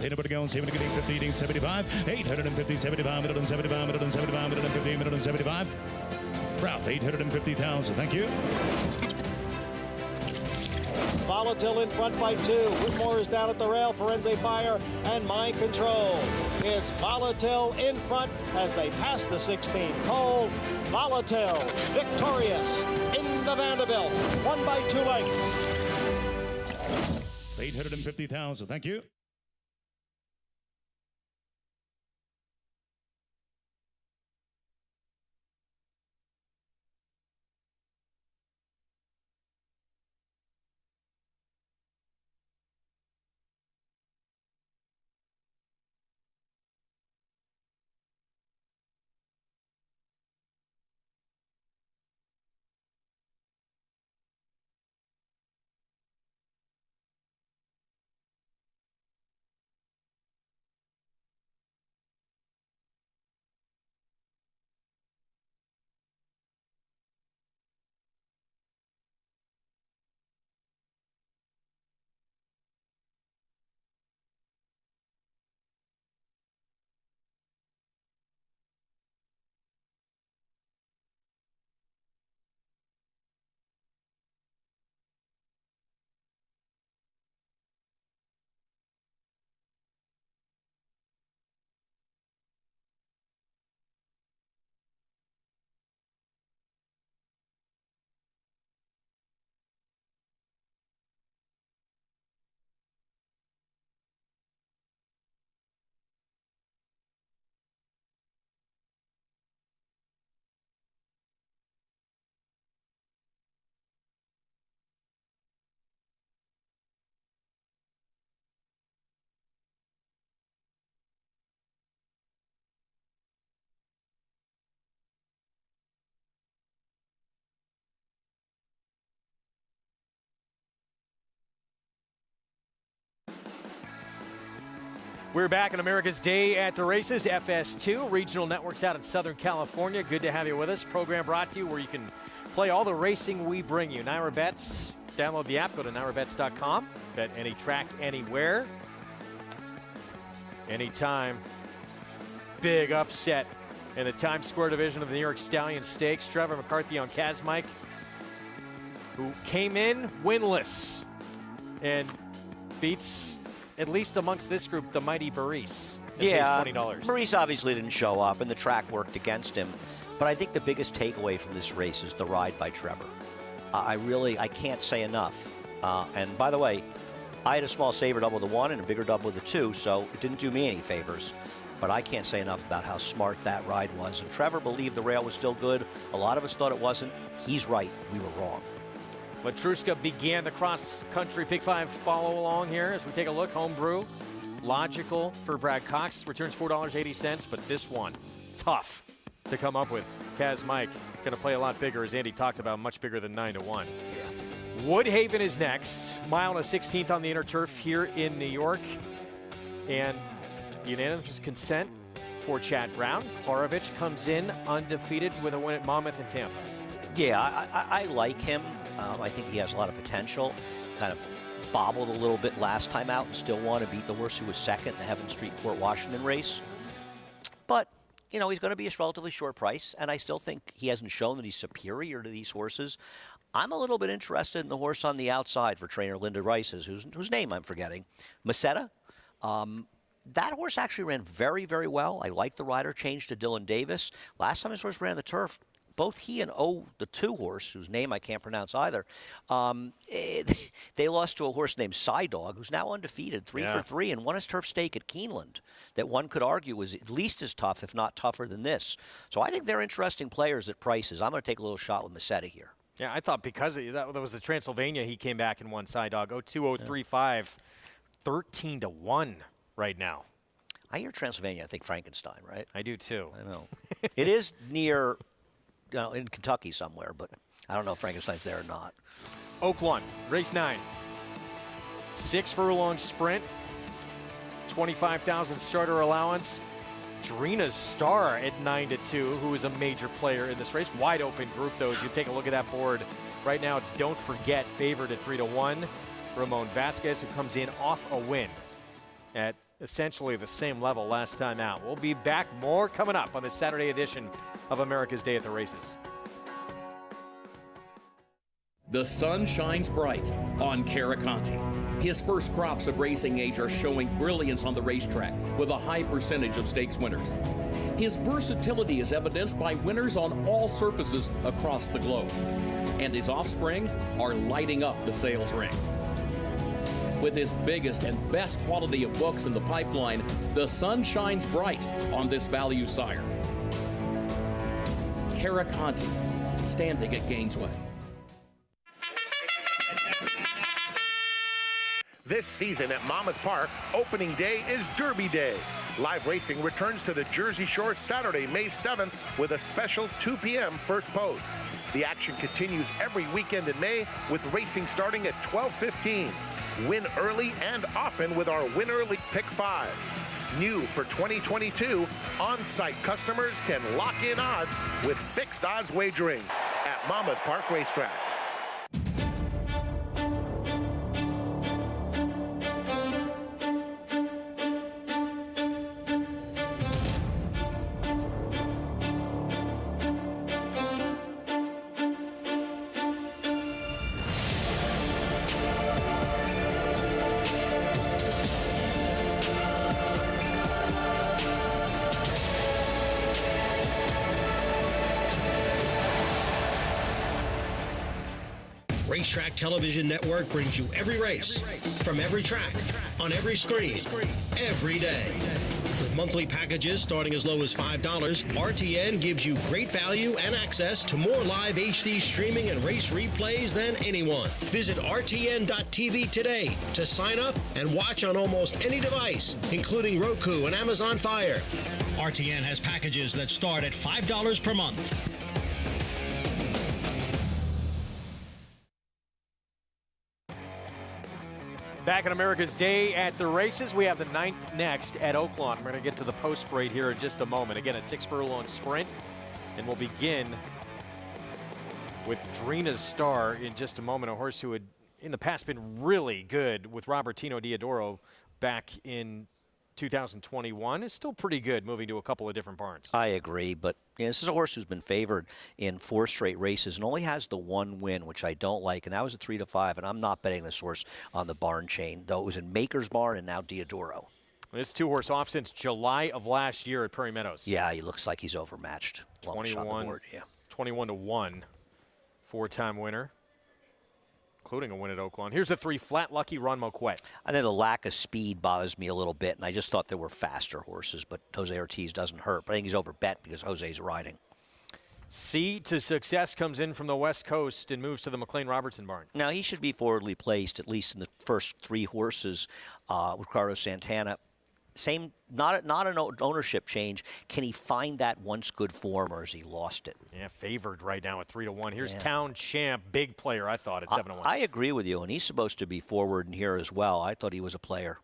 Anybody going 70, 50, 75, 850, 75, 175, 175, 150, 175. Ralph, 850,000. Thank you. Volatile in front by 2. Whitmore is down at the rail. Forense Fire and Mind Control. It's Volatile in front as they pass the 16th pole. Volatile victorious in the Vanderbilt. 1 by 2 lengths. 850,000. Thank you. We're back on America's Day at the Races, FS2, regional networks out in Southern California. Good to have you with us. Program brought to you where you can play all the racing we bring you. Naira Bets, download the app, go to nairabets.com. Bet any track, anywhere, anytime. Big upset in the Times Square division of the New York Stallion Stakes. Trevor McCarthy on Kazmike, who came in winless and beats, at least amongst this group, the mighty Baris. Yeah, $20. Maurice obviously didn't show up, and the track worked against him. But I think the biggest takeaway from this race is the ride by Trevor. I can't say enough. And by the way, I had a small saver double with the 1 and a bigger double with the 2, so it didn't do me any favors. But I can't say enough about how smart that ride was. And Trevor believed the rail was still good. A lot of us thought it wasn't. He's right. We were wrong. Latruska began the cross-country Pick 5 follow-along here as we take a look. Homebrew, logical for Brad Cox. Returns $4.80, but this one, tough to come up with. Kazmike going to play a lot bigger, as Andy talked about, much bigger than 9-1. Yeah. Woodhaven is next. Mile and a 16th on the inner turf here in New York. And unanimous consent for Chad Brown. Klarovich comes in undefeated with a win at Monmouth and Tampa. Yeah, I like him. I think he has a lot of potential. Kind of bobbled a little bit last time out and still won and beat the horse who was second in the Heaven Street Fort Washington race. But, you know, he's going to be a relatively short price, and I still think he hasn't shown that he's superior to these horses. I'm a little bit interested in the horse on the outside for trainer Linda Rice's, whose name I'm forgetting. Masetta. That horse actually ran very, very well. I like the rider change to Dylan Davis. Last time his horse ran the turf, both he and the 2 horse, whose name I can't pronounce either, they lost to a horse named Dog, who's now undefeated, 3 for 3, and won his turf stake at Keeneland that one could argue was at least as tough, if not tougher than this. So I think they're interesting players at prices. I'm going to take a little shot with Massetti here. Yeah, I thought because that was the Transylvania, he came back and won Dog. 0-2-0-3-5, 13-1 right now. I hear Transylvania, I think Frankenstein, right? I do too. I know. It is near, in Kentucky somewhere, but I don't know if Frankenstein's there or not. Oaklawn, race 9. 6 furlong sprint, 25,000 starter allowance. Drina's Star at 9-2, who is a major player in this race. Wide open group, though, as you take a look at that board. Right now, it's Don't Forget, favored at 3-1. Ramon Vasquez, who comes in off a win at essentially the same level last time out. We'll be back. More coming up on this Saturday edition of America's Day at the Races. The sun shines bright on Cara. His first crops of racing age are showing brilliance on the racetrack with a high percentage of stakes winners. His versatility is evidenced by winners on all surfaces across the globe. And his offspring are lighting up the sales ring. With his biggest and best quality of books in the pipeline, the sun shines bright on this value sire. Cara, standing at Gainesway. This season at Monmouth Park, opening day is Derby Day. Live racing returns to the Jersey Shore Saturday, May 7th with a special 2 p.m. first post. The action continues every weekend in May with racing starting at 12:15. Win early and often with our Win Early Pick 5s. New for 2022, on-site customers can lock in odds with fixed odds wagering at Monmouth Park Racetrack. Racetrack Television Network brings you every race, from every track, on every screen, every day. With monthly packages starting as low as $5, RTN gives you great value and access to more live HD streaming and race replays than anyone. Visit RTN.tv today to sign up and watch on almost any device, including Roku and Amazon Fire. RTN has packages that start at $5 per month. Back on America's Day at the Races, we have the 9th next at Oaklawn. We're going to get to the post parade here in just a moment. Again, a 6 furlong sprint, and we'll begin with Drina's Star in just a moment, a horse who had in the past been really good with Robertino Diodoro back in 2021. Is still pretty good moving to a couple of different barns. I agree, but this is a horse who's been favored in 4 straight races and only has the 1 win, which I don't like, and that was at 3-5, and I'm not betting this horse on the barn chain, though it was in Maker's Barn and now Diodoro. This 2-horse off since July of last year at Prairie Meadows. Yeah, he looks like he's overmatched. 21-1, 4-time winner, including a win at Oaklawn. Here's the 3 Flat Lucky Ron Moquette. I think the lack of speed bothers me a little bit, and I just thought there were faster horses, but Jose Ortiz doesn't hurt. But I think he's overbet because Jose's riding. C to Success comes in from the West Coast and moves to the McLean Robertson barn. Now, he should be forwardly placed, at least in the first 3 horses with Carlos Santana. Same, not an ownership change. Can he find that once good form, or has he lost it? Yeah, favored right now at 3-1. Here's Town Champ, big player, I thought, at 7-1. I agree with you, and he's supposed to be forward in here as well. I thought he was a player.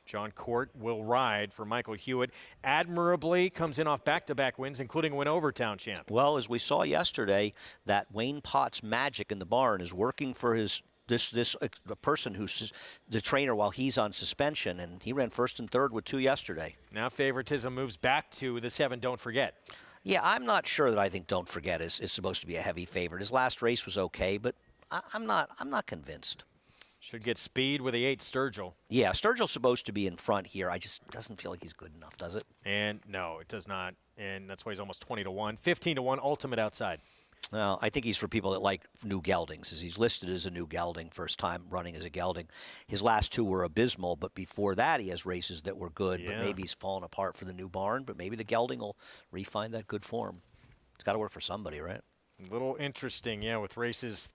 John Court will ride for Michael Hewitt. Admirably comes in off back-to-back wins, including a win over Town Champ. Well, as we saw yesterday, that Wayne Potts magic in the barn is working for his this person who's the trainer while he's on suspension, and he ran 1st and 3rd with 2 yesterday. Now favoritism moves back to the 7 Don't Forget. Yeah, I'm not sure that I think Don't Forget is supposed to be a heavy favorite. His last race was okay, but I'm not convinced. Should get speed with the 8 Sturgill. Yeah, Sturgill's supposed to be in front here. I just doesn't feel like he's good enough, does it? And no, it does not. And that's why he's almost 20-1. 15-1, ultimate outside. Well, I think he's for people that like new geldings, as he's listed as a new gelding, first time running as a gelding. His last 2 were abysmal, but before that he has races that were good, but maybe he's fallen apart for the new barn, but maybe the gelding will refine that good form. It's got to work for somebody, right? A little interesting, yeah, with races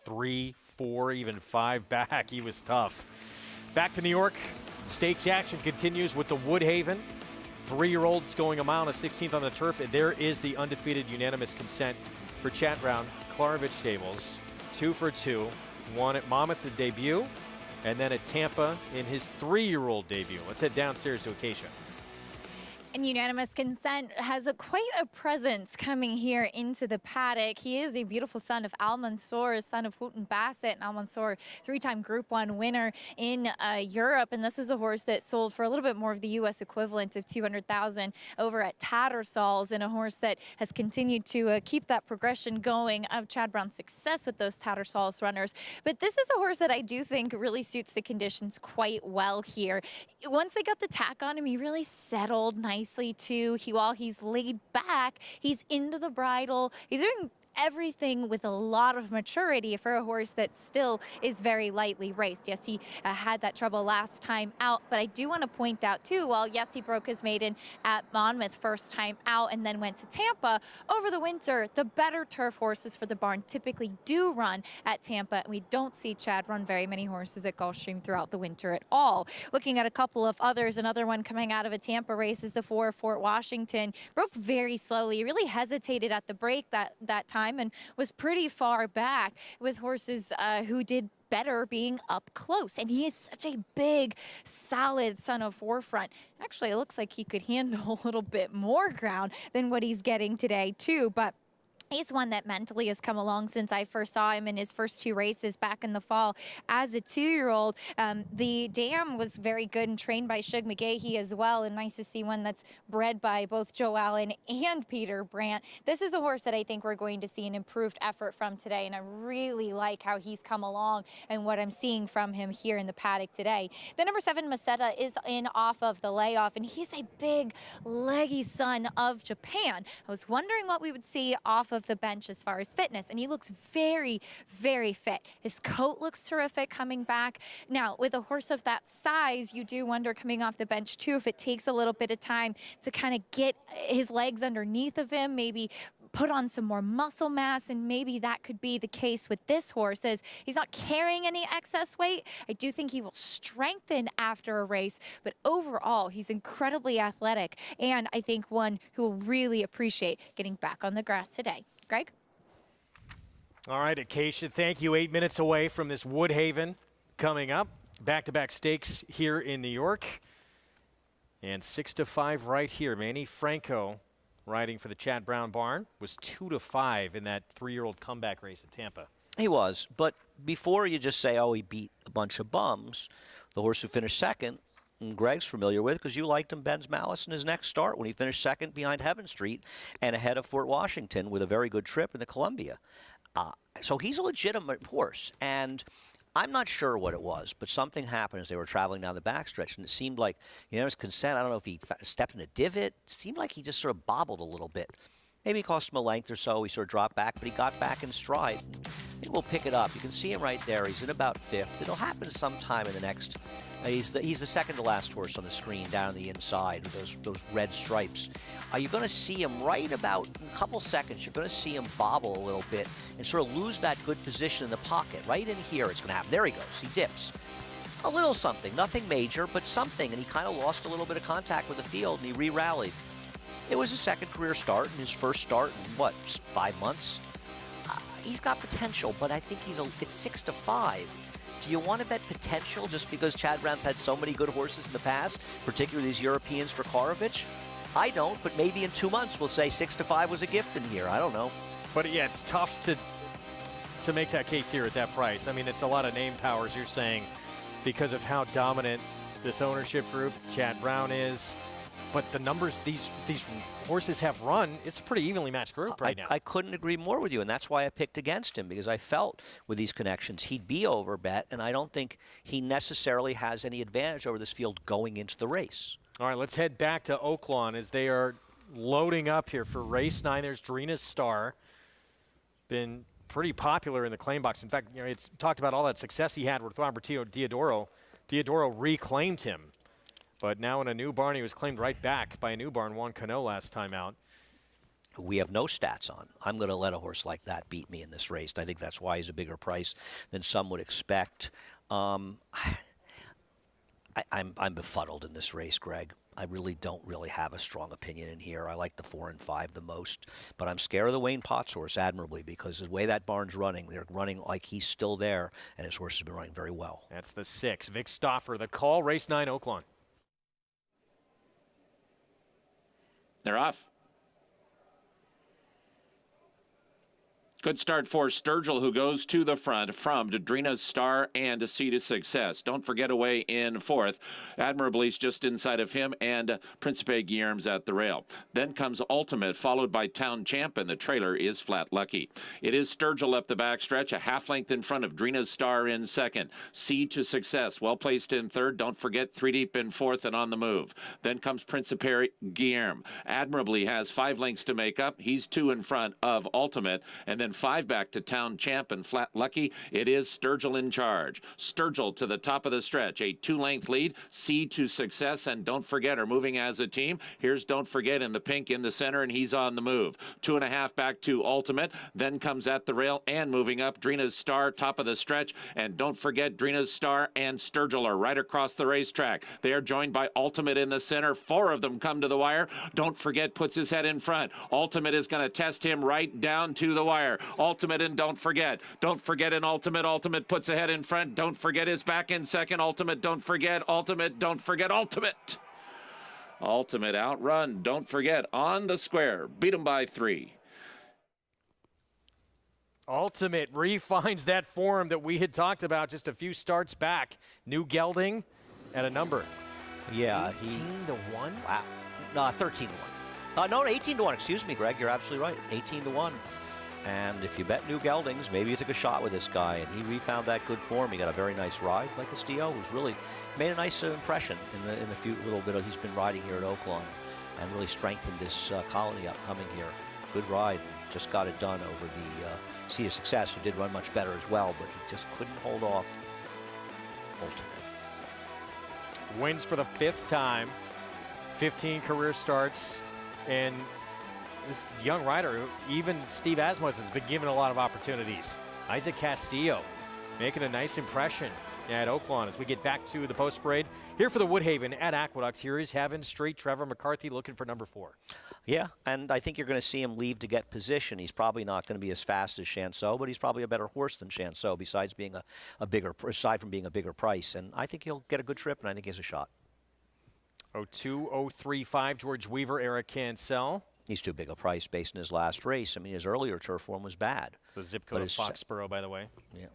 3, 4, even 5 back, he was tough. Back to New York, stakes action continues with the Woodhaven. 3-year-olds going a mile and a 16th on the turf, and there is the undefeated unanimous consent for Chad Brown, Klarovich Stables, 2 for 2, 1 at Monmouth the debut, and then at Tampa in his 3-year-old debut. Let's head downstairs to Acacia. And unanimous consent has quite a presence coming here into the paddock. He is a beautiful son of Al Mansour, son of Houghton Bassett. And Al Mansour, 3-time Group 1 winner in Europe. And this is a horse that sold for a little bit more of the U.S. equivalent of $200,000 over at Tattersall's, and a horse that has continued to keep that progression going of Chad Brown's success with those Tattersall's runners. But this is a horse that I do think really suits the conditions quite well here. Once they got the tack on him, he really settled nicely too. While he's laid back, he's into the bridle. He's doing everything with a lot of maturity for a horse that still is very lightly raced. Yes, he had that trouble last time out, but I do want to point out too, well, yes, he broke his maiden at Monmouth first time out and then went to Tampa. Over the winter, the better turf horses for the barn typically do run at Tampa, and we don't see Chad run very many horses at Gulfstream throughout the winter at all. Looking at a couple of others, another one coming out of a Tampa race is the 4 Fort Washington. Broke very slowly, really hesitated at the break that time and was pretty far back with horses who did better being up close. And he is such a big, solid son of Forefront. Actually, it looks like he could handle a little bit more ground than what he's getting today, too. But he's one that mentally has come along since I first saw him in his first 2 races back in the fall as a 2-year-old. The dam was very good and trained by Shug McGahee as well, and nice to see one that's bred by both Joe Allen and Peter Brandt. This is a horse that I think we're going to see an improved effort from today, and I really like how he's come along and what I'm seeing from him here in the paddock today. The number 7 Maseta is in off of the layoff, and he's a big, leggy son of Japan. I was wondering what we would see off of the bench as far as fitness, and he looks very, very fit. His coat looks terrific coming back. Now, with a horse of that size, you do wonder coming off the bench too if it takes a little bit of time to kind of get his legs underneath of him, maybe put on some more muscle mass, and maybe that could be the case with this horse, as he's not carrying any excess weight. I do think he will strengthen after a race, but overall, he's incredibly athletic, and I think one who will really appreciate getting back on the grass today. Greg? All right, Acacia, thank you. 8 minutes away from this Woodhaven coming up. Back-to-back stakes here in New York. And 6-5 right here. Manny Franco riding for the Chad Brown barn was 2-5 in that 3-year-old comeback race at Tampa. He was, but before you just say, oh, he beat a bunch of bums, the horse who finished second, and Greg's familiar with because you liked him, Ben's Malice, in his next start when he finished second behind Heaven Street and ahead of Fort Washington with a very good trip in the Columbia. So he's a legitimate horse, and I'm not sure what it was, but something happened as they were traveling down the backstretch, and it seemed like, you know, his consent, I don't know if he stepped in a divot. It seemed like he just sort of bobbled a little bit. Maybe it cost him a length or so. He sort of dropped back, but he got back in stride. I think we'll pick it up. You can see him right there. He's in about 5th. It'll happen sometime in the next. He's the second to last horse on the screen down on the inside with those red stripes. You're going to see him right about in a couple seconds. You're going to see him bobble a little bit and sort of lose that good position in the pocket. Right in here, it's going to happen. There he goes. He dips. A little something. Nothing major, but something. And he kind of lost a little bit of contact with the field, and he re-rallied. It was his second career start and his first start in, 5 months? He's got potential, but I think it's 6-5. Do you want to bet potential just because Chad Brown's had so many good horses in the past, particularly these Europeans for Klarovich? I don't, but maybe in 2 months we'll say 6-5 was a gift in here. I don't know. But yeah, it's tough to make that case here at that price. I mean, it's a lot of name powers, you're saying, because of how dominant this ownership group, Chad Brown, is. but the numbers these horses have run, it's a pretty evenly matched group right now. I couldn't agree more with you, and that's why I picked against him, because I felt with these connections he'd be overbet, and I don't think he necessarily has any advantage over this field going into the race. All right, let's head back to Oaklawn as they are loading up here for race 9. There's Drina's Star. Been pretty popular in the claim box. In fact, it's talked about all that success he had with Roberto Diodoro. Diodoro reclaimed him. But now in a new barn, he was claimed right back by a new barn, Juan Cano last time out. We have no stats on. I'm going to let a horse like that beat me in this race. I think that's why he's a bigger price than some would expect. I'm befuddled in this race, Greg. I really don't have a strong opinion in here. I like the 4 and 5 the most, but I'm scared of the Wayne Potts horse admirably, because the way that barn's running, they're running like he's still there, and his horse has been running very well. That's the 6. Vic Stauffer, the call, race 9, Oaklawn. They're off. Good start for Sturgill, who goes to the front from Drina's Star and A Sea to Success. Don't forget away in 4th. Admirably's just inside of him, and Principe Guillermo's at the rail. Then comes Ultimate, followed by Town Champ, and the trailer is Flat Lucky. It is Sturgill up the backstretch, a half length in front of Drina's Star in 2nd. Sea to Success, well placed in 3rd. Don't forget 3 deep in 4th and on the move. Then comes Principe Guillermo. Admirably has 5 lengths to make up. He's 2 in front of Ultimate, and then 5 back to Town Champ and Flat Lucky. It is Sturgill in charge. Sturgill to the top of the stretch, a 2-length lead. Sea to Success, and Don't Forget are moving as a team. Here's Don't Forget in the pink in the center, and he's on the move. 2.5 back to Ultimate. Then comes At the Rail and moving up Drina's Star, top of the stretch. And Don't Forget, Drina's Star and Sturgill are right across the racetrack. They are joined by Ultimate in the center. 4 of them come to the wire. Don't Forget puts his head in front. Ultimate is going to test him right down to the wire. Ultimate and Don't Forget. Don't Forget and Ultimate. Ultimate puts ahead in front. Don't Forget is back in second. Ultimate, Don't Forget. Ultimate, Don't Forget. Ultimate. Ultimate outrun. Don't Forget on the square. Beat him by 3. Ultimate refines that form that we had talked about just a few starts back. New gelding at a number. Yeah. 18 to 1? Wow. No, 13 to 1. No, 18 to 1. Excuse me, Greg. You're absolutely right. 18 to 1. And if you bet new geldings, maybe you took a shot with this guy, and he refound that good form. He got a very nice ride by Castillo, who's really made a nice impression in the few little bit he's been riding here at Oaklawn, and really strengthened this colony upcoming here. Good ride. Just got it done over the Sea of Success, who did run much better as well, but he just couldn't hold off Ultimate. Wins for the 5th time, 15 career starts, and this young rider, even Steve Asmussen, has been given a lot of opportunities. Liza Castillo making a nice impression at Oaklawn as we get back to the post parade. Here for the Woodhaven at Aqueduct, here is Heaven Street. Trevor McCarthy looking for number 4. Yeah, and I think you're going to see him leave to get position. He's probably not going to be as fast as Chanceau, but he's probably a better horse than Chanceau, besides being aside from being a bigger price. And I think he'll get a good trip, and I think he has a shot. 02-035, George Weaver, Eric Cancel. He's too big a price based on his last race. I mean, his earlier turf form was bad. It's a zip code of Foxborough, by the way. Yeah.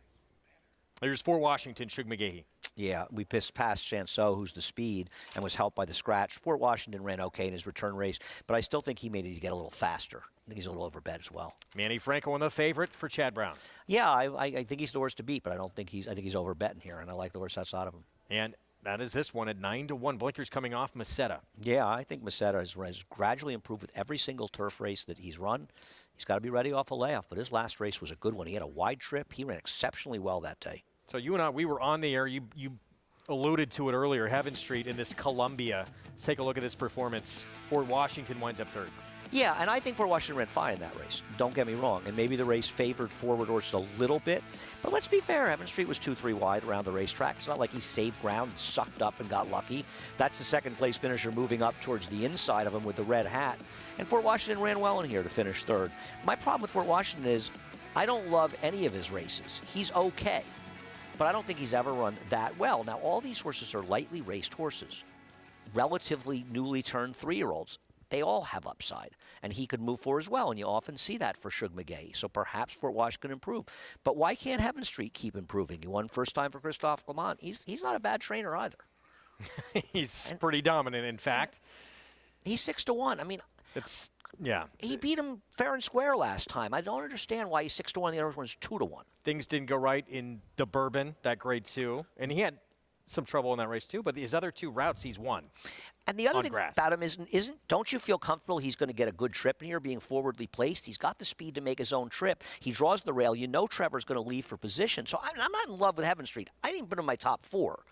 There's Fort Washington, Shug McGahee. Yeah, we pissed past Chanceau, who's the speed, and was helped by the scratch. Fort Washington ran okay in his return race, but I still think he may need to get a little faster. I think he's a little overbet as well. Manny Franco, the favorite for Chad Brown. Yeah, I think he's the horse to beat, but I think he's overbetting here, and I like the horse outside of him. And that is this one at 9-1. Blinkers coming off Meseta. Yeah, I think Meseta has gradually improved with every single turf race that he's run. He's got to be ready off a layoff, but his last race was a good one. He had a wide trip. He ran exceptionally well that day. So you and I, we were on the air. You alluded to it earlier, Heaven Street in this Columbia. Let's take a look at this performance. Fort Washington winds up 3rd. Yeah, and I think Fort Washington ran fine in that race. Don't get me wrong. And maybe the race favored forward horses a little bit. But let's be fair, Heaven Street was 2-3 wide around the racetrack. It's not like he saved ground, sucked up, and got lucky. That's the second place finisher moving up towards the inside of him with the red hat. And Fort Washington ran well in here to finish 3rd. My problem with Fort Washington is I don't love any of his races. He's okay, but I don't think he's ever run that well. Now, all these horses are lightly raced horses, relatively newly turned 3-year-olds. They all have upside, and he could move forward as well, and you often see that for Shug McGahee. So perhaps Fort Washington can improve. But why can't Heaven Street keep improving? He won first time for Christophe Clement. He's not a bad trainer either. He's pretty dominant, in fact. He's 6-1. I mean, yeah. He beat him fair and square last time. I don't understand why he's 6-1. The other one's 2-1. Things didn't go right in the Bourbon, that grade 2, and he had some trouble in that race too. But his other 2 routes, he's won. And the other thing about him isn't don't you feel comfortable he's going to get a good trip in here, being forwardly placed? He's got the speed to make his own trip. He draws the rail. You know Trevor's going to leave for position. So I'm not in love with Heaven Street. I didn't put him in my top 4.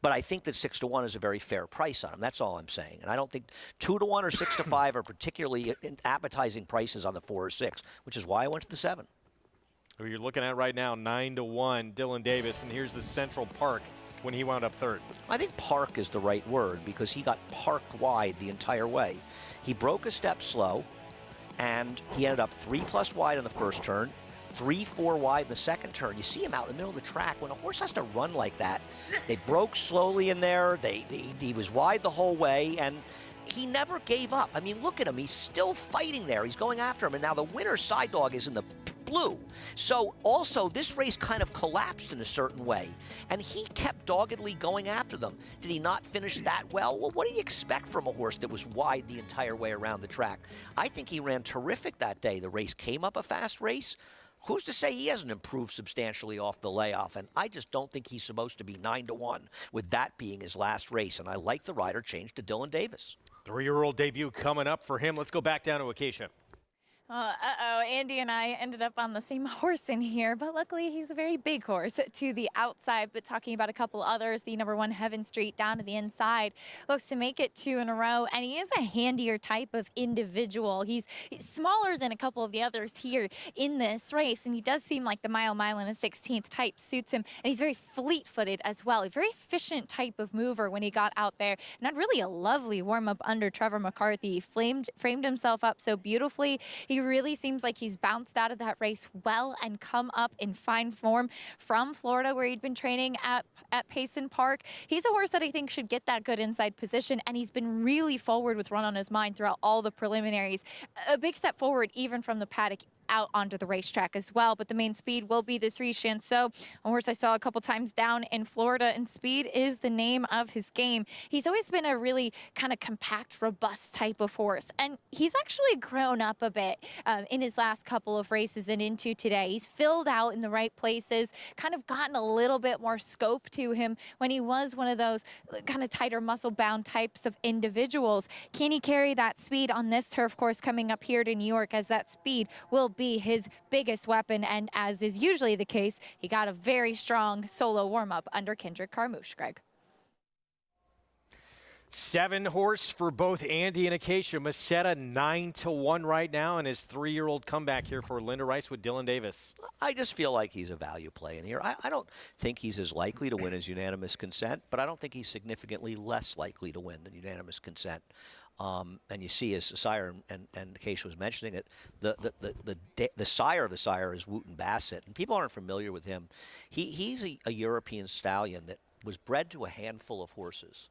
But I think that 6-1 is a very fair price on him. That's all I'm saying. And I don't think 2-1 or 6-5 are particularly appetizing prices on the 4 or 6, which is why I went to the 7. Who you're looking at right now, 9-1, Dylan Davis. And here's the Central Park when he wound up 3rd. I think park is the right word because he got parked wide the entire way. He broke a step slow, and he ended up 3+ wide on the first turn, 3-4 wide in the second turn. You see him out in the middle of the track. When a horse has to run like that, they broke slowly in there. He was wide the whole way, and he never gave up. I mean, look at him. He's still fighting there. He's going after him, and now the winner, Side Dog, is in the blue. So also this race kind of collapsed in a certain way, and he kept doggedly going after them. Did he not finish that well? Well, what do you expect from a horse that was wide the entire way around the track? I think he ran terrific that day. The race came up a fast race. Who's to say he hasn't improved substantially off the layoff? And I just don't think he's supposed to be 9-1 with that being his last race. And I like the rider change to Dylan Davis. 3-year-old debut coming up for him. Let's go back down to Acacia. Andy and I ended up on the same horse in here, but luckily he's a very big horse to the outside. But talking about a couple others, the number 1 Heaven Street down to the inside looks to make it 2 in a row, and he is a handier type of individual. He's smaller than a couple of the others here in this race, and he does seem like the mile and a 16th type suits him, and he's very fleet-footed as well, a very efficient type of mover when he got out there, and had really a lovely warm-up under Trevor McCarthy. He framed himself up so beautifully. He really seems like he's bounced out of that race well and come up in fine form from Florida, where he'd been training at Payson Park. He's a horse that I think should get that good inside position, and he's been really forward with run on his mind throughout all the preliminaries. A big step forward even from the paddock out onto the racetrack as well, but the main speed will be the 3 Chanceau, a horse I saw a couple times down in Florida, and speed is the name of his game. He's always been a really kind of compact, robust type of horse, and he's actually grown up a bit in his last couple of races and into today. He's filled out in the right places, kind of gotten a little bit more scope to him when he was one of those kind of tighter muscle-bound types of individuals. Can he carry that speed on this turf course coming up here to New York, as that speed will be his biggest weapon? And as is usually the case, he got a very strong solo warm-up under Kendrick Carmouche. Greg. 7 horse for both Andy and Acacia. Masetta 9-1 right now, and his 3-year-old comeback here for Linda Rice with Dylan Davis. I just feel like he's a value play in here. I don't think he's as likely to win as unanimous consent, but I don't think he's significantly less likely to win than unanimous consent. And you see, as Sire and Acacia was mentioning it, the sire of the sire is Wooten Bassett, and people aren't familiar with him. He's a European stallion that was bred to a handful of horses.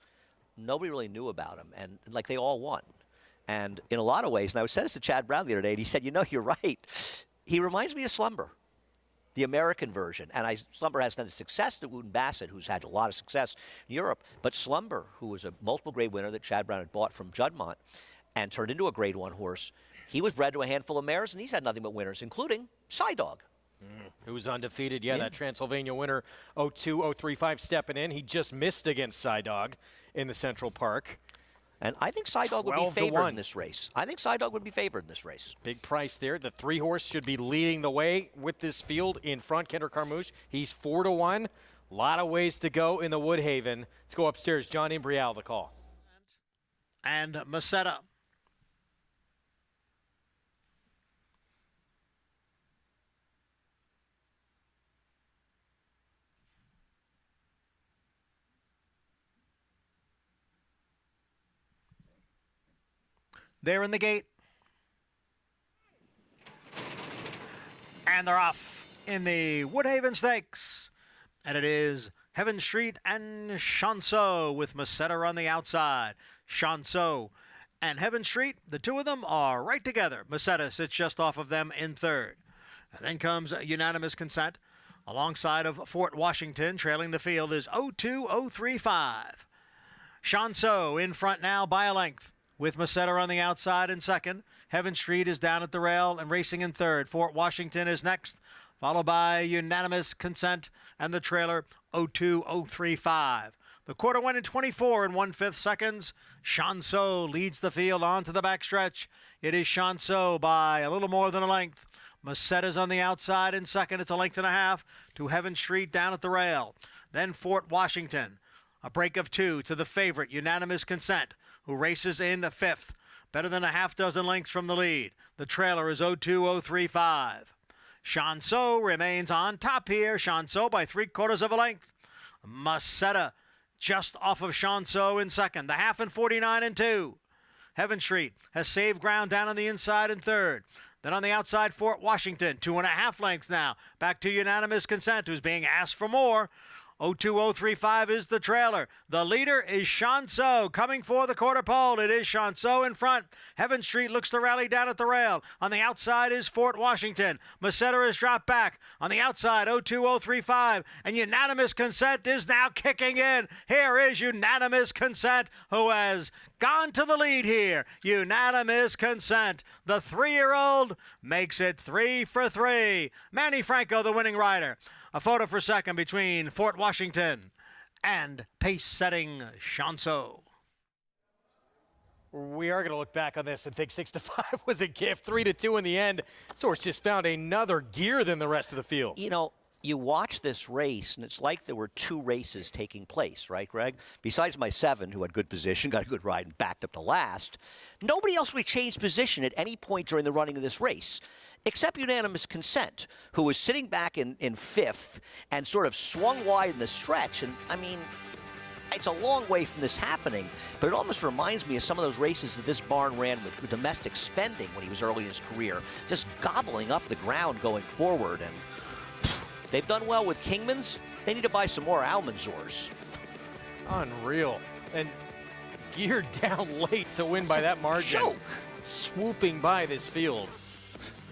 Nobody really knew about him, and like they all won. And in a lot of ways, and I said this to Chad Brown the other day, and he said, "You know, you're right. He reminds me of Slumber, the American version." And Slumber has done success to Wooten Bassett, who's had a lot of success in Europe. But Slumber, who was a multiple grade winner that Chad Brown had bought from Juddmonte and turned into a grade 1 horse, he was bred to a handful of mares, and he's had nothing but winners, including Side Dog. Who's undefeated. Yeah, that Transylvania winner, 0-2-0-3-5 stepping in. He just missed against Side Dog in the Central Park. And I think Side Dog would be favored in this race. I think Side Dog would be favored in this race. Big price there. The 3 horse should be leading the way with this field in front. Kendrick Carmouche, he's 4-1. A lot of ways to go in the Woodhaven. Let's go upstairs. John Imbrial, the call. And Masetta. They're in the gate. And they're off in the Woodhaven Stakes. And it is Heaven Street and Chanceau with Masetta on the outside. Chanceau and Heaven Street, the two of them are right together. Masetta sits just off of them in 3rd. And then comes unanimous consent. Alongside of Fort Washington, trailing the field is 0-2-0-3-5. Chanceau in front now by a length. with Masseter on the outside in second. Heaven Street is down at the rail and racing in third. Fort Washington is next, followed by Unanimous Consent and the trailer 02035. The quarter went in 24 1/5 seconds. Chanceau leads the field onto the backstretch. It is Chanceau by a little more than a length. Masseter's on the outside in second. It's a length and a half to Heaven Street down at the rail. Then Fort Washington. A break of 2 to the favorite, Unanimous Consent, who races in fifth. Better than a half dozen lengths from the lead. The trailer is 02035. Chanceau remains on top here. Chanceau by 3/4 of a length. Masseter just off of Chanceau in second. The half in 49 2. Heaven Street has saved ground down on the inside in third. Then on the outside, Fort Washington, 2.5 lengths now. Back to Unanimous Consent, who's being asked for more. 02035 is the trailer. The leader is Chanceau coming for the quarter pole. It is Chanceau in front. Heaven Street looks to rally down at the rail. On the outside is Fort Washington. Masseter has dropped back. On the outside, 02035. And Unanimous Consent is now kicking in. Here is Unanimous Consent, who has gone to the lead here. Unanimous Consent. The 3-year-old makes it 3 for 3. Manny Franco, the winning rider. A photo for second between Fort Washington and pace-setting Chanceau. We are going to look back on this and think 6-5 was a gift. 3-2 in the end. Source just found another gear than the rest of the field. You know, you watch this race, and it's like there were 2 races taking place, right, Greg? Besides my 7, who had good position, got a good ride, and backed up to last, nobody else really changed position at any point during the running of this race, except Unanimous Consent, who was sitting back in fifth and sort of swung wide in the stretch. And, I mean, it's a long way from this happening, but it almost reminds me of some of those races that this barn ran with domestic spending when he was early in his career, just gobbling up the ground going forward. And they've done well with Kingman's. They need to buy some more Almanzors. Unreal. And geared down late to win by that margin. Joke. Swooping by this field.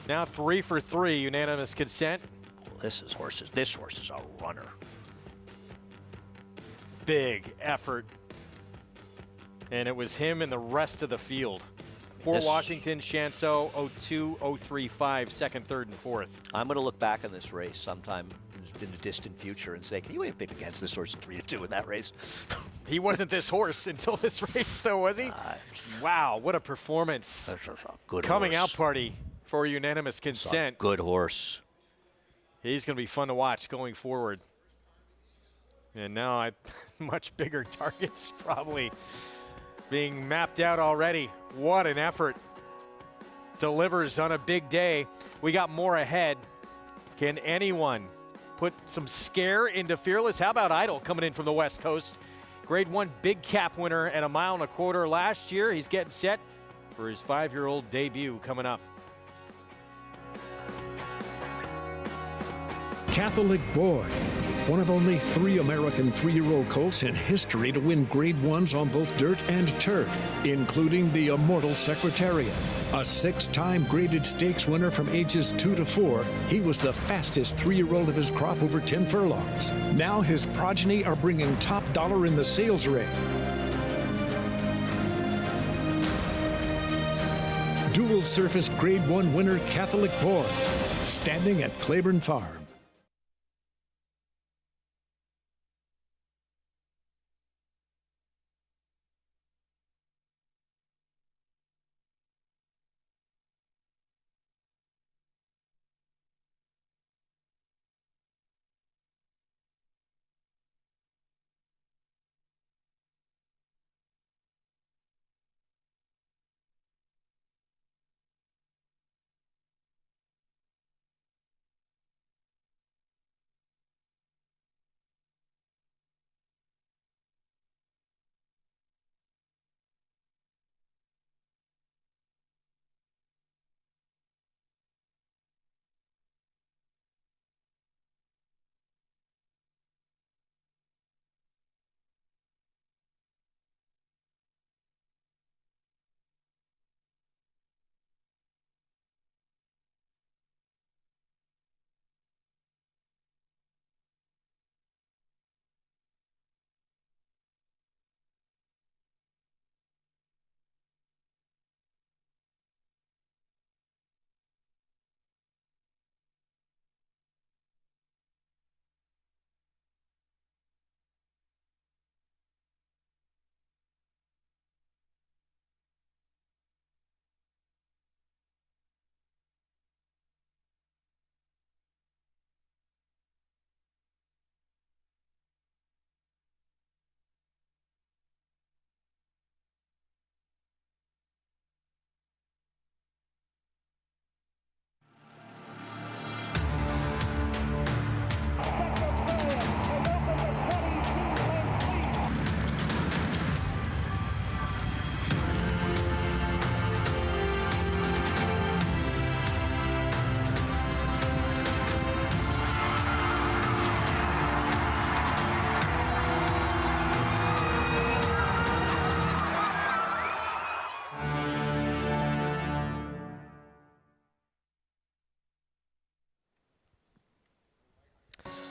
Now 3 for 3, Unanimous Consent. This horse is a runner. Big effort. And it was him and the rest of the field. Fort Washington, Chanceau, 02035, second, third, and fourth. I'm going to look back on this race sometime in the distant future and say, can you have picked against this horse in 3-2 in that race? He wasn't this horse until this race, though, was he? Wow, what a performance. That's a good Coming horse. out party for Unanimous Consent. Good horse. He's going to be fun to watch going forward. And now much bigger targets probably being mapped out already. What an effort. Delivers on a big day. We got more ahead. Can anyone put some scare into Fearless? How about Idol coming in from the West Coast? Grade 1 big cap winner at 1.25 miles last year. He's getting set for his 5-year-old debut coming up. Catholic Boy, one of only 3 American 3-year-old colts in history to win Grade 1s on both dirt and turf, including the immortal Secretariat. A 6-time graded stakes winner from ages 2 to 4, he was the fastest 3-year-old of his crop over 10 furlongs. Now his progeny are bringing top dollar in the sales ring. Dual surface Grade 1 winner Catholic Boy, standing at Claiborne Farm.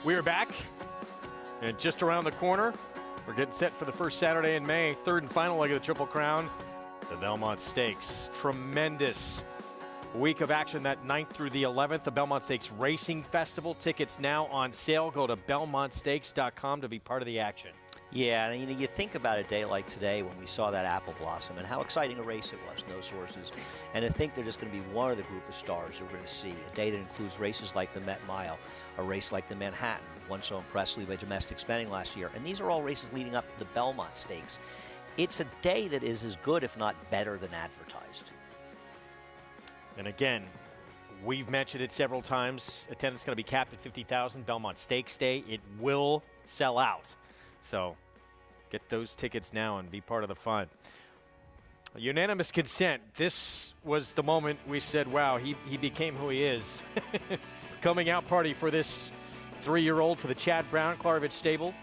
We're back, and just around the corner, we're getting set for the first Saturday in May, third and final leg of the Triple Crown, the Belmont Stakes. Tremendous week of action that 9th through the 11th, the Belmont Stakes Racing Festival. Tickets now on sale. Go to belmontstakes.com to be part of the action. Yeah, and you think about a day like today when we saw that apple blossom and how exciting a race it was, those horses. And to think they're just going to be one of the group of stars that we're going to see. A day that includes races like the Met Mile, a race like the Manhattan, won so impressively by domestic spending last year. And these are all races leading up to the Belmont Stakes. It's a day that is as good, if not better, than advertised. And again, we've mentioned it several times. Attendance going to be capped at 50,000. Belmont Stakes Day. It will sell out. So get those tickets now and be part of the fun. Unanimous consent. This was the moment we said, wow, he became who he is. Coming out party for this 3-year-old for the Chad Brown Klarovich Stable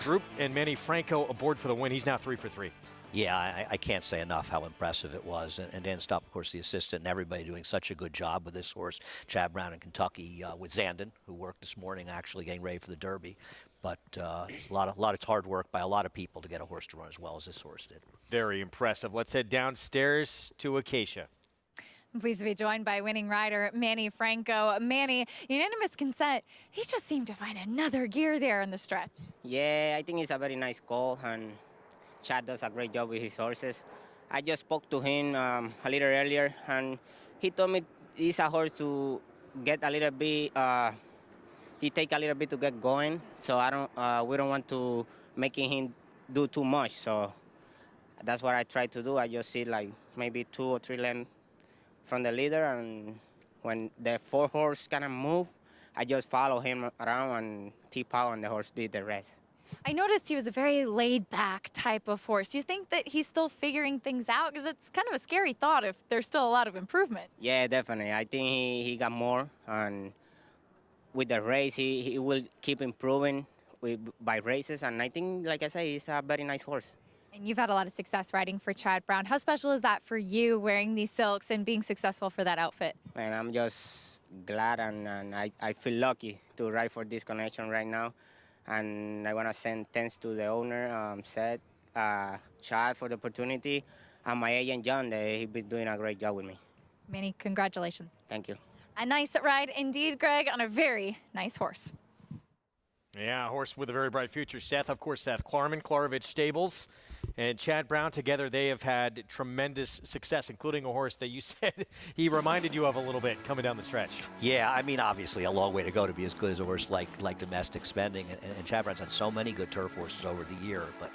group, and Manny Franco aboard for the win. He's now 3 for 3. Yeah, I can't say enough how impressive it was. And Dan Stupp, of course, the assistant, and everybody doing such a good job with this horse. Chad Brown in Kentucky with Zandon, who worked this morning actually getting ready for the Derby. But a lot of hard work by a lot of people to get a horse to run as well as this horse did. Very impressive. Let's head downstairs to Acacia. I'm pleased to be joined by winning rider Manny Franco. Manny, unanimous consent. He just seemed to find another gear there in the stretch. Yeah, I think it's a very nice call, and Chad does a great job with his horses. I just spoke to him a little earlier, and he told me he's a horse to get a little bit. He take a little bit to get going, so we don't want to making him do too much. So that's what I try to do. I just sit like maybe 2 or 3 lengths from the leader, and when the 4 horse kind of move, I just follow him around and tip out, and the horse did the rest. I noticed he was a very laid-back type of horse. Do you think that he's still figuring things out? Because it's kind of a scary thought if there's still a lot of improvement. Yeah, definitely. I think he got more, and with the race, he will keep improving by races, and I think, like I say, he's a very nice horse. And you've had a lot of success riding for Chad Brown. How special is that for you, wearing these silks and being successful for that outfit? Man, I'm just glad, and I feel lucky to ride for this connection right now. And I want to send thanks to the owner, Seth, Chad, for the opportunity, and my agent, John. He's been doing a great job with me. Manny, congratulations. Thank you. A nice ride indeed, Greg, on a very nice horse. Yeah, a horse with a very bright future. Seth, of course, Seth Klarman, Klarovich Stables, and Chad Brown together, they have had tremendous success, including a horse that you said he reminded you of a little bit coming down the stretch. Yeah, I mean, obviously a long way to go to be as good as a horse like domestic spending. And Chad Brown's had so many good turf horses over the year. But,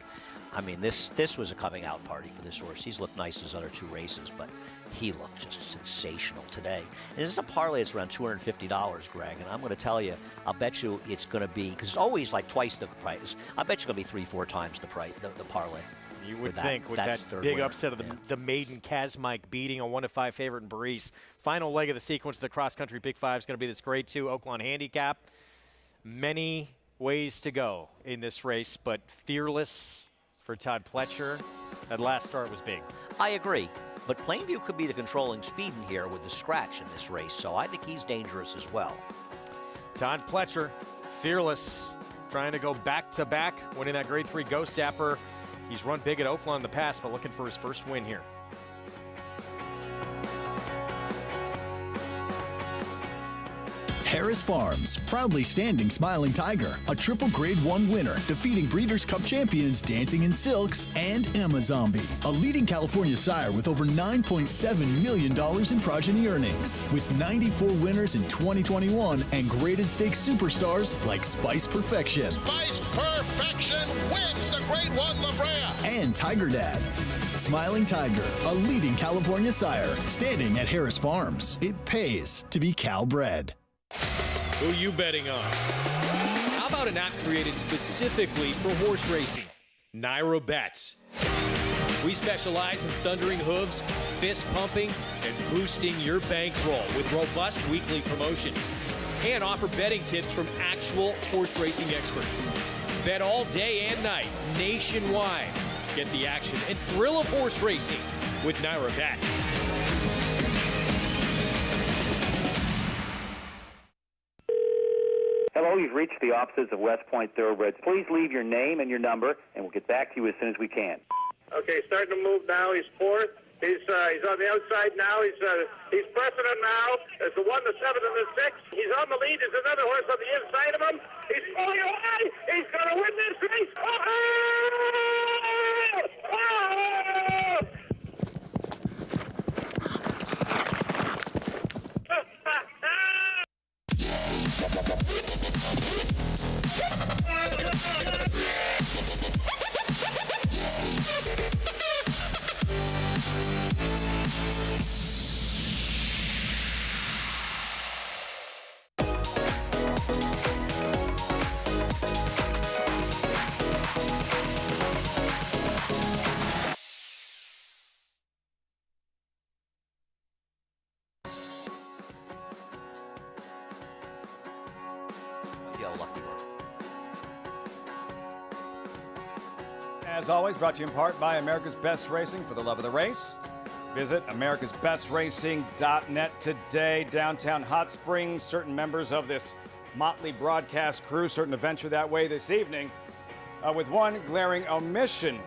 I mean, this was a coming out party for this horse. He's looked nice in his other 2 races, but he looked just sensational today. And it's a parlay that's around $250, Greg. And I'm going to tell you, I'll bet you it's going to be, because it's always like twice the price. I bet you it's going to be 3-4 times the price, the parlay. You would think with that big winner. Upset of the maiden Kazmike beating a 1-5 favorite in Baris. Final leg of the sequence of the cross-country Big 5 is going to be this grade 2 Oaklawn Handicap. Many ways to go in this race, but Fearless for Todd Pletcher. That last start was big. I agree, but Plainview could be the controlling speed in here with the scratch in this race, so I think he's dangerous as well. Todd Pletcher, Fearless, trying to go back-to-back, winning that grade 3 Ghost Zapper. He's run big at Oaklawn in the past, but looking for his first win here. Harris Farms, proudly standing Smiling Tiger, a triple grade 1 winner, defeating Breeders' Cup champions Dancing in Silks and Amazombie, a leading California sire with over $9.7 million in progeny earnings, with 94 winners in 2021 and graded stakes superstars like Spice Perfection. Spice Perfection wins the grade 1 La Brea. And Tiger Dad. Smiling Tiger, a leading California sire, standing at Harris Farms. It pays to be Cal bred. Who you betting on? How about an app created specifically for horse racing? Naira Bets. We specialize in thundering hooves, fist pumping, and boosting your bankroll with robust weekly promotions. And offer betting tips from actual horse racing experts. Bet all day and night, nationwide. Get the action and thrill of horse racing with Naira Bets. Hello, You've reached the offices of West Point Thoroughbreds. Please leave your name and your number, and we'll get back to you as soon as we can. Okay, starting to move now. He's fourth. He's on the outside now. He's pressing him now. There's the 1, the 7, and the 6. He's on the lead. There's another horse on the inside of him. He's pulling away. He's going to win this race. As always, brought to you in part by America's Best Racing. For the love of the race, visit americasbestracing.net today. Downtown Hot Springs, certain members of this motley broadcast crew certain to venture that way this evening with one glaring omission.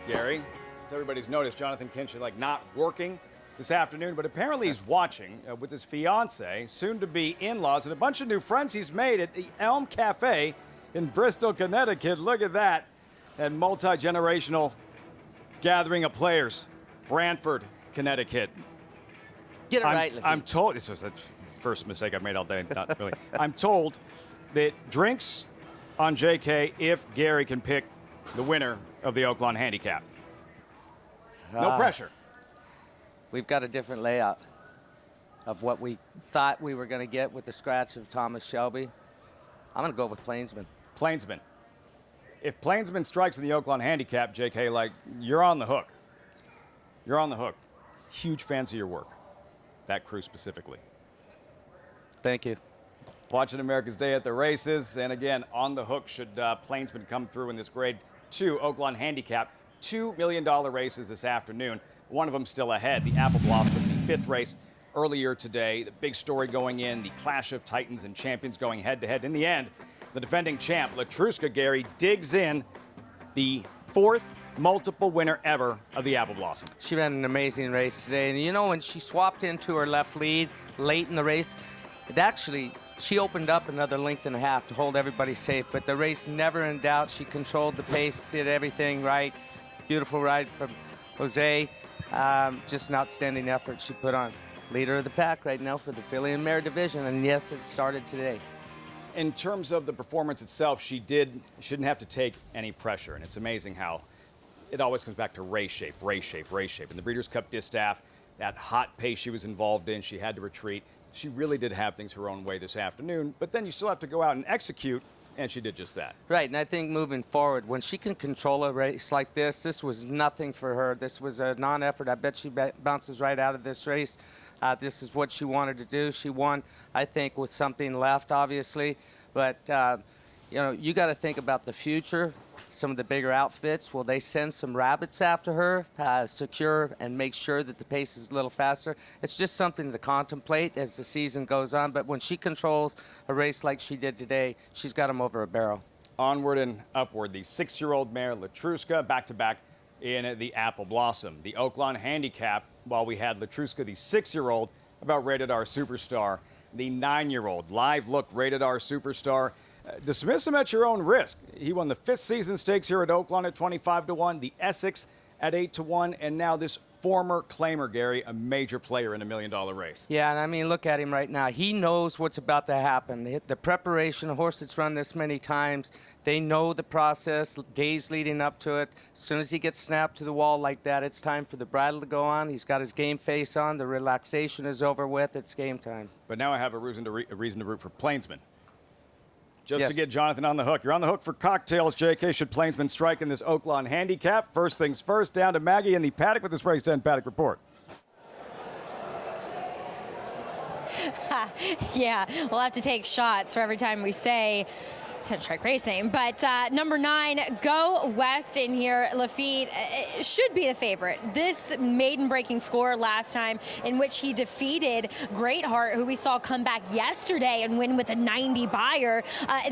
Gary, as everybody's noticed, Jonathan Kinch is not working this afternoon, but apparently he's watching with his fiance, soon-to-be in-laws, and a bunch of new friends he's made at the Elm Cafe in Bristol, Connecticut. Look at that. And multi-generational gathering of players. Brantford, Connecticut. Get it right, Lafitte. I'm told, this was the first mistake I've made all day, not really. I'm told that drinks on JK if Gary can pick the winner of the Oaklawn Handicap. No pressure. We've got a different layout of what we thought we were going to get with the scratch of Thomas Shelby. I'm going to go with Plainsman. Plainsman. If Plainsman strikes in the Oaklawn Handicap, JK, you're on the hook. You're on the hook. Huge fans of your work. That crew specifically. Thank you. Watching America's Day at the Races. And again, on the hook should Plainsman come through in this Grade 2 Oaklawn Handicap. $2 million races this afternoon. One of them still ahead. The Apple Blossom, the 5th race earlier today. The big story going in. The clash of titans and champions going head-to-head. In the end, the defending champ, Latruska Gary, digs in the 4th multiple winner ever of the Apple Blossom. She ran an amazing race today. And you know, when she swapped into her left lead late in the race, she opened up another length and a half to hold everybody safe. But the race never in doubt. She controlled the pace, did everything right. Beautiful ride from Jose. Just an outstanding effort she put on. Leader of the pack right now for the filly and mare division. And yes, it started today. In terms of the performance itself, she didn't have to take any pressure, and it's amazing how it always comes back to race shape, race shape, race shape. In the Breeders' Cup Distaff, that hot pace she was involved in, she had to retreat. She really did have things her own way this afternoon, but then you still have to go out and execute, and she did just that. Right, and I think moving forward, when she can control a race like this was nothing for her. This was a non-effort. I bet she bounces right out of this race. This is what she wanted to do. She won, I think, with something left, obviously. But, you know, you got to think about the future. Some of the bigger outfits, will they send some rabbits after her, secure and make sure that the pace is a little faster? It's just something to contemplate as the season goes on. But when she controls a race like she did today, she's got them over a barrel. Onward and upward, the 6-year-old mare, Latruska, back-to-back in the Apple Blossom. The Oaklawn Handicap, while we had Latruska, the 6-year-old, about Rated R Superstar. The 9-year-old, Live Look, Rated R Superstar. Dismiss him at your own risk. He won the 5th season stakes here at Oaklawn at 25-1, the Essex at 8-1, and now this former claimer, Gary, a major player in $1 million race. Yeah, and I mean, look at him right now. He knows what's about to happen. The preparation, a horse that's run this many times, they know the process, days leading up to it. As soon as he gets snapped to the wall like that, it's time for the bridle to go on. He's got his game face on. The relaxation is over with. It's game time. But now I have a reason to root for Plainsman. Just to get Jonathan on the hook. You're on the hook for cocktails, JK. Should Plainsman strike in this Oaklawn Handicap? First things first, down to Maggie in the paddock with this Race 10 Paddock Report. Yeah, we'll have to take shots for every time we say 10 Strike Racing. But number 9, Go West in here. Lafitte should be the favorite. This maiden breaking score last time in which he defeated Greatheart, who we saw come back yesterday and win with a 90 buyer.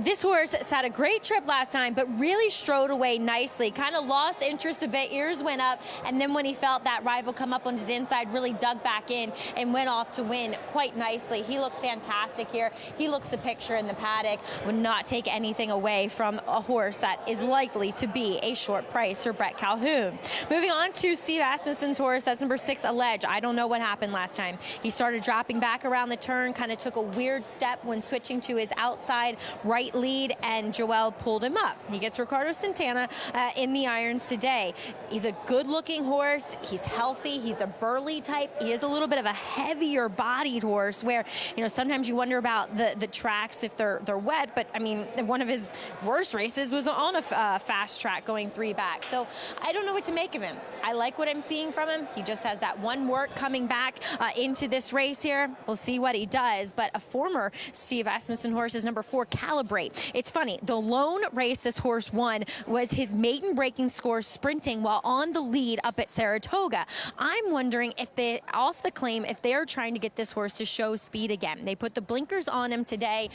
This horse had a great trip last time, but really strode away nicely. Kind of lost interest a bit, ears went up, and then when he felt that rival come up on his inside, really dug back in and went off to win quite nicely. He looks fantastic here. He looks the picture in the paddock. Would not take anything away from a horse that is likely to be a short price for Brett Calhoun. Moving on to Steve Asmussen's horse, that's number 6, Allege. I don't know what happened last time. He started dropping back around the turn, kind of took a weird step when switching to his outside right lead, and Joel pulled him up. He gets Ricardo Santana in the irons today. He's a good-looking horse. He's healthy. He's a burly type. He is a little bit of a heavier-bodied horse where, you know, sometimes you wonder about the tracks if they're wet, but, I mean, one of his worst races was on a fast track going 3 back. So I don't know what to make of him. I like what I'm seeing from him. He just has that one work coming back into this race here. We'll see what he does, but a former Steve Asmussen horse is number 4, Calibrate. It's funny, the lone race this horse won was his maiden breaking score sprinting while on the lead up at Saratoga. I'm wondering if they, off the claim, if they're trying to get this horse to show speed again. They put the blinkers on him today,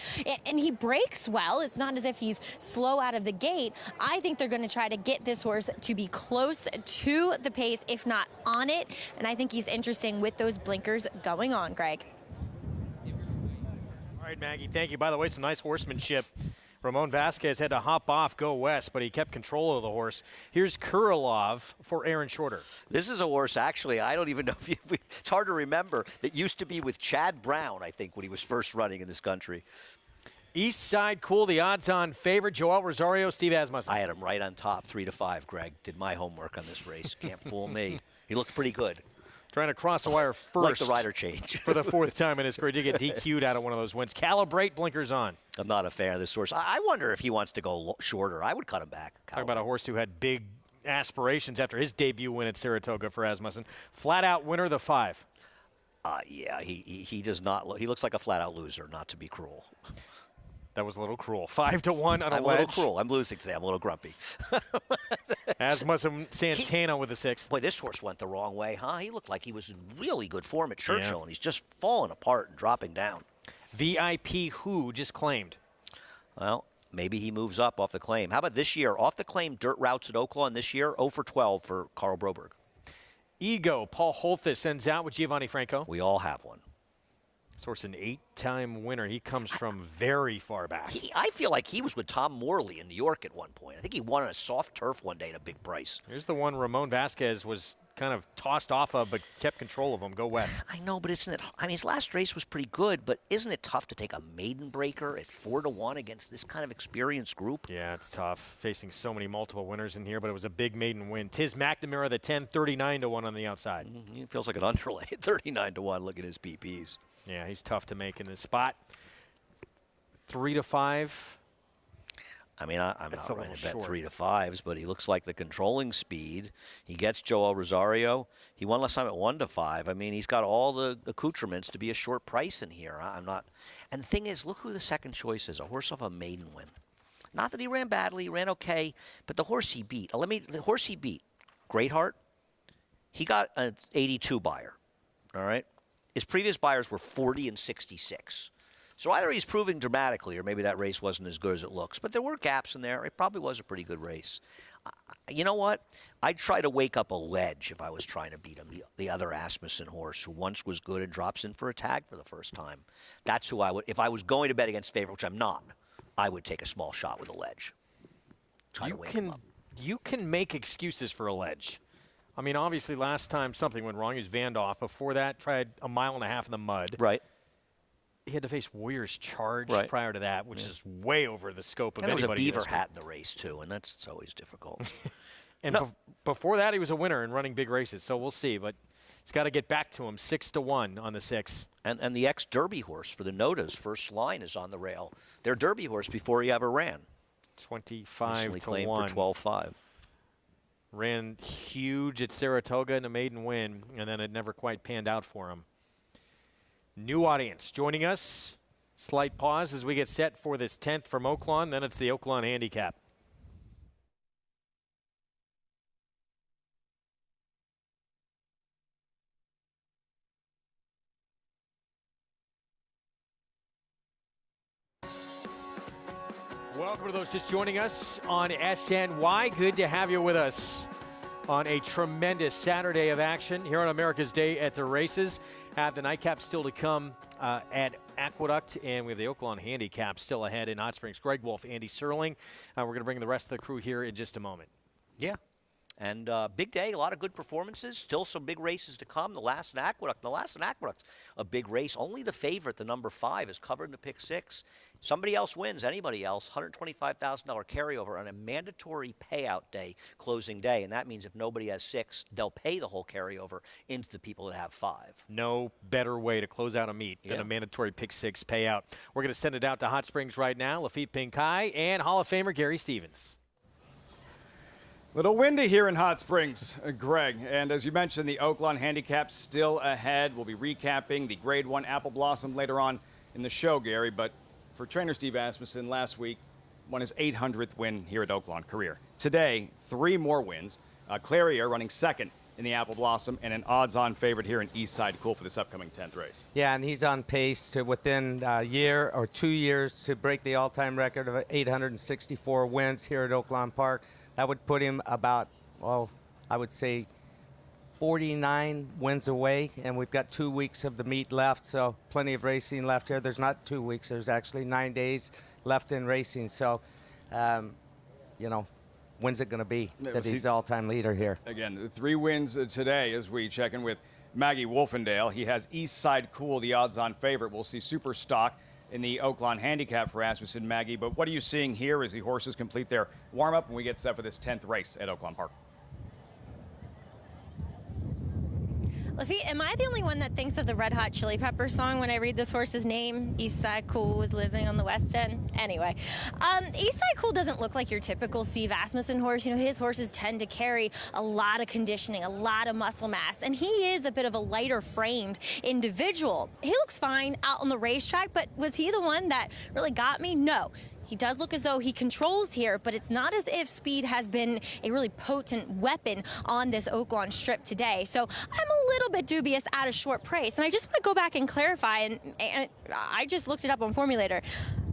and he breaks well. It's not as if he's slow out of the gate. I think they're going to try to get this horse to be close to the pace, if not on it, and I think he's interesting with those blinkers going on, Greg. All right, Maggie, thank you. By the way, some nice horsemanship. Ramon Vasquez had to hop off Go West, but he kept control of the horse. Here's Kurilov for Aaron Shorter. This is a horse, actually, I don't even know if it's hard to remember, that used to be with Chad Brown, I think, when he was first running in this country. East Side Cool, the odds-on favorite. Joel Rosario, Steve Asmussen. I had him right on top, 3-5, Greg. Did my homework on this race. Can't fool me. He looked pretty good. Trying to cross the wire first. Like the rider change. For the 4th time in his career. Did get DQ'd out of one of those wins. Calibrate, blinkers on. I'm not a fan of this horse. I wonder if he wants to go shorter. I would cut him back. Talk about a horse who had big aspirations after his debut win at Saratoga for Asmussen. Flat-out winner, the 5. Yeah, he does not look. He looks like a flat-out loser, not to be cruel. That was a little cruel. 5-1 on a I'm ledge. a little cruel. I'm losing today. I'm a little grumpy. Asmussen Santana with a 6. Boy, this horse went the wrong way, huh? He looked like he was in really good form at Churchill, and he's just falling apart and dropping down. VIP Who just claimed? Well, maybe he moves up off the claim. How about this year? Off the claim dirt routes at Oaklawn this year, 0 for 12 for Carl Broberg. Ego, Paul Holthus sends out with Giovanni Franco. We all have one. This horse, an 8-time winner. He comes from very far back. I feel like he was with Tom Morley in New York at one point. I think he won on a soft turf one day at a big price. Here's the one Ramon Vasquez was kind of tossed off of, but kept control of him. Go West. I know, but isn't it? I mean, his last race was pretty good, but isn't it tough to take a maiden breaker at 4-1 against this kind of experienced group? Yeah, it's tough. Facing so many multiple winners in here, but it was a big maiden win. Tiz McNamara, the 10, 39-1 on the outside. He feels like an underlay at 39-1. Look at his PPs. Yeah, he's tough to make in this spot. 3-5. I mean, I'm not ready to bet 3-5s, but he looks like the controlling speed. He gets Joel Rosario. He won last time at 1-5. I mean, he's got all the accoutrements to be a short price in here. I'm not. And the thing is, look who the second choice is, a horse off a maiden win. Not that he ran badly, he ran okay, but the horse he beat. The horse he beat, Greatheart, he got an 82 buyer, all right? His previous buyers were 40 and 66. So either he's proving dramatically or maybe that race wasn't as good as it looks. But there were gaps in there. It probably was a pretty good race. You know what? I'd try to wake up a ledge if I was trying to beat him, the other Asmussen horse who once was good and drops in for a tag for the first time. That's who I would, if I was going to bet against favorite, which I'm not, I would take a small shot with a ledge. Try to wake him up. You can make excuses for a ledge. I mean, obviously, last time something went wrong, he was vanned off. Before that, tried a mile and a half in the mud. Right. He had to face Warrior's Charge prior to that, which is way over the scope of anybody. And there was a beaver hat in the race, too, and that's always difficult. And before that, he was a winner in running big races, so we'll see. But he's got to get back to him, 6-1 on the 6. And the ex-Derby horse for the Nodas, First Line, is on the rail. Their Derby horse before he ever ran. 25-1. Claimed for 12-5. Ran huge at Saratoga in a maiden win, and then it never quite panned out for him. New audience joining us Slight pause as we get set for this 10th from Oaklawn. Then it's the Oaklawn Handicap. Welcome to those just joining us on SNY. Good to have you with us on a tremendous Saturday of action here on America's Day at the Races. Have the nightcap still to come at Aqueduct, and we have the Oaklawn Handicap still ahead in Hot Springs. Greg Wolf, Andy Serling. We're going to bring the rest of the crew here in just a moment. Yeah. And big day, a lot of good performances. Still some big races to come. The last in Aqueduct. The last in Aqueduct, a big race. Only the favorite, the number 5, is covered in the pick 6. Somebody else wins, anybody else, $125,000 carryover on a mandatory payout day, closing day. And that means if nobody has 6, they'll pay the whole carryover into the people that have 5. No better way to close out a meet than a mandatory pick 6 payout. We're going to send it out to Hot Springs right now. Lafitte Pinkai and Hall of Famer Gary Stevens. Little windy here in Hot Springs, Greg. And as you mentioned, the Oaklawn Handicap still ahead. We'll be recapping the Grade 1 Apple Blossom later on in the show, Gary. But for trainer Steve Asmussen, last week won his 800th win here at Oaklawn career. Today, 3 more wins. Clarier running second in the Apple Blossom and an odds-on favorite here in Eastside Cool for this upcoming 10th race. Yeah, and he's on pace to within a year or 2 years to break the all-time record of 864 wins here at Oaklawn Park. That would put him about, well, I would say 49 wins away, and we've got 2 weeks of the meet left, so plenty of racing left here. There's not 2 weeks, there's actually 9 days left in racing, so, you know, when's it going to be that he's the all-time leader here? Again, 3 wins today as we check in with Maggie Wolfendale. He has Eastside Cool, the odds-on favorite. We'll see Super Stock in the Oaklawn Handicap for Asmussen, Maggie. But what are you seeing here as the horses complete their warm-up and we get set for this 10th race at Oaklawn Park? Lafitte, am I the only one that thinks of the Red Hot Chili Pepper song when I read this horse's name? Eastside Cool is living on the West End. Anyway, Eastside Cool doesn't look like your typical Steve Asmussen horse. You know, his horses tend to carry a lot of conditioning, a lot of muscle mass, and he is a bit of a lighter framed individual. He looks fine out on the racetrack, but was he the one that really got me? No. He does look as though he controls here, but it's not as if speed has been a really potent weapon on this Oaklawn strip today. So I'm a little bit dubious at a short price. And I just want to go back and clarify, and I just looked it up on Formulator.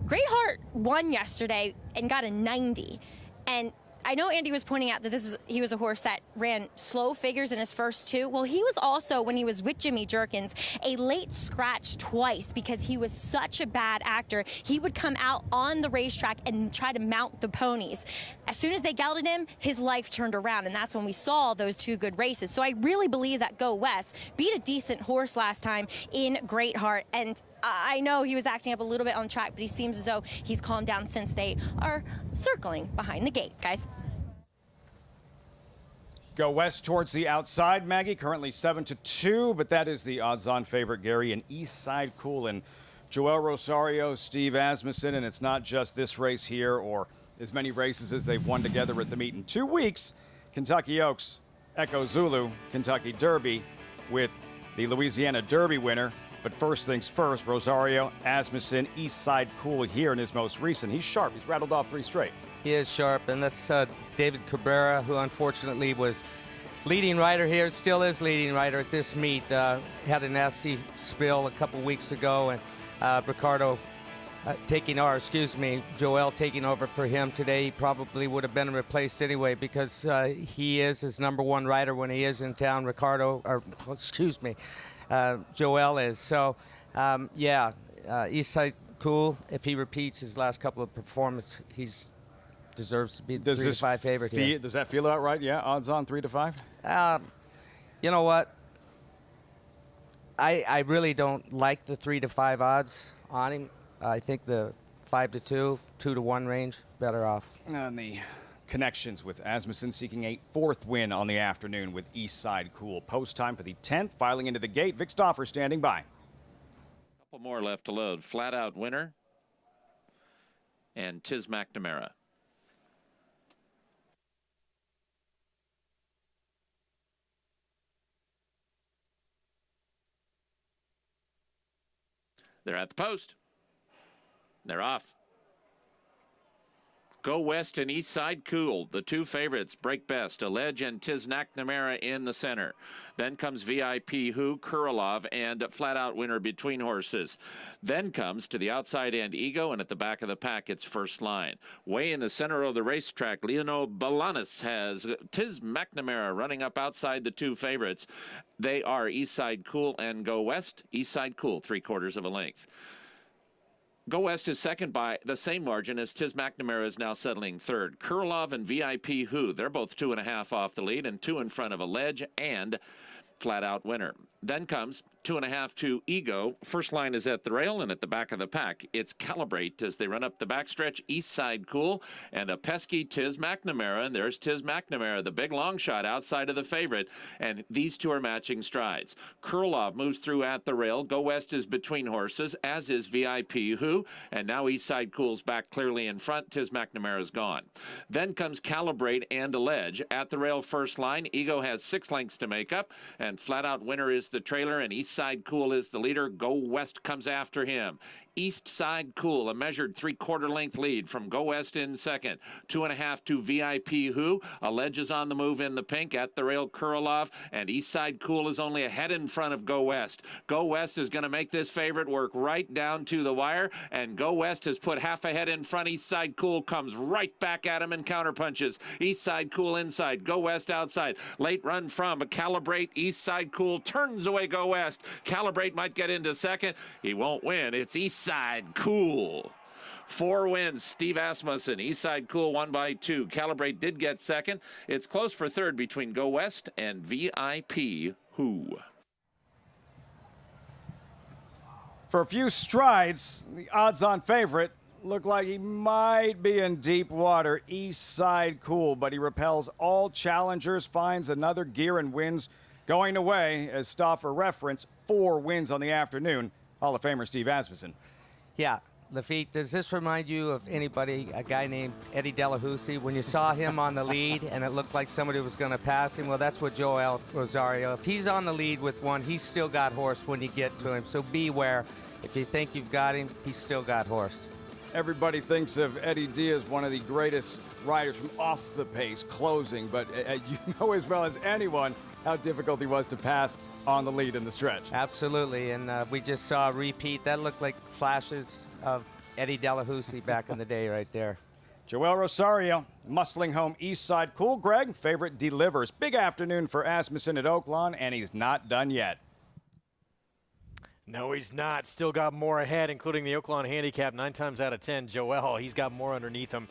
Great Heart won yesterday and got a 90. And I know Andy was pointing out that he was a horse that ran slow figures in his first 2. Well, he was also, when he was with Jimmy Jerkins, a late scratch twice because he was such a bad actor. He would come out on the racetrack and try to mount the ponies. As soon as they gelded him, his life turned around, and that's when we saw those 2 good races. So I really believe that Go West beat a decent horse last time in Great Heart, and I know he was acting up a little bit on track, but he seems as though he's calmed down since they are circling behind the gate, guys. Go West towards the outside, Maggie, currently 7-2, but that is the odds-on favorite, Gary, and Eastside Cool and Joel Rosario, Steve Asmussen, and it's not just this race here or as many races as they've won together at the meet. In 2 weeks, Kentucky Oaks, Echo Zulu, Kentucky Derby with the Louisiana Derby winner. But first things first, Rosario, Asmussen, Eastside Cool here in his most recent. He's sharp. He's rattled off 3 straight. He is sharp, and that's David Cabrera, who unfortunately was leading rider here, still is leading rider at this meet. Had a nasty spill a couple weeks ago, and Ricardo Joel taking over for him today. He probably would have been replaced anyway because he is his #1 rider when he is in town. Joel is. So, Eastside Cool, if he repeats his last couple of performances, he deserves to be the 3-5 favorite here. Does that feel out right? Yeah, odds on 3-5? You know what? I really don't like the 3-5 odds on him. I think the 5-2, 2-1 range, better off. And the connections with Asmussen seeking a 4th win on the afternoon with Eastside Cool. Post time for the 10th, filing into the gate. Vic Stauffer standing by. Couple more left to load. Flat Out Winner and Tiz McNamara. They're at the post. They're off. Go West and East Side Cool, the two favorites, break best. Allege and Tiz McNamara in the center. Then comes VIP Who, Kurilov, and Flat Out Winner between horses. Then comes to the outside end Ego, and at the back of the pack, it's First Line. Way in the center of the racetrack, Leonel Balanis has Tiz McNamara running up outside the two favorites. They are East Side Cool and Go West. East Side Cool, 3/4 of a length. Go West is second by the same margin as Tiz McNamara is now settling third. Kurilov and VIP Who, they're both 2.5 off the lead and 2 in front of Allege and Flat Out Winner. Then comes 2.5 to Ego. First Line is at the rail, and at the back of the pack, it's Calibrate as they run up the backstretch. East Side Cool and a pesky Tiz McNamara, and there's Tiz McNamara, the big long shot outside of the favorite, and these two are matching strides. Kurilov moves through at the rail. Go West is between horses, as is VIP Who, and now East Side Cool's back clearly in front. Tiz McNamara's gone. Then comes Calibrate and Allege. At the rail, First Line. Ego has 6 lengths to make up, and Flat Out Winner is the trailer, and East Side Cool is the leader. Go West comes after him. East Side Cool, a measured 3/4 length lead from Go West in second. 2.5 to VIP Who. Allege is on the move in the pink. At the rail, Kurilov, and East Side Cool is only a head in front of Go West. Go West is going to make this favorite work right down to the wire, and Go West has put half a head in front. East Side Cool comes right back at him and counterpunches. East Side Cool inside, Go West outside. Late run from Calibrate. East Side Cool turns away Go West. Calibrate might get into second. He won't win. It's East Side Cool. 4 wins, Steve Asmussen. East Side Cool won by 2. Calibrate did get second. It's close for third between Go West and VIP Who. For a few strides, the odds-on favorite looked like he might be in deep water. East Side Cool, but he repels all challengers, finds another gear and wins. Going away, as Stauffer referenced, 4 wins on the afternoon. Hall of Famer Steve Asmussen. Yeah, Lafitte, does this remind you of anybody, a guy named Eddie Delahousie, when you saw him on the lead and it looked like somebody was going to pass him? Well, that's what Joel Rosario, if he's on the lead with one, he's still got horse when you get to him. So beware. If you think you've got him, he's still got horse. Everybody thinks of Eddie Diaz, one of the greatest riders from off the pace, closing, but you know as well as anyone how difficult he was to pass on the lead in the stretch. Absolutely, and we just saw a repeat. That looked like flashes of Eddie Delahousie back in the day right there. Joel Rosario, muscling home East Side Cool. Greg, favorite delivers. Big afternoon for Asmussen at Oaklawn, and he's not done yet. No, he's not. Still got more ahead, including the Oaklawn Handicap. 9 times out of 10, Joel, he's got more underneath him.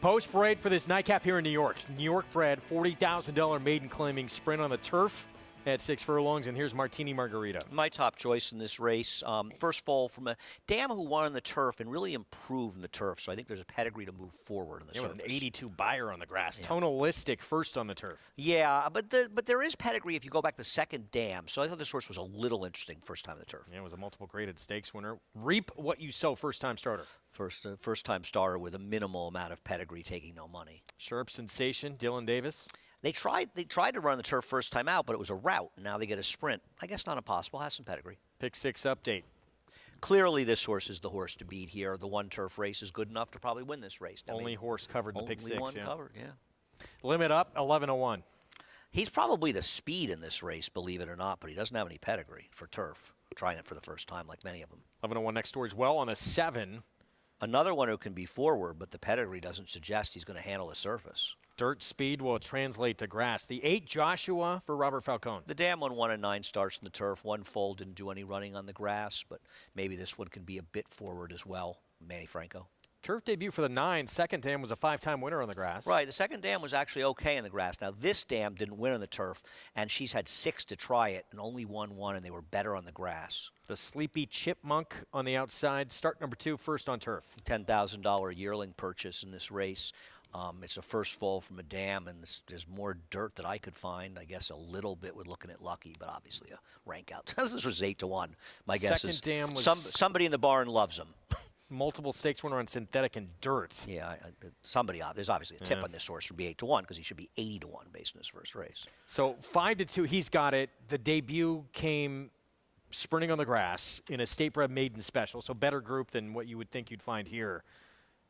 Post parade for this nightcap here in New York. New York bred, $40,000 maiden claiming sprint on the turf at 6 furlongs, and here's Martini Margarita. My top choice in this race. First foal from a dam who won on the turf and really improved in the turf, so I think there's a pedigree to move forward in the surface. With an 82 buyer on the grass. Yeah. Tonalistic first on the turf. Yeah, but there is pedigree if you go back to second dam, so I thought this horse was a little interesting first time on the turf. Yeah, it was a multiple graded stakes winner. Reap what you sow, first-time starter. First-time starter with a minimal amount of pedigree, taking no money. Sharp sensation, Dylan Davis. They tried to run the turf first time out, but it was a route. Now they get a sprint. I guess not impossible. Has some pedigree. Pick 6 update. Clearly, this horse is the horse to beat here. The one turf race is good enough to probably win this race. Only horse covered in the pick 6. Only one covered, yeah. Limit up, 11:01. He's probably the speed in this race, believe it or not, but he doesn't have any pedigree for turf. Trying it for the first time, like many of them. 11:01 next door as well on a 7. Another one who can be forward, but the pedigree doesn't suggest he's going to handle the surface. Dirt speed will translate to grass. The 8 Joshua for Robert Falcone. The dam one 1 and 9 starts in the turf. One foal didn't do any running on the grass, but maybe this one can be a bit forward as well. Manny Franco. Turf debut for the 9. Second dam was a 5-time winner on the grass. Right. The second dam was actually okay in the grass. Now, this dam didn't win on the turf, and she's had 6 to try it and only won 1, and they were better on the grass. The Sleepy Chipmunk on the outside. Start number 2, first on turf. $10,000 yearling purchase in this race. It's a first fall from a dam, and there's more dirt that I could find. I guess a little bit with looking at Lucky, but obviously a rank out. This was 8-1. My guess Second is dam was somebody in the barn loves him. Multiple stakes winner on synthetic and dirt. Yeah, there's obviously a tip on this horse from be 8-1 because he should be 80-1 based on his first race. So 5-2, he's got it. The debut came sprinting on the grass in a state bred maiden special, so better group than what you would think you'd find here.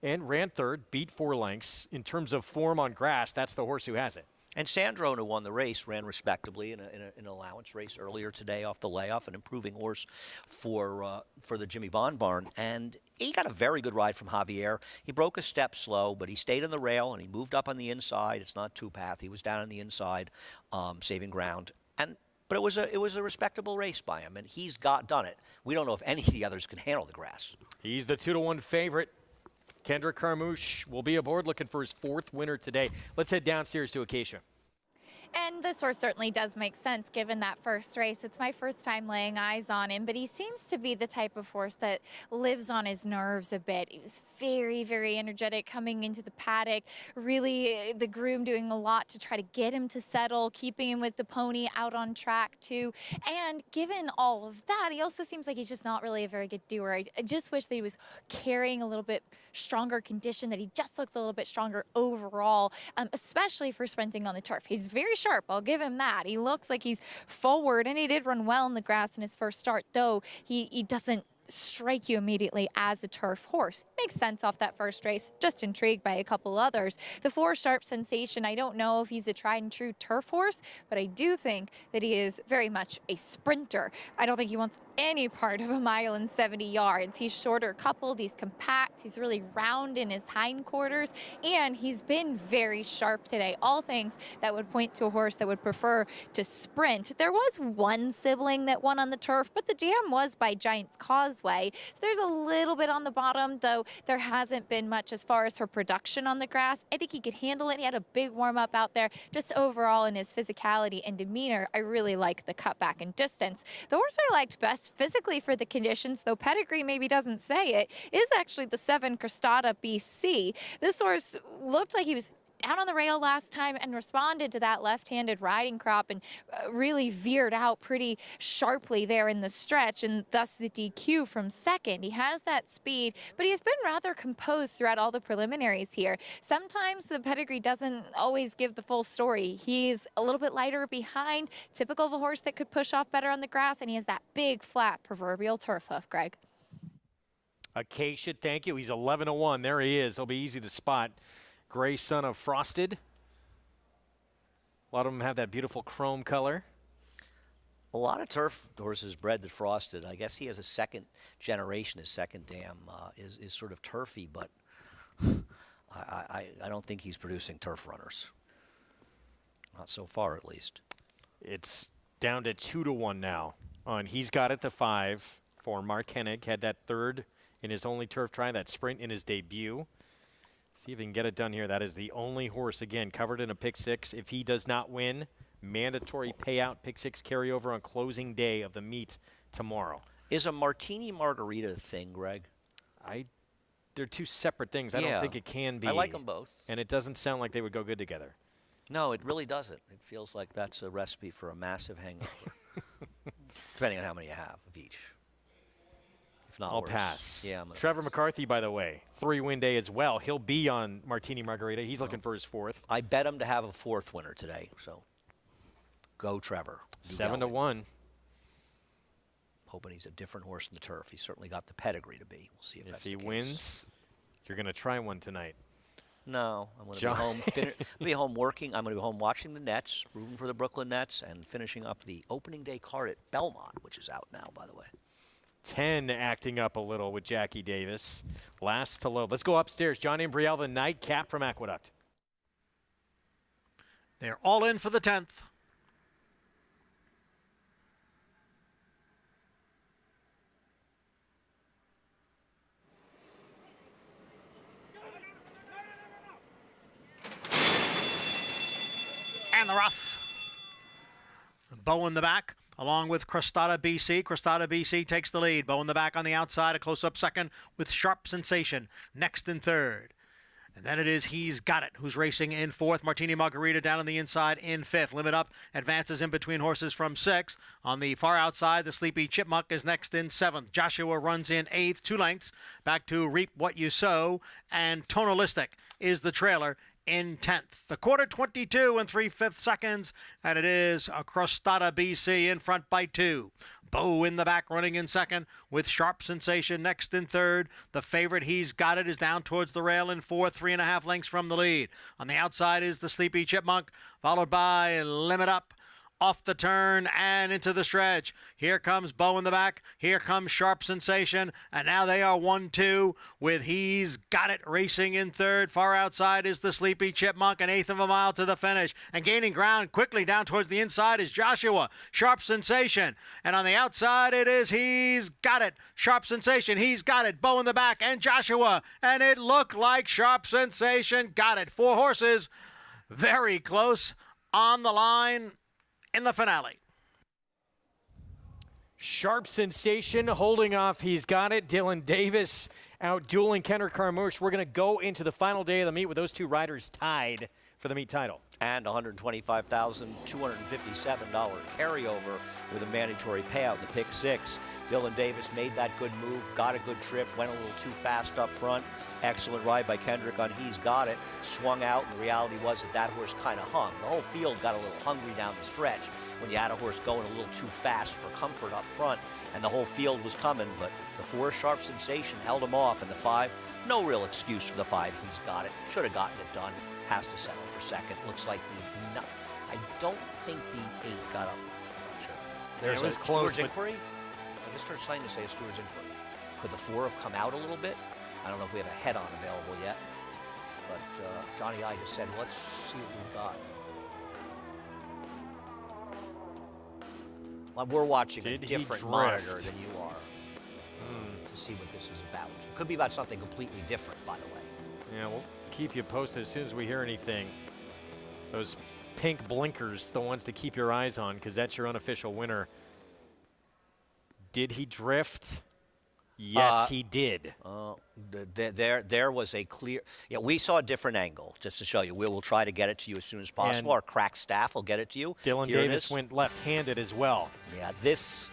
And ran third, beat 4 lengths. In terms of form on grass, that's the horse who has it. And Sandrone, who won the race, ran respectably in an allowance race earlier today off the layoff, an improving horse for the Jimmy Bond barn. And he got a very good ride from Javier. He broke a step slow, but he stayed on the rail, and he moved up on the inside. It's not two-path. He was down on the inside, saving ground. But it was a respectable race by him, and he's done it. We don't know if any of the others can handle the grass. He's the 2-1 favorite. Kendrick Carmouche will be aboard looking for his 4th winner today. Let's head downstairs to Acacia. And this horse certainly does make sense given that first race. It's my first time laying eyes on him, but he seems to be the type of horse that lives on his nerves a bit. He was very, very energetic coming into the paddock. Really, the groom doing a lot to try to get him to settle, keeping him with the pony out on track too. And given all of that, he also seems like he's just not really a very good doer. I just wish that he was carrying a little bit stronger condition, that he just looked a little bit stronger overall, especially for sprinting on the turf. He's very sharp, I'll give him that. He looks like he's forward, and he did run well in the grass in his first start, though he doesn't strike you immediately as a turf horse. Makes sense off that first race. Just intrigued by a couple others. The 4 Sharp Sensation, I don't know if he's a tried and true turf horse, but I do think that he is very much a sprinter. I don't think he wants any part of 1 mile and 70 yards. He's shorter coupled, he's compact, he's really round in his hindquarters, and he's been very sharp today. All things that would point to a horse that would prefer to sprint. There was one sibling that won on the turf, but the dam was by Giant's Causeway. So there's a little bit on the bottom, though there hasn't been much as far as her production on the grass. I think he could handle it. He had a big warm-up out there. Just overall in his physicality and demeanor, I really like the cutback and distance. The horse I liked best physically for the conditions, though pedigree maybe doesn't say it, is actually the 7 Crostata BC. This horse looked like he was down on the rail last time and responded to that left-handed riding crop and really veered out pretty sharply there in the stretch, and thus the DQ from second. He has that speed, but he's been rather composed throughout all the preliminaries here. Sometimes the pedigree doesn't always give the full story. He's a little bit lighter behind, typical of a horse that could push off better on the grass, and he has that big, flat, proverbial turf hoof, Greg. Acacia, thank you. He's 11-1. There he is. He'll be easy to spot. Gray son of Frosted. A lot of them have that beautiful chrome color. A lot of turf horses bred to Frosted. I guess he has a second generation. His second dam is sort of turfy, but I don't think he's producing turf runners. Not so far, at least. It's down to 2-1 now. On He's Got It, the 5 for Mark Hennig. Had that 3rd in his only turf try, that sprint in his debut. See if he can get it done here. That is the only horse, again, covered in a pick 6. If he does not win, mandatory payout, pick 6 carryover on closing day of the meet tomorrow. Is a martini margarita thing, Greg? They're 2 separate things. I don't think it can be. I like them both. And it doesn't sound like they would go good together. No, it really doesn't. It feels like that's a recipe for a massive hangover. Depending on how many you have of each. If not I'll worse. pass. Yeah, Trevor McCarthy, by the way, 3-win day as well. He'll be on Martini Margarita. He's looking for his 4th. I bet him to have a 4th winner today. So go, Trevor. 7-1. Hoping he's a different horse in the turf. He's certainly got the pedigree to be. We'll see if that's the case. If he wins, you're going to try one tonight. No, I'm going to be home. Be home working. I'm going to be home watching the Nets, rooting for the Brooklyn Nets, and finishing up the opening day card at Belmont, which is out now, by the way. 10 acting up a little with Jackie Davis. Last to load. Let's go upstairs. John Imbriel, the nightcap from Aqueduct. They're all in for the 10th. And the rough. Bow in the back, along with Crostata BC. Crostata BC takes the lead. Bow in the back on the outside, a close-up second with Sharp Sensation next in 3rd. And then it is He's Got It, who's racing in 4th. Martini Margarita down on the inside in 5th. Limit Up advances in between horses from 6th. On the far outside, the Sleepy Chipmunk is next in 7th. Joshua runs in 8th, 2 lengths. Back to Reap What You Sow. And Tonalistic is the trailer in 10th. The quarter 22 and 3/5 seconds, and it is a Crostata BC in front by 2. Bo in the back running in second with Sharp Sensation next in third. The favorite, He's Got It, is down towards the rail in fourth, 3.5 lengths from the lead. On the outside is the Sleepy Chipmunk, followed by Limit Up. Off the turn and into the stretch. Here comes Bo in the back. Here comes Sharp Sensation. And now they are 1-2 with He's Got It racing in third. Far outside is the Sleepy Chipmunk, an eighth of a mile to the finish. And gaining ground quickly down towards the inside is Joshua, Sharp Sensation. And on the outside it is He's Got It, Sharp Sensation. He's Got It, Bo in the back and Joshua. And it looked like Sharp Sensation got it. 4 horses very close on the line in the finale. Sharp Sensation holding off He's Got It. Dylan Davis out dueling Kendrick Carmouche. We're going to go into the final day of the meet with those two riders tied for the meet title. And $125,257 carryover with a mandatory payout, the pick 6. Dylan Davis made that good move, got a good trip, went a little too fast up front. Excellent ride by Kendrick on He's Got It. Swung out, and the reality was that that horse kind of hung. The whole field got a little hungry down the stretch when you had a horse going a little too fast for comfort up front, and the whole field was coming, but the 4, Sharp Sensation, held him off, and the 5, no real excuse for the 5, He's Got It. Should have gotten it done. Has to settle for second. Looks like I don't think the 8 got up. I'm not sure. There's a Stewards Inquiry. I just heard something to say a Stewards Inquiry. Could the 4 have come out a little bit? I don't know if we have a head-on available yet. But Johnny I just said, let's see what we've got. Well, we're watching a different monitor than you are to see what this is about. It could be about something completely different, by the way. Yeah, we'll keep you posted as soon as we hear anything. Those pink blinkers, the ones to keep your eyes on, because that's your unofficial winner. Did he drift? Yes, he did. There was a clear. Yeah, we saw a different angle just to show you. We'll try to get it to you as soon as possible. Our crack staff will get it to you. Dylan Davis went left-handed as well. Yeah, this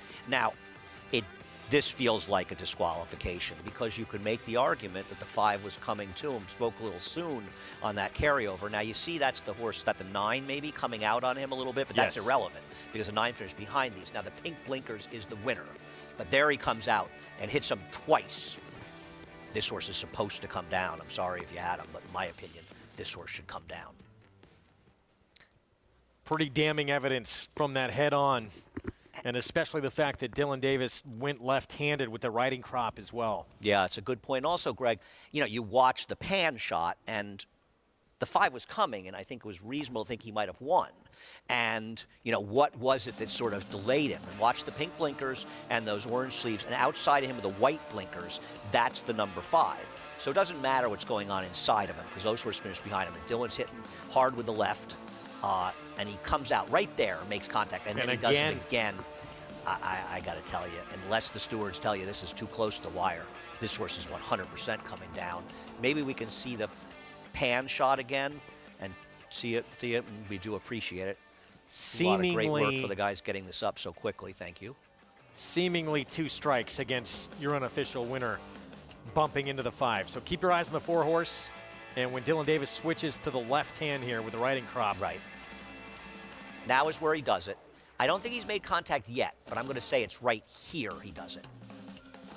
feels like a disqualification because you could make the argument that the 5 was coming to him, spoke a little soon on that carryover. Now you see that's the horse, that the 9 maybe coming out on him a little bit, but that's irrelevant because the 9 finished behind these. Now the pink blinkers is the winner, but there he comes out and hits him twice. This horse is supposed to come down. I'm sorry if you had him, but in my opinion, this horse should come down. Pretty damning evidence from that head-on. And especially the fact that Dylan Davis went left-handed with the riding crop as well. Yeah, it's a good point. Also, Greg, you watch the pan shot, and the 5 was coming, and I think it was reasonable to think he might have won. And, what was it that sort of delayed him? And watch the pink blinkers and those orange sleeves, and outside of him with the white blinkers, that's the number 5. So it doesn't matter what's going on inside of him because those horses finished behind him. And Dylan's hitting hard with the left. And he comes out right there and makes contact. And then he does it again. I got to tell you, unless the stewards tell you this is too close to the wire, this horse is 100% coming down. Maybe we can see the pan shot again and see it. We do appreciate it. Seemingly, a lot of great work for the guys getting this up so quickly. Thank you. Seemingly 2 strikes against your unofficial winner bumping into the 5. So keep your eyes on the 4 horse. And when Dylan Davis switches to the left hand here with the riding crop. Right. Now is where he does it. I don't think he's made contact yet, but I'm going to say it's right here he does it.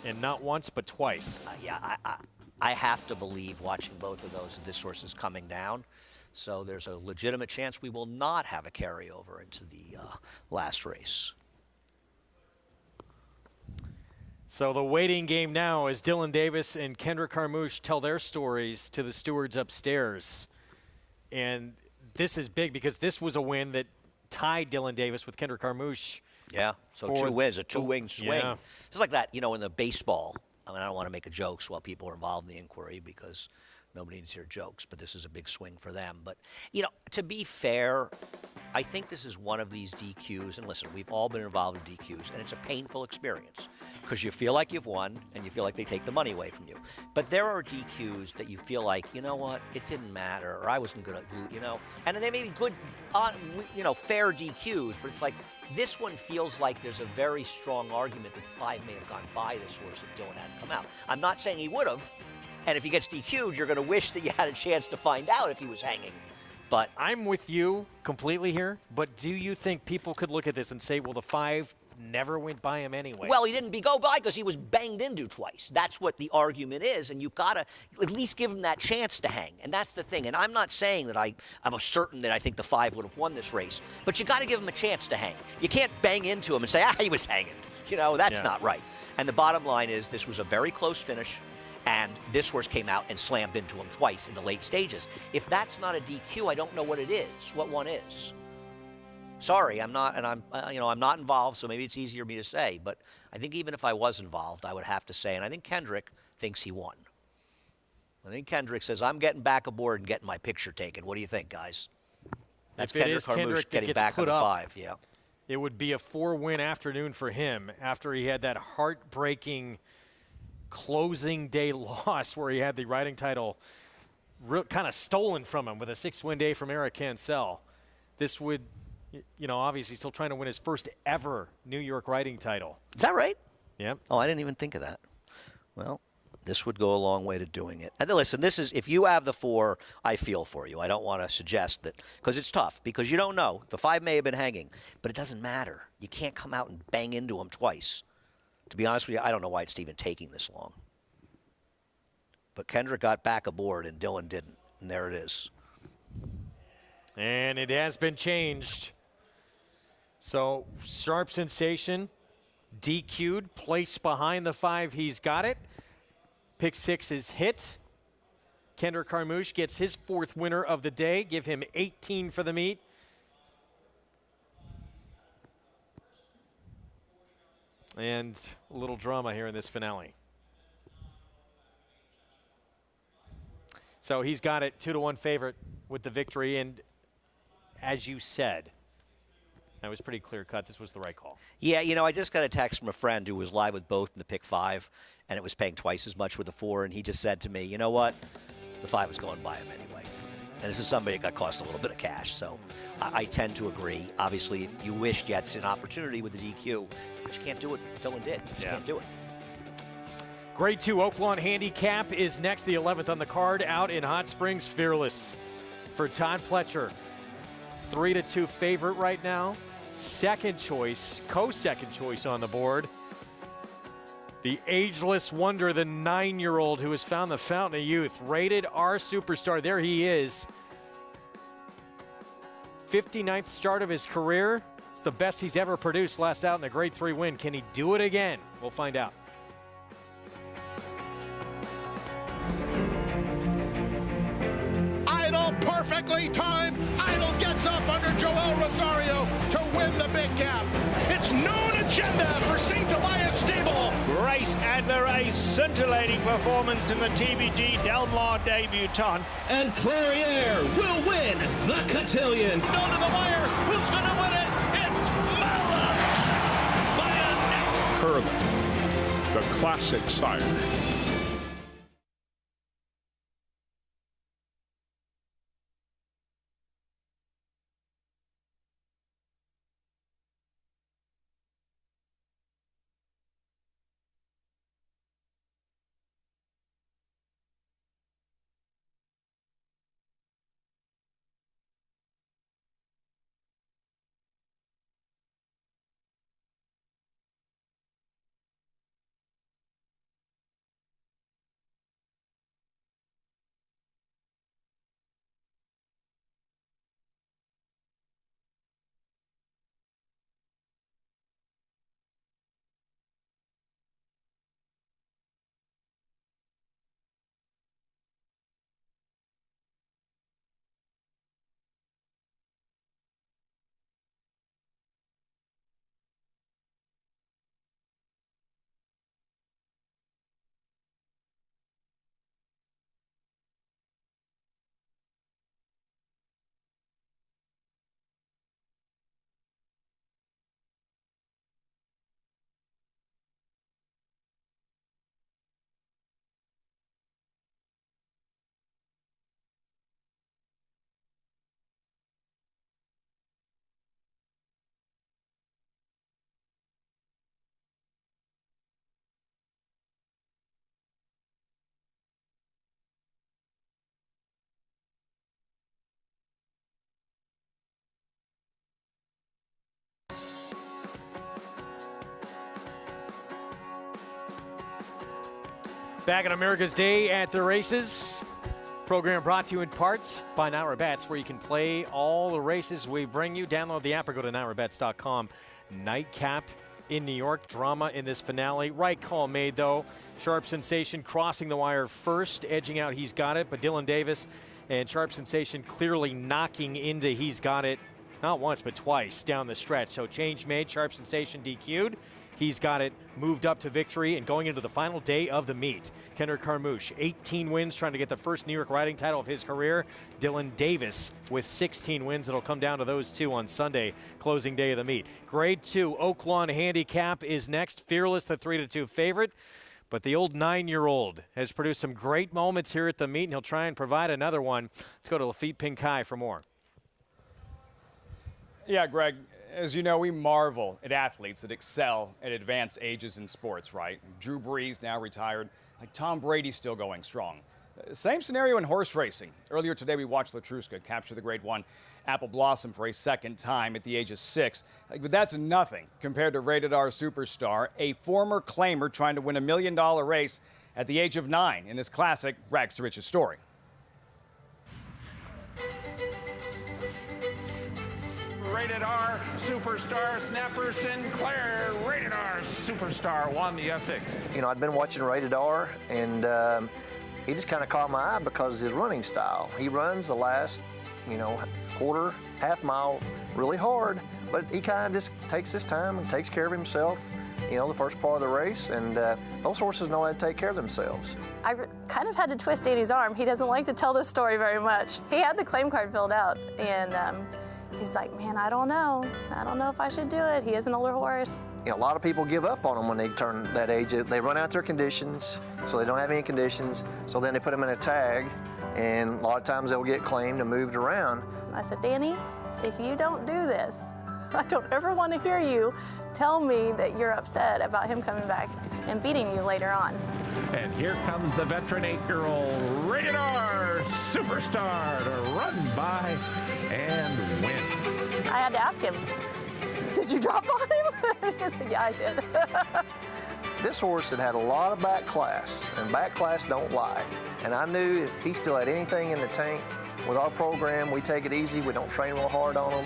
And not once, but twice. I have to believe, watching both of those, that this horse is coming down. So there's a legitimate chance we will not have a carryover into the last race. So the waiting game now as Dylan Davis and Kendrick Carmouche tell their stories to the stewards upstairs. And this is big because this was a win that tied Dylan Davis with Kendrick Carmouche. Yeah, so 2 wins, a 2-wing swing. Yeah. Just like that, in the baseball. I mean, I don't want to make a jokes while people are involved in the inquiry because nobody needs to hear jokes, but this is a big swing for them. But, to be fair, I think this is one of these DQs. And listen, we've all been involved in DQs, and it's a painful experience because you feel like you've won and you feel like they take the money away from you. But there are DQs that you feel like, you know what, it didn't matter, or I wasn't good at, and they may be good, fair DQs, but it's like this one feels like there's a very strong argument that the 5 may have gone by this horse if Dylan hadn't come out. I'm not saying he would have, and if he gets DQ'd, you're going to wish that you had a chance to find out if he was hanging. But I'm with you completely here, but do you think people could look at this and say, well, the 5 never went by him anyway? Well, he didn't go by because he was banged into twice. That's what the argument is, and you've got to at least give him that chance to hang. And that's the thing. And I'm not saying that I'm certain that I think the 5 would have won this race, but you got to give him a chance to hang. You can't bang into him and say, he was hanging. That's not right. And the bottom line is this was a very close finish, and this horse came out and slammed into him twice in the late stages. If that's not a DQ, I don't know what it is. What one is? Sorry, I'm not, and I'm not involved, so maybe it's easier for me to say. But I think even if I was involved, I would have to say, and I think Kendrick thinks he won. I think Kendrick says, I'm getting back aboard and getting my picture taken. What do you think, guys? That's Kendrick Carmouche getting back on the 5. Yeah. It would be a 4-win afternoon for him after he had that heartbreaking closing day loss where he had the riding title kind of stolen from him with a 6-win day from Eric Cancel. This would, obviously still trying to win his first ever New York riding title. Is that right? Yep. Oh, I didn't even think of that. Well, this would go a long way to doing it. And listen, if you have the 4, I feel for you. I don't want to suggest that, because it's tough, because you don't know. The 5 may have been hanging, but it doesn't matter. You can't come out and bang into him twice. To be honest with you, I don't know why it's even taking this long. But Kendrick got back aboard and Dylan didn't, and there it is. And it has been changed. So, Sharp Sensation, DQ'd, placed behind the 5. He's got it. Pick 6 is hit. Kendrick Carmouche gets his 4th winner of the day. Give him 18 for the meet. And a little drama here in this finale. So he's got it 2-1 favorite with the victory. And as you said, that was pretty clear cut. This was the right call. Yeah, I just got a text from a friend who was live with both in the pick 5, and it was paying twice as much with the 4, and he just said to me, you know what? The 5 was going by him anyway. And this is somebody that got cost a little bit of cash, so I tend to agree. Obviously, if you wished you had an opportunity with the DQ, but you can't do it. Dylan did. You just can't do it. Grade 2 Oaklawn Handicap is next, the 11th on the card, out in Hot Springs. Fearless for Todd Pletcher. 3-2 favorite right now. Second choice, co-second choice on the board. The ageless wonder, the 9-year-old who has found the fountain of youth. Rated R superstar. There he is. 59th start of his career. It's the best he's ever produced last out in a Grade 3 win. Can he do it again? We'll find out. Idol perfectly timed. Idol gets up under Joel Rosario to win the big cap. It's known agenda for St. Elias Stable. Race and the race. Scintillating performance in the TVG Delmar debutante. And Clariere will win the cotillion. Down to the wire. Who's going to win it? It's Mala by a neck. Curling, the classic sire. Back on America's Day at the Races. Program brought to you in part by Naira Bets, where you can play all the races we bring you. Download the app or go to nairabets.com. Nightcap in New York. Drama in this finale. Right call made, though. Sharp Sensation crossing the wire first, edging out He's Got It. But Dylan Davis and Sharp Sensation clearly knocking into He's Got It, not once but twice down the stretch. So change made. Sharp Sensation DQ'd. He's Got It moved up to victory and going into the final day of the meet. Kendrick Carmouche, 18 wins, trying to get the first New York riding title of his career. Dylan Davis with 16 wins. It'll come down to those two on Sunday, closing day of the meet. Grade 2 Oaklawn Handicap is next. Fearless, the 3-2 favorite. But the old 9-year-old has produced some great moments here at the meet, and he'll try and provide another one. Let's go to Lafitte Pinkai for more. Yeah, Greg. As you know, we marvel at athletes that excel at advanced ages in sports, right? Drew Brees, now retired, like Tom Brady, still going strong. Same scenario in horse racing. Earlier today, we watched Latruska capture the Grade 1 Apple Blossom for a second time at the age of 6. But that's nothing compared to Rated R Superstar, a former claimer trying to win $1 million race at the age of 9 in this classic Rags to Riches story. Rated R Superstar Snapper Sinclair. Rated R Superstar won the Essex. You know, I'd been watching Rated R, and he just kind of caught my eye because of his running style. He runs the last, quarter, half mile really hard, but he kind of just takes his time and takes care of himself, the first part of the race, and those horses know how to take care of themselves. I kind of had to twist Danny's arm. He doesn't like to tell this story very much. He had the claim card filled out, and he's like, man, I don't know. I don't know if I should do it. He is an older horse. A lot of people give up on them when they turn that age. They run out their conditions, so they don't have any conditions, so then they put them in a tag, and a lot of times they'll get claimed and moved around. I said, Danny, if you don't do this, I don't ever want to hear you tell me that you're upset about him coming back and beating you later on. And here comes the veteran 8-year-old Rated R Superstar to run by and win. I had to ask him, did you drop on him? He said, yeah, I did. This horse had a lot of back class, and back class don't lie. And I knew if he still had anything in the tank, with our program, we take it easy, we don't train real hard on him,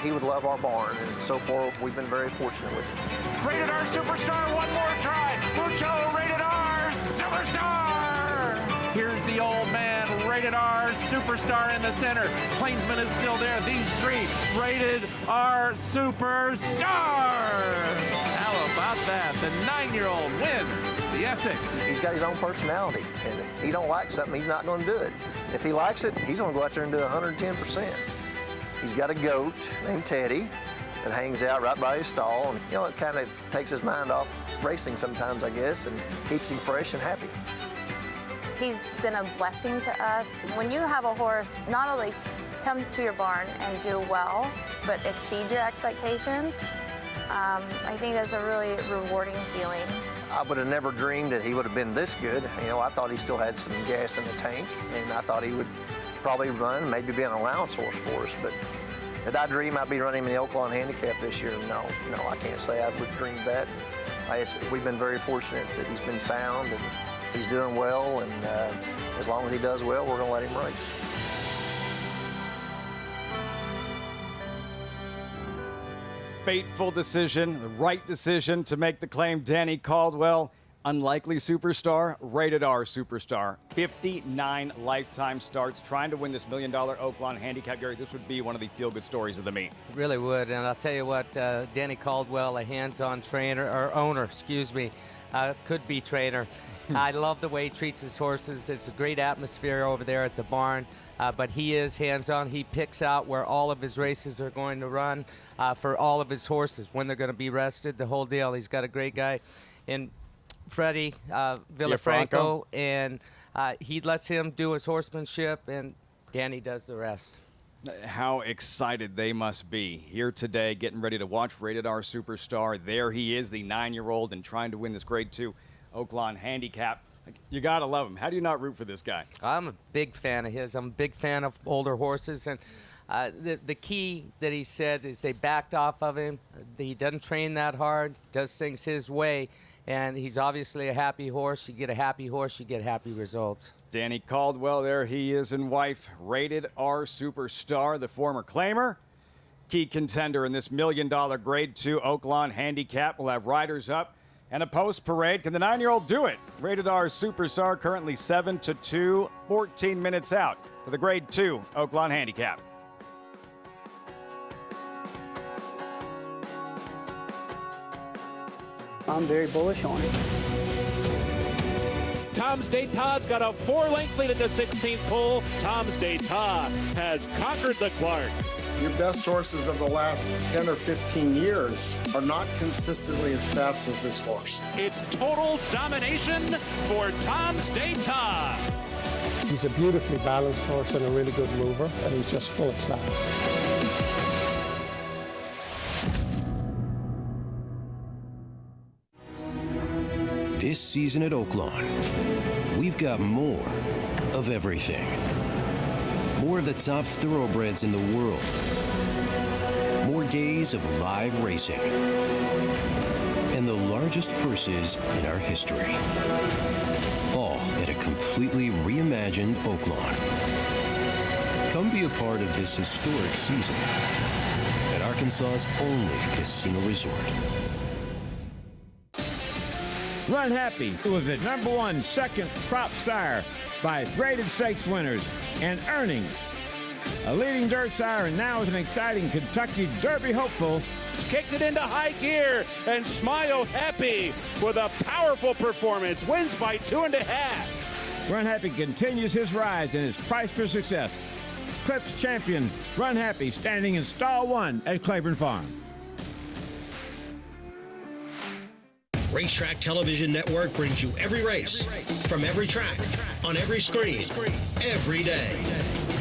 he would love our barn, and so far we've been very fortunate with him. Rated R Superstar, one more try. Mucho Rated R Superstar. Here's the old man, Rated R Superstar in the center. Plainsman is still there. These three, Rated R Superstar. How about that? The 9-year-old wins the Essex. He's got his own personality, and if he don't like something, he's not going to do it. If he likes it, he's going to go out there and do 110%. He's got a goat named Teddy that hangs out right by his stall, and it kind of takes his mind off racing sometimes, I guess, and keeps him fresh and happy. He's been a blessing to us. When you have a horse not only come to your barn and do well, but exceed your expectations, I think that's a really rewarding feeling. I would have never dreamed that he would have been this good. I thought he still had some gas in the tank, and I thought he would probably run, maybe be an allowance horse for us. But did I dream I'd be running in the Oaklawn Handicap this year? No, I can't say I would dream that. We've been very fortunate that he's been sound and he's doing well, and as long as he does well, we're going to let him race. Fateful decision, the right decision to make the claim. Danny Caldwell, unlikely superstar, Rated R Superstar. 59 lifetime starts, trying to win this $1 million Oaklawn Handicap. Gary, this would be one of the feel-good stories of the meet. It really would, and I'll tell you what, Danny Caldwell, a hands-on trainer, or owner, excuse me, could-be trainer. I love the way he treats his horses. It's a great atmosphere over there at the barn, but he is hands-on. He picks out where all of his races are going to run for all of his horses, when they're going to be rested, the whole deal. He's got a great guy in Freddie Villafranco, and he lets him do his horsemanship, and Danny does the rest. How excited they must be here today, getting ready to watch Rated R Superstar. There he is, the 9-year-old, and trying to win this Grade 2 Oaklawn Handicap. You got to love him. How do you not root for this guy? I'm a big fan of his. I'm a big fan of older horses, and The key that he said is they backed off of him. He doesn't train that hard, does things his way, and he's obviously a happy horse. You get a happy horse, you get happy results. Danny Caldwell, there he is, and wife, Rated R Superstar, the former claimer. Key contender in this $1 million Grade 2 Oaklawn Handicap. Will have riders up and a post parade. Can the 9-year-old do it? Rated R Superstar currently 7-2, 14 minutes out to the Grade 2 Oaklawn Handicap. I'm very bullish on it. Tom's D'Etat's got a 4-length lead at the 16th pole. Tom's D'Etat has conquered the Clark. Your best horses of the last 10 or 15 years are not consistently as fast as this horse. It's total domination for Tom's D'Etat. He's a beautifully balanced horse and a really good mover, and he's just full of class. This season at Oaklawn, we've got more of everything. More of the top thoroughbreds in the world. More days of live racing. And the largest purses in our history. All at a completely reimagined Oaklawn. Come be a part of this historic season at Arkansas's only casino resort. Run Happy was a #1 second crop sire by graded stakes winners and earnings. A leading dirt sire and now is an exciting Kentucky Derby hopeful. Kicked it into high gear, and Smile Happy with a powerful performance wins by 2.5. Run Happy continues his rise and is priced for success. Clips champion Run Happy standing in stall 1 at Claiborne Farm. Racetrack Television Network brings you every race, from every track, on every screen, every day.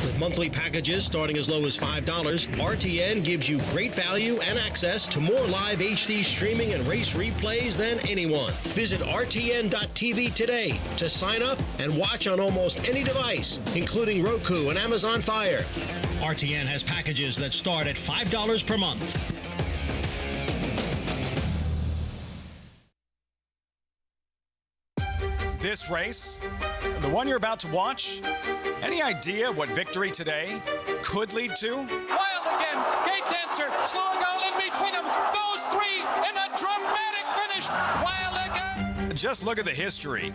With monthly packages starting as low as $5, RTN gives you great value and access to more live HD streaming and race replays than anyone. Visit RTN.tv today to sign up and watch on almost any device, including Roku and Amazon Fire. RTN has packages that start at $5 per month. This race, the one you're about to watch, any idea what victory today could lead to? Wild again, Gate Dancer, slowing all in between them. Those three in a dramatic finish. Wild again. Just look at the history.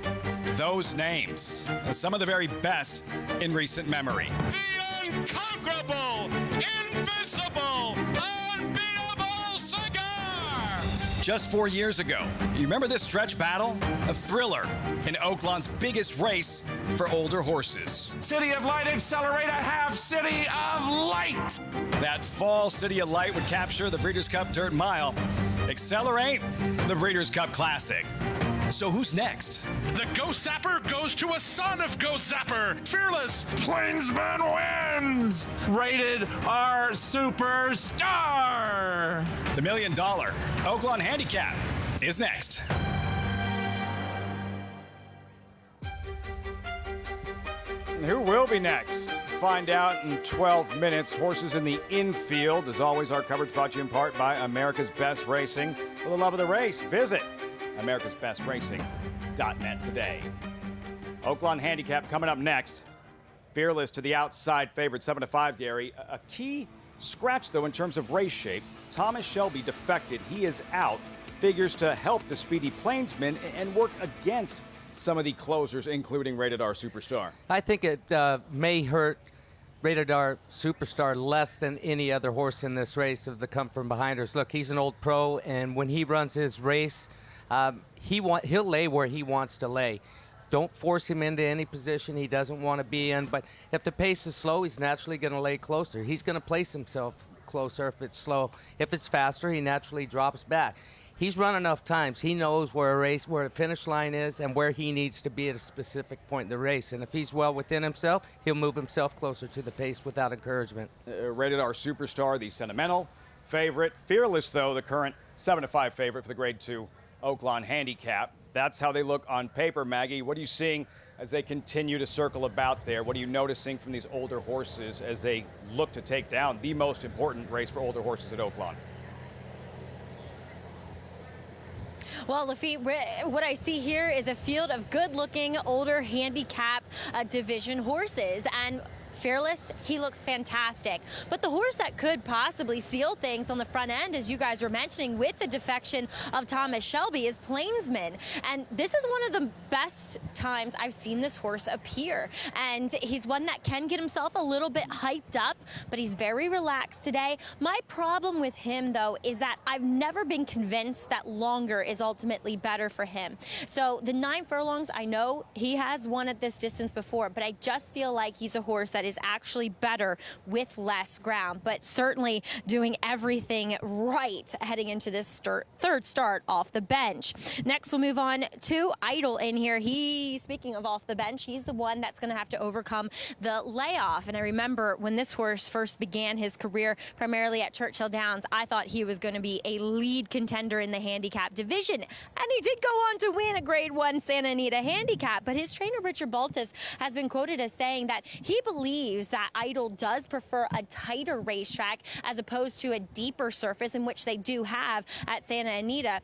Those names, some of the very best in recent memory. The unconquerable, invincible, unbeatable Cigar. Just 4 years ago, you remember this stretch battle? A thriller in Oaklawn's biggest race for older horses. City of Light Accelerator, half City of Light. That fall, City of Light would capture the Breeders' Cup Dirt Mile. Accelerate, the Breeders' Cup Classic. So who's next? The Ghost Zapper goes to a son of Ghost Zapper, Fearless. Plainsman wins! Rated R Superstar! The $1 million Oaklawn Handicap is next. And who will be next? Find out in 12 minutes. Horses in the infield. As always, our coverage brought to you in part by America's Best Racing. For the love of the race, visit americasbestracing.net today. Oaklawn Handicap coming up next. Fearless to the outside favorite, 7-5, Gary. A key scratch, though, in terms of race shape. Thomas Shelby defected. He is out. Figures to help the speedy Plainsman and work against some of the closers, including Rated R Superstar. I think it may hurt Rated R Superstar less than any other horse in this race of the come from behinders. Look, he's an old pro, and when he runs his race, he'll lay where he wants to lay. Don't force him into any position he doesn't want to be in, but if the pace is slow, he's naturally going to lay closer. He's going to place himself closer if it's slow. If it's faster, he naturally drops back. He's run enough times. He knows where a finish line is and where he needs to be at a specific point in the race. And if he's well within himself, he'll move himself closer to the pace without encouragement. Rated R Superstar, the sentimental favorite. Fearless, though, the current 7-5 favorite for the Grade 2 Oaklawn Handicap. That's how they look on paper, Maggie. What are you seeing as they continue to circle about there. What are you noticing from these older horses as they look to take down the most important race for older horses at Oaklawn? Well, Lafitte, what I see here is a field of good-looking, older handicap division horses. And Fearless, he looks fantastic. But the horse that could possibly steal things on the front end, as you guys were mentioning, with the defection of Thomas Shelby, is Plainsman. And this is one of the best times I've seen this horse appear. And he's one that can get himself a little bit hyped up, but he's very relaxed today. My problem with him, though, is that I've never been convinced that longer is ultimately better for him. So the 9 furlongs, I know he has won at this distance before, but I just feel like he's a horse that is actually better with less ground, but certainly doing everything right heading into this third start off the bench. Next, we'll move on to Idol in here. Speaking of off the bench, he's the one that's going to have to overcome the layoff. And I remember when this horse first began his career primarily at Churchill Downs, I thought he was going to be a lead contender in the handicap division. And he did go on to win a Grade 1 Santa Anita handicap. But his trainer, Richard Baltus, has been quoted as saying that he believes that Idol does prefer a tighter racetrack as opposed to a deeper surface, in which they do have at Santa Anita.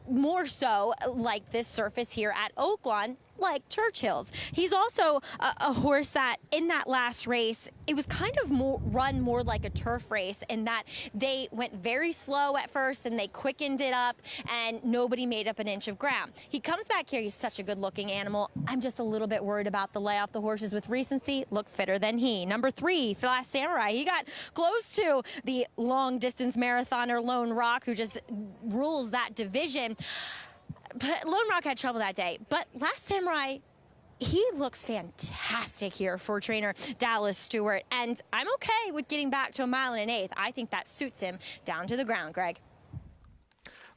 More so like this surface here at Oaklawn, like Churchill's. He's also a horse that in that last race, it was kind of run more like a turf race, in that they went very slow at first and they quickened it up and nobody made up an inch of ground. He comes back here, he's such a good looking animal. I'm just a little bit worried about the layoff. The horses with recency look fitter than he. Number 3, Last Samurai. He got close to the long distance marathoner Lone Rock, who just rules that division. But Lone Rock had trouble that day. But Last Samurai, he looks fantastic here for trainer Dallas Stewart. And I'm okay with getting back to 1 1/8 miles. I think that suits him down to the ground, Greg.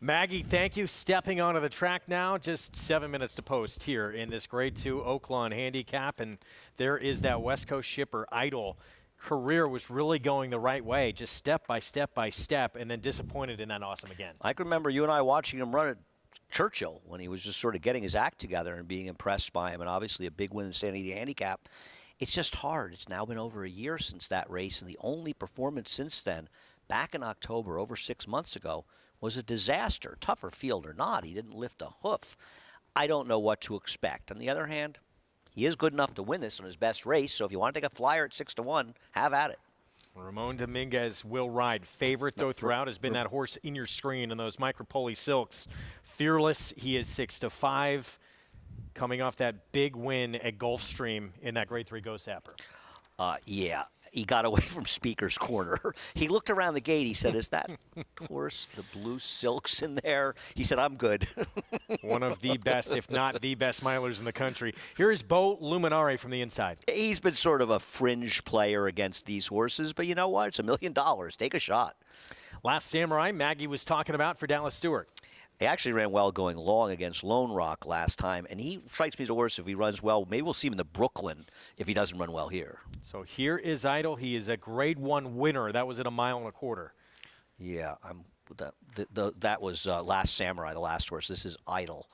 Maggie, thank you. Stepping onto the track now. Just 7 minutes to post here in this Grade 2 Oaklawn Handicap. And there is that West Coast shipper, Idol. Career was really going the right way, just step by step by step, and then disappointed in that Awesome Again. I can remember you and I watching him run at Churchill when he was just sort of getting his act together and being impressed by him, and obviously a big win in Santa Anita Handicap. It's just hard. It's now been over a year since that race, and the only performance since then, back in October, over 6 months ago, was a disaster. Tougher field or not, he didn't lift a hoof. I don't know what to expect. On the other hand, he is good enough to win this on his best race, so if you want to take a flyer at 6-1, have at it. Ramon Dominguez will ride. Favorite, though, throughout has been that horse in your screen and those Micropoli Silks. Fearless, he is 6-5, coming off that big win at Gulfstream in that Grade 3 Ghost Sapper. Yeah, he got away from Speaker's Corner. He looked around the gate. He said, is that horse, the blue silks in there? He said, I'm good. One of the best, if not the best milers in the country. Here is Bo Luminare from the inside. He's been sort of a fringe player against these horses, but you know what? It's $1 million. Take a shot. Last Samurai, Maggie was talking about for Dallas Stewart. He actually ran well going long against Lone Rock last time, and he strikes me as a horse if he runs well. Maybe we'll see him in the Brooklyn if he doesn't run well here. So here is Idol. He is a Grade 1 winner. That was at 1.25 miles. Yeah, that was Last Samurai, the last horse. This is Idol.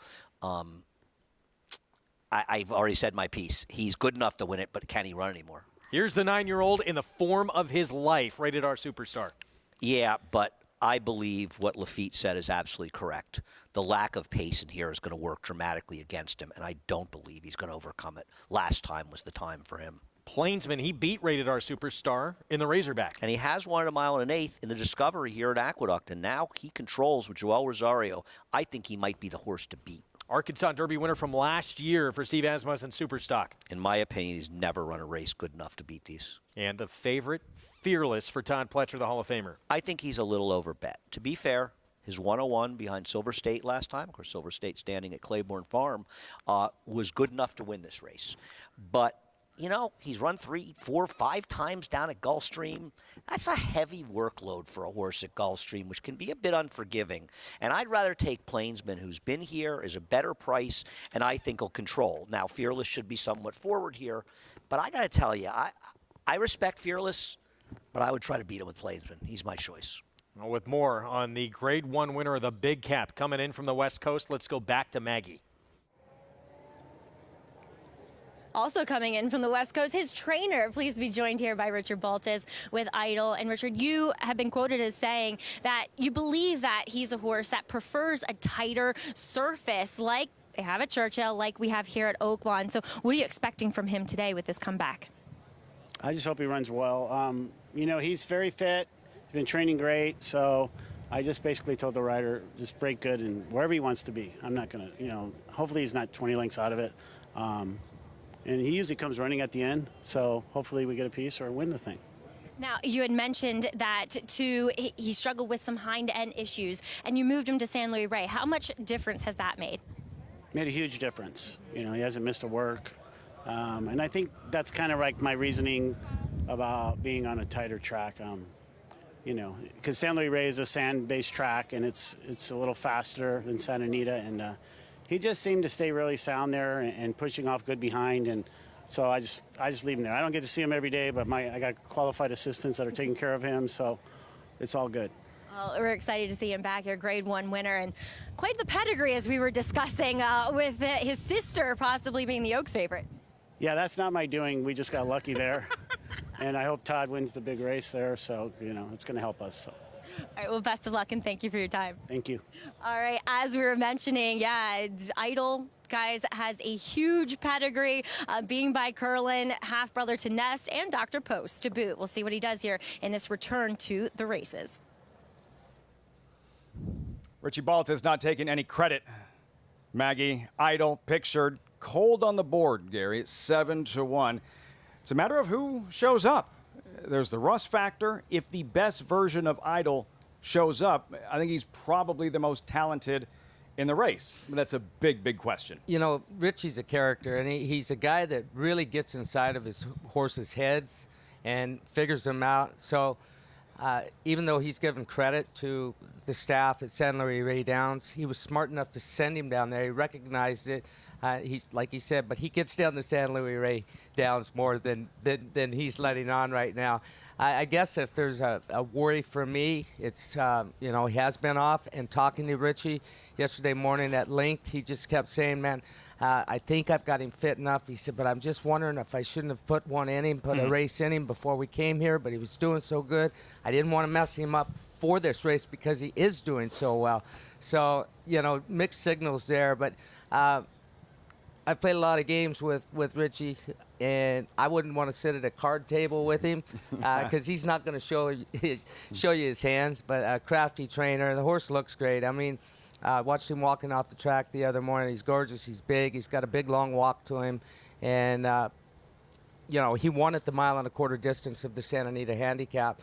I've already said my piece. He's good enough to win it, but can he run anymore? Here's the 9-year-old in the form of his life, rated R Superstar. Yeah, but I believe what Lafitte said is absolutely correct. The lack of pace in here is going to work dramatically against him, and I don't believe he's going to overcome it. Last time was the time for him. Plainsman, he beat rated R Superstar in the Razorback. And he has won at 1 1/8 miles in the Discovery here at Aqueduct, and now he controls with Joel Rosario. I think he might be the horse to beat. Arkansas Derby winner from last year for Steve Asmussen Superstock. In my opinion, he's never run a race good enough to beat these. And the favorite, Fearless, for Todd Pletcher, the Hall of Famer. I think he's a little overbet. To be fair, his 101 behind Silver State last time, of course Silver State standing at Claiborne Farm, was good enough to win this race. But you know, he's run 3, 4, 5 times down at Gulfstream. That's a heavy workload for a horse at Gulfstream, which can be a bit unforgiving. And I'd rather take Plainsman, who's been here, is a better price, and I think will control. Now, Fearless should be somewhat forward here, but I got to tell you, I respect Fearless, but I would try to beat him with Plainsman. He's my choice. Well, with more on the Grade 1 winner of the Big Cap coming in from the West Coast, let's go back to Maggie. Also coming in from the West Coast, his trainer. Please be joined here by Richard Baltes with Idol. And Richard, you have been quoted as saying that you believe that he's a horse that prefers a tighter surface like they have at Churchill, like we have here at Oaklawn. So what are you expecting from him today with this comeback? I just hope he runs well. You know, he's very fit. He's been training great. So I just basically told the rider, just break good and wherever he wants to be. I'm not going to, you know, hopefully he's not 20 lengths out of it. And he usually comes running at the end, so hopefully we get a piece or win the thing. Now, you had mentioned that, too, he struggled with some hind-end issues, and you moved him to San Luis Rey. How much difference has that made? Made a huge difference. You know, he hasn't missed a work. And I think that's kind of like my reasoning about being on a tighter track. You know, because San Luis Rey is a sand-based track, and it's a little faster than Santa Anita, and he just seemed to stay really sound there and pushing off good behind, and so I just leave him there. I don't get to see him every day, but I got qualified assistants that are taking care of him, so it's all good. Well, we're excited to see him back here, Grade 1 winner, and quite the pedigree as we were discussing with his sister possibly being the Oaks favorite. Yeah, that's not my doing. We just got lucky there, and I hope Todd wins the big race there, so, you know, it's going to help us. So. All right, well, best of luck, and thank you for your time. Thank you. All right, as we were mentioning, yeah, Idol, guys, has a huge pedigree, being by Curlin, half-brother to Nest, and Dr. Post to boot. We'll see what he does here in this return to the races. Richie Baltes not taking any credit. Maggie, Idol, pictured, cold on the board, Gary. It's 7-1. It's a matter of who shows up. There's the rust factor. If the best version of Idol shows up, I think he's probably the most talented in the race. But that's a big, big question. You know, Richie's a character, and he's a guy that really gets inside of his horses' heads and figures them out. So even though he's given credit to the staff at San Luis Rey Downs, he was smart enough to send him down there. He recognized it. He's like he said, but he gets down the San Luis Rey Downs more than he's letting on right now. I guess if there's a worry for me, it's you know, he has been off, and talking to Richie yesterday morning at length, he just kept saying, man, I think I've got him fit enough. He said, but I'm just wondering if I shouldn't have put one in him, put a race in him before we came here, but he was doing so good. I didn't want to mess him up for this race because he is doing so well. So, you know, mixed signals there, but I've played a lot of games with Richie, and I wouldn't want to sit at a card table with him because he's not going to show you his hands. But a crafty trainer. The horse looks great. I mean, watched him walking off the track the other morning. He's gorgeous. He's big. He's got a big, long walk to him. And, you know, he won at the 1 1/4 distance of the Santa Anita Handicap.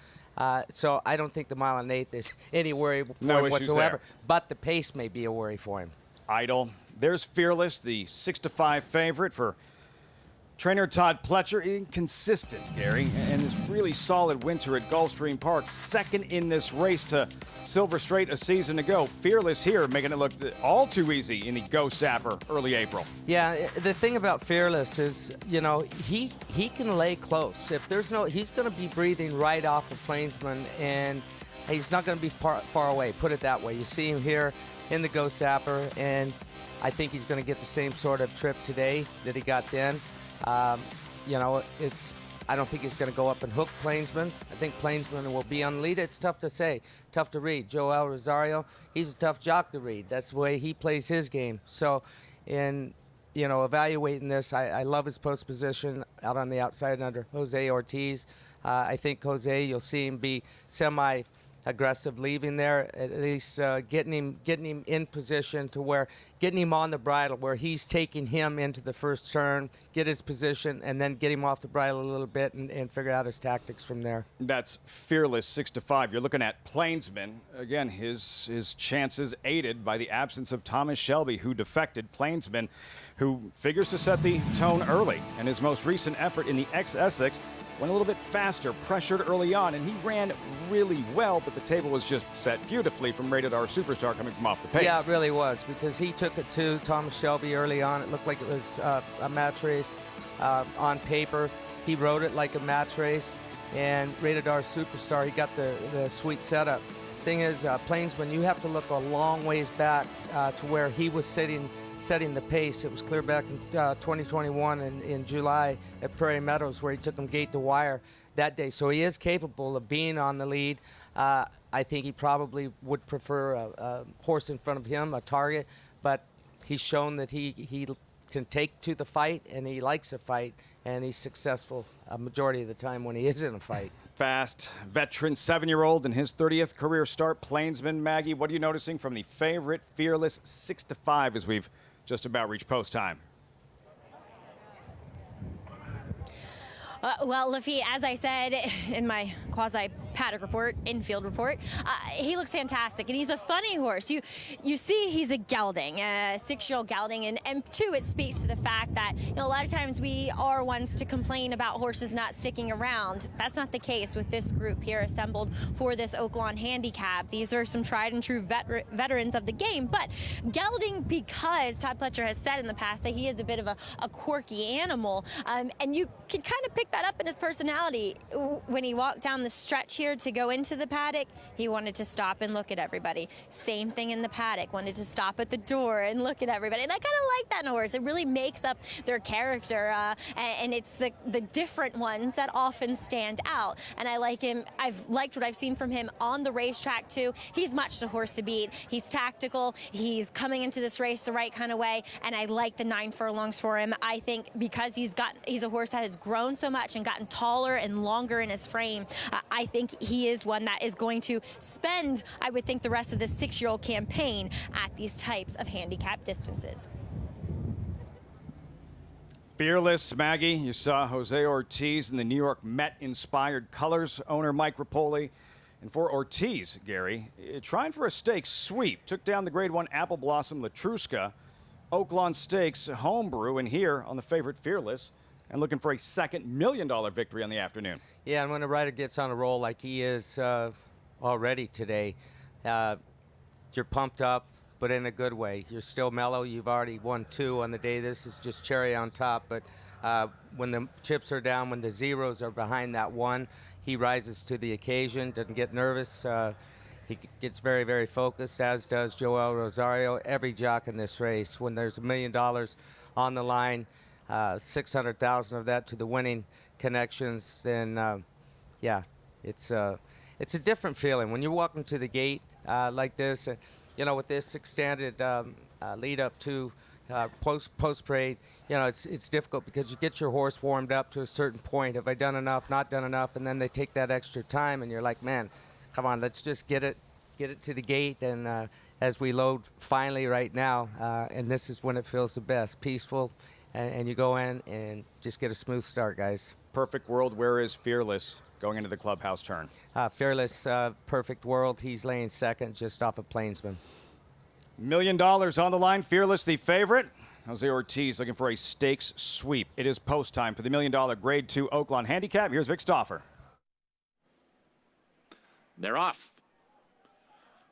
So I don't think the 1 1/8 is any worry for him whatsoever. There. But the pace may be a worry for him. Idol. There's Fearless, the 6-5 favorite for trainer Todd Pletcher. Inconsistent, Gary, and his really solid winter at Gulfstream Park. Second in this race to Silver Straight a season ago. Fearless here, making it look all too easy in the Go Sapper early April. Yeah, the thing about Fearless is, you know, he can lay close. If there's no, he's going to be breathing right off of Plainsman, and he's not going to be far away. Put it that way. You see him here in the Go Sapper, and I think he's going to get the same sort of trip today that he got then. You know, I don't think he's going to go up and hook Plainsman. I think Plainsman will be on lead. It's tough to say, tough to read. Joel Rosario, he's a tough jock to read. That's the way he plays his game. So, in you know, evaluating this, I love his post position out on the outside under Jose Ortiz. I think Jose, you'll see him be semi-aggressive leaving there, at least getting him in position to where, getting him on the bridle where he's taking him into the first turn, get his position, and then get him off the bridle a little bit and figure out his tactics from there. That's Fearless 6-5. You're looking at Plainsman. Again, his chances aided by the absence of Thomas Shelby, who defected. Plainsman, who figures to set the tone early, and his most recent effort in the ex-Essex went a little bit faster, pressured early on, and he ran really well, but the table was just set beautifully from Rated R Superstar coming from off the pace. Yeah, it really was, because he took it to Thomas Shelby early on. It looked like it was a match race on paper. He rode it like a match race, and Rated R Superstar, he got the sweet setup. Thing is, Plainsman, you have to look a long ways back to where he was sitting setting the pace. It was clear back in 2021 in July at Prairie Meadows where he took him gate to wire that day. So he is capable of being on the lead. I think he probably would prefer a horse in front of him, a Target, but he's shown that he can take to the fight, and he likes a fight, and he's successful a majority of the time when he is in a fight. Fast veteran 7-year-old in his 30th career start, Plainsman. Maggie, what are you noticing from the favorite, Fearless, 6-5 as we've just about reached post time? Well, Lafitte, as I said in my quasi-paddock report, infield report, he looks fantastic, and he's a funny horse. You see he's a gelding, a 6-year-old gelding, and two, it speaks to the fact that, you know, a lot of times we are ones to complain about horses not sticking around. That's not the case with this group here assembled for this Oaklawn Handicap. These are some tried and true veterans of the game, but gelding, because Todd Pletcher has said in the past that he is a bit of a quirky animal, and you can kind of pick that up in his personality. When he walked down the stretch here to go into the paddock, he wanted to stop and look at everybody. Same thing in the paddock, wanted to stop at the door and look at everybody. And I kind of like that in a horse. It really makes up their character, and it's the different ones that often stand out. And I like him. I've liked what I've seen from him on the racetrack too. He's much the horse to beat. He's tactical. He's coming into this race the right kind of way, and I like the 9 furlongs for him. I think because he's a horse that has grown so much and gotten taller and longer in his frame, I think he is one that is going to spend, I would think, the rest of the 6-year-old campaign at these types of handicap distances. Fearless, Maggie. You saw Jose Ortiz in the New York Met-inspired colors, owner Mike Rapoli. And for Ortiz, Gary, trying for a stakes sweep, took down the Grade 1 Apple Blossom Latruska, Oaklawn Stakes homebrew, and here on the favorite Fearless, and looking for a second $1 million victory on the afternoon. Yeah, and when a rider gets on a roll like he is already today, you're pumped up, but in a good way. You're still mellow. You've already won 2 on the day. This is just cherry on top, but when the chips are down, when the zeros are behind that 1, he rises to the occasion, doesn't get nervous. He gets very, very focused, as does Joel Rosario. Every jock in this race, when there's $1 million on the line, 600,000 of that to the winning connections, then yeah, it's a different feeling when you walk into the gate like this, you know, with this extended lead up to post parade. You know, it's difficult because you get your horse warmed up to a certain point. Have I done enough? Not done enough? And then they take that extra time, and you're like, man, come on, let's just get it to the gate. And as we load finally right now, and this is when it feels the best, peaceful. And you go in and just get a smooth start, guys. Perfect world. Where is Fearless going into the clubhouse turn? Fearless, perfect world. He's laying second just off of Plainsman. $1 million on the line. Fearless, the favorite. Jose Ortiz looking for a stakes sweep. It is post time for the $1 million Grade 2 Oaklawn Handicap. Here's Vic Stauffer. They're off.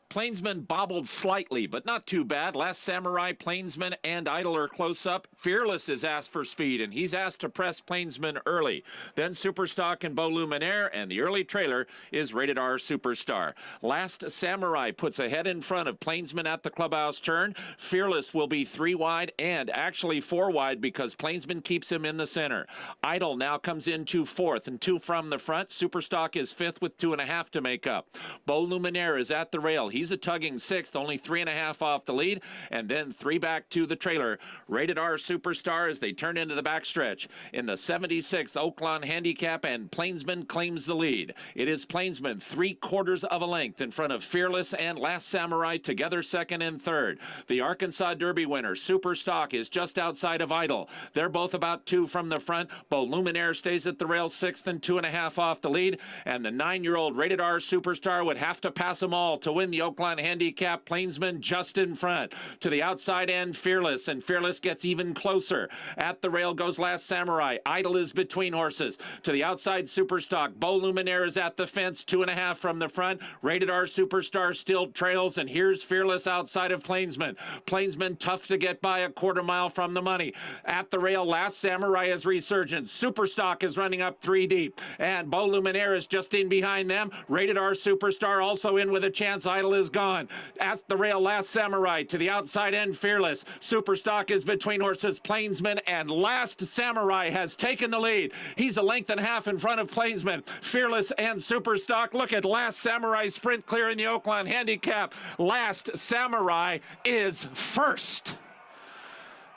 Plainsman bobbled slightly, but not too bad. Last Samurai, Plainsman, and Idol are close up. Fearless is asked for speed, and he's asked to press Plainsman early. Then Superstock and Beau Luminaire, and the early trailer is Rated R Superstar. Last Samurai puts a head in front of Plainsman at the clubhouse turn. Fearless will be 3 wide and actually 4 wide because Plainsman keeps him in the center. Idol now comes into 4th and 2 from the front. Superstock is 5th with 2.5 to make up. Beau Luminaire is at the rail. He's a tugging 6th, only 3.5 off the lead, and then 3 back to the trailer. Rated R Superstar as they turn into the backstretch. In the 76th Oaklawn Handicap, and Plainsman claims the lead. It is Plainsman 3/4 of a length in front of Fearless and Last Samurai, together 2nd and 3rd. The Arkansas Derby winner, Superstock, is just outside of Idol. They're both about 2 from the front. Beau Luminaire stays at the rail 6th and 2.5 off the lead, and the 9-year-old Rated R Superstar would have to pass them all to win the Oaklawn Handicap. Plainsman just in front. To the outside end, Fearless, and Fearless gets even closer. At the rail goes Last Samurai. Idol is between horses. To the outside, Superstock. Beau Luminaire is at the fence, 2.5 from the front. Rated R Superstar still trails, and here's Fearless outside of Plainsman. Plainsman tough to get by, a 1/4 mile from the money. At the rail, Last Samurai is resurgent. Superstock is running up 3 deep, and Beau Luminaire is just in behind them. Rated R Superstar also in with a chance. Idol is gone. At the rail, Last Samurai. To the outside end, Fearless. Superstock is between horses, Plainsman, and Last Samurai has taken the lead. He's a length and a half in front of Plainsman. Fearless and Superstock. Look at Last Samurai sprint clear in the Oaklawn Handicap. Last Samurai is first.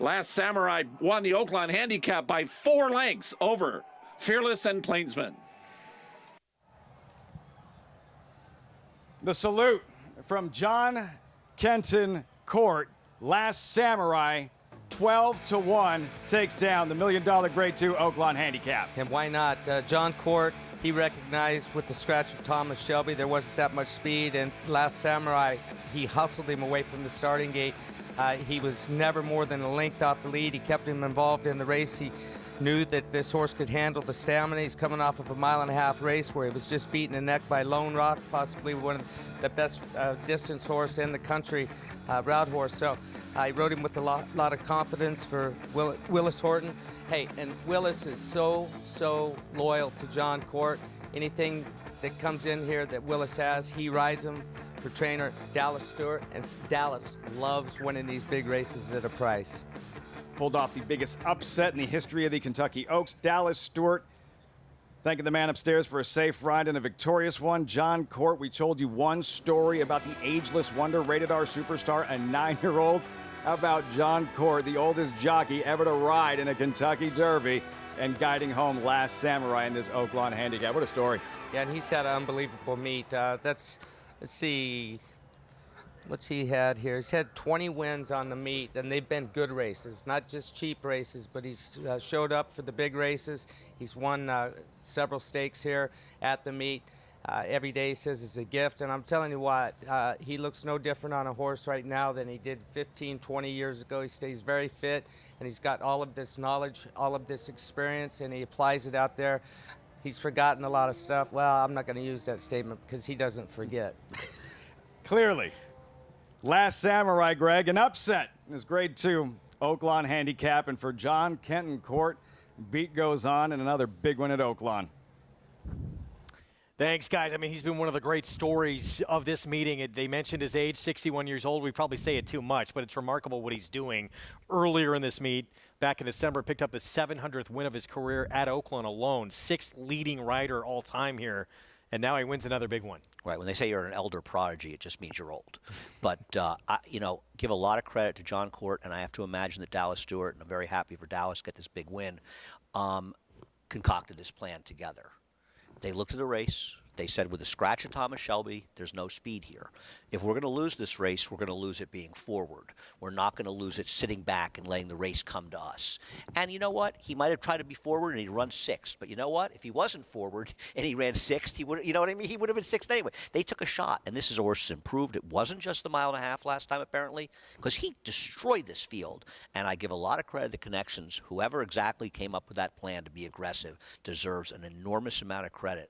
Last Samurai won the Oaklawn Handicap by 4 lengths over Fearless and Plainsman. The salute from John Kenton Court. Last Samurai, 12-1, takes down the $1 million Grade 2 Oaklawn Handicap. And why not? John Court, he recognized with the scratch of Thomas Shelby, there wasn't that much speed, and Last Samurai, he hustled him away from the starting gate. He was never more than a length off the lead. He kept him involved in the race. He knew that this horse could handle the stamina. He's coming off of a 1.5 mile race where he was just beaten in the neck by Lone Rock, possibly one of the best distance horse in the country, route horse. So I rode him with a lot of confidence for Willis Horton. Hey, and Willis is so loyal to John Court. Anything that comes in here that Willis has, he rides him. For trainer Dallas Stewart, and Dallas loves winning these big races at a price. Pulled off the biggest upset in the history of the Kentucky Oaks. Dallas Stewart thanking the man upstairs for a safe ride and a victorious one. John Court, we told you one story about the ageless wonder, rated R superstar, a 9-year-old. How about John Court, the oldest jockey ever to ride in a Kentucky Derby, and guiding home Last Samurai in this Oaklawn Handicap. What a story. Yeah, and he's had an unbelievable meet. Let's see, what's he had here? He's had 20 wins on the meet, and they've been good races, not just cheap races, but he's showed up for the big races. He's won several stakes here at the meet. Every day he says it's a gift, and I'm telling you what, he looks no different on a horse right now than he did 15, 20 years ago. He stays very fit, and he's got all of this knowledge, all of this experience, and he applies it out there. He's forgotten a lot of stuff. Well, I'm not going to use that statement because he doesn't forget. Clearly, Last Samurai, Greg, an upset in this Grade 2 Oaklawn Handicap. And for John Kenton Court, beat goes on and another big one at Oaklawn. Thanks, guys. I mean, he's been one of the great stories of this meeting. They mentioned his age, 61 years old. We probably say it too much, but it's remarkable what he's doing. Earlier in this meet, back in December, picked up the 700th win of his career at Oaklawn alone. 6th leading rider all time here, and now he wins another big one. Right. When they say you're an elder prodigy, it just means you're old. But, give a lot of credit to John Court, and I have to imagine that Dallas Stewart, and I'm very happy for Dallas to get this big win, concocted this plan together. They looked at the race. They said with the scratch of Thomas Shelby, there's no speed here. If we're going to lose this race, we're going to lose it being forward. We're not going to lose it sitting back and letting the race come to us. And you know what? He might have tried to be forward and he'd run 6th. But you know what? If he wasn't forward and he ran 6th, he would, you know what I mean? He would have been 6th anyway. They took a shot, and this is a horse that's improved. It wasn't just the 1.5 miles last time, apparently, because he destroyed this field. And I give a lot of credit to the connections. Whoever exactly came up with that plan to be aggressive deserves an enormous amount of credit.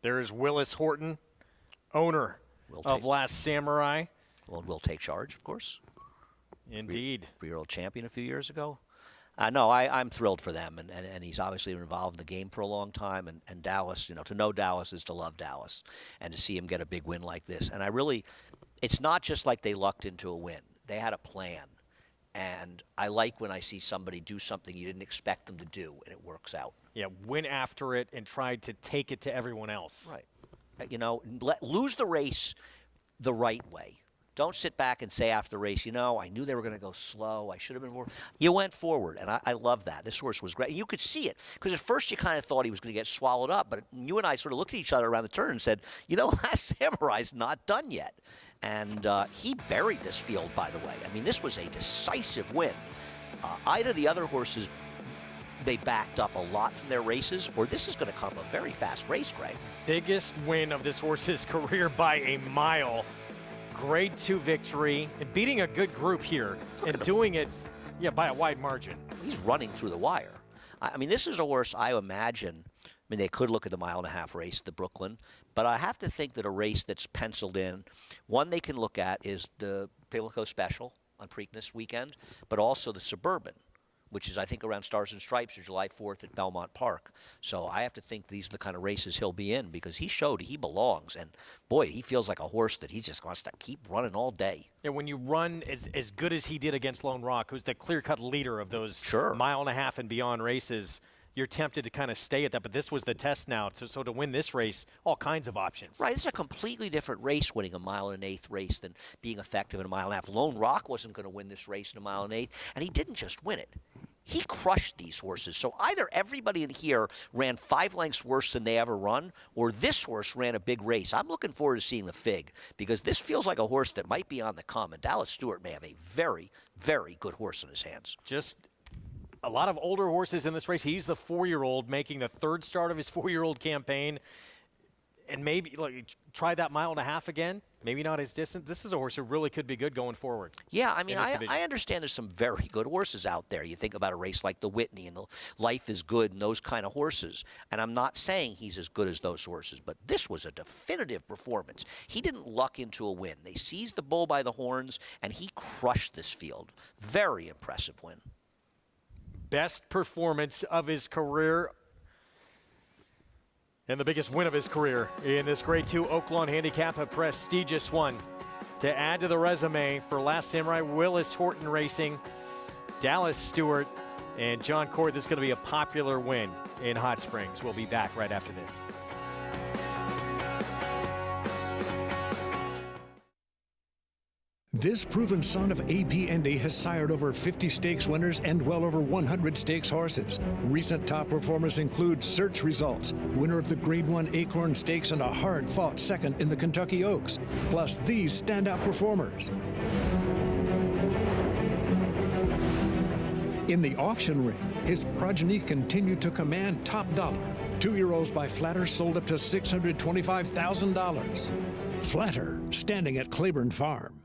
There is Willis Horton, owner of Last Samurai. Well, will take charge, of course. Indeed. 3-year-old champion a few years ago. No, I'm thrilled for them, and he's obviously been involved in the game for a long time. And Dallas, to know Dallas is to love Dallas, and to see him get a big win like this. And it's not just like they lucked into a win. They had a plan. And I like when I see somebody do something you didn't expect them to do, and it works out. Yeah, went after it and tried to take it to everyone else. Right. Lose the race the right way. Don't sit back and say after the race, I knew they were going to go slow. I should have been more. You went forward, and I love that. This horse was great. You could see it, because at first you kind of thought he was going to get swallowed up, but you and I sort of looked at each other around the turn and said, Last Samurai's not done yet. And he buried this field, by the way. I mean, this was a decisive win. Either the other horses, they backed up a lot from their races, or this is going to come a very fast race, Greg. Biggest win of this horse's career by a mile. Grade 2 victory, and beating a good group here, and doing it by a wide margin. He's running through the wire. I mean, this is a horse I imagine. They could look at the 1.5 mile race, the Brooklyn, but I have to think that a race that's penciled in, one they can look at is the Pimlico Special on Preakness weekend, but also the Suburban, which is, I think, around Stars and Stripes or July 4th at Belmont Park. So I have to think these are the kind of races he'll be in because he showed he belongs. And, boy, he feels like a horse that he just wants to keep running all day. Yeah, when you run as good as he did against Lone Rock, who's the clear-cut leader of those mile and a half and beyond races, you're tempted to kind of stay at that. But this was the test now. So to win this race, all kinds of options. Right. It's a completely different race winning a mile and an eighth race than being effective in a mile and a half. Lone Rock wasn't going to win this race in a mile and an eighth, and he didn't just win it. He crushed these horses. So either everybody in here ran 5 lengths worse than they ever run, or this horse ran a big race. I'm looking forward to seeing the Fig because this feels like a horse that might be on the come. And Dallas Stewart may have a very, very good horse in his hands. Just a lot of older horses in this race. He's the 4-year-old making the 3rd start of his 4-year-old campaign. And maybe try that mile and a half again. Maybe not as distant. This is a horse who really could be good going forward. Yeah, I mean, I understand there's some very good horses out there. You think about a race like the Whitney and the Life is Good and those kind of horses. And I'm not saying he's as good as those horses, but this was a definitive performance. He didn't luck into a win. They seized the bull by the horns, and he crushed this field. Very impressive win. Best performance of his career. And the biggest win of his career in this Grade 2 Oaklawn Handicap, a prestigious one. To add to the resume for Last Samurai, Willis Horton Racing, Dallas Stewart, and John Court. This is going to be a popular win in Hot Springs. We'll be back right after this. This proven son of A.P. Indy has sired over 50 stakes winners and well over 100 stakes horses. Recent top performers include Search Results, winner of the Grade 1 Acorn Stakes and a hard-fought second in the Kentucky Oaks, plus these standout performers. In the auction ring, his progeny continued to command top dollar. 2-year-olds by Flatter sold up to $625,000. Flatter, standing at Claiborne Farm.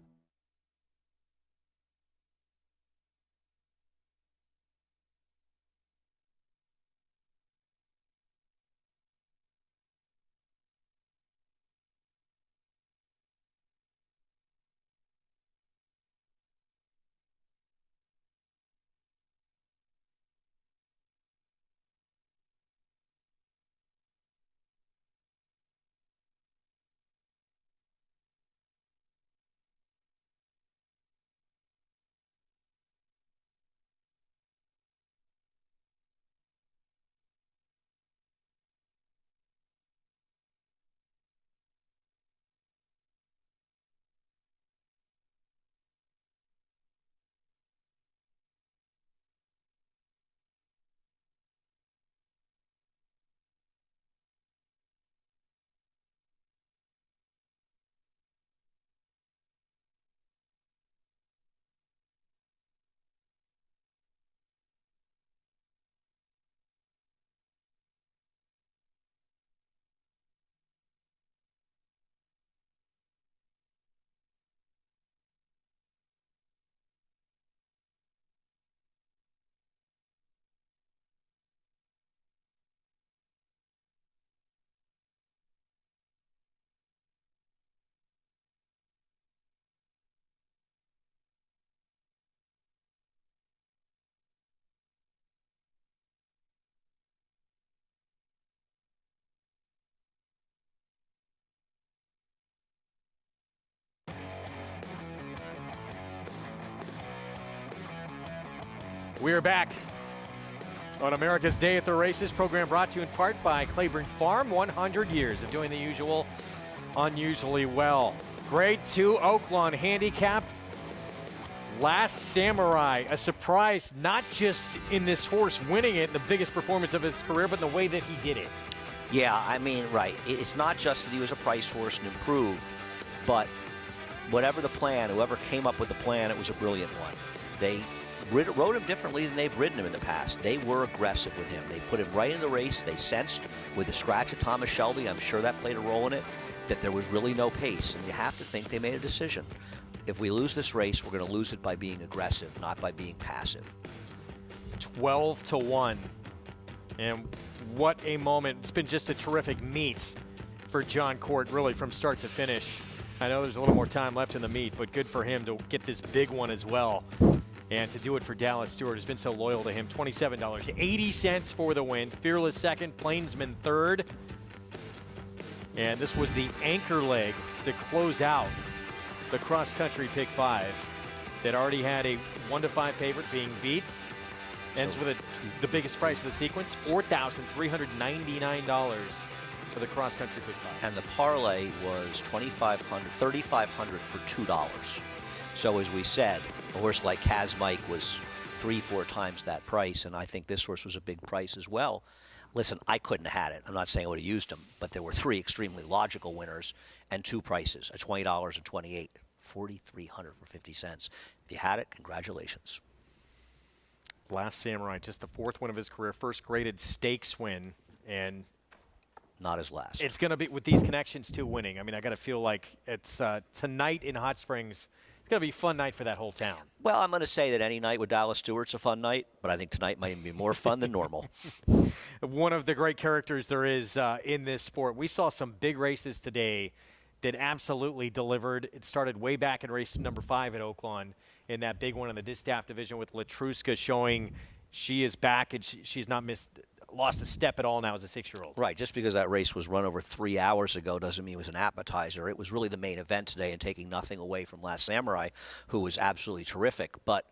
We're back on America's Day at the Races, program brought to you in part by Claiborne Farm. 100 years of doing the usual unusually well. Grade 2 Oaklawn Handicap. Last Samurai, a surprise not just in this horse winning it, the biggest performance of his career, but in the way that he did it. Yeah, I mean, right. It's not just that he was a price horse and improved, but whatever the plan, whoever came up with the plan, it was a brilliant one. They rode him differently than they've ridden him in the past. They were aggressive with him. They put him right in the race. They sensed with the scratch of Thomas Shelby, I'm sure that played a role in it, that there was really no pace. And you have to think they made a decision. If we lose this race, we're going to lose it by being aggressive, not by being passive. 12-1. And what a moment. It's been just a terrific meet for John Court, really, from start to finish. I know there's a little more time left in the meet, but good for him to get this big one as well. And to do it for Dallas Stewart, who's been so loyal to him, $27, 80 cents for the win. Fearless second, Plainsman third. And this was the anchor leg to close out the cross-country pick 5 that already had a 1-5 favorite being beat. Ends with the biggest price of the sequence, $4,399 for the cross-country pick 5. And the parlay was $3,500 for $2. So as we said, a horse like Kaz Mike was 3-4 times that price, and I think this horse was a big price as well. Listen, I couldn't have had it. I'm not saying I would have used them, but there were 3 extremely logical winners and 2 prices, a $20 and $28, $4,300 for 50 cents. If you had it, congratulations. Last Samurai, just the 4th win of his career, first graded stakes win, and not his last. It's going to be, with these connections to winning, I mean, I got to feel like it's tonight in Hot Springs. It's going to be a fun night for that whole town. Well, I'm going to say that any night with Dallas Stewart's a fun night, but I think tonight might even be more fun than normal. One of the great characters there is in this sport. We saw some big races today that absolutely delivered. It started way back in race number 5 at Oaklawn in that big one in the distaff division with Latruska showing she is back and she's not lost a step at all now as a 6-year-old. Right, just because that race was run over 3 hours ago doesn't mean it was an appetizer. It was really the main event today and taking nothing away from Last Samurai, who was absolutely terrific. But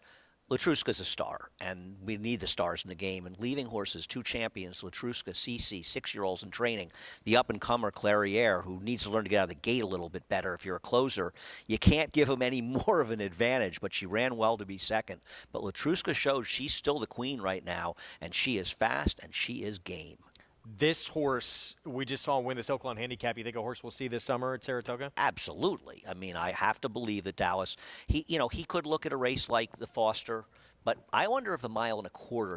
Latruska's a star, and we need the stars in the game. And leaving horses, 2 champions, Latruska, CC, 6-year-olds in training, the up-and-comer Clairiere, who needs to learn to get out of the gate a little bit better if you're a closer. You can't give him any more of an advantage, but she ran well to be second. But Latruska shows she's still the queen right now, and she is fast, and she is game. This horse, we just saw win this Oaklawn Handicap. You think a horse we'll see this summer at Saratoga? Absolutely. I mean, I have to believe that Dallas, he could look at a race like the Foster, but I wonder if the 1.25 miles,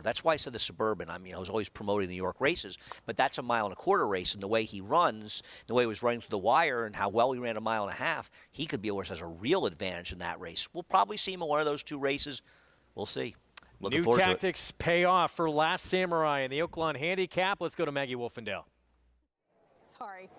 that's why I said the Suburban. I mean, I was always promoting New York races, but that's a 1.25 miles race, and the way he runs, the way he was running through the wire, and how well he ran a 1.5 miles, he could be a horse that has a real advantage in that race. We'll probably see him in one of those 2 races. We'll see. Looking New tactics pay off for Last Samurai in the Oaklawn Handicap. Let's go to Maggie Wolfendale. Sorry.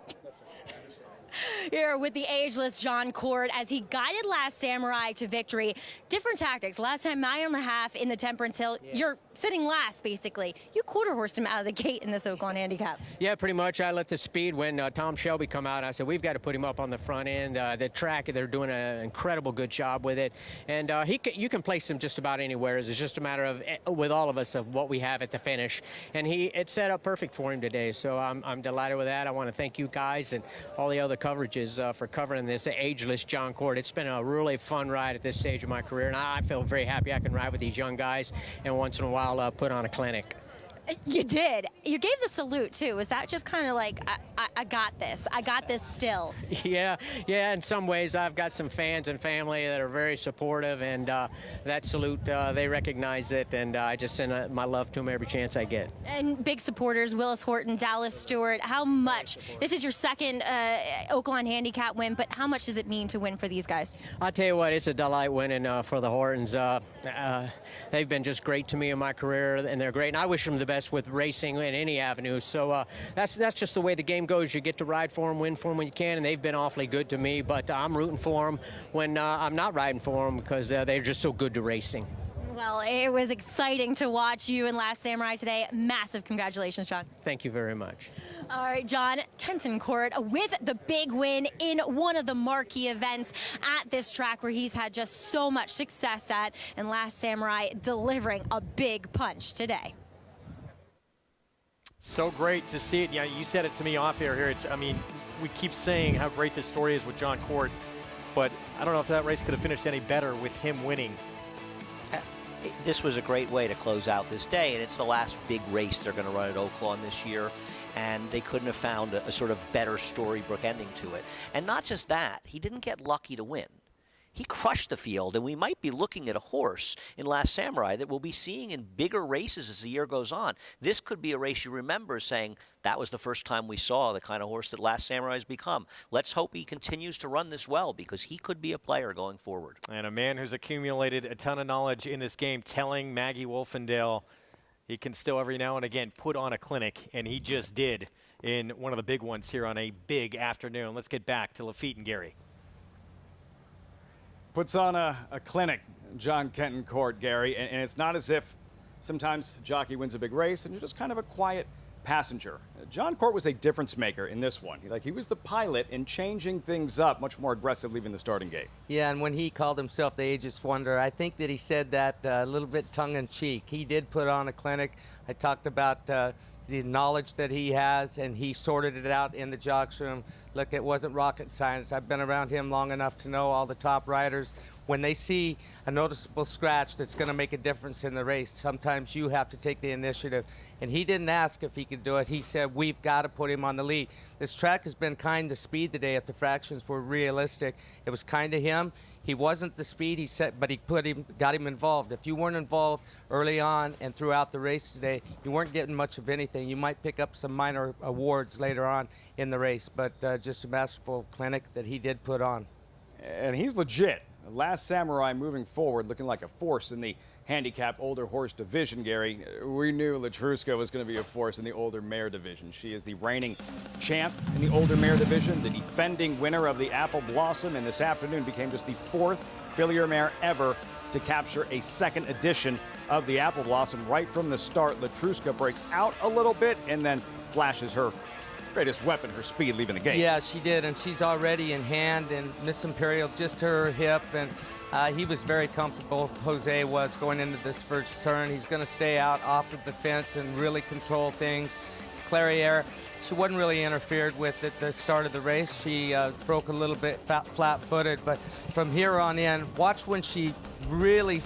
Here with the ageless John Court as he guided Last Samurai to victory. Different tactics. Last time, 9.5 in the Temperance Hill. Yeah. You're sitting last, basically. You quarter-horsed him out of the gate in this Oaklawn Handicap. Yeah, pretty much. I let the speed when Tom Shelby come out. I said, we've got to put him up on the front end. The track, they're doing an incredible good job with it. And you can place him just about anywhere. It's just a matter of, with all of us, of what we have at the finish. And it's set up perfect for him today. So I'm delighted with that. I want to thank you guys and all the other coverages for covering this ageless John Court. It's been a really fun ride at this stage of my career, and I feel very happy I can ride with these young guys and once in a while put on a clinic. You did. You gave the salute, too. Was that just kind of like, I got this. I got this still? Yeah. In some ways, I've got some fans and family that are very supportive, and that salute, they recognize it, and I just send my love to them every chance I get. And big supporters, Willis Horton, Dallas Stewart, how much, this is your second Oaklawn Handicap win, but how much does it mean to win for these guys? I'll tell you what, it's a delight winning for the Hortons. They've been just great to me in my career, and they're great, and I wish them the best with racing in any avenue. So that's just the way the game goes. You get to ride for them, win for them when you can, and they've been awfully good to me. But I'm rooting for them when I'm not riding for them because they're just so good to racing. Well, it was exciting to watch you in Last Samurai today. Massive congratulations, John. Thank you very much. All right, John, Kenton Court with the big win in one of the marquee events at this track where he's had just so much success at, and Last Samurai delivering a big punch today. So great to see it. Yeah, you said it to me off air here. I mean, we keep saying how great this story is with John Court, but I don't know if that race could have finished any better with him winning. This was a great way to close out this day, and it's the last big race they're going to run at Oaklawn this year, and they couldn't have found a sort of better storybook ending to it. And not just that, he didn't get lucky to win. He crushed the field, and we might be looking at a horse in Last Samurai that we'll be seeing in bigger races as the year goes on. This could be a race you remember saying, that was the first time we saw the kind of horse that Last Samurai has become. Let's hope he continues to run this well, because he could be a player going forward. And a man who's accumulated a ton of knowledge in this game, telling Maggie Wolfendale he can still every now and again put on a clinic, and he just did in one of the big ones here on a big afternoon. Let's get back to Lafitte and Gary. puts on a clinic, John Kenton Court, Gary, and it's not as if sometimes a jockey wins a big race and you're just kind of a quiet passenger. John Court was a difference maker in this one. He was the pilot in changing things up much more aggressive leaving the starting gate. Yeah, and when he called himself the Aegis Wonder, I think that he said that a little bit tongue-in-cheek. He did put on a clinic. I talked about the knowledge that he has, and he sorted it out in the jocks room. Look, it wasn't rocket science. I've been around him long enough to know all the top riders. When they see a noticeable scratch that's going to make a difference in the race, sometimes you have to take the initiative. And he didn't ask if he could do it. He said, we've got to put him on the lead. This track has been kind to speed today if the fractions were realistic. It was kind to him. He wasn't the speed, he said, but he got him involved. If you weren't involved early on and throughout the race today, you weren't getting much of anything. You might pick up some minor awards later on in the race, but just a masterful clinic that he did put on. And he's legit. Last Samurai moving forward, looking like a force in the handicap older horse division, Gary. We knew Latruska was going to be a force in the older mare division. She is the reigning champ in the older mare division, the defending winner of the Apple Blossom, and this afternoon became just the 4th fillier mare ever to capture a second edition of the Apple Blossom. Right from the start, Latruska breaks out a little bit and then flashes her greatest weapon, her speed, leaving the gate. Yeah, she did, and she's already in hand, and Miss Imperial just to her hip, and he was very comfortable. Jose was going into this first turn. He's going to stay out off of the fence and really control things. Clairiere, she wasn't really interfered with at the start of the race. She broke a little bit flat-footed, but from here on in, watch when she really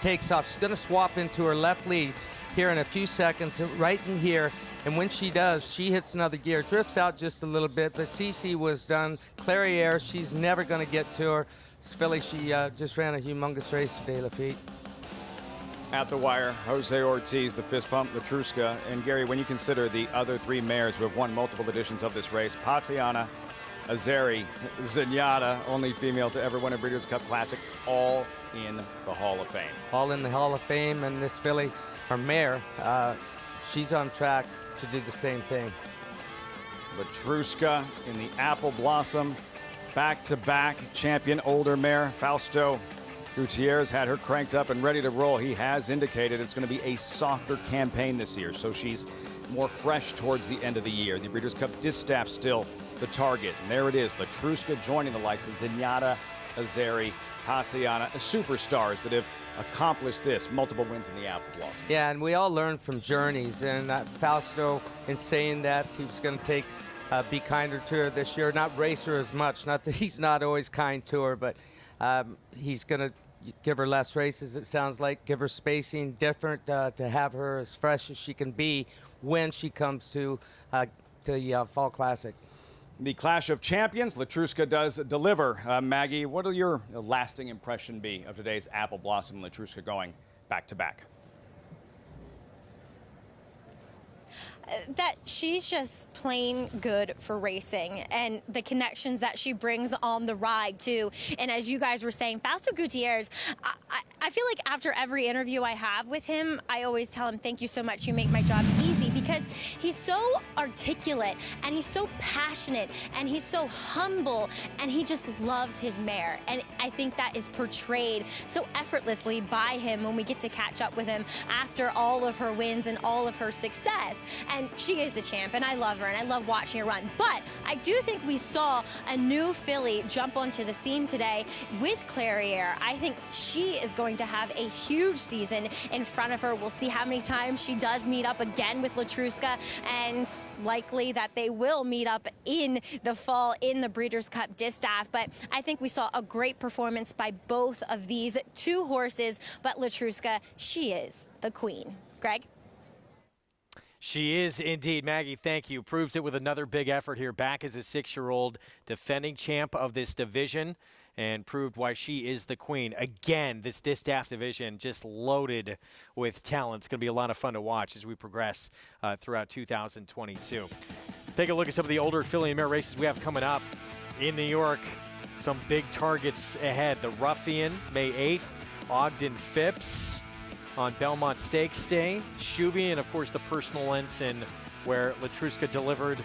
takes off. She's going to swap into her left lead here in a few seconds, right in here. And when she does, she hits another gear, drifts out just a little bit, but Cece was done. Clairiere, she's never going to get to her. This filly, she just ran a humongous race today, Lafitte. At the wire, Jose Ortiz, the fist pump, Latruska, and Gary, when you consider the other 3 mares who have won multiple editions of this race, Passiana, Azeri, Zenyatta, only female to ever win a Breeders' Cup Classic, all in the Hall of Fame. All in the Hall of Fame, and this filly, her mare, she's on track to do the same thing. Latruska in the Apple Blossom, back-to-back champion older mare. Fausto Gutierrez had her cranked up and ready to roll. He has indicated it's going to be a softer campaign this year, so she's more fresh towards the end of the year. The Breeders' Cup Distaff still the target, and there it is. Latruska joining the likes of Zenyatta, Azeri, Passiana, superstars that have accomplished this, multiple wins in the Apple Blossom. Yeah, and we all learned from journeys, and Fausto, in saying that, he was going to be kinder to her this year, not race her as much. Not that he's not always kind to her, but he's going to give her less races, it sounds like, give her spacing different to have her as fresh as she can be when she comes to the Fall Classic. The Clash of Champions, Latruska does deliver. Maggie, what will your lasting impression be of today's Apple Blossom, Latruska going back-to-back? That she's just plain good for racing, and the connections that she brings on the ride too. And as you guys were saying, Fausto Gutierrez, I feel like after every interview I have with him, I always tell him, thank you so much, you make my job easy, because he's so articulate and he's so passionate and he's so humble and he just loves his mare. And I think that is portrayed so effortlessly by him when we get to catch up with him after all of her wins and all of her success. And she is the champ, and I love her, and I love watching her run. But I do think we saw a new filly jump onto the scene today with Clairiere. I think she is going to have a huge season in front of her. We'll see how many times she does meet up again with Latruska, and likely that they will meet up in the fall in the Breeders' Cup Distaff. But I think we saw a great performance by both of these 2 horses. But Latruska, she is the queen. Greg? She is indeed. Maggie, thank you. Proves it with another big effort here, back as a 6-year-old defending champ of this division, and proved why she is the queen. Again, this Distaff division just loaded with talent. It's going to be a lot of fun to watch as we progress throughout 2022. Take a look at some of the older filly and mare races we have coming up in New York. Some big targets ahead. The Ruffian, May 8th. Ogden Phipps on Belmont Stakes Day, Shuvi, and of course the Personal Ensign, where Latruska delivered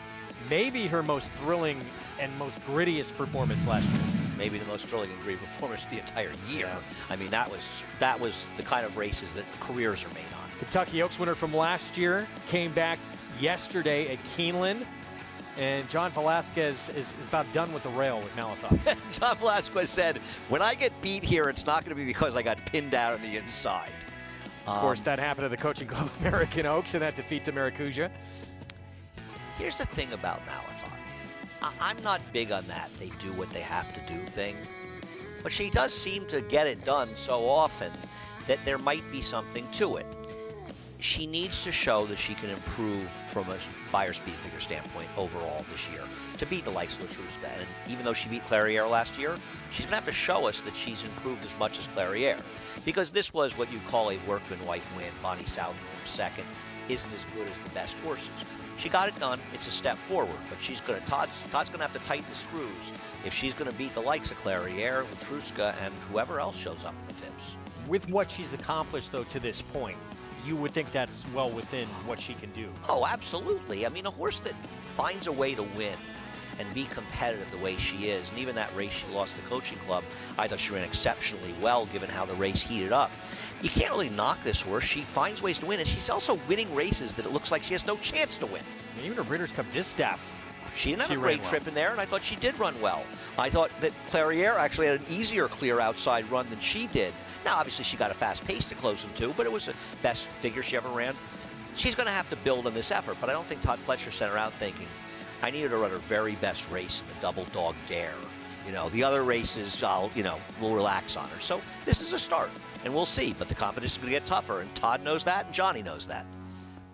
maybe her most thrilling and most grittiest performance last year. maybe the most thrilling and great performance of the entire year. Yeah. I mean, that was the kind of races that careers are made on. Kentucky Oaks winner from last year came back yesterday at Keeneland. And John Velasquez is about done with the rail with Malathon. John Velasquez said, when I get beat here, it's not going to be because I got pinned down on the inside. Of course, that happened to the coaching club American Oaks in that defeat to Maracuja. Here's the thing about Malathon. I'm not big on that they do what they have to do thing. But she does seem to get it done so often that there might be something to it. She needs to show that she can improve from a buyer speed figure standpoint overall this year to beat the likes of Letruska. And even though she beat Clairiere last year, she's going to have to show us that she's improved as much as Clairiere. Because this was what you'd call a workman-like win. Bonnie Southey for a second isn't as good as the best horses. She got it done. It's a step forward. But Todd's going to have to tighten the screws if she's going to beat the likes of Clairiere, Letruska, and whoever else shows up in the Phipps. With what she's accomplished, though, to this point, you would think that's well within what she can do. Oh, absolutely. I mean, a horse that finds a way to win and be competitive the way she is, and even that race she lost to the coaching club, I thought she ran exceptionally well given how the race heated up. You can't really knock this horse. She finds ways to win, and she's also winning races that it looks like she has no chance to win. And even her Breeders' Cup Distaff. She didn't have a great trip in there, and I thought she did run well. I thought that Clairiere actually had an easier clear outside run than she did. Now, obviously, she got a fast pace to close in two, but it was the best figure she ever ran. She's going to have to build on this effort, but I don't think Todd Pletcher sent her out thinking, I needed to run her very best race in the Double Dog Dare. You know, the other races, we'll relax on her. So this is a start, and we'll see. But the competition's going to get tougher, and Todd knows that, and Johnny knows that.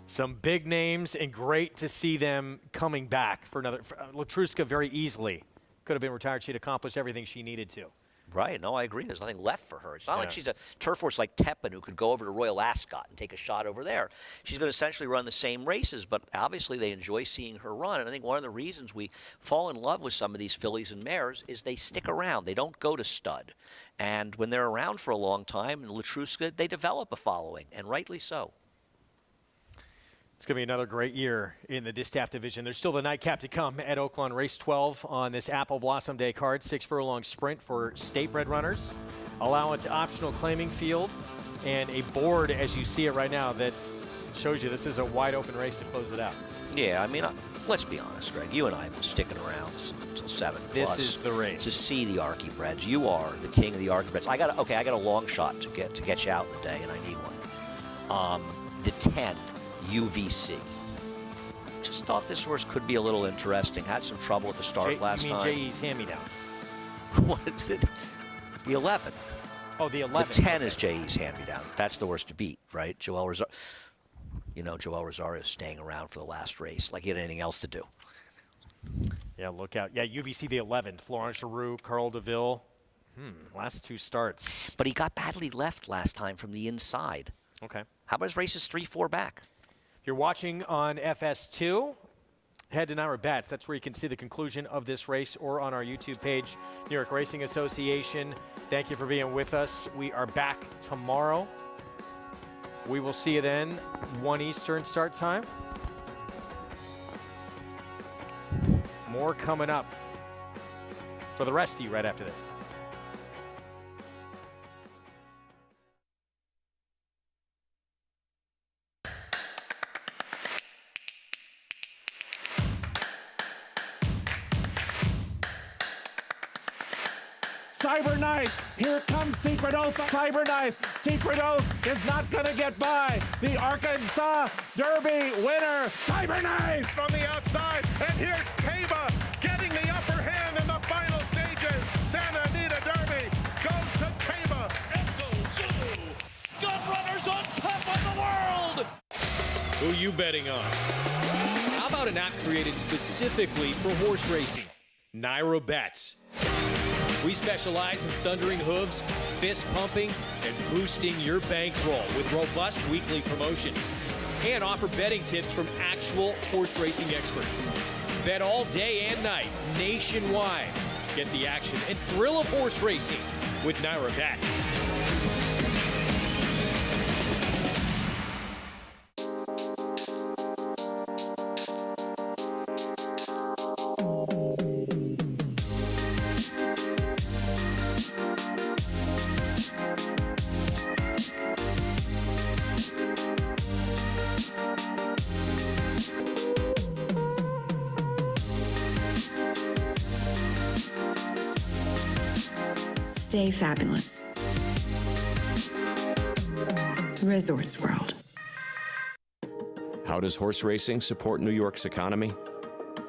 Some big names, and great to see them coming back for another. Letruska very easily could have been retired. She'd accomplished everything she needed to. Right. No, I agree. There's nothing left for her. It's not like she's a turf horse like Tepin who could go over to Royal Ascot and take a shot over there. She's going to essentially run the same races, but obviously they enjoy seeing her run. And I think one of the reasons we fall in love with some of these fillies and mares is they stick around. They don't go to stud. And when they're around for a long time, in Letruska, they develop a following, and rightly so. It's going to be another great year in the Distaff division. There's still the nightcap to come at Oaklawn Race 12 on this Apple Blossom Day card. 6 furlong sprint for state-bred runners. Allowance optional claiming field. And a board, as you see it right now, that shows you this is a wide-open race to close it out. Yeah, I mean, let's be honest, Greg. You and I have been sticking around until 7 plus. This is the race. To see the Archiebreds. You are the king of the Archiebreds. I got a long shot to get you out in the day, and I need one. The 10. UVC. Just thought this horse could be a little interesting. Had some trouble at the start last time. You mean J.E.'s hand-me-down? What is it? The 11. Oh, the 11. The 10 is J.E.'s hand-me-down. That's the horse to beat, right? Joel Rosario. You know, Joel Rosario is staying around for the last race like he had anything else to do. Yeah, look out. Yeah, UVC the 11. Florent Giroux, Carl DeVille. Last 2 starts. But he got badly left last time from the inside. Okay. How about his races 3-4 back? If you're watching on FS2, head to Naira Bets. That's where you can see the conclusion of this race, or on our YouTube page, New York Racing Association. Thank you for being with us. We are back tomorrow. We will see you then, 1 Eastern start time. More coming up for the rest of you right after this. Cyber Knife, here comes Secret Oath. Cyber Knife, Secret Oath is not going to get by. The Arkansas Derby winner, Cyber Knife. From the outside, and here's Taba getting the upper hand in the final stages. Santa Anita Derby goes to Taba. Echo Zulu, gun runners on top of the world. Who you betting on? How about an app created specifically for horse racing? Naira Bets. We specialize in thundering hooves, fist pumping, and boosting your bankroll with robust weekly promotions. And offer betting tips from actual horse racing experts. Bet all day and night, nationwide. Get the action and thrill of horse racing with Naira Bets. Stay fabulous. Resorts World. How does horse racing support New York's economy?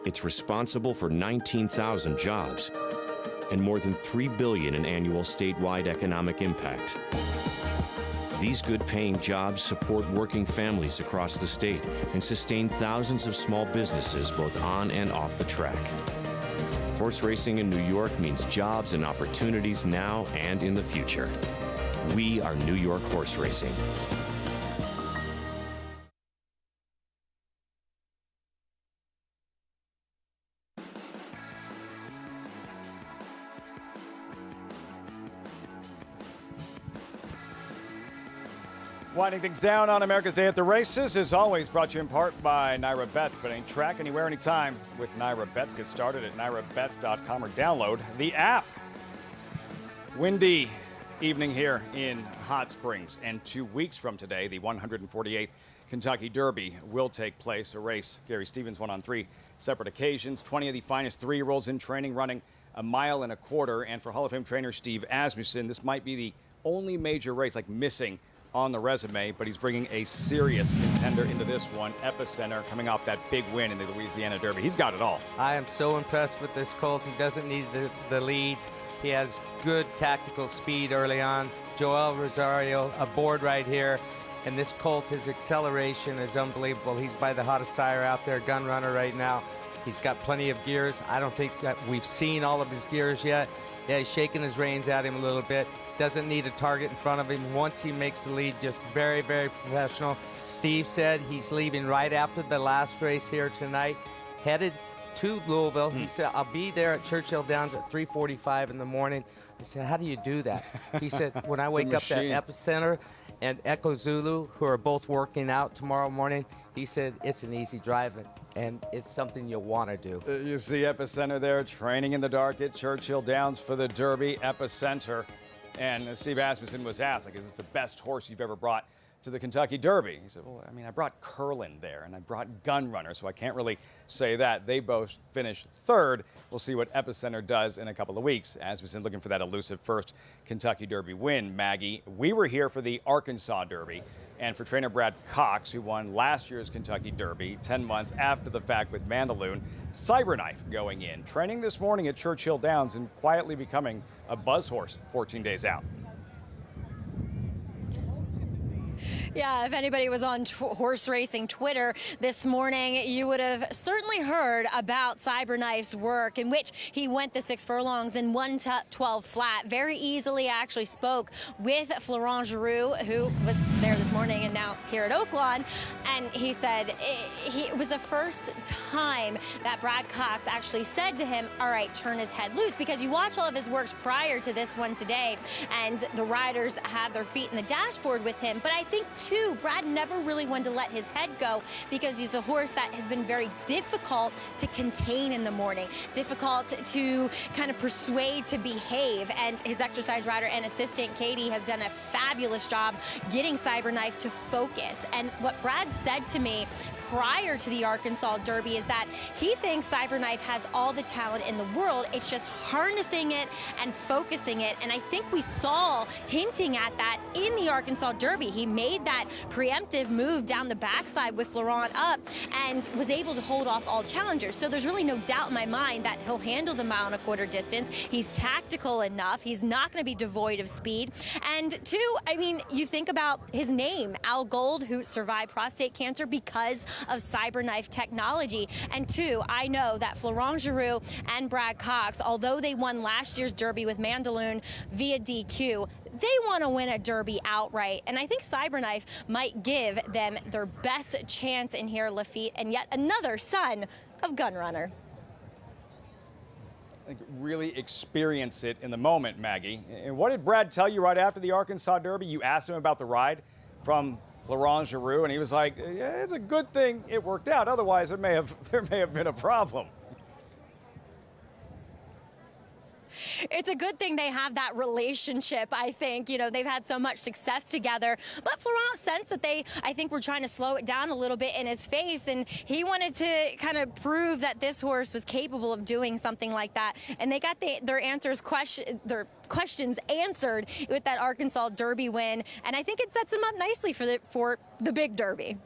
It's responsible for 19,000 jobs and more than $3 billion in annual statewide economic impact. These good-paying jobs support working families across the state and sustain thousands of small businesses both on and off the track. Horse racing in New York means jobs and opportunities now and in the future. We are New York horse racing. Winding things down on America's Day at the Races is always brought to you in part by Naira Bets. But any track, anywhere, anytime with Naira Bets. Get started at nairabets.com or download the app. Windy evening here in Hot Springs. And 2 weeks from today, the 148th Kentucky Derby will take place. A race Gary Stevens won on 3 separate occasions. 20 of the finest 3-year-olds in training running a mile and a quarter. And for Hall of Fame trainer Steve Asmussen, this might be the only major race like missing on the resume, but he's bringing a serious contender into this one. Epicenter coming off that big win in the Louisiana Derby. He's got it all. I am so impressed with this colt. He doesn't need the lead. He has good tactical speed early on. Joel Rosario aboard right here. And this colt, his acceleration is unbelievable. He's by the hottest sire out there, gun runner right now. He's got plenty of gears. I don't think that we've seen all of his gears yet. Yeah, he's shaking his reins at him a little bit. Doesn't need a target in front of him. Once he makes the lead, just very, very professional. Steve said he's leaving right after the last race here tonight, headed to Louisville. He said, I'll be there at Churchill Downs at 3:45 in the morning. I said, how do you do that? He said, when I wake up at Epicenter and Echo Zulu, who are both working out tomorrow morning, he said, it's an easy drive, and it's something you'll want to do. You see Epicenter there training in the dark at Churchill Downs for the Derby. Epicenter. And Steve Asmussen was asked, like, is this the best horse you've ever brought to the Kentucky Derby? He said, well, I mean, I brought Curlin there, and I brought Gun Runner, so I can't really say that. They both finished third. We'll see what Epicenter does in a couple of weeks. Asmussen looking for that elusive first Kentucky Derby win. Maggie, we were here for the Arkansas Derby, and for trainer Brad Cox, who won last year's Kentucky Derby 10 months after the fact with Mandaloun. Cyberknife going in, training this morning at Churchill Downs and quietly becoming a buzz horse 14 days out. Yeah, if anybody was on horse racing Twitter this morning, you would have certainly heard about Cyberknife's work, in which he went the 6 furlongs in 1:12 flat. Very easily, I actually spoke with Florent Giroux, who was there this morning and now here at Oaklawn, and he said it was the first time that Brad Cox actually said to him, all right, turn his head loose, because you watch all of his works prior to this one today, and the riders had their feet in the dashboard with him. But I think too, Brad never really wanted to let his head go, because he's a horse that has been very difficult to contain in the morning, difficult to kind of persuade to behave. And his exercise rider and assistant, Katie, has done a fabulous job getting Cyberknife to focus. And what Brad said to me prior to the Arkansas Derby is that he thinks Cyberknife has all the talent in the world. It's just harnessing it and focusing it. And I think we saw hinting at that in the Arkansas Derby. He made that preemptive move down the backside with Florent up and was able to hold off all challengers. So there's really no doubt in my mind that he'll handle the 1.25 mile distance. He's tactical enough. He's not going to be devoid of speed. And two, I mean, you think about his name, Al Gold, who survived prostate cancer because of Cyberknife technology. And two, I know that Florent Giroux and Brad Cox, although they won last year's Derby with Mandaloun via DQ, they want to win a Derby outright. And I think Cyberknife might give them their best chance in here, Lafitte, and yet another son of Gun Runner. Like, really experience it in the moment, Maggie. And what did Brad tell you right after the Arkansas Derby? You asked him about the ride from Florent Giroux, and he was like, yeah, it's a good thing it worked out. Otherwise, there may have been a problem. it's a good thing they have that relationship, I think. You know, they've had so much success together. But Florent sensed that I think, were trying to slow it down a little bit in his face, and he wanted to kind of prove that this horse was capable of doing something like that. And they got their questions answered with that Arkansas Derby win, and I think it sets them up nicely for the big Derby.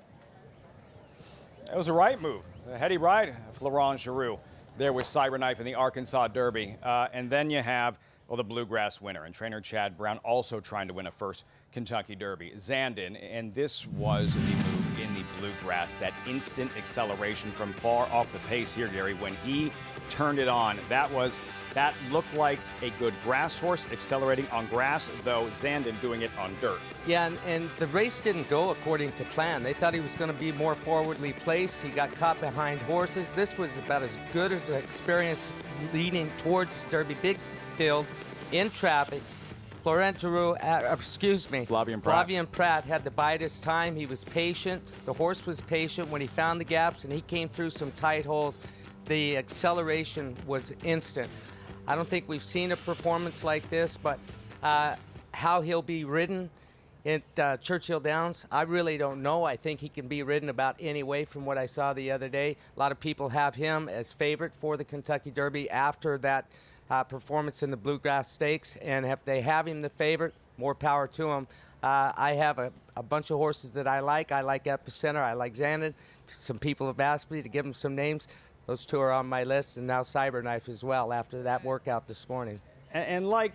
It was a right move. A heady ride, Florent Giroux there with Cyberknife in the Arkansas Derby. And then you have, well, the Bluegrass winner and trainer Chad Brown also trying to win a first Kentucky Derby. Zandon, and this was the move in the Bluegrass, that instant acceleration from far off the pace here, Gary, when he turned it on. That looked like a good grass horse accelerating on grass, though Zandon doing it on dirt. Yeah, and the race didn't go according to plan. They thought he was going to be more forwardly placed. He got caught behind horses. This was about as good as an experience leading towards Derby Big Field in traffic. Flavian Pratt had the bidest time. He was patient. The horse was patient when he found the gaps, and he came through some tight holes. The acceleration was instant. I don't think we've seen a performance like this, but how he'll be ridden at Churchill Downs, I really don't know. I think he can be ridden about any way from what I saw the other day. A lot of people have him as favorite for the Kentucky Derby after that performance in the Bluegrass Stakes, and if they have him the favorite, more power to him. I have a bunch of horses that I like. I like Epicenter. I like Zandon. Some people have asked me to give them some names. Those two are on my list, and now Cyberknife as well after that workout this morning. And like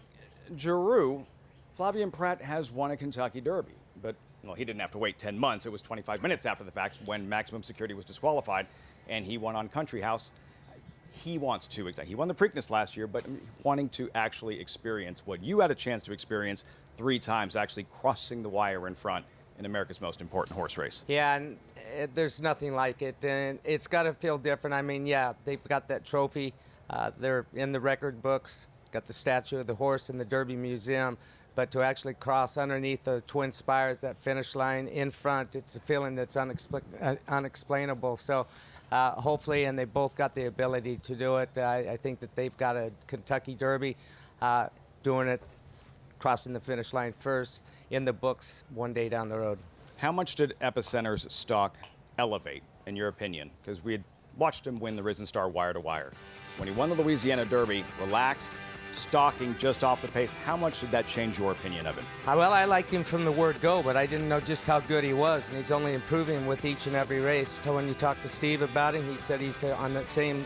Giroux, Flavian Pratt has won a Kentucky Derby, but well, he didn't have to wait 10 months. It was 25 minutes after the fact when Maximum Security was disqualified, and he won on Country House. He wants to. He won the Preakness last year, but wanting to actually experience what you had a chance to experience 3 times, actually crossing the wire in front in America's most important horse race. Yeah, and there's nothing like it, and it's got to feel different. I mean, yeah, they've got that trophy. They're in the record books. Got the statue of the horse in the Derby Museum, but to actually cross underneath the Twin Spires, that finish line in front, it's a feeling that's unexplainable. So hopefully, and they both got the ability to do it. I think that they've got a Kentucky Derby doing it, crossing the finish line first in the books one day down the road. How much did Epicenter's stock elevate, in your opinion? Because we had watched him win the Risen Star wire to wire. When he won the Louisiana Derby, relaxed, stalking just off the pace, how much did that change your opinion of him? Well, I liked him from the word go, but I didn't know just how good he was, and he's only improving with each and every race. So when you talk to Steve about him, he said he's on that same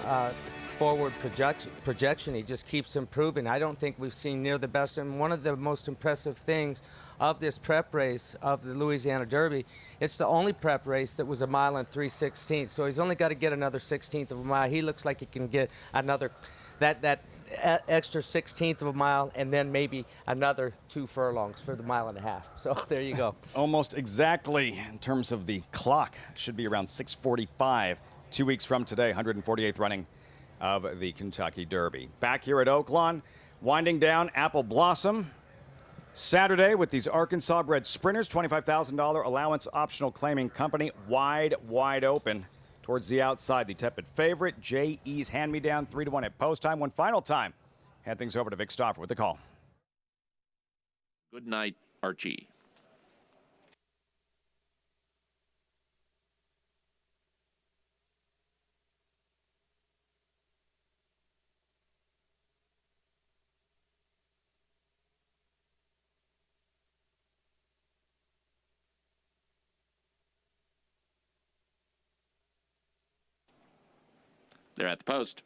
forward projection. He just keeps improving. I don't think we've seen near the best, and one of the most impressive things of this prep race of the Louisiana Derby, it's the only prep race that was 1 mile and 3/16. So he's only got to get another 1/16 of a mile. He looks like he can get another that extra 1/16 of a mile, and then maybe another 2 furlongs for the 1.5 miles. So there you go. Almost exactly in terms of the clock. Should be around 6:45, 2 weeks from today, 148th running of the Kentucky Derby. Back here at Oaklawn, winding down Apple Blossom Saturday with these Arkansas bred sprinters, $25,000 allowance optional claiming company, wide open towards the outside. The tepid favorite, J.E.'s hand-me-down, 3-1 at post time. One final time. Hand things over to Vic Stauffer with the call. Good night, Archie. They're at the post.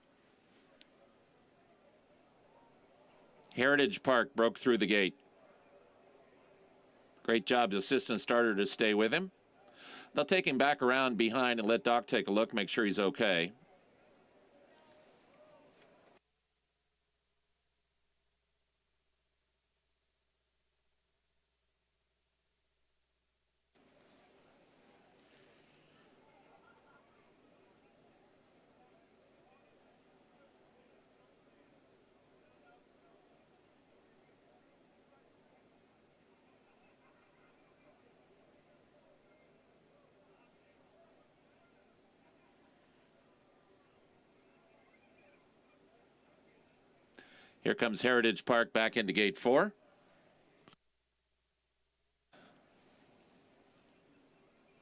Heritage Park broke through the gate. Great job, the assistant starter, to stay with him. They'll take him back around behind and let Doc take a look, make sure he's okay. Here comes Heritage Park back into gate 4.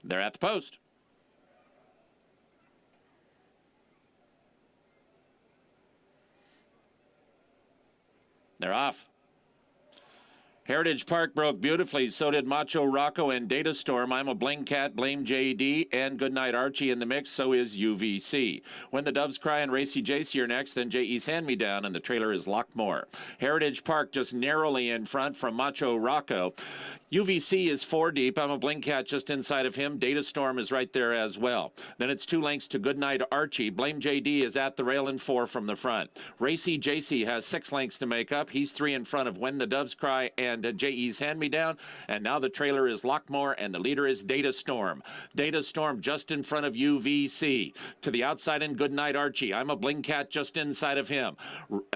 They're at the post. They're off. Heritage Park broke beautifully. So did Macho Rocco and Data Storm. I'm a Bling Cat, Blame JD, and Goodnight Archie in the mix. So is UVC. When the Doves Cry and Racy JC are next, then J.E.'s Hand Me Down, and the trailer is Lockmore. Heritage Park just narrowly in front from Macho Rocco. UVC is 4 deep. I'm a Bling Cat just inside of him. Data Storm is right there as well. Then it's 2 lengths to Goodnight Archie. Blame JD is at the rail in 4 from the front. Racy JC has 6 lengths to make up. He's 3 in front of When the Doves Cry and J.E.'s Hand Me Down. And now the trailer is Lockmore, and the leader is Data Storm. Data Storm just in front of UVC. To the outside in Goodnight Archie. I'm a Bling Cat just inside of him.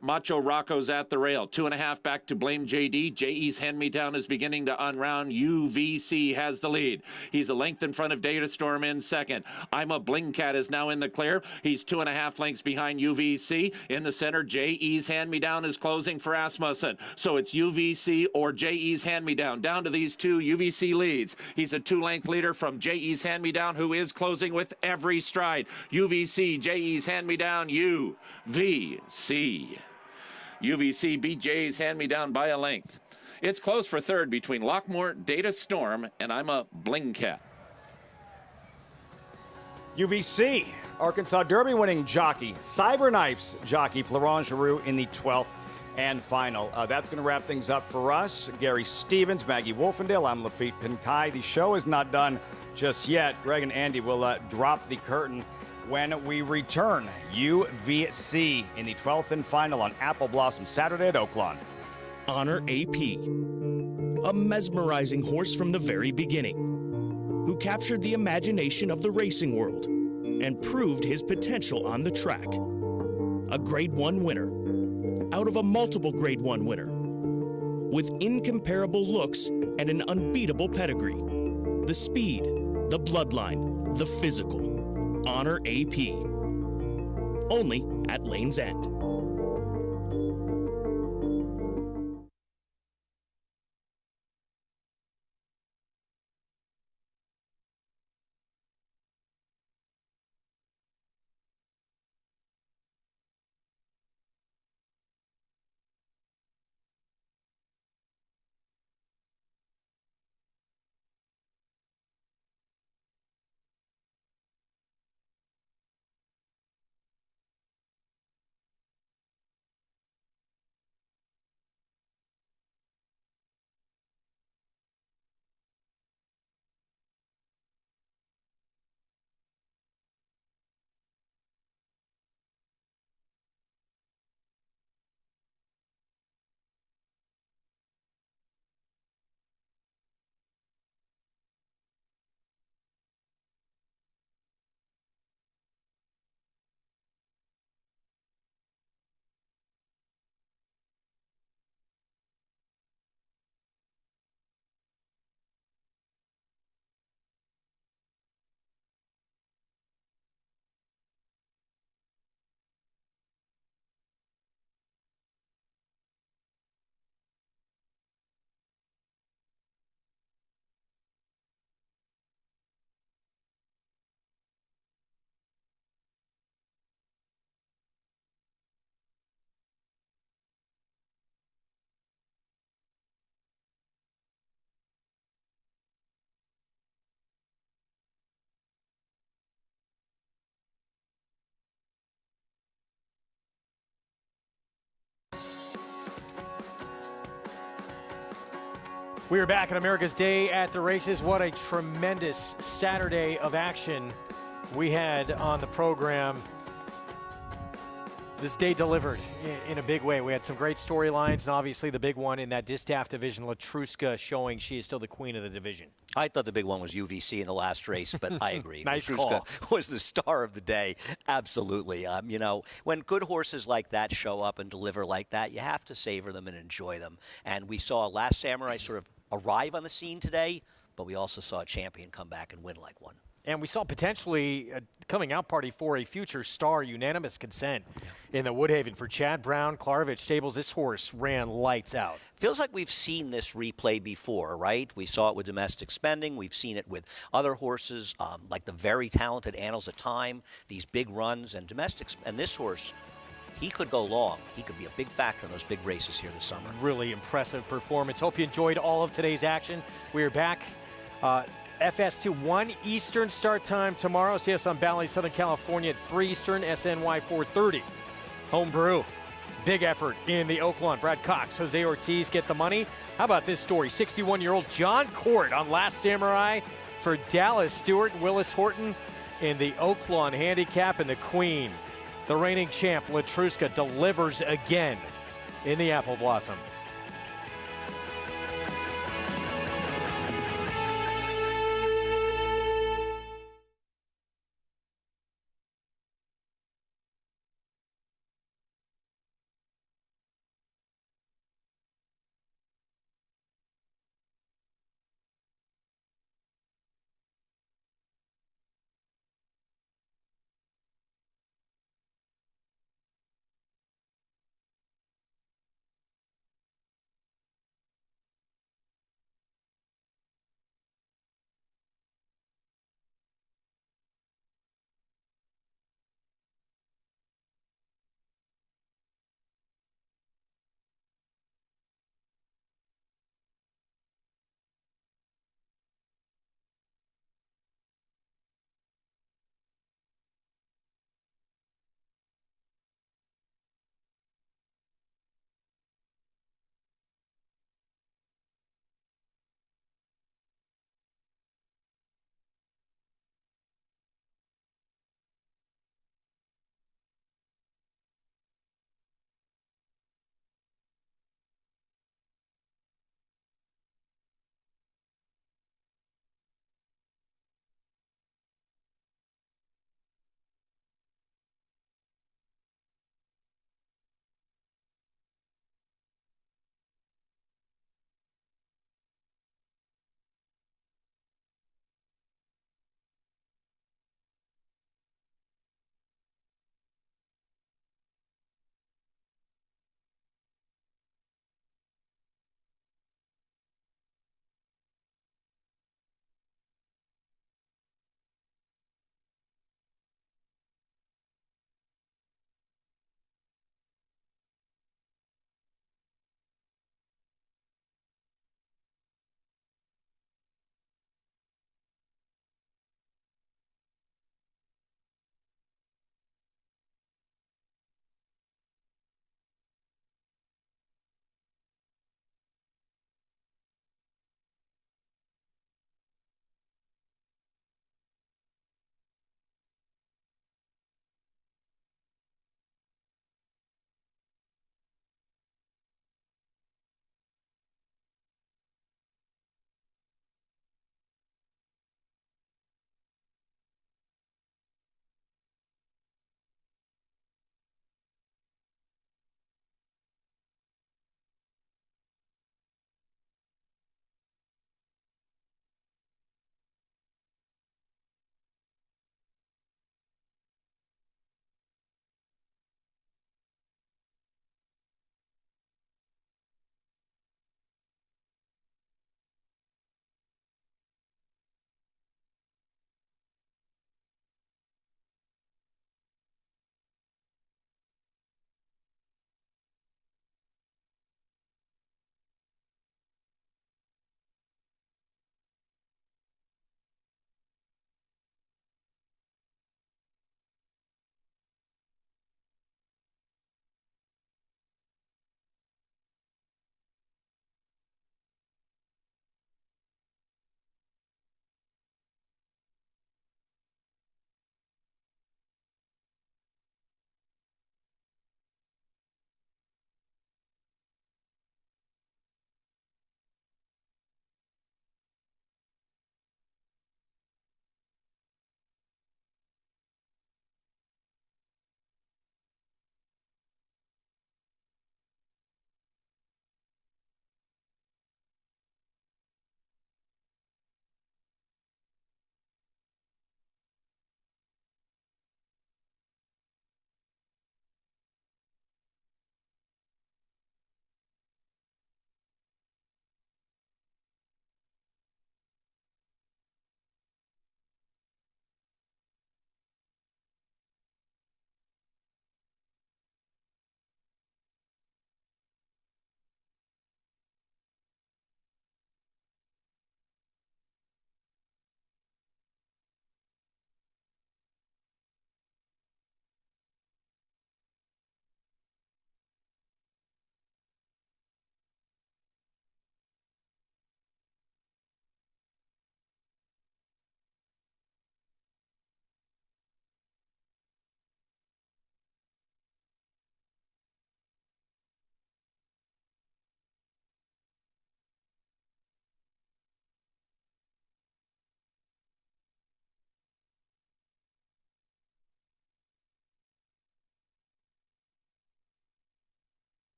Macho Rocco's at the rail. 2.5 back to Blame JD. J.E.'s Hand Me Down is beginning to unround. UVC has the lead. He's a length in front of Data Storm in second. I'm a Bling Cat is now in the clear. He's 2.5 lengths behind UVC. In the center, J.E.'s Hand Me Down is closing for Asmussen. So it's UVC or J.E.'s Hand Me Down. Down to these 2, UVC leads. He's a 2-length leader from J.E.'s Hand Me Down, who is closing with every stride. UVC, J.E.'s Hand Me Down, UVC. UVC beat J.E.'s Hand Me Down by a length. It's close for third between Lockmore, Data Storm, and I'm a Bling Cat. UVC, Arkansas Derby winning jockey, Cyberknife's jockey, Florent Giroux in the 12th and final. That's going to wrap things up for us. Gary Stevens, Maggie Wolfendale, I'm Lafitte Pinkai. The show is not done just yet. Greg and Andy will drop the curtain when we return. UVC in the 12th and final on Apple Blossom Saturday at Oaklawn. Honor AP, a mesmerizing horse from the very beginning, who captured the imagination of the racing world and proved his potential on the track. A Grade 1 winner, out of a multiple Grade 1 winner, with incomparable looks and an unbeatable pedigree. The speed, the bloodline, the physical. Honor AP. Only at Lane's End. We are back on America's Day at the Races. What a tremendous Saturday of action we had on the program. This day delivered in a big way. We had some great storylines, and obviously the big one in that distaff division, Latruska, showing she is still the queen of the division. I thought the big one was UVC in the last race, but I agree. Nice Latruska call. was the star of the day. Absolutely. You know, when good horses like that show up and deliver like that, you have to savor them and enjoy them. And we saw Last Samurai sort of arrive on the scene today, but we also saw a champion come back and win like one. And we saw potentially a coming out party for a future star, unanimous consent in the Woodhaven for Chad Brown, Klarovich Stables. This horse ran lights out. Feels like we've seen this replay before, right? We saw it with Domestic Spending. We've seen it with other horses, like the very talented Annals of Time, these big runs, and and this horse, he could go long. He could be a big factor in those big races here this summer. Really impressive performance. Hope you enjoyed all of today's action. We are back. FS2 1 Eastern start time tomorrow. See us on Bally, Southern California at 3 Eastern, SNY 4:30. Homebrew. Big effort in the Oaklawn. Brad Cox, Jose Ortiz get the money. How about this story? 61-year-old John Court on Last Samurai for Dallas Stewart and Willis Horton in the Oaklawn Handicap, and the Queen, the reigning champ, Latruska, delivers again in the Apple Blossom.